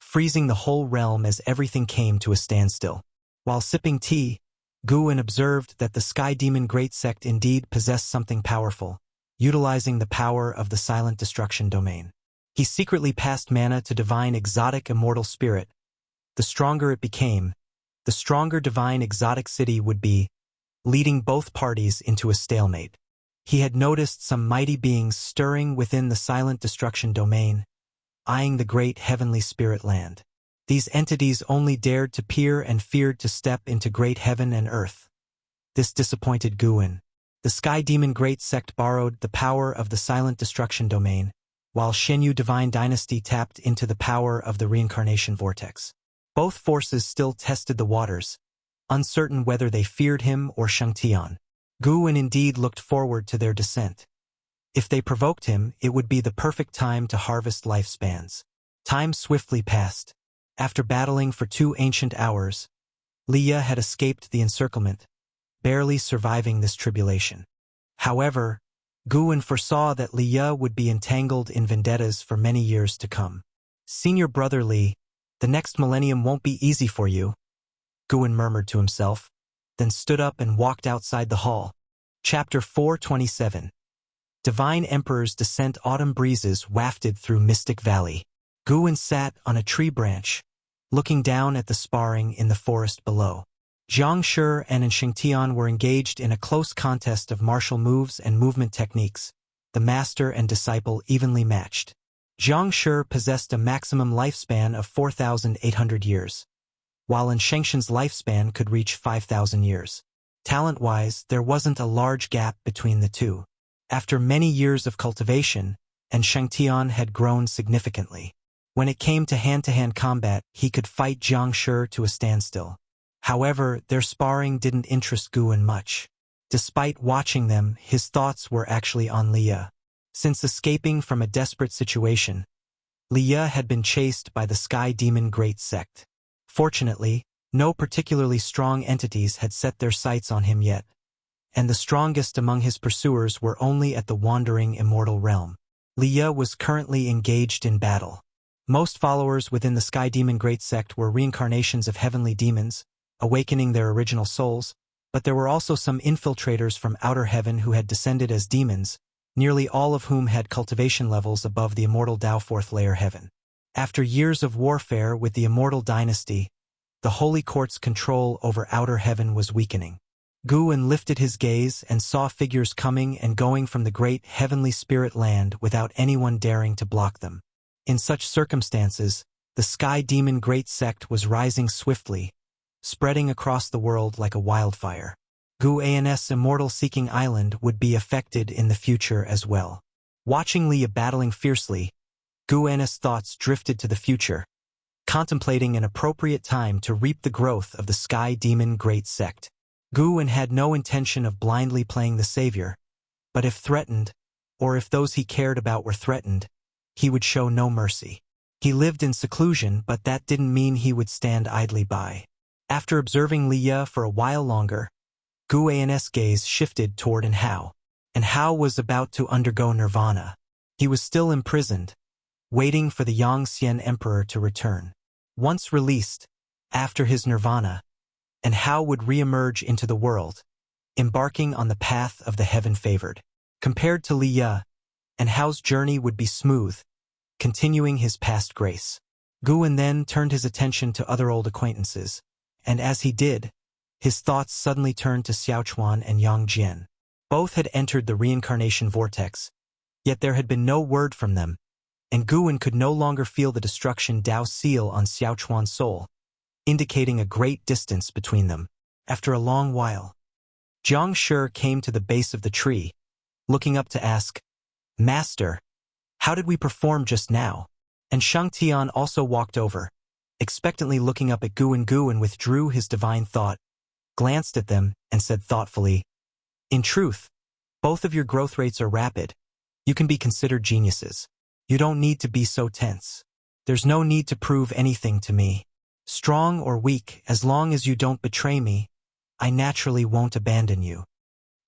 freezing the whole realm as everything came to a standstill. While sipping tea, Guin observed that the Sky Demon Great Sect indeed possessed something powerful, utilizing the power of the silent destruction domain. He secretly passed mana to divine exotic immortal spirit. The stronger it became, the stronger divine exotic city would be, leading both parties into a stalemate. He had noticed some mighty beings stirring within the silent destruction domain, eyeing the great heavenly spirit land. These entities only dared to peer and feared to step into great heaven and earth. This disappointed Guin. The Sky Demon Great Sect borrowed the power of the silent destruction domain, while Shenyu Divine Dynasty tapped into the power of the reincarnation vortex. Both forces still tested the waters, uncertain whether they feared him or Shengtian. Guin indeed looked forward to their descent. If they provoked him, it would be the perfect time to harvest lifespans. Time swiftly passed. After battling for 2 ancient hours, Leah had escaped the encirclement, barely surviving this tribulation. However, Guwen foresaw that Li Ye would be entangled in vendettas for many years to come. "Senior brother Li, the next millennium won't be easy for you," Guwen murmured to himself, then stood up and walked outside the hall. Chapter 427. Divine Emperor's Descent. Autumn breezes wafted through Mystic Valley. Guwen sat on a tree branch, looking down at the sparring in the forest below. Zhang Shi and Shengtian were engaged in a close contest of martial moves and movement techniques, the master and disciple evenly matched. Zhang Shi possessed a maximum lifespan of 4,800 years, while Shengtian's lifespan could reach 5,000 years. Talent-wise, there wasn't a large gap between the two. After many years of cultivation, Shengtian had grown significantly. When it came to hand-to-hand combat, he could fight Zhang Shi to a standstill. However, their sparring didn't interest Guwen much. Despite watching them, his thoughts were actually on Li Ye. Since escaping from a desperate situation, Li Ye had been chased by the Sky Demon Great Sect. Fortunately, no particularly strong entities had set their sights on him yet, and the strongest among his pursuers were only at the wandering immortal realm. Li Ye was currently engaged in battle. Most followers within the Sky Demon Great Sect were reincarnations of heavenly demons, awakening their original souls, but there were also some infiltrators from outer heaven who had descended as demons, nearly all of whom had cultivation levels above the immortal Dao Fourth Layer Heaven. After years of warfare with the immortal dynasty, the Holy Court's control over outer heaven was weakening. Guwen lifted his gaze and saw figures coming and going from the great heavenly spirit land without anyone daring to block them. In such circumstances, the Sky Demon Great Sect was rising swiftly, spreading across the world like a wildfire. Guwen's immortal-seeking island would be affected in the future as well. Watching Li Ye battling fiercely, Guwen's thoughts drifted to the future, contemplating an appropriate time to reap the growth of the Sky Demon Great Sect. Guwen had no intention of blindly playing the savior, but if threatened, or if those he cared about were threatened, he would show no mercy. He lived in seclusion, but that didn't mean he would stand idly by. After observing Li Ye for a while longer, Guwen's gaze shifted toward Hao. Hao was about to undergo nirvana. He was still imprisoned, waiting for the Yangxian Emperor to return. Once released, after his nirvana, Hao would re-emerge into the world, embarking on the path of the heaven-favored. Compared to Li Ye, Hao's journey would be smooth, continuing his past grace. Guwen then turned his attention to other old acquaintances, and as he did, his thoughts suddenly turned to Xiaochuan and Yang Jian. Both had entered the reincarnation vortex, yet there had been no word from them, and Guwen could no longer feel the destruction Dao seal on Xiaochuan's soul, indicating a great distance between them. After a long while, Zhang Shi came to the base of the tree, looking up to ask, "Master, how did we perform just now?" And Shengtian also walked over, expectantly looking up at Guwen. Guwen withdrew his divine thought, glanced at them, and said thoughtfully, "In truth, both of your growth rates are rapid. You can be considered geniuses. You don't need to be so tense. There's no need to prove anything to me. Strong or weak, as long as you don't betray me, I naturally won't abandon you."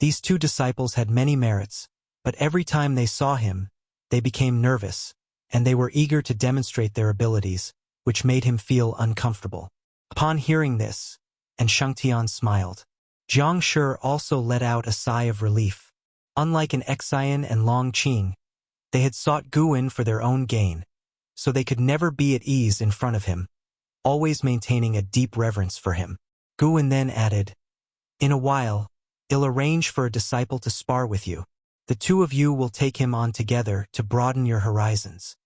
These two disciples had many merits, but every time they saw him, they became nervous, and they were eager to demonstrate their abilities, which made him feel uncomfortable. Upon hearing this, Shengtian smiled. Zhang Shi also let out a sigh of relief. Unlike Xian and Long Qing, they had sought Guwen for their own gain, so they could never be at ease in front of him, always maintaining a deep reverence for him. Guwen then added, "In a while, I'll arrange for a disciple to spar with you. The two of you will take him on together to broaden your horizons."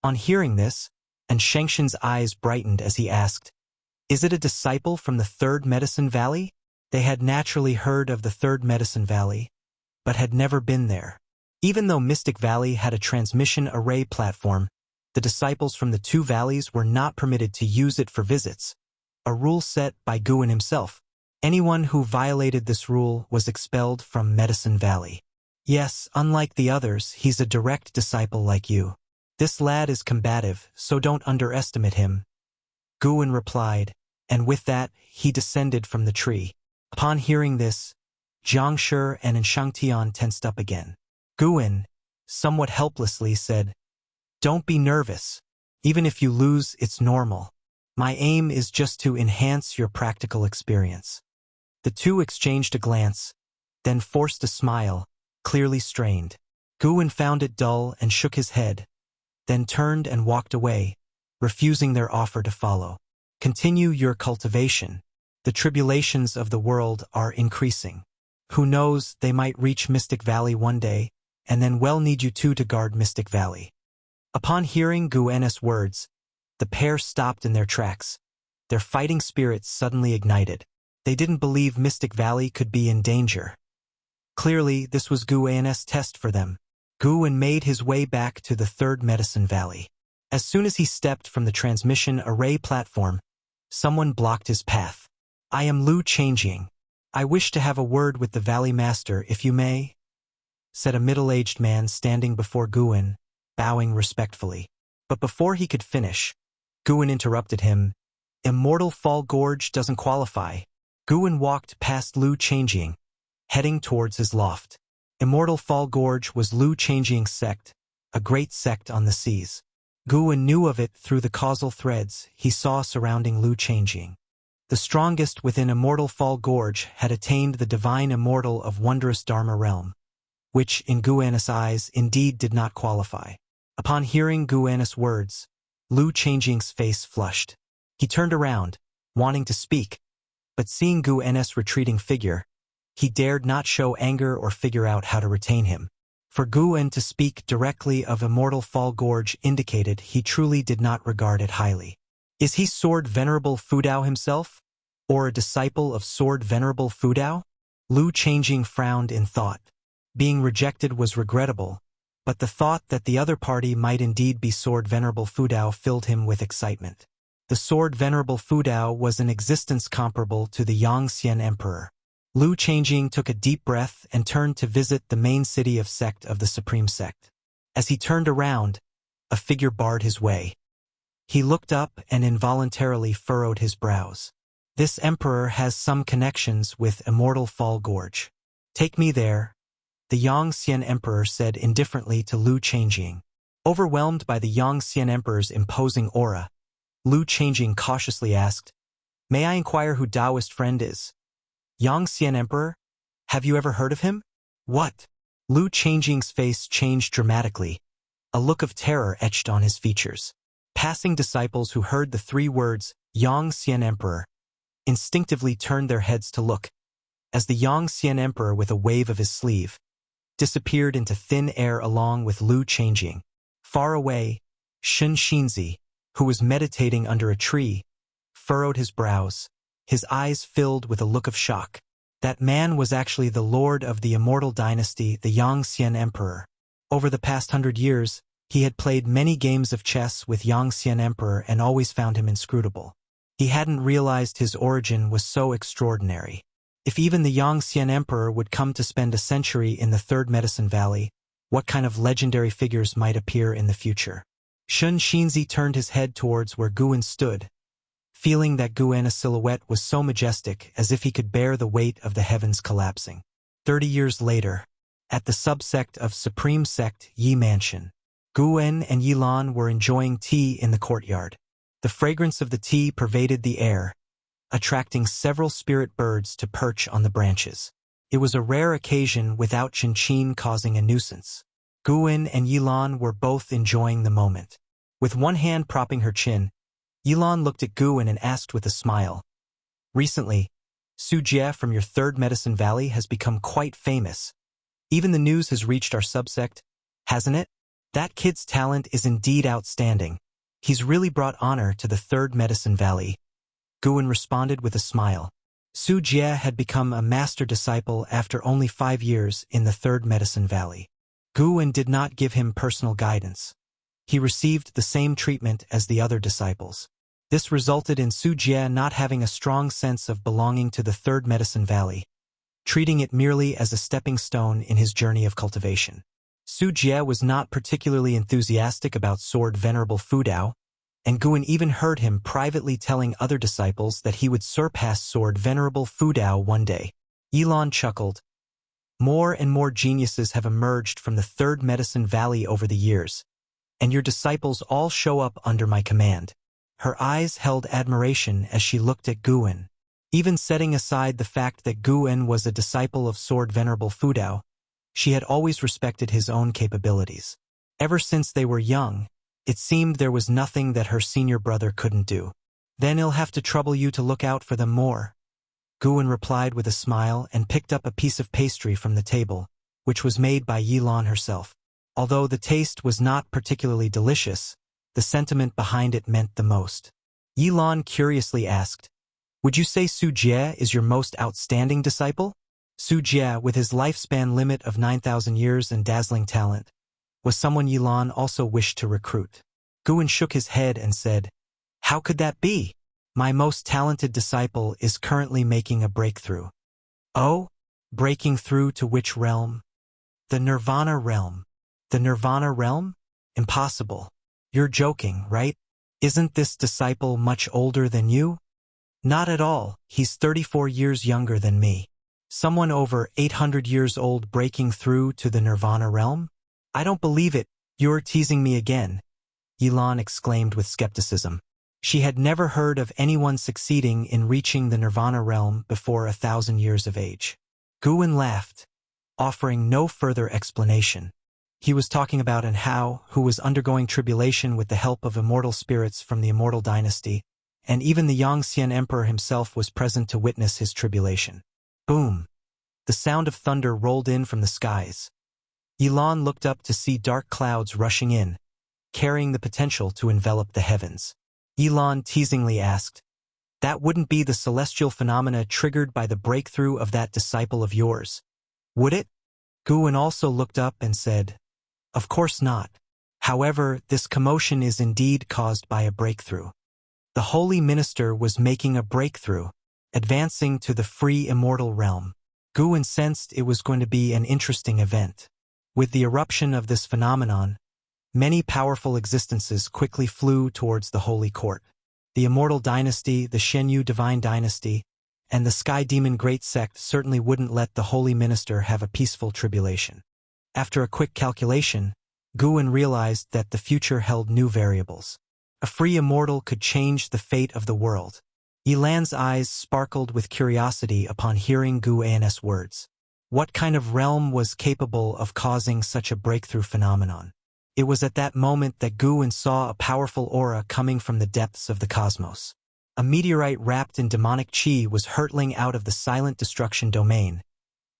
On hearing this, Shengtian's eyes brightened as he asked, "Is it a disciple from the Third Medicine Valley?" They had naturally heard of the Third Medicine Valley, but had never been there. Even though Mystic Valley had a transmission array platform, the disciples from the two valleys were not permitted to use it for visits, a rule set by Guwen himself. Anyone who violated this rule was expelled from Medicine Valley. "Yes, unlike the others, he's a direct disciple like you. This lad is combative, so don't underestimate him," Guwen replied, and with that, he descended from the tree. Upon hearing this, Zhang Shi and Shengtian tensed up again. Guan, somewhat helplessly, said, "Don't be nervous. Even if you lose, it's normal. My aim is just to enhance your practical experience." The two exchanged a glance, then forced a smile, clearly strained. Guan found it dull and shook his head, then turned and walked away, refusing their offer to follow. "Continue your cultivation. The tribulations of the world are increasing. Who knows, they might reach Mystic Valley one day, and then we'll need you two to guard Mystic Valley." Upon hearing Guan's words, the pair stopped in their tracks. Their fighting spirits suddenly ignited. They didn't believe Mystic Valley could be in danger. Clearly, this was Guan's test for them. Guan made his way back to the Third Medicine Valley. As soon as he stepped from the transmission array platform, someone blocked his path. "I am Lu Changjing. I wish to have a word with the Valley Master, if you may," said a middle-aged man standing before Guan, bowing respectfully. But before he could finish, Guan interrupted him. "Immortal Fall Gorge doesn't qualify." Guan walked past Lu Changjing, heading towards his loft. Immortal Fall Gorge was Lu Changjing's sect, a great sect on the seas. Guan knew of it through the causal threads he saw surrounding Lu Changjing. The strongest within Immortal Fall Gorge had attained the divine immortal of wondrous Dharma realm, which, in Guan's eyes, indeed did not qualify. Upon hearing Guan's words, Lu Changjing's face flushed. He turned around, wanting to speak, but seeing Guan's retreating figure, he dared not show anger or figure out how to retain him. For Guan to speak directly of Immortal Fall Gorge indicated he truly did not regard it highly. Is he Sword Venerable Fudao himself? Or a disciple of Sword Venerable Fudao? Lu Changjing frowned in thought. Being rejected was regrettable, but the thought that the other party might indeed be Sword Venerable Fudao filled him with excitement. The Sword Venerable Fudao was an existence comparable to the Yangxian Emperor. Lu Changjing took a deep breath and turned to visit the main city of sect of the Supreme Sect. As he turned around, a figure barred his way. He looked up and involuntarily furrowed his brows. This emperor has some connections with Immortal Fall Gorge. "Take me there," the Yangxian Emperor said indifferently to Lu Changjing. Overwhelmed by the Yangxian Emperor's imposing aura, Lu Changjing cautiously asked, "May I inquire who Taoist friend is?" "Yangxian Emperor? Have you ever heard of him?" "What?" Lu Changjing's face changed dramatically. A look of terror etched on his features. Passing disciples who heard the three words, Yangxian Emperor, instinctively turned their heads to look, as the Yangxian Emperor, with a wave of his sleeve, disappeared into thin air along with Lu Changjing. Far away, Shun Xinzi, who was meditating under a tree, furrowed his brows, his eyes filled with a look of shock. That man was actually the lord of the immortal dynasty, the Yangxian Emperor. Over the past 100 years, he had played many games of chess with Yangxian Emperor and always found him inscrutable. He hadn't realized his origin was so extraordinary. If even the Yangxian Emperor would come to spend a century in the Third Medicine Valley, what kind of legendary figures might appear in the future? Shun Xinzi turned his head towards where Guan stood, feeling that Guan's silhouette was so majestic as if he could bear the weight of the heavens collapsing. 30 years later, at the subsect of Supreme Sect Yi Mansion, Guan and Yilan were enjoying tea in the courtyard. The fragrance of the tea pervaded the air, attracting several spirit birds to perch on the branches. It was a rare occasion without Chin causing a nuisance. Guan and Yilan were both enjoying the moment. With one hand propping her chin, Yilan looked at Guan and asked with a smile, "Recently, Su Jie from your Third Medicine Valley has become quite famous. Even the news has reached our subsect, hasn't it? That kid's talent is indeed outstanding. He's really brought honor to the Third Medicine Valley." Guan responded with a smile. Su Jie had become a master disciple after only 5 years in the Third Medicine Valley. Guan did not give him personal guidance. He received the same treatment as the other disciples. This resulted in Su Jie not having a strong sense of belonging to the Third Medicine Valley, treating it merely as a stepping stone in his journey of cultivation. Su Jie was not particularly enthusiastic about Sword Venerable Fudao, and Guan even heard him privately telling other disciples that he would surpass Sword Venerable Fudao one day. Yilan chuckled. More and more geniuses have emerged from the Third Medicine Valley over the years, and your disciples all show up under my command. Her eyes held admiration as she looked at Guwen. Even setting aside the fact that Guwen was a disciple of Sword Venerable Fudao, she had always respected his own capabilities. Ever since they were young, it seemed there was nothing that her senior brother couldn't do. Then he'll have to trouble you to look out for them more. Guwen replied with a smile and picked up a piece of pastry from the table, which was made by Yilan herself. Although the taste was not particularly delicious, the sentiment behind it meant the most. Yilan curiously asked, "Would you say Su Jie is your most outstanding disciple?" Su Jie, with his lifespan limit of 9,000 years and dazzling talent, was someone Yilan also wished to recruit. Guwen shook his head and said, "How could that be? My most talented disciple is currently making a breakthrough." "Oh? Breaking through to which realm?" "The Nirvana realm." "The Nirvana realm? Impossible. You're joking, right? Isn't this disciple much older than you?" "Not at all, he's 34 years younger than me." "Someone over 800 years old breaking through to the Nirvana realm? I don't believe it, you're teasing me again," Yilan exclaimed with skepticism. She had never heard of anyone succeeding in reaching the Nirvana realm before 1,000 years of age. Guwen laughed, offering no further explanation. He was talking about An Hao, who was undergoing tribulation with the help of immortal spirits from the immortal dynasty, and even the Yangxian emperor himself was present to witness his tribulation. Boom! The sound of thunder rolled in from the skies. Yilan looked up to see dark clouds rushing in, carrying the potential to envelop the heavens. Yilan teasingly asked, "That wouldn't be the celestial phenomena triggered by the breakthrough of that disciple of yours, would it?" Guwen also looked up and said, "Of course not. However, this commotion is indeed caused by a breakthrough. The holy minister was making a breakthrough, advancing to the free immortal realm." Guwen sensed it was going to be an interesting event. With the eruption of this phenomenon, many powerful existences quickly flew towards the holy court. The immortal dynasty, the Shenyu divine dynasty, and the Sky Demon Great Sect certainly wouldn't let the holy minister have a peaceful tribulation. After a quick calculation, Guwen realized that the future held new variables. A free immortal could change the fate of the world. Yilan's eyes sparkled with curiosity upon hearing Guwen's words. What kind of realm was capable of causing such a breakthrough phenomenon? It was at that moment that Guwen saw a powerful aura coming from the depths of the cosmos. A meteorite wrapped in demonic chi was hurtling out of the silent destruction domain,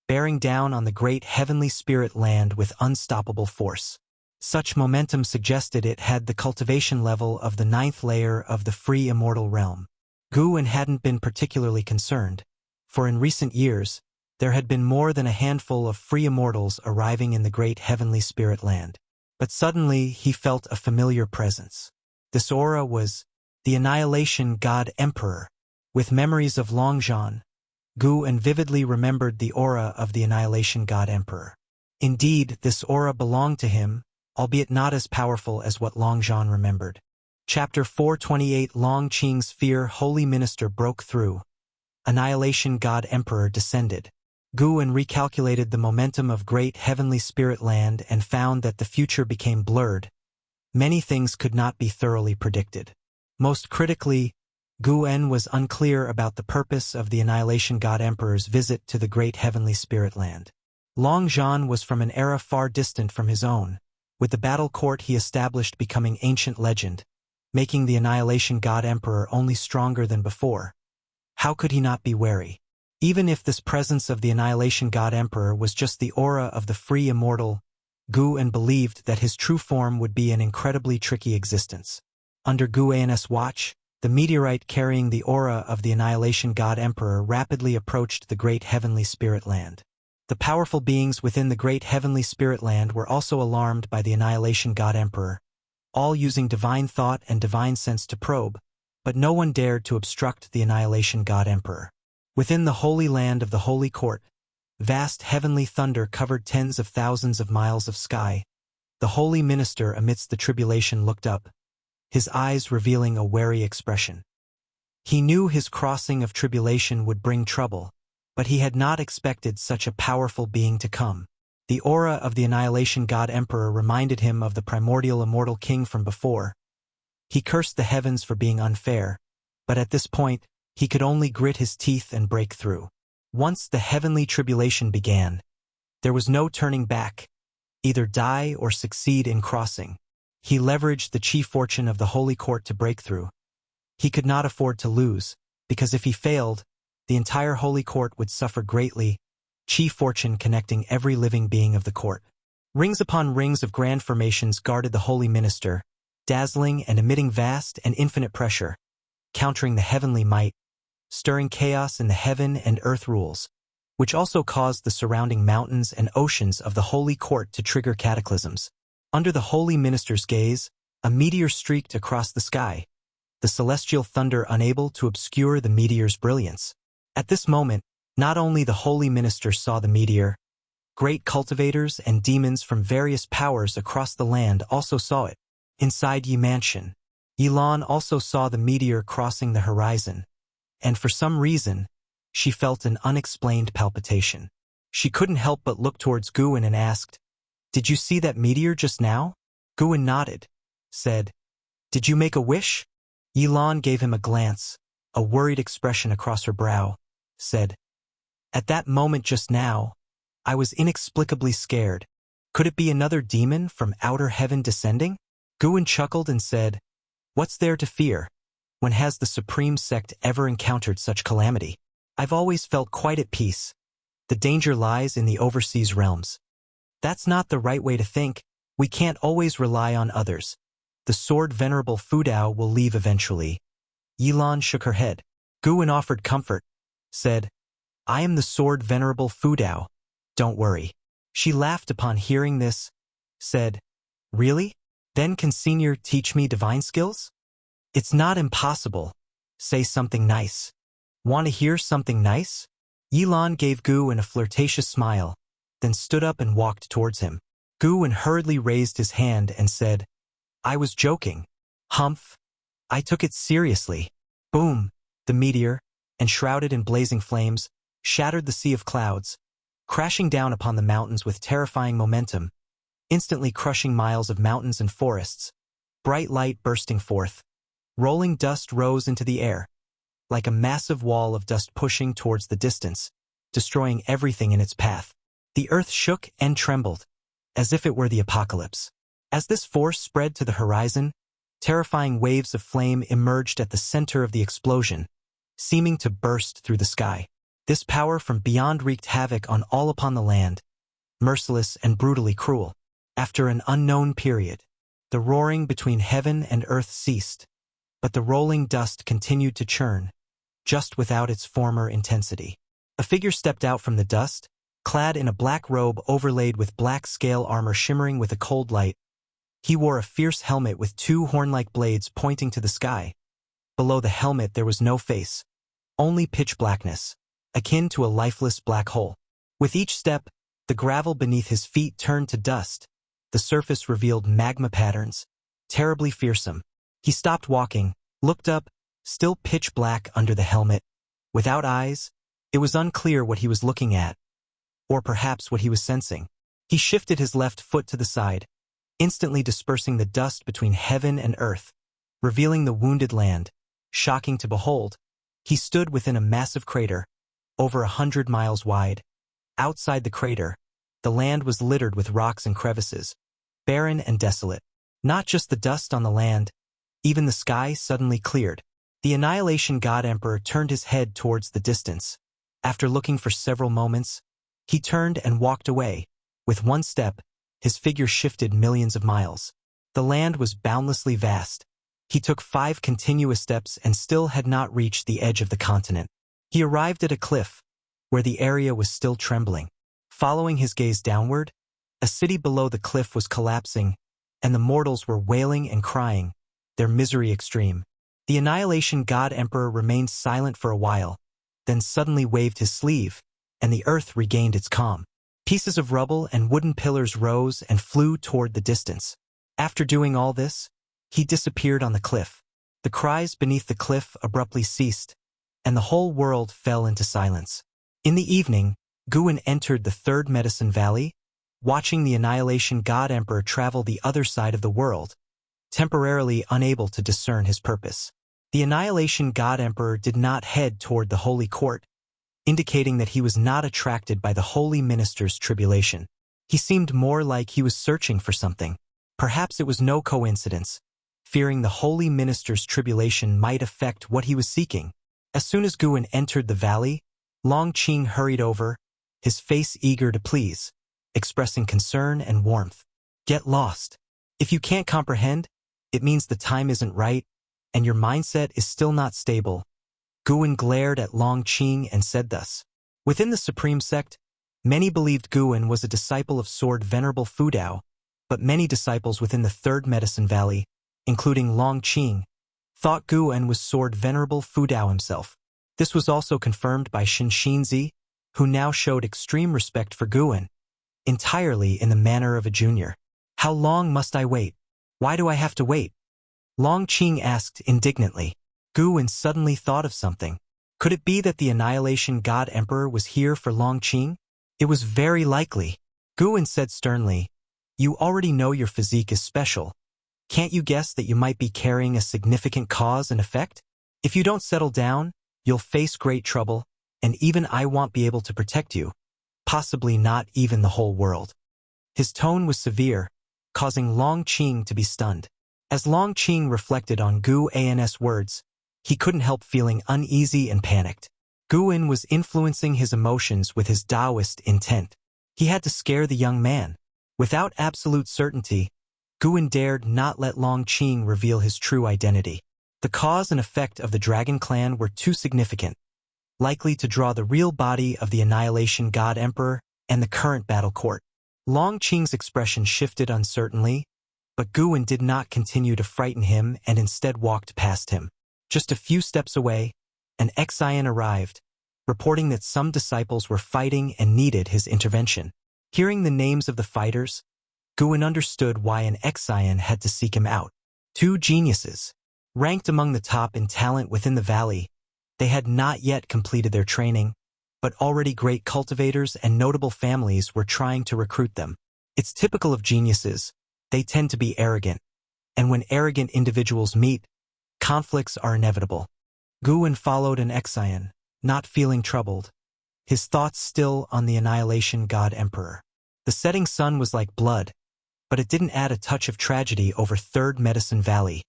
bearing down on the great heavenly spirit land with unstoppable force. Such momentum suggested it had the cultivation level of the 9th layer of the free immortal realm. Guwen hadn't been particularly concerned, for in recent years, there had been more than a handful of free immortals arriving in the great heavenly spirit land. But suddenly he felt a familiar presence. This aura was the Annihilation God Emperor. With memories of Longzhan, Guwen vividly remembered the aura of the Annihilation God Emperor. Indeed, this aura belonged to him, albeit not as powerful as what Longzhan remembered. Chapter 428 Long Qing's fear Holy Minister broke through. Annihilation God Emperor descended. Guwen recalculated the momentum of great heavenly spirit land and found that the future became blurred. Many things could not be thoroughly predicted. Most critically, Guwen was unclear about the purpose of the Annihilation God Emperor's visit to the great heavenly spirit land. Longzhan was from an era far distant from his own, with the battle court he established becoming ancient legend, making the Annihilation God Emperor only stronger than before. How could he not be wary? Even if this presence of the Annihilation God Emperor was just the aura of the free immortal, Guwen believed that his true form would be an incredibly tricky existence. Under Guwen's watch, the meteorite carrying the aura of the Annihilation God Emperor rapidly approached the great heavenly spirit land. The powerful beings within the great heavenly spirit land were also alarmed by the Annihilation God Emperor, all using divine thought and divine sense to probe, but no one dared to obstruct the Annihilation God Emperor. Within the holy land of the Holy Court, vast heavenly thunder covered tens of thousands of miles of sky. The holy minister amidst the tribulation looked up, his eyes revealing a wary expression. He knew his crossing of tribulation would bring trouble, but he had not expected such a powerful being to come. The aura of the Annihilation God Emperor reminded him of the primordial immortal king from before. He cursed the heavens for being unfair, but at this point, he could only grit his teeth and break through. Once the heavenly tribulation began, there was no turning back. Either die or succeed in crossing. He leveraged the chief fortune of the Holy Court to break through. He could not afford to lose, because if he failed, the entire Holy Court would suffer greatly, chief fortune connecting every living being of the court. Rings upon rings of grand formations guarded the holy minister, dazzling and emitting vast and infinite pressure, countering the heavenly might, stirring chaos in the heaven and earth rules, which also caused the surrounding mountains and oceans of the Holy Court to trigger cataclysms. Under the holy minister's gaze, a meteor streaked across the sky, the celestial thunder unable to obscure the meteor's brilliance. At this moment, not only the holy minister saw the meteor, great cultivators and demons from various powers across the land also saw it. Inside Yi Mansion, Yilan also saw the meteor crossing the horizon, and for some reason, she felt an unexplained palpitation. She couldn't help but look towards Guin and asked, "Did you see that meteor just now?" Guin nodded, said, "Did you make a wish?" Yilan gave him a glance, a worried expression across her brow, said, "At that moment just now, I was inexplicably scared. Could it be another demon from outer heaven descending?" Guin chuckled and said, "What's there to fear? When has the supreme sect ever encountered such calamity? I've always felt quite at peace. The danger lies in the overseas realms." "That's not the right way to think. We can't always rely on others. The sword Venerable Fudao will leave eventually." Yilan shook her head. Guin offered comfort, said, "I am the sword Venerable Fudao. Don't worry." She laughed upon hearing this, said, "Really? Then can Senior teach me divine skills?" "It's not impossible. Say something nice." "Want to hear something nice?" Yilan gave Guin a flirtatious smile, then stood up and walked towards him. Guin hurriedly raised his hand and said, "I was joking." "Humph. I took it seriously." Boom! The meteor, enshrouded in blazing flames, shattered the sea of clouds, crashing down upon the mountains with terrifying momentum, instantly crushing miles of mountains and forests. Bright light bursting forth. Rolling dust rose into the air, like a massive wall of dust pushing towards the distance, destroying everything in its path. The earth shook and trembled, as if it were the apocalypse. As this force spread to the horizon, terrifying waves of flame emerged at the center of the explosion, seeming to burst through the sky. This power from beyond wreaked havoc on all upon the land, merciless and brutally cruel. After an unknown period, the roaring between heaven and earth ceased, but the rolling dust continued to churn, just without its former intensity. A figure stepped out from the dust, clad in a black robe overlaid with black scale armor shimmering with a cold light. He wore a fierce helmet with two horn-like blades pointing to the sky. Below the helmet there was no face, only pitch blackness, akin to a lifeless black hole. With each step, the gravel beneath his feet turned to dust. The surface revealed magma patterns, terribly fearsome. He stopped walking, looked up, still pitch black under the helmet. Without eyes, it was unclear what he was looking at, or perhaps what he was sensing. He shifted his left foot to the side, instantly dispersing the dust between heaven and earth, revealing the wounded land. Shocking to behold, he stood within a massive crater, over 100 miles wide. Outside the crater, the land was littered with rocks and crevices, barren and desolate. Not just the dust on the land, even the sky suddenly cleared. The Annihilation God Emperor turned his head towards the distance. After looking for several moments, he turned and walked away. With one step, his figure shifted millions of miles. The land was boundlessly vast. He took 5 continuous steps and still had not reached the edge of the continent. He arrived at a cliff, where the area was still trembling. Following his gaze downward, a city below the cliff was collapsing, and the mortals were wailing and crying, their misery extreme. The Annihilation God Emperor remained silent for a while, then suddenly waved his sleeve, and the earth regained its calm. Pieces of rubble and wooden pillars rose and flew toward the distance. After doing all this, he disappeared on the cliff. The cries beneath the cliff abruptly ceased, and the whole world fell into silence. In the evening, Guan entered the third Medicine Valley, watching the Annihilation God Emperor travel the other side of the world, temporarily unable to discern his purpose. The Annihilation God Emperor did not head toward the Holy Court, indicating that he was not attracted by the Holy Minister's tribulation. He seemed more like he was searching for something. Perhaps it was no coincidence, fearing the Holy Minister's tribulation might affect what he was seeking. As soon as Guan entered the valley, Long Qing hurried over, his face eager to please, expressing concern and warmth. Get lost. If you can't comprehend, it means the time isn't right, and your mindset is still not stable. Guan glared at Long Qing and said thus. Within the Supreme Sect, many believed Guan was a disciple of Sword Venerable Fudao, but many disciples within the Third Medicine Valley, including Long Qing, thought Guan was Sword Venerable Fudao himself. This was also confirmed by Shin Xinzi, who now showed extreme respect for Guan, entirely in the manner of a junior. How long must I wait? Why do I have to wait? Long Qing asked indignantly. Guan suddenly thought of something. Could it be that the Annihilation God Emperor was here for Long Qing? It was very likely. Guan said sternly, You already know your physique is special. Can't you guess that you might be carrying a significant cause and effect? If you don't settle down, you'll face great trouble, and even I won't be able to protect you, possibly not even the whole world. His tone was severe, causing Long Qing to be stunned. As Long Qing reflected on Guan's words, he couldn't help feeling uneasy and panicked. Guan was influencing his emotions with his Taoist intent. He had to scare the young man. Without absolute certainty, Guan dared not let Long Qing reveal his true identity. The cause and effect of the Dragon Clan were too significant, likely to draw the real body of the Annihilation God Emperor and the current battle court. Long Qing's expression shifted uncertainly, but Guan did not continue to frighten him and instead walked past him. Just a few steps away, an Xian arrived, reporting that some disciples were fighting and needed his intervention. Hearing the names of the fighters, Guan understood why an Xian had to seek him out. Two geniuses, ranked among the top in talent within the valley. They had not yet completed their training, but already great cultivators and notable families were trying to recruit them. It's typical of geniuses. They tend to be arrogant, and when arrogant individuals meet, conflicts are inevitable. Guan followed an Xian, not feeling troubled, his thoughts still on the Annihilation God Emperor. The setting sun was like blood, but it didn't add a touch of tragedy over Third Medicine Valley.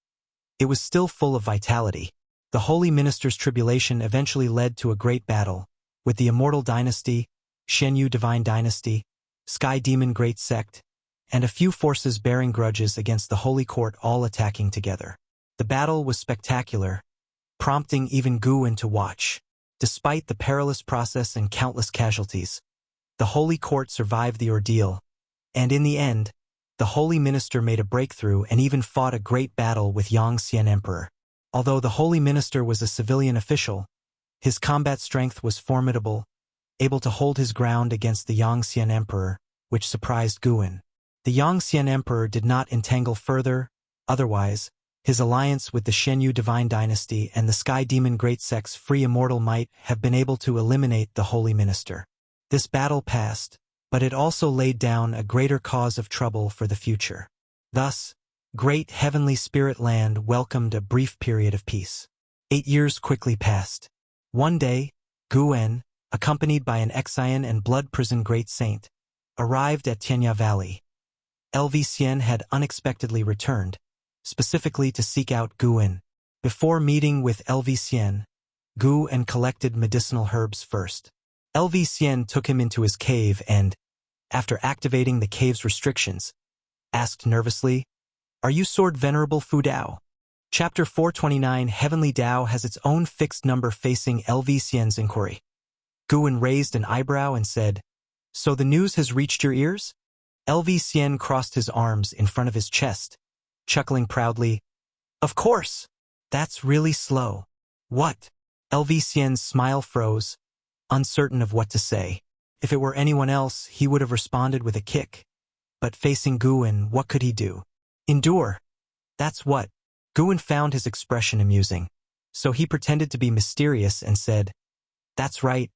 It was still full of vitality. The Holy Minister's tribulation eventually led to a great battle, with the Immortal Dynasty, Shenyu Divine Dynasty, Sky Demon Great Sect, and a few forces bearing grudges against the Holy Court all attacking together. The battle was spectacular, prompting even Guan to watch. Despite the perilous process and countless casualties, the Holy Court survived the ordeal, and in the end, the Holy Minister made a breakthrough and even fought a great battle with Yangxian Emperor. Although the Holy Minister was a civilian official, his combat strength was formidable, able to hold his ground against the Yangxian Emperor, which surprised Guan. The Yangxian Emperor did not entangle further, otherwise, his alliance with the Shenyu Divine Dynasty and the Sky Demon Great Sect's free immortal might have been able to eliminate the Holy Minister. This battle passed, but it also laid down a greater cause of trouble for the future. Thus, great heavenly spirit land welcomed a brief period of peace. 8 years quickly passed. One day, Guan, accompanied by an Xian and blood prison great saint, arrived at Tianya Valley. LV Xian had unexpectedly returned, specifically to seek out Guan. Before meeting with LV Xian, Guan collected medicinal herbs first. LV Xian took him into his cave and, after activating the cave's restrictions, asked nervously, Are you Sword Venerable Fudao? Chapter 429 Heavenly Tao has its own fixed number facing LV Xian's inquiry. Guan raised an eyebrow and said, So the news has reached your ears? LV Xian crossed his arms in front of his chest, chuckling proudly, Of course! That's really slow. What? LV Xian's smile froze, uncertain of what to say. If it were anyone else, he would have responded with a kick. But facing Guan, what could he do? Endure. That's what. Guan found his expression amusing, so he pretended to be mysterious and said, That's right.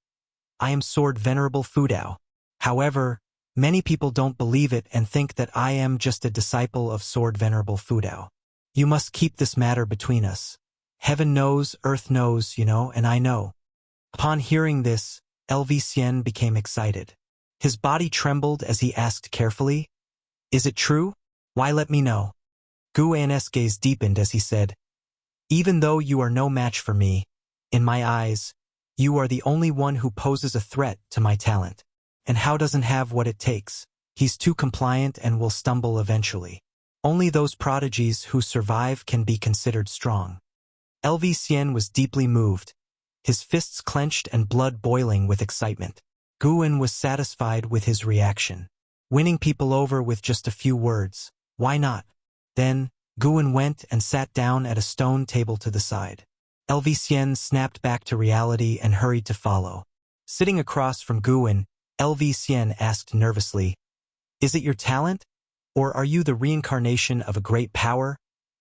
I am Sword Venerable Fudao. However, many people don't believe it and think that I am just a disciple of Sword Venerable Fudao. You must keep this matter between us. Heaven knows, earth knows, and I know." Upon hearing this, LV Xian became excited. His body trembled as he asked carefully, "Is it true? Why, let me know." Gu An's gaze deepened as he said, "Even though you are no match for me, in my eyes, you are the only one who poses a threat to my talent. And Hao doesn't have what it takes. He's too compliant and will stumble eventually. Only those prodigies who survive can be considered strong." LV Xian was deeply moved, his fists clenched and blood boiling with excitement. Guan was satisfied with his reaction. Winning people over with just a few words, why not? Then, Guan went and sat down at a stone table to the side. LV Xian snapped back to reality and hurried to follow. Sitting across from Guan, LV Xian asked nervously, "Is it your talent? Or are you the reincarnation of a great power?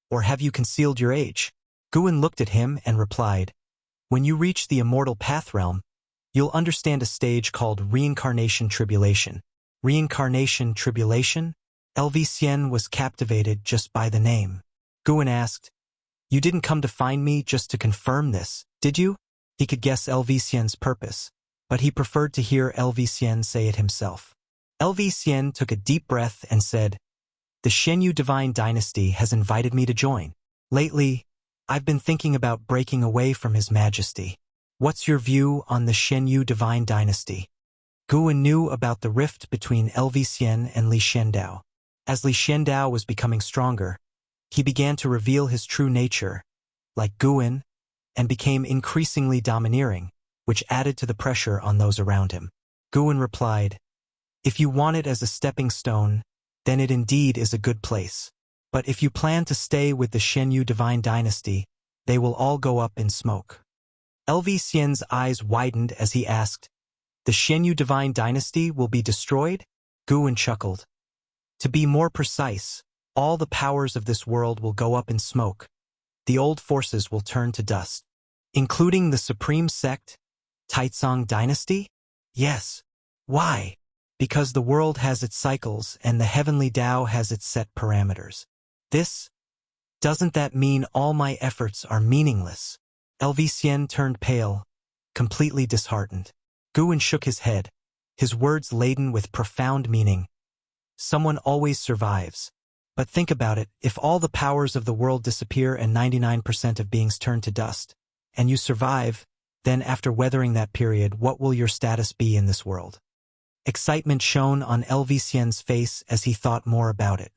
Or have you concealed your age?" Guan looked at him and replied, "When you reach the immortal path realm, you'll understand a stage called reincarnation tribulation." Reincarnation tribulation? LV Xian was captivated just by the name. Guan asked, "You didn't come to find me just to confirm this, did you?" He could guess LV Xian's purpose, but he preferred to hear LV Xian say it himself. LV Xian took a deep breath and said, "The Shenyu Divine Dynasty has invited me to join. Lately, I've been thinking about breaking away from His Majesty. What's your view on the Shenyu Divine Dynasty?" Guan knew about the rift between LV Xian and Li Shendao. As Li Shendao was becoming stronger, he began to reveal his true nature, like Guan, and became increasingly domineering, which added to the pressure on those around him. Guan replied, "If you want it as a stepping stone, then it indeed is a good place. But if you plan to stay with the Shenyu Divine Dynasty, they will all go up in smoke." LV Xian's eyes widened as he asked, "The Shenyu Divine Dynasty will be destroyed?" Guan chuckled. "To be more precise, all the powers of this world will go up in smoke. The old forces will turn to dust." "Including the supreme sect, Taizong Dynasty?" "Yes." "Why?" "Because the world has its cycles and the heavenly Tao has its set parameters. Doesn't that mean all my efforts are meaningless?" LV Xian turned pale, completely disheartened. Guan shook his head, his words laden with profound meaning. "Someone always survives. But think about it, if all the powers of the world disappear and 99% of beings turn to dust, and you survive, then after weathering that period, what will your status be in this world?" Excitement shone on LV Xian's face as he thought more about it.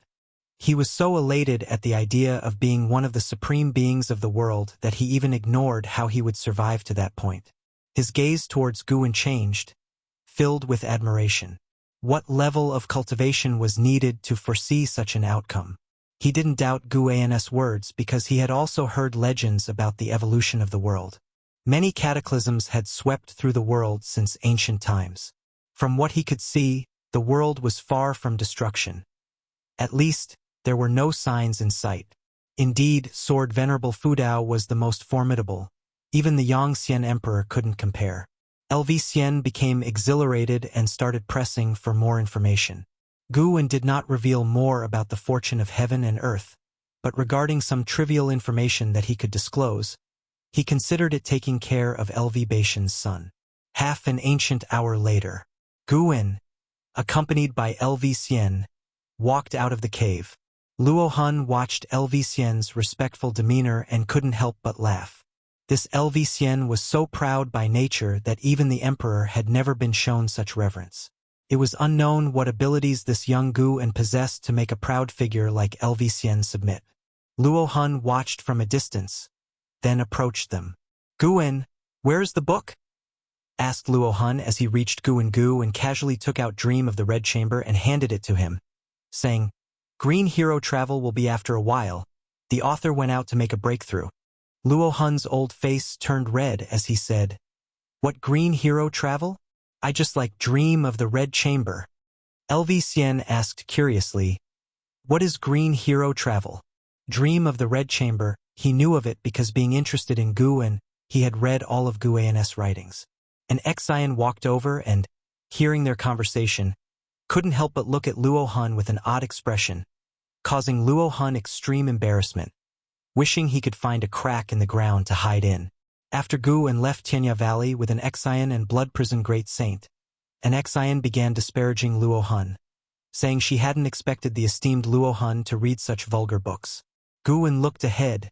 He was so elated at the idea of being one of the supreme beings of the world that he even ignored how he would survive to that point. His gaze towards Guan changed, filled with admiration. What level of cultivation was needed to foresee such an outcome? He didn't doubt Guan's words because he had also heard legends about the evolution of the world. Many cataclysms had swept through the world since ancient times. From what he could see, the world was far from destruction. At least, there were no signs in sight. Indeed, Sword Venerable Fudao was the most formidable. Even the Yongxian Emperor couldn't compare. LV Xian became exhilarated and started pressing for more information. Guan did not reveal more about the fortune of heaven and earth, but regarding some trivial information that he could disclose, he considered it taking care of LV Baishan's son. Half an ancient hour later, Guan, accompanied by LV Xian, walked out of the cave. Luo Hun watched LV Xian's respectful demeanor and couldn't help but laugh. This LV Xian was so proud by nature that even the emperor had never been shown such reverence. It was unknown what abilities this young Guan possessed to make a proud figure like LV Xian submit. Luo Hun watched from a distance, then approached them. "Guan, where's the book?" asked Luo Hun as he reached Guan Gu and casually took out Dream of the Red Chamber and handed it to him, saying, "Green Hero Travel will be after a while. The author went out to make a breakthrough." Luo Hun's old face turned red as he said, "What Green Hero Travel? I just like Dream of the Red Chamber." LV Xian asked curiously, "What is Green Hero Travel?" Dream of the Red Chamber, he knew of it because being interested in Guan, he had read all of Guan's writings. An Xian walked over and, hearing their conversation, couldn't help but look at Luo Hun with an odd expression, causing Luo Hun extreme embarrassment, wishing he could find a crack in the ground to hide in. After Gu En left Tianya Valley with an Xian and blood prison great saint, an Xian began disparaging Luo Hun, saying she hadn't expected the esteemed Luo Hun to read such vulgar books. Gu En looked ahead,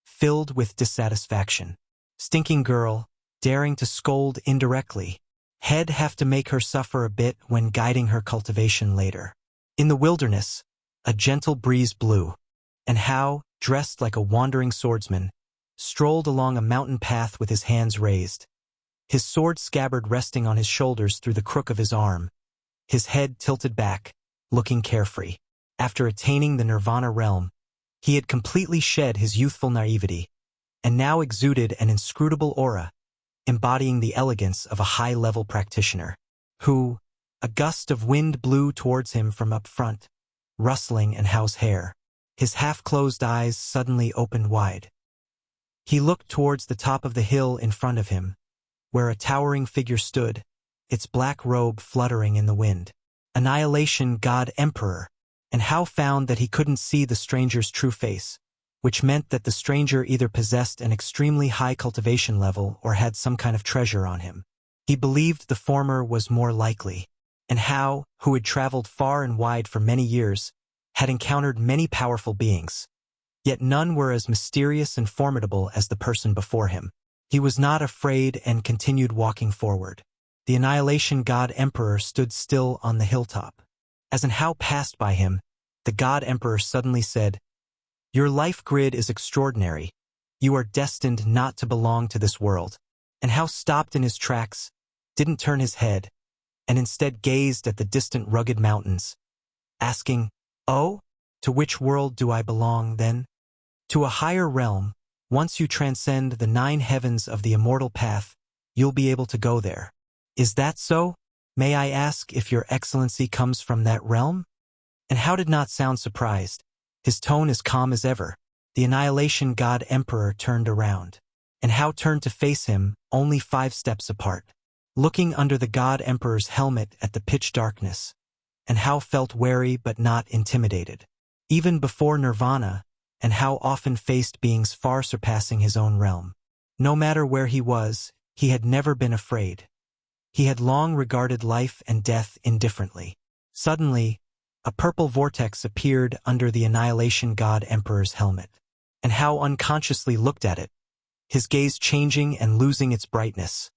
filled with dissatisfaction. Stinking girl, daring to scold indirectly. He'd have to make her suffer a bit when guiding her cultivation later. In the wilderness, a gentle breeze blew, and Hao, dressed like a wandering swordsman, strolled along a mountain path with his hands raised, his sword scabbard resting on his shoulders through the crook of his arm, his head tilted back, looking carefree. After attaining the Nirvana realm, he had completely shed his youthful naivety, and now exuded an inscrutable aura, embodying the elegance of a high-level practitioner, who, a gust of wind blew towards him from up front, rustling in Hao's hair. His half-closed eyes suddenly opened wide. He looked towards the top of the hill in front of him, where a towering figure stood, its black robe fluttering in the wind. Annihilation God Emperor, and Hao found that he couldn't see the stranger's true face, which meant that the stranger either possessed an extremely high cultivation level or had some kind of treasure on him. He believed the former was more likely, and Hao, who had traveled far and wide for many years, had encountered many powerful beings. Yet none were as mysterious and formidable as the person before him. He was not afraid and continued walking forward. The Annihilation God Emperor stood still on the hilltop. As an Hao passed by him, the God Emperor suddenly said, "Your life grid is extraordinary. You are destined not to belong to this world." And Hao stopped in his tracks, didn't turn his head, and instead gazed at the distant rugged mountains, asking, "Oh, to which world do I belong, then?" "To a higher realm. Once you transcend the 9 heavens of the immortal path, you'll be able to go there." "Is that so? May I ask if your excellency comes from that realm?" And Hao did not sound surprised, his tone as calm as ever. The Annihilation God Emperor turned around, and Hao turned to face him, only 5 steps apart. Looking under the God Emperor's helmet at the pitch darkness, and Hao felt wary but not intimidated. Even before Nirvana, and Hao often faced beings far surpassing his own realm. No matter where he was, he had never been afraid. He had long regarded life and death indifferently. Suddenly, a purple vortex appeared under the Annihilation God Emperor's helmet, and Hao unconsciously looked at it, his gaze changing and losing its brightness.